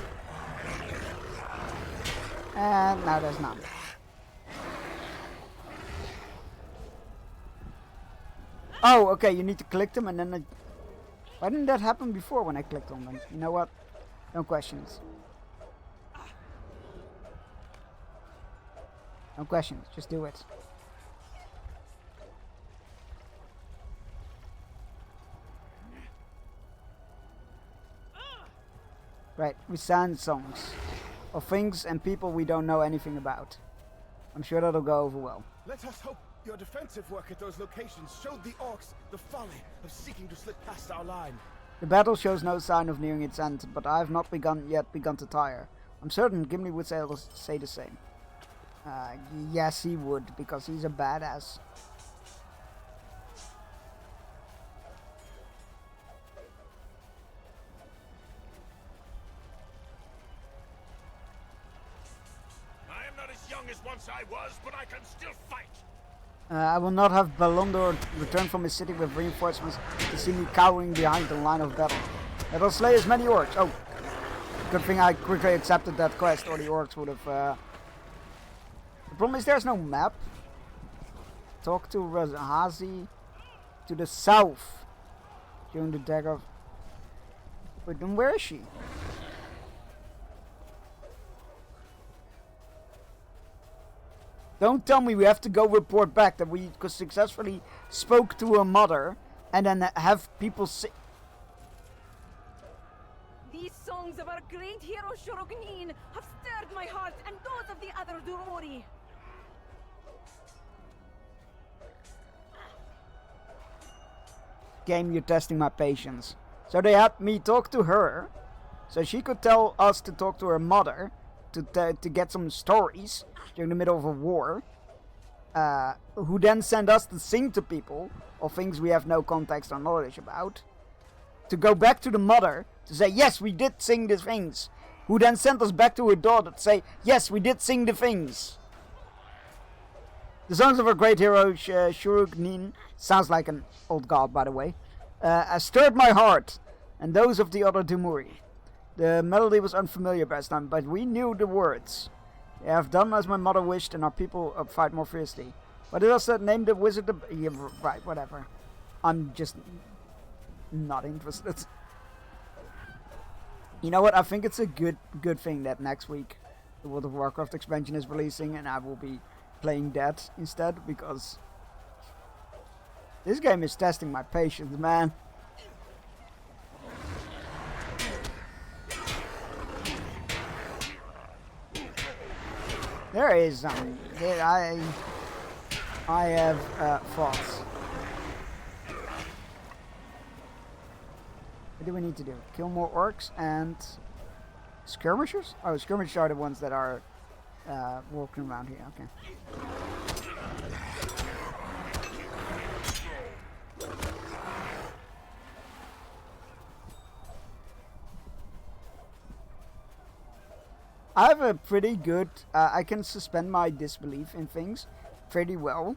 And now there's none. Oh, okay, you need to click them and then why didn't that happen before when I clicked on them? You know what? No questions. No questions, just do it. Right, we sang songs of things and people we don't know anything about. I'm sure that'll go over well. Let us hope your defensive work at those locations showed the orcs the folly of seeking to slip past our line. The battle shows no sign of nearing its end, but I have not yet begun to tire. I'm certain Gimli would say the same. Yes, he would, because he's a badass. I am not as young as once I was, but I can still fight. I will not have Balondor return from his city with reinforcements to see me cowering behind the line of battle. I will slay as many orcs. Oh, good thing I quickly accepted that quest, or the orcs would have... The problem is there's no map. Talk to Rahazi to the south during the dagger. Wait, then where is she? Don't tell me we have to go report back that we successfully spoke to her mother and then have people say... These songs of our great hero Shurugnin have stirred my heart and those of the other Durori. Game, you're testing my patience. So they had me talk to her, so she could tell us to talk to her mother to get some stories during the middle of a war. Who then send us to sing to people of things we have no context or knowledge about. To go back to the mother to say, yes, we did sing the things. Who then sent us back to her daughter to say, yes, we did sing the things. The songs of our great hero Shurugnin, sounds like an old god by the way, has stirred my heart, and those of the other Dumuri. The melody was unfamiliar by this time, but we knew the words. I have done as my mother wished, and our people fight more fiercely. But it also named the wizard yeah, right, whatever. I'm just not interested. You know what, I think it's a good thing that next week the World of Warcraft expansion is releasing, and I will be playing that instead, because this game is testing my patience, man. There is I have thoughts. What do we need to do? Kill more orcs and skirmishers? Oh, skirmishers are the ones that are walking around here. Okay. I have a pretty good... I can suspend my disbelief in things pretty well.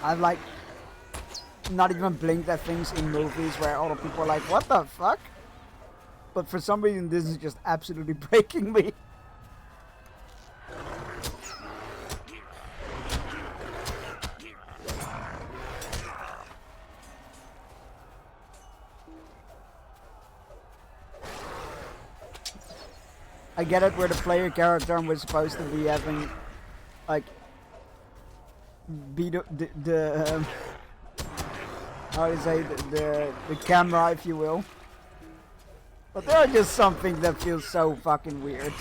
I've like not even blinked at things in movies where other people are like, what the fuck? But for some reason this is just absolutely breaking me. I get it where the player character was supposed to be having, like, be the how do you say, the camera, if you will. But there are just some things that feel so fucking weird.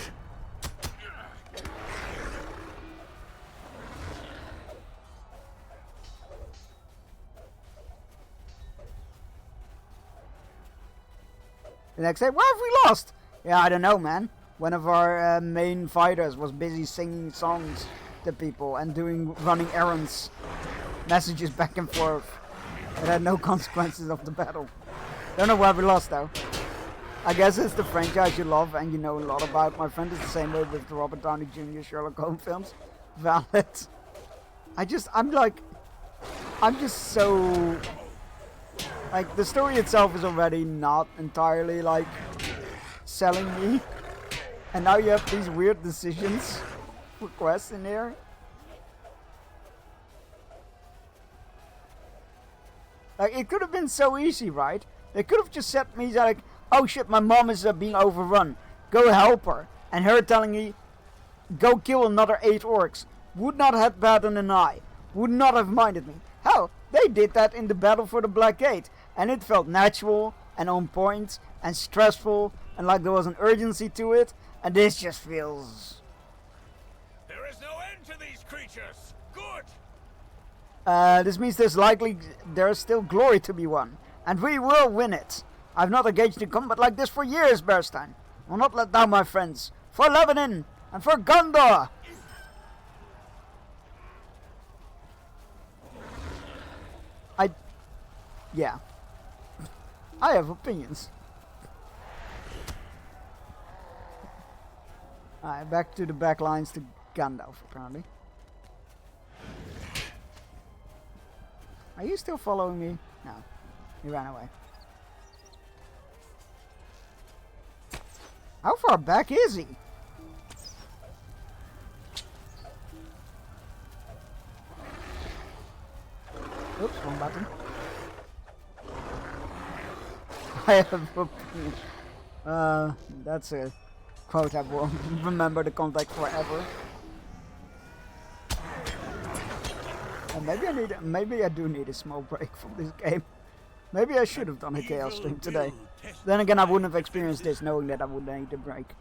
The next day, where have we lost? Yeah, I don't know, man. One of our main fighters was busy singing songs to people and running errands, messages back and forth. It had no consequences of the battle. Don't know why we lost though. I guess it's the franchise you love and you know a lot about. My friend is the same way with the Robert Downey Jr. Sherlock Holmes films. Valid. I'm just so... Like, the story itself is already not entirely, like, selling me. And now you have these weird decisions for quests in here. Like, it could have been so easy, right? They could have just set me like, oh shit, my mom is being overrun. Go help her. And her telling me, go kill another 8 orcs. Would not have batted an eye. Would not have minded me. Hell, they did that in the Battle for the Black Gate. And it felt natural and on point and stressful and like there was an urgency to it. And this just feels... There is no end to these creatures. Good. This means there's still glory to be won. And we will win it. I've not engaged in combat like this for years, Bearstein. I will not let down my friends. For Lebanon and for Gondor. Yeah. I have opinions. Alright, back to the back lines to Gandalf, apparently. Are you still following me? No. He ran away. How far back is he? Oops, wrong button. I have opinion. That's a quote I will remember the contact forever. And maybe I do need a small break from this game. Maybe I should have done a chaos stream today. Then again, I wouldn't have experienced this knowing that I would need a break.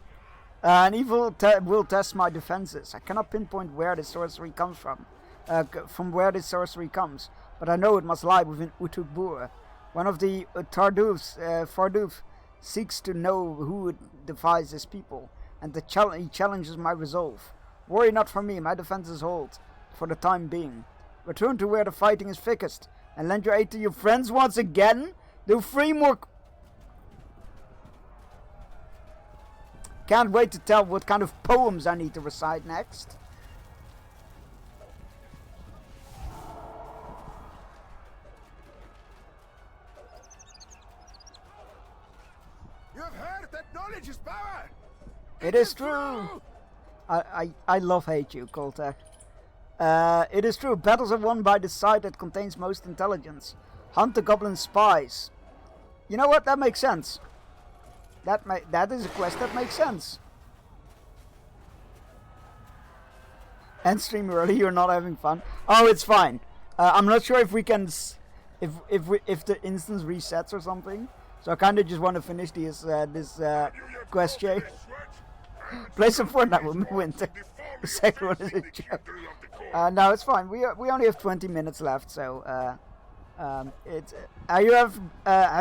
An evil will test my defenses. I cannot pinpoint where the sorcery comes from. But I know it must lie within Utugboer. One of the Farduf seeks to know who defies his people, and he challenges my resolve. Worry not for me, my defenses hold, for the time being. Return to where the fighting is thickest, and lend your aid to your friends once again? Do 3 more... Can't wait to tell what kind of poems I need to recite next. You have heard that knowledge is power! It is true! I love hate you, Koltek. It is true, battles are won by the side that contains most intelligence. Hunt the goblin spies. You know what? That makes sense. That is a quest that makes sense. End stream early, you're not having fun. Oh, it's fine. I'm not sure if we can... If the instance resets or something. So I kind of just want to finish this quest, Jay. Play some Fortnite with me, Winter. The second one is a joke. No, it's fine. We only have 20 minutes left, so have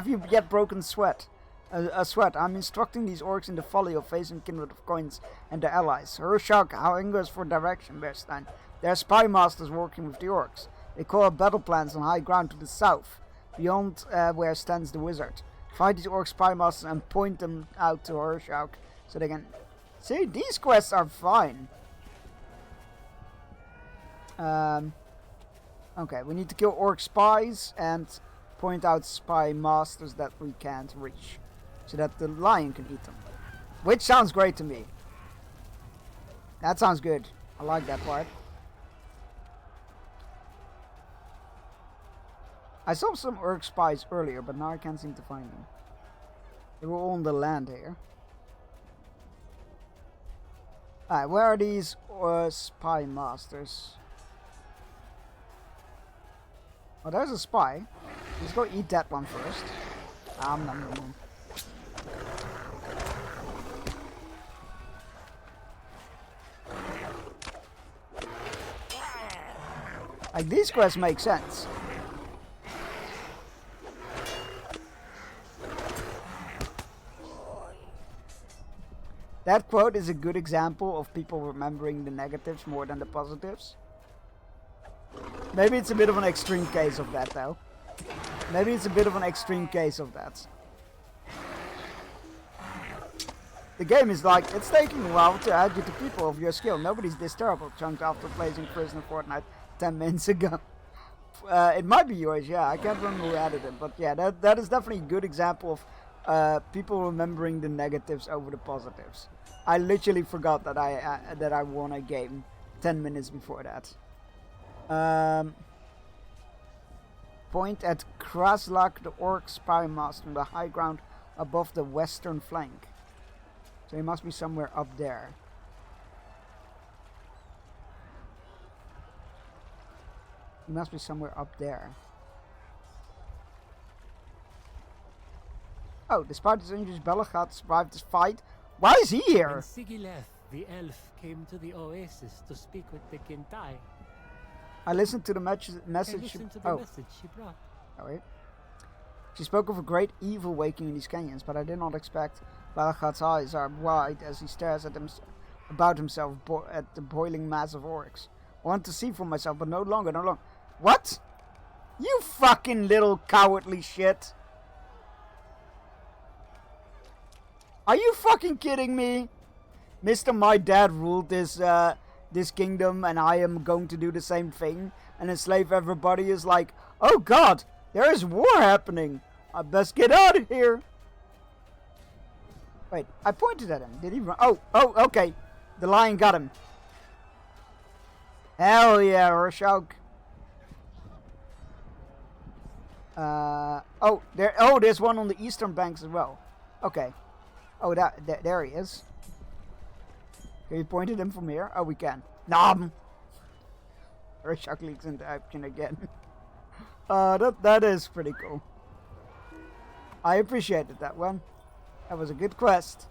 you yet broken sweat? A sweat. I'm instructing these orcs in the folly of facing Kindred of Coins and their allies. Hershak hungers for direction, Bearstein. There are spy masters working with the orcs. They call up battle plans on high ground to the south, beyond where stands the wizard. Find these orc spy masters and point them out to Hershak so they can... See, these quests are fine. Okay, we need to kill orc spies and point out spy masters that we can't reach, so that the lion can eat them. Which sounds great to me. That sounds good. I like that part. I saw some orc spies earlier, but now I can't seem to find them. They were all on the land here. Alright, where are these spy masters? Oh, there's a spy. Let's go eat that one first. Nom, nom, nom. Like, these quests make sense. That quote is a good example of people remembering the negatives more than the positives. Maybe it's a bit of an extreme case of that, though. Maybe it's a bit of an extreme case of that. The game is like, it's taking a while to add you to people of your skill. Nobody's this terrible, chunked after placing Prisoner Fortnite 10 minutes ago. It might be yours, yeah. I can't remember who added it, but yeah, that is definitely a good example of people remembering the negatives over the positives. I literally forgot that I won a game 10 minutes before that. Point at Kraslak, the orc spy master, on the high ground above the western flank. So he must be somewhere up there. He must be somewhere up there. Oh, despite his injuries, Belaghat survived this fight. Why is he here? When Sigileth, the elf, came to the oasis to speak with the Kintai. I listened to the message she brought. Oh, wait. She spoke of a great evil waking in these canyons, but I did not expect. Belaghat's eyes are wide as he stares at about himself at the boiling mass of orcs. I want to see for myself, but no longer. What? You fucking little cowardly shit. Are you fucking kidding me? Mr. My dad ruled this kingdom and I am going to do the same thing and enslave everybody is like, oh god, there is war happening. I best get out of here. Wait, I pointed at him. Did he run? Oh, okay. The lion got him. Hell yeah, Rashok. There's one on the eastern banks as well. Okay. Oh, there he is. Can you point at him from here? Oh, we can. Nom! Rashok leaks into action again. That is pretty cool. I appreciated that one. That was a good quest.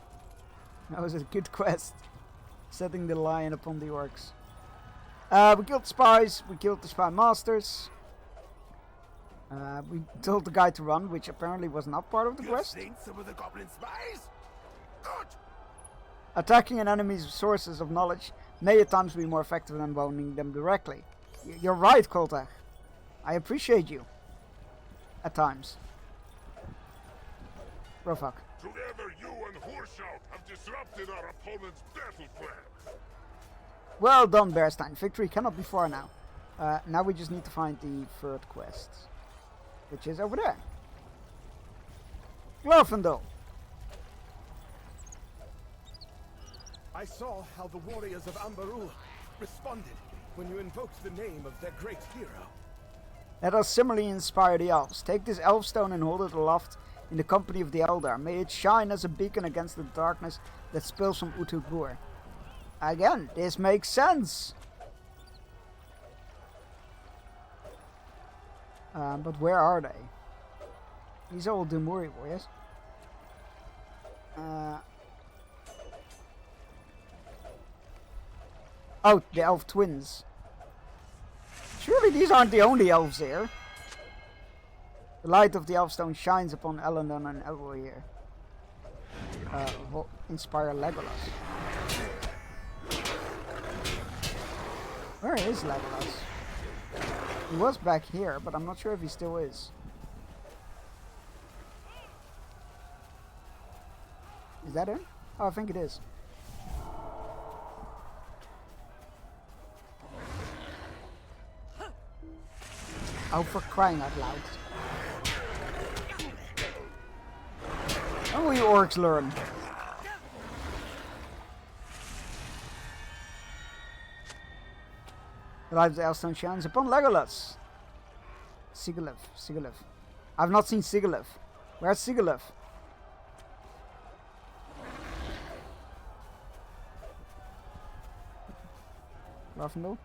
Setting the lion upon the orcs. We killed spies. We killed the spy masters. We told the guy to run, which apparently was not part of the quest. Seen some of the goblin spies? Good. Attacking an enemy's sources of knowledge may at times be more effective than boning them directly. You're right, Koltach. I appreciate you. At times. Rofak. Together you and Horshout have disrupted our opponent's battle plan. Well done, Bearstein. Victory cannot be far now. Now we just need to find the third quest. Which is over there. Glorfindel. I saw how the warriors of Ambarul responded when you invoked the name of their great hero. Let us similarly inspire the elves. Take this elf stone and hold it aloft in the company of the Eldar. May it shine as a beacon against the darkness that spills from Utuk-Bur. Again, this makes sense. But where are they? These are all Dumuri warriors. Oh, the elf twins. Surely these aren't the only elves here. The light of the Elfstone shines upon Elandon and Elroy here. Inspire Legolas. Where is Legolas? He was back here, but I'm not sure if he still is. Is that him? Oh, I think it is. Oh, for crying out loud. Only orcs learn. The light of the Elfstone shines upon Legolas. Sigalef. I've not seen Sigalef. Where's Sigalef? Glorfindel?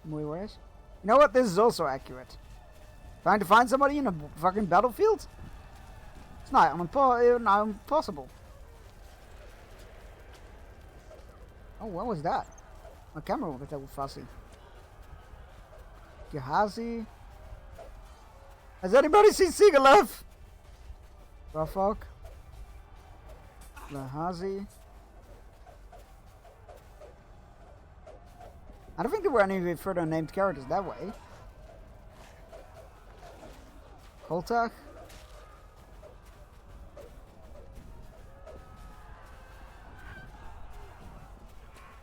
Muy where's? You know what? This is also accurate. Trying to find somebody in a fucking battlefield? It's not impossible. Oh, what was that? My camera went a little fussy. Gehazi. Has anybody seen Sigalef? Rafok. Gehazi. I don't think there were any further named characters that way. Koltach.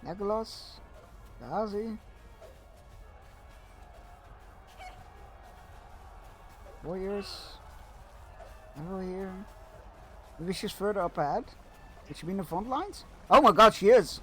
Legolas. Gehazi. Warriors. Over here. Maybe she's further up ahead. Could she be in the front lines? Oh my god, she is!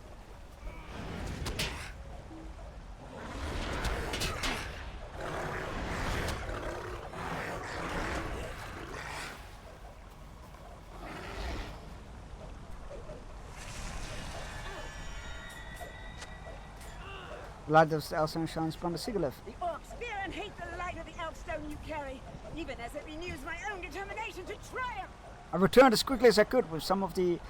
The light of the Elfstone shines upon the Sigalef. The orcs fear and hate the light of the Elfstone you carry, even as it renews my own determination to triumph. I returned as quickly as I could with some of the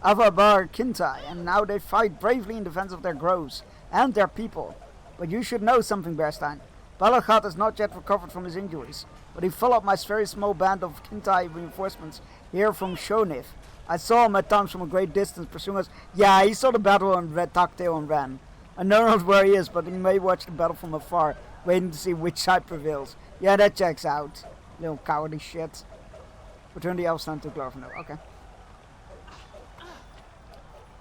Avabar Kintai, and now they fight bravely in defense of their groves and their people. But you should know something, Bearstein. Balaghat has not yet recovered from his injuries, but he followed my very small band of Kintai reinforcements here from Shonif. I saw him at times from a great distance pursuing us. Yeah, he saw the battle and tucked tail and ran. I know not where he is, but he may watch the battle from afar, waiting to see which side prevails. Yeah, that checks out. Little cowardly shit. Return the Elfstone to Glorfindel. Okay.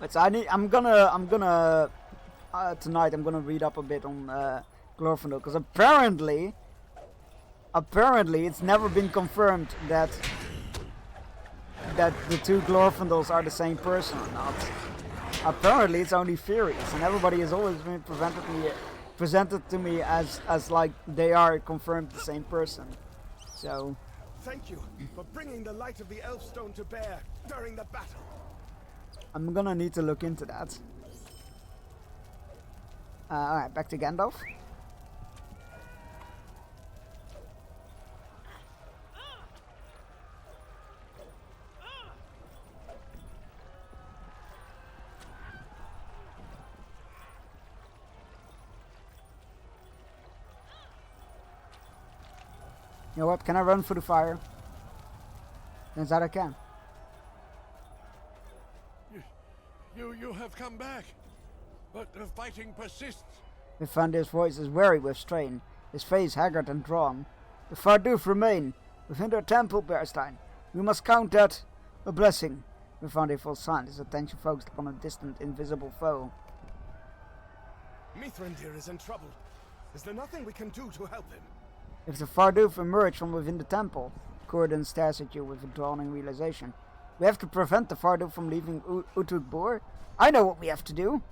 But tonight I'm gonna read up a bit on Glorfindel, because apparently it's never been confirmed that the two Glorfindels are the same person or not. Apparently it's only theories, and everybody has always been presented to me as like they are confirmed the same person. So thank you for bringing the light of the Elfstone to bear during the battle. I'm gonna need to look into that. Alright, back to Gandalf. You know what? Can I run for the fire? Turns that I can. You have come back, but the fighting persists. Vifandir's voice is weary with strain, his face haggard and drawn. The Farduf remain within their temple, Bearstein. We must count that a blessing. Vifandir falls silent, his attention focused upon a distant, invisible foe. Mithrandir is in trouble. Is there nothing we can do to help him? If the Farduf emerge from within the temple, Corden stares at you with a dawning realization. We have to prevent the Farduf from leaving Utug-Bor. I know what we have to do.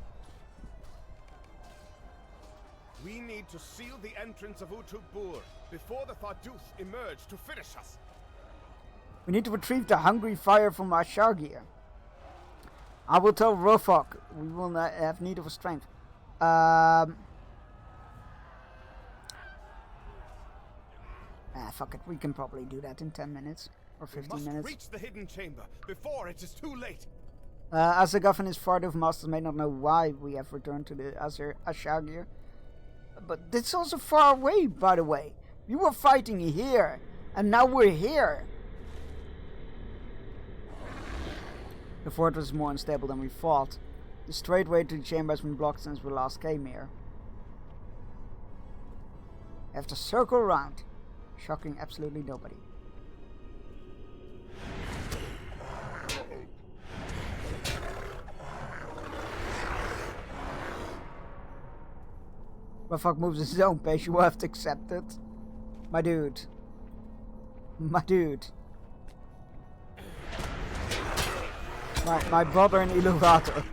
We need to seal the entrance of Utug-Bor before the Farduf emerge to finish us. We need to retrieve the hungry fire from Ashagir. I will tell Rofok we will have need of a strength. Fuck it, we can probably do that in 10 minutes. Or 15 minutes. Reach the hidden chamber before it is too late. Azagaf and his Farduf masters may not know why we have returned to the Ashagir. But it's also far away, by the way. We were fighting here, and now we're here. The fortress is more unstable than we thought. The straight way to the chamber has been blocked since we last came here. We have to circle around, shocking absolutely nobody. Rafak moves at his own pace, you will have to accept it. My dude. My dude. My brother in Illuvator.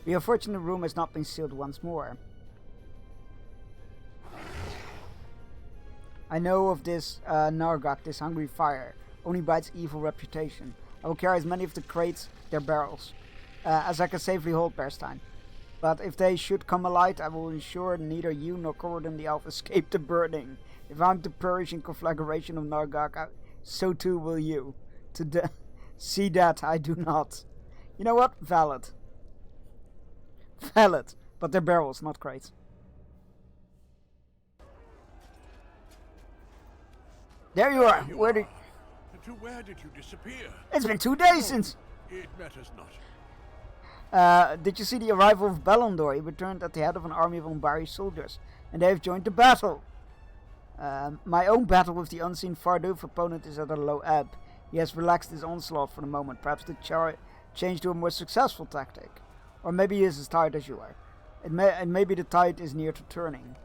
The unfortunate room has not been sealed once more. I know of this Nargok, this hungry fire, only by its evil reputation. I will carry as many of the crates, their barrels, as I can safely hold, Bearstein. But if they should come alight, I will ensure neither you nor Corridon the Elf escape the burning. If I'm to perish in conflagration of Nargok, so too will you. See that I do not. You know what? Valid. Valid, but they're barrels, not crates. There you are. Where did you disappear? It's been 2 days since. It matters not. Did you see the arrival of Belondor? He returned at the head of an army of Umbari soldiers, and they have joined the battle. My own battle with the unseen Farduf opponent is at a low ebb. He has relaxed his onslaught for the moment, perhaps to change to a more successful tactic. Or maybe he is as tired as you are. And maybe the tide is near to turning.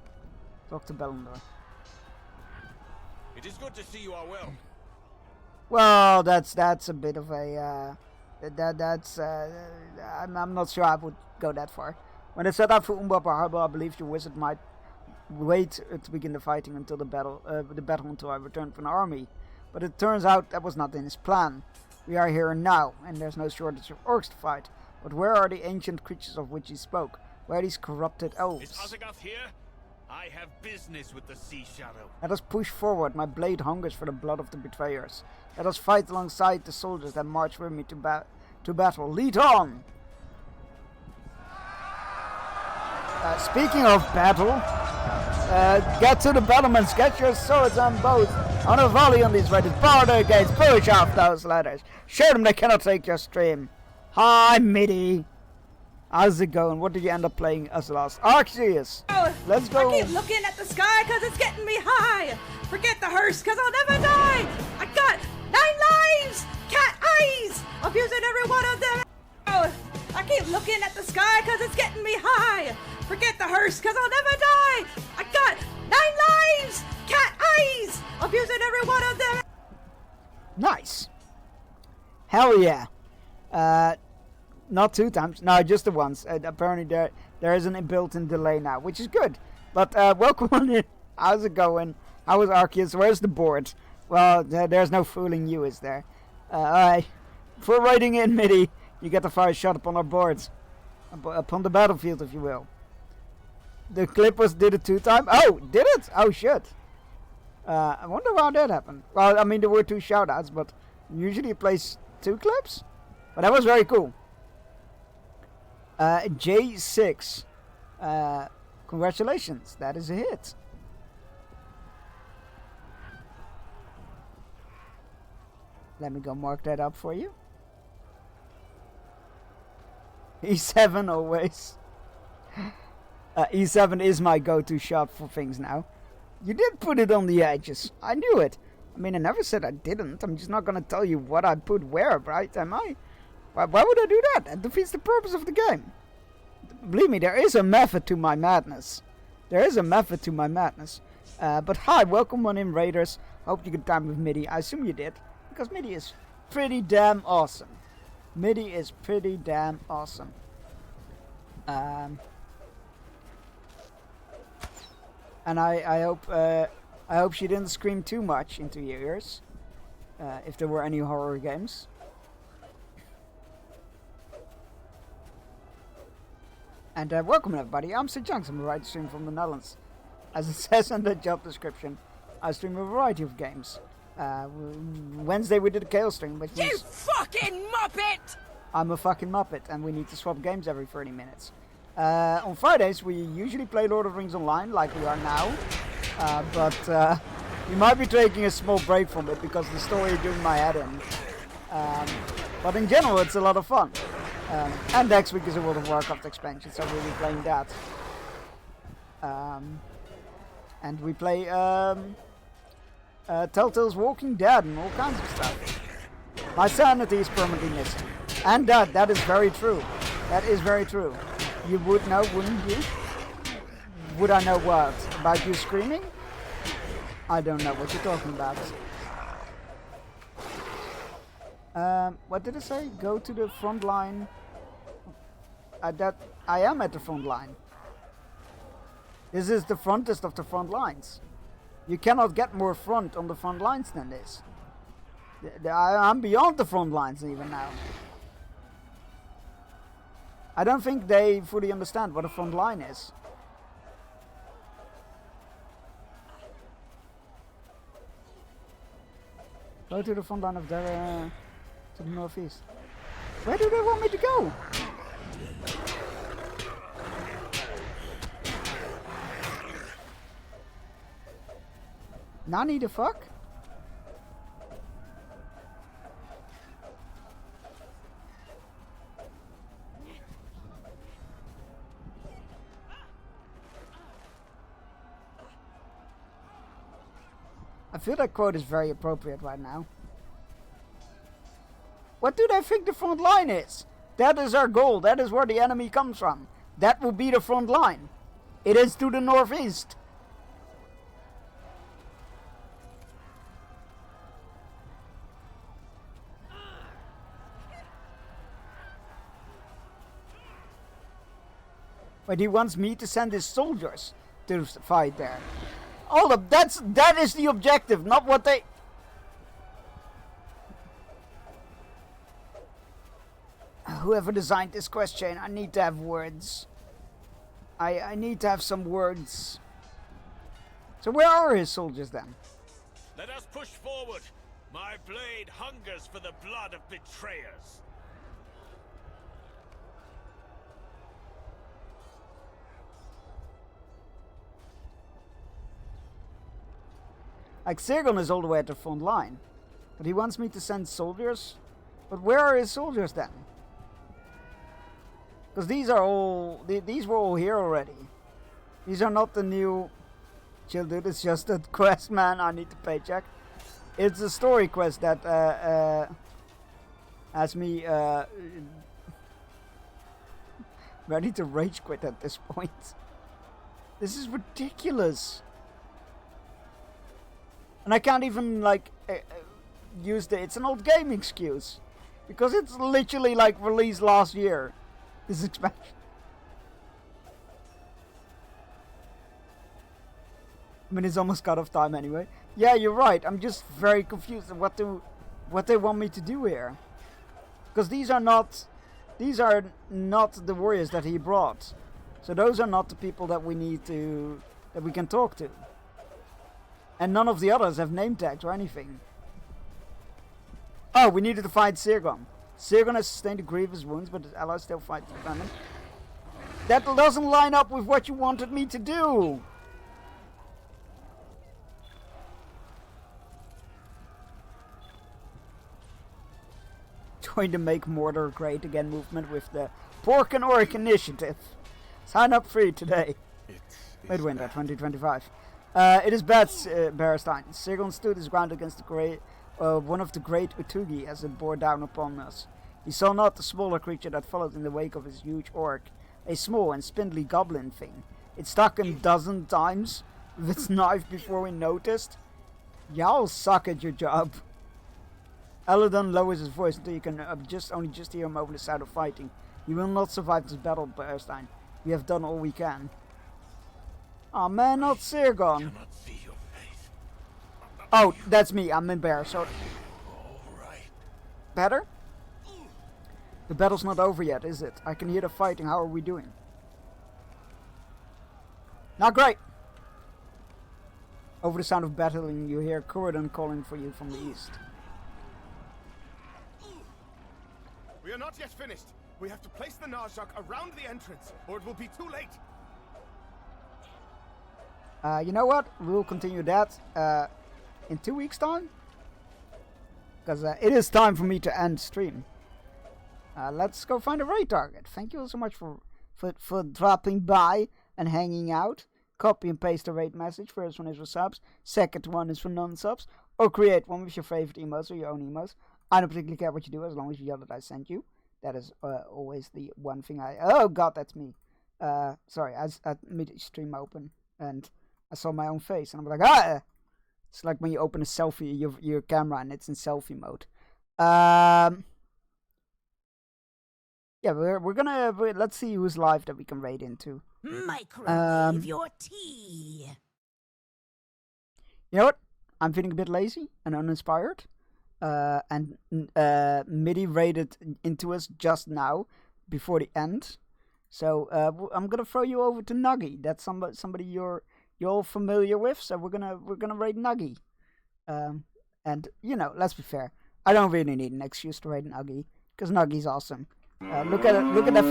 Talk to Belondor. It is good to see you are well. Well, that's a bit of a I'm not sure I would go that far. When they set out for Umbaba Harbor, I believe your wizard might wait to begin the fighting until the battle until I return from the army. But it turns out that was not in his plan. We are here and now, and there's no shortage of orcs to fight. But where are the ancient creatures of which he spoke? Where are these corrupted elves? Is Osgoth here? I have business with the Sea Shadow. Let us push forward. My blade hungers for the blood of the betrayers. Let us fight alongside the soldiers that march with me to battle. Lead on! Speaking of battle, get to the battlements. Get your swords on both. On a volley on these riders. Bar their gates. Push off those ladders. Show them they cannot take your stream. Hi, Midi. How's it going? What did you end up playing as last? Arceus! Let's go! I keep looking at the sky because it's getting me high! Forget the hearse because I'll never die! I got 9 lives! Cat eyes! I'm using every one of them! I keep looking at the sky because it's getting me high! Forget the hearse because I'll never die! I got 9 lives! Cat eyes! I'm using every one of them! Nice! Hell yeah! Not 2 times. No, just the once. Apparently there is an built-in delay now, which is good. But welcome on in. How's it going? How was Arceus? Where's the board? Well, there's no fooling you, is there? Alright. For writing in, Midi, you get to fire a shot upon our boards. Upon the battlefield, if you will. The clip did it 2 times? Oh, did it? Oh, shit. I wonder how that happened. Well, I mean, there were 2 shoutouts, but usually it plays 2 clips. But that was very cool. J6. Congratulations. That is a hit. Let me go mark that up for you. E7 always. E7 is my go-to shot for things now. You did put it on the edges. I knew it. I mean, I never said I didn't. I'm just not going to tell you what I put where, right? Am I? Why would I do that? That defeats the purpose of the game. Believe me, there is a method to my madness. There is a method to my madness. But hi, welcome on in, Raiders. Hope you had time with Midi. I assume you did, because Midi is pretty damn awesome. Midi is pretty damn awesome. And I hope she didn't scream too much into your ears. If there were any horror games. And welcome everybody, I'm Sir Junks, I'm a writer stream from the Netherlands. As it says in the job description, I stream a variety of games. Wednesday we did a Chaos stream, which You means fucking muppet! I'm a fucking muppet, and we need to swap games every 30 minutes. On Fridays we usually play Lord of the Rings Online, like we are now, but we might be taking a small break from it because the story is doing my head in. But in general, it's a lot of fun. And next week is a World of Warcraft expansion, so we'll be playing that. And we play Telltale's Walking Dead and all kinds of stuff. My sanity is permanently missing. And that is very true. That is very true. You would know, wouldn't you? Would I know what? About you screaming? I don't know what you're talking about. What did it say? Go to the front line. That I am at the front line. This is the frontest of the front lines. You cannot get more front on the front lines than this. I'm beyond the front lines even now. I don't think they fully understand what a front line is. Go to the front line of their to the northeast. Where do they want me to go? Nani the fuck? I feel that quote is very appropriate right now. What do they think the front line is? That is our goal. That is where the enemy comes from. That will be the front line. It is to the northeast. But he wants me to send his soldiers to fight there. Hold up, that is the objective, not what they... Whoever designed this quest chain, I need to have words. I need to have some words. So where are his soldiers then? Let us push forward. My blade hungers for the blood of betrayers. Like, Sirgon is all the way at the front line. But he wants me to send soldiers? But where are his soldiers then? Because these are all... These were all here already. These are not the new... Chill dude, it's just a quest, man. I need to paycheck. It's a story quest that has me ready to rage quit at this point. This is ridiculous. And I can't even, like, use the... It's an old game excuse. Because it's literally, like, released last year. This expansion. I mean, it's almost cut off time anyway. Yeah, you're right. I'm just very confused at what they want me to do here. Because these are not the warriors that he brought. So those are not the people that we need to... that we can talk to. And none of the others have name tags or anything. Oh, we needed to fight Sirgon. Sirgon has sustained a grievous wounds, but his allies still fight to defend him. That doesn't line up with what you wanted me to do! Join the Make Mordor Great Again movement with the Pork and Orc Initiative. Sign up free today. Midwinter 2025. It is bad, Bearstein. Sirgon stood his ground against the great, one of the great Utugi as it bore down upon us. He saw not the smaller creature that followed in the wake of his huge orc, a small and spindly goblin thing. It stuck him 12 times with its knife before we noticed. Y'all suck at your job. Eladon lowers his voice until you can only just hear him over the sound of fighting. You will not survive this battle, Bearstein. We have done all we can. Oh man, not Sirgon. Oh, that's me. I'm in Bear, so... Better? The battle's not over yet, is it? I can hear the fighting. How are we doing? Not great. Over the sound of battling, you hear Corridon calling for you from the east. We are not yet finished. We have to place the Narjok around the entrance, or it will be too late. You know what? We'll continue that in 2 weeks' time. Because it is time for me to end stream. Let's go find a raid target. Thank you all so much for dropping by and hanging out. Copy and paste the raid message. First one is for subs. Second one is for non-subs. Or create one with your favorite emotes or your own emotes. I don't particularly care what you do as long as you yell that I sent you. That is always the one thing I... Oh god, that's me. Sorry, I made stream open and I saw my own face and I'm like, ah! It's like when you open a selfie, your camera, and it's in selfie mode. Yeah, we're gonna... let's see who's live that we can raid into. Microwave your tea. You know what? I'm feeling a bit lazy and uninspired. And MIDI raided into us just now, before the end. So I'm gonna throw you over to Nuggy. That's somebody you're all familiar with. So we're gonna raid Nuggy. And you know, let's be fair. I don't really need an excuse to raid Nuggy because Nuggy's awesome. Look at that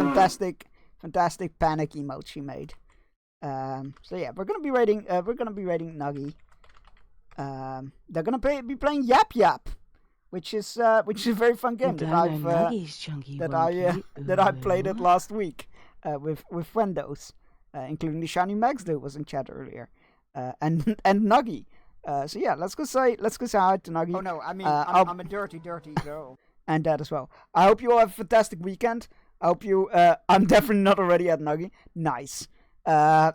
fantastic panic emote she made. So yeah, we're gonna be raiding Nuggy. They're gonna be playing Yap Yap, which is a very fun game that I played it last week with friendos, including the Shiny Max dude was in chat earlier, and Nuggy. So yeah, let's go say hi to Nuggy. Oh no, I mean I'm a dirty girl. And that as well. I hope you all have a fantastic weekend. I hope you... I'm definitely not already at Nuggy. Nice. I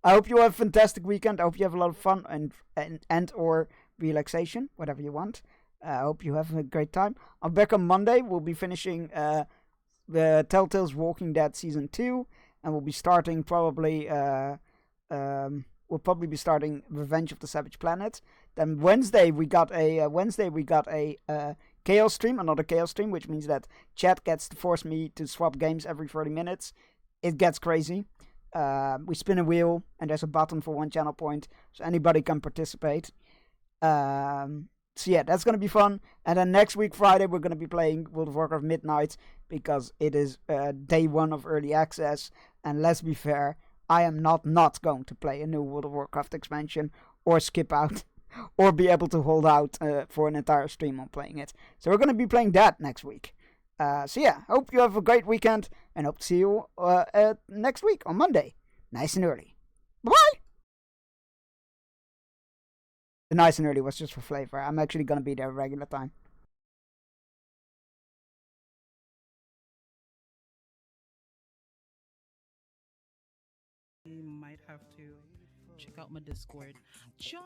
hope you have a fantastic weekend. I hope you have a lot of fun and or relaxation, whatever you want. I hope you have a great time. I'm back on Monday. We'll be finishing the Telltale's Walking Dead Season 2. And we'll be starting probably... we'll probably be starting Revenge of the Savage Planet. Then Wednesday we got a Chaos stream, another Chaos stream, which means that chat gets to force me to swap games every 30 minutes. It gets crazy. We spin a wheel, and there's a button for 1 channel point, so anybody can participate. So yeah, that's going to be fun. And then next week, Friday, we're going to be playing World of Warcraft Midnight, because it is day 1 of early access. And let's be fair, I am not going to play a new World of Warcraft expansion, or skip out. Or be able to hold out for an entire stream on playing it. So we're going to be playing that next week. So yeah, hope you have a great weekend. And hope to see you next week on Monday. Nice and early. Bye-bye! The nice and early was just for flavor. I'm actually going to be there regular time. You might have to check out my Discord. John!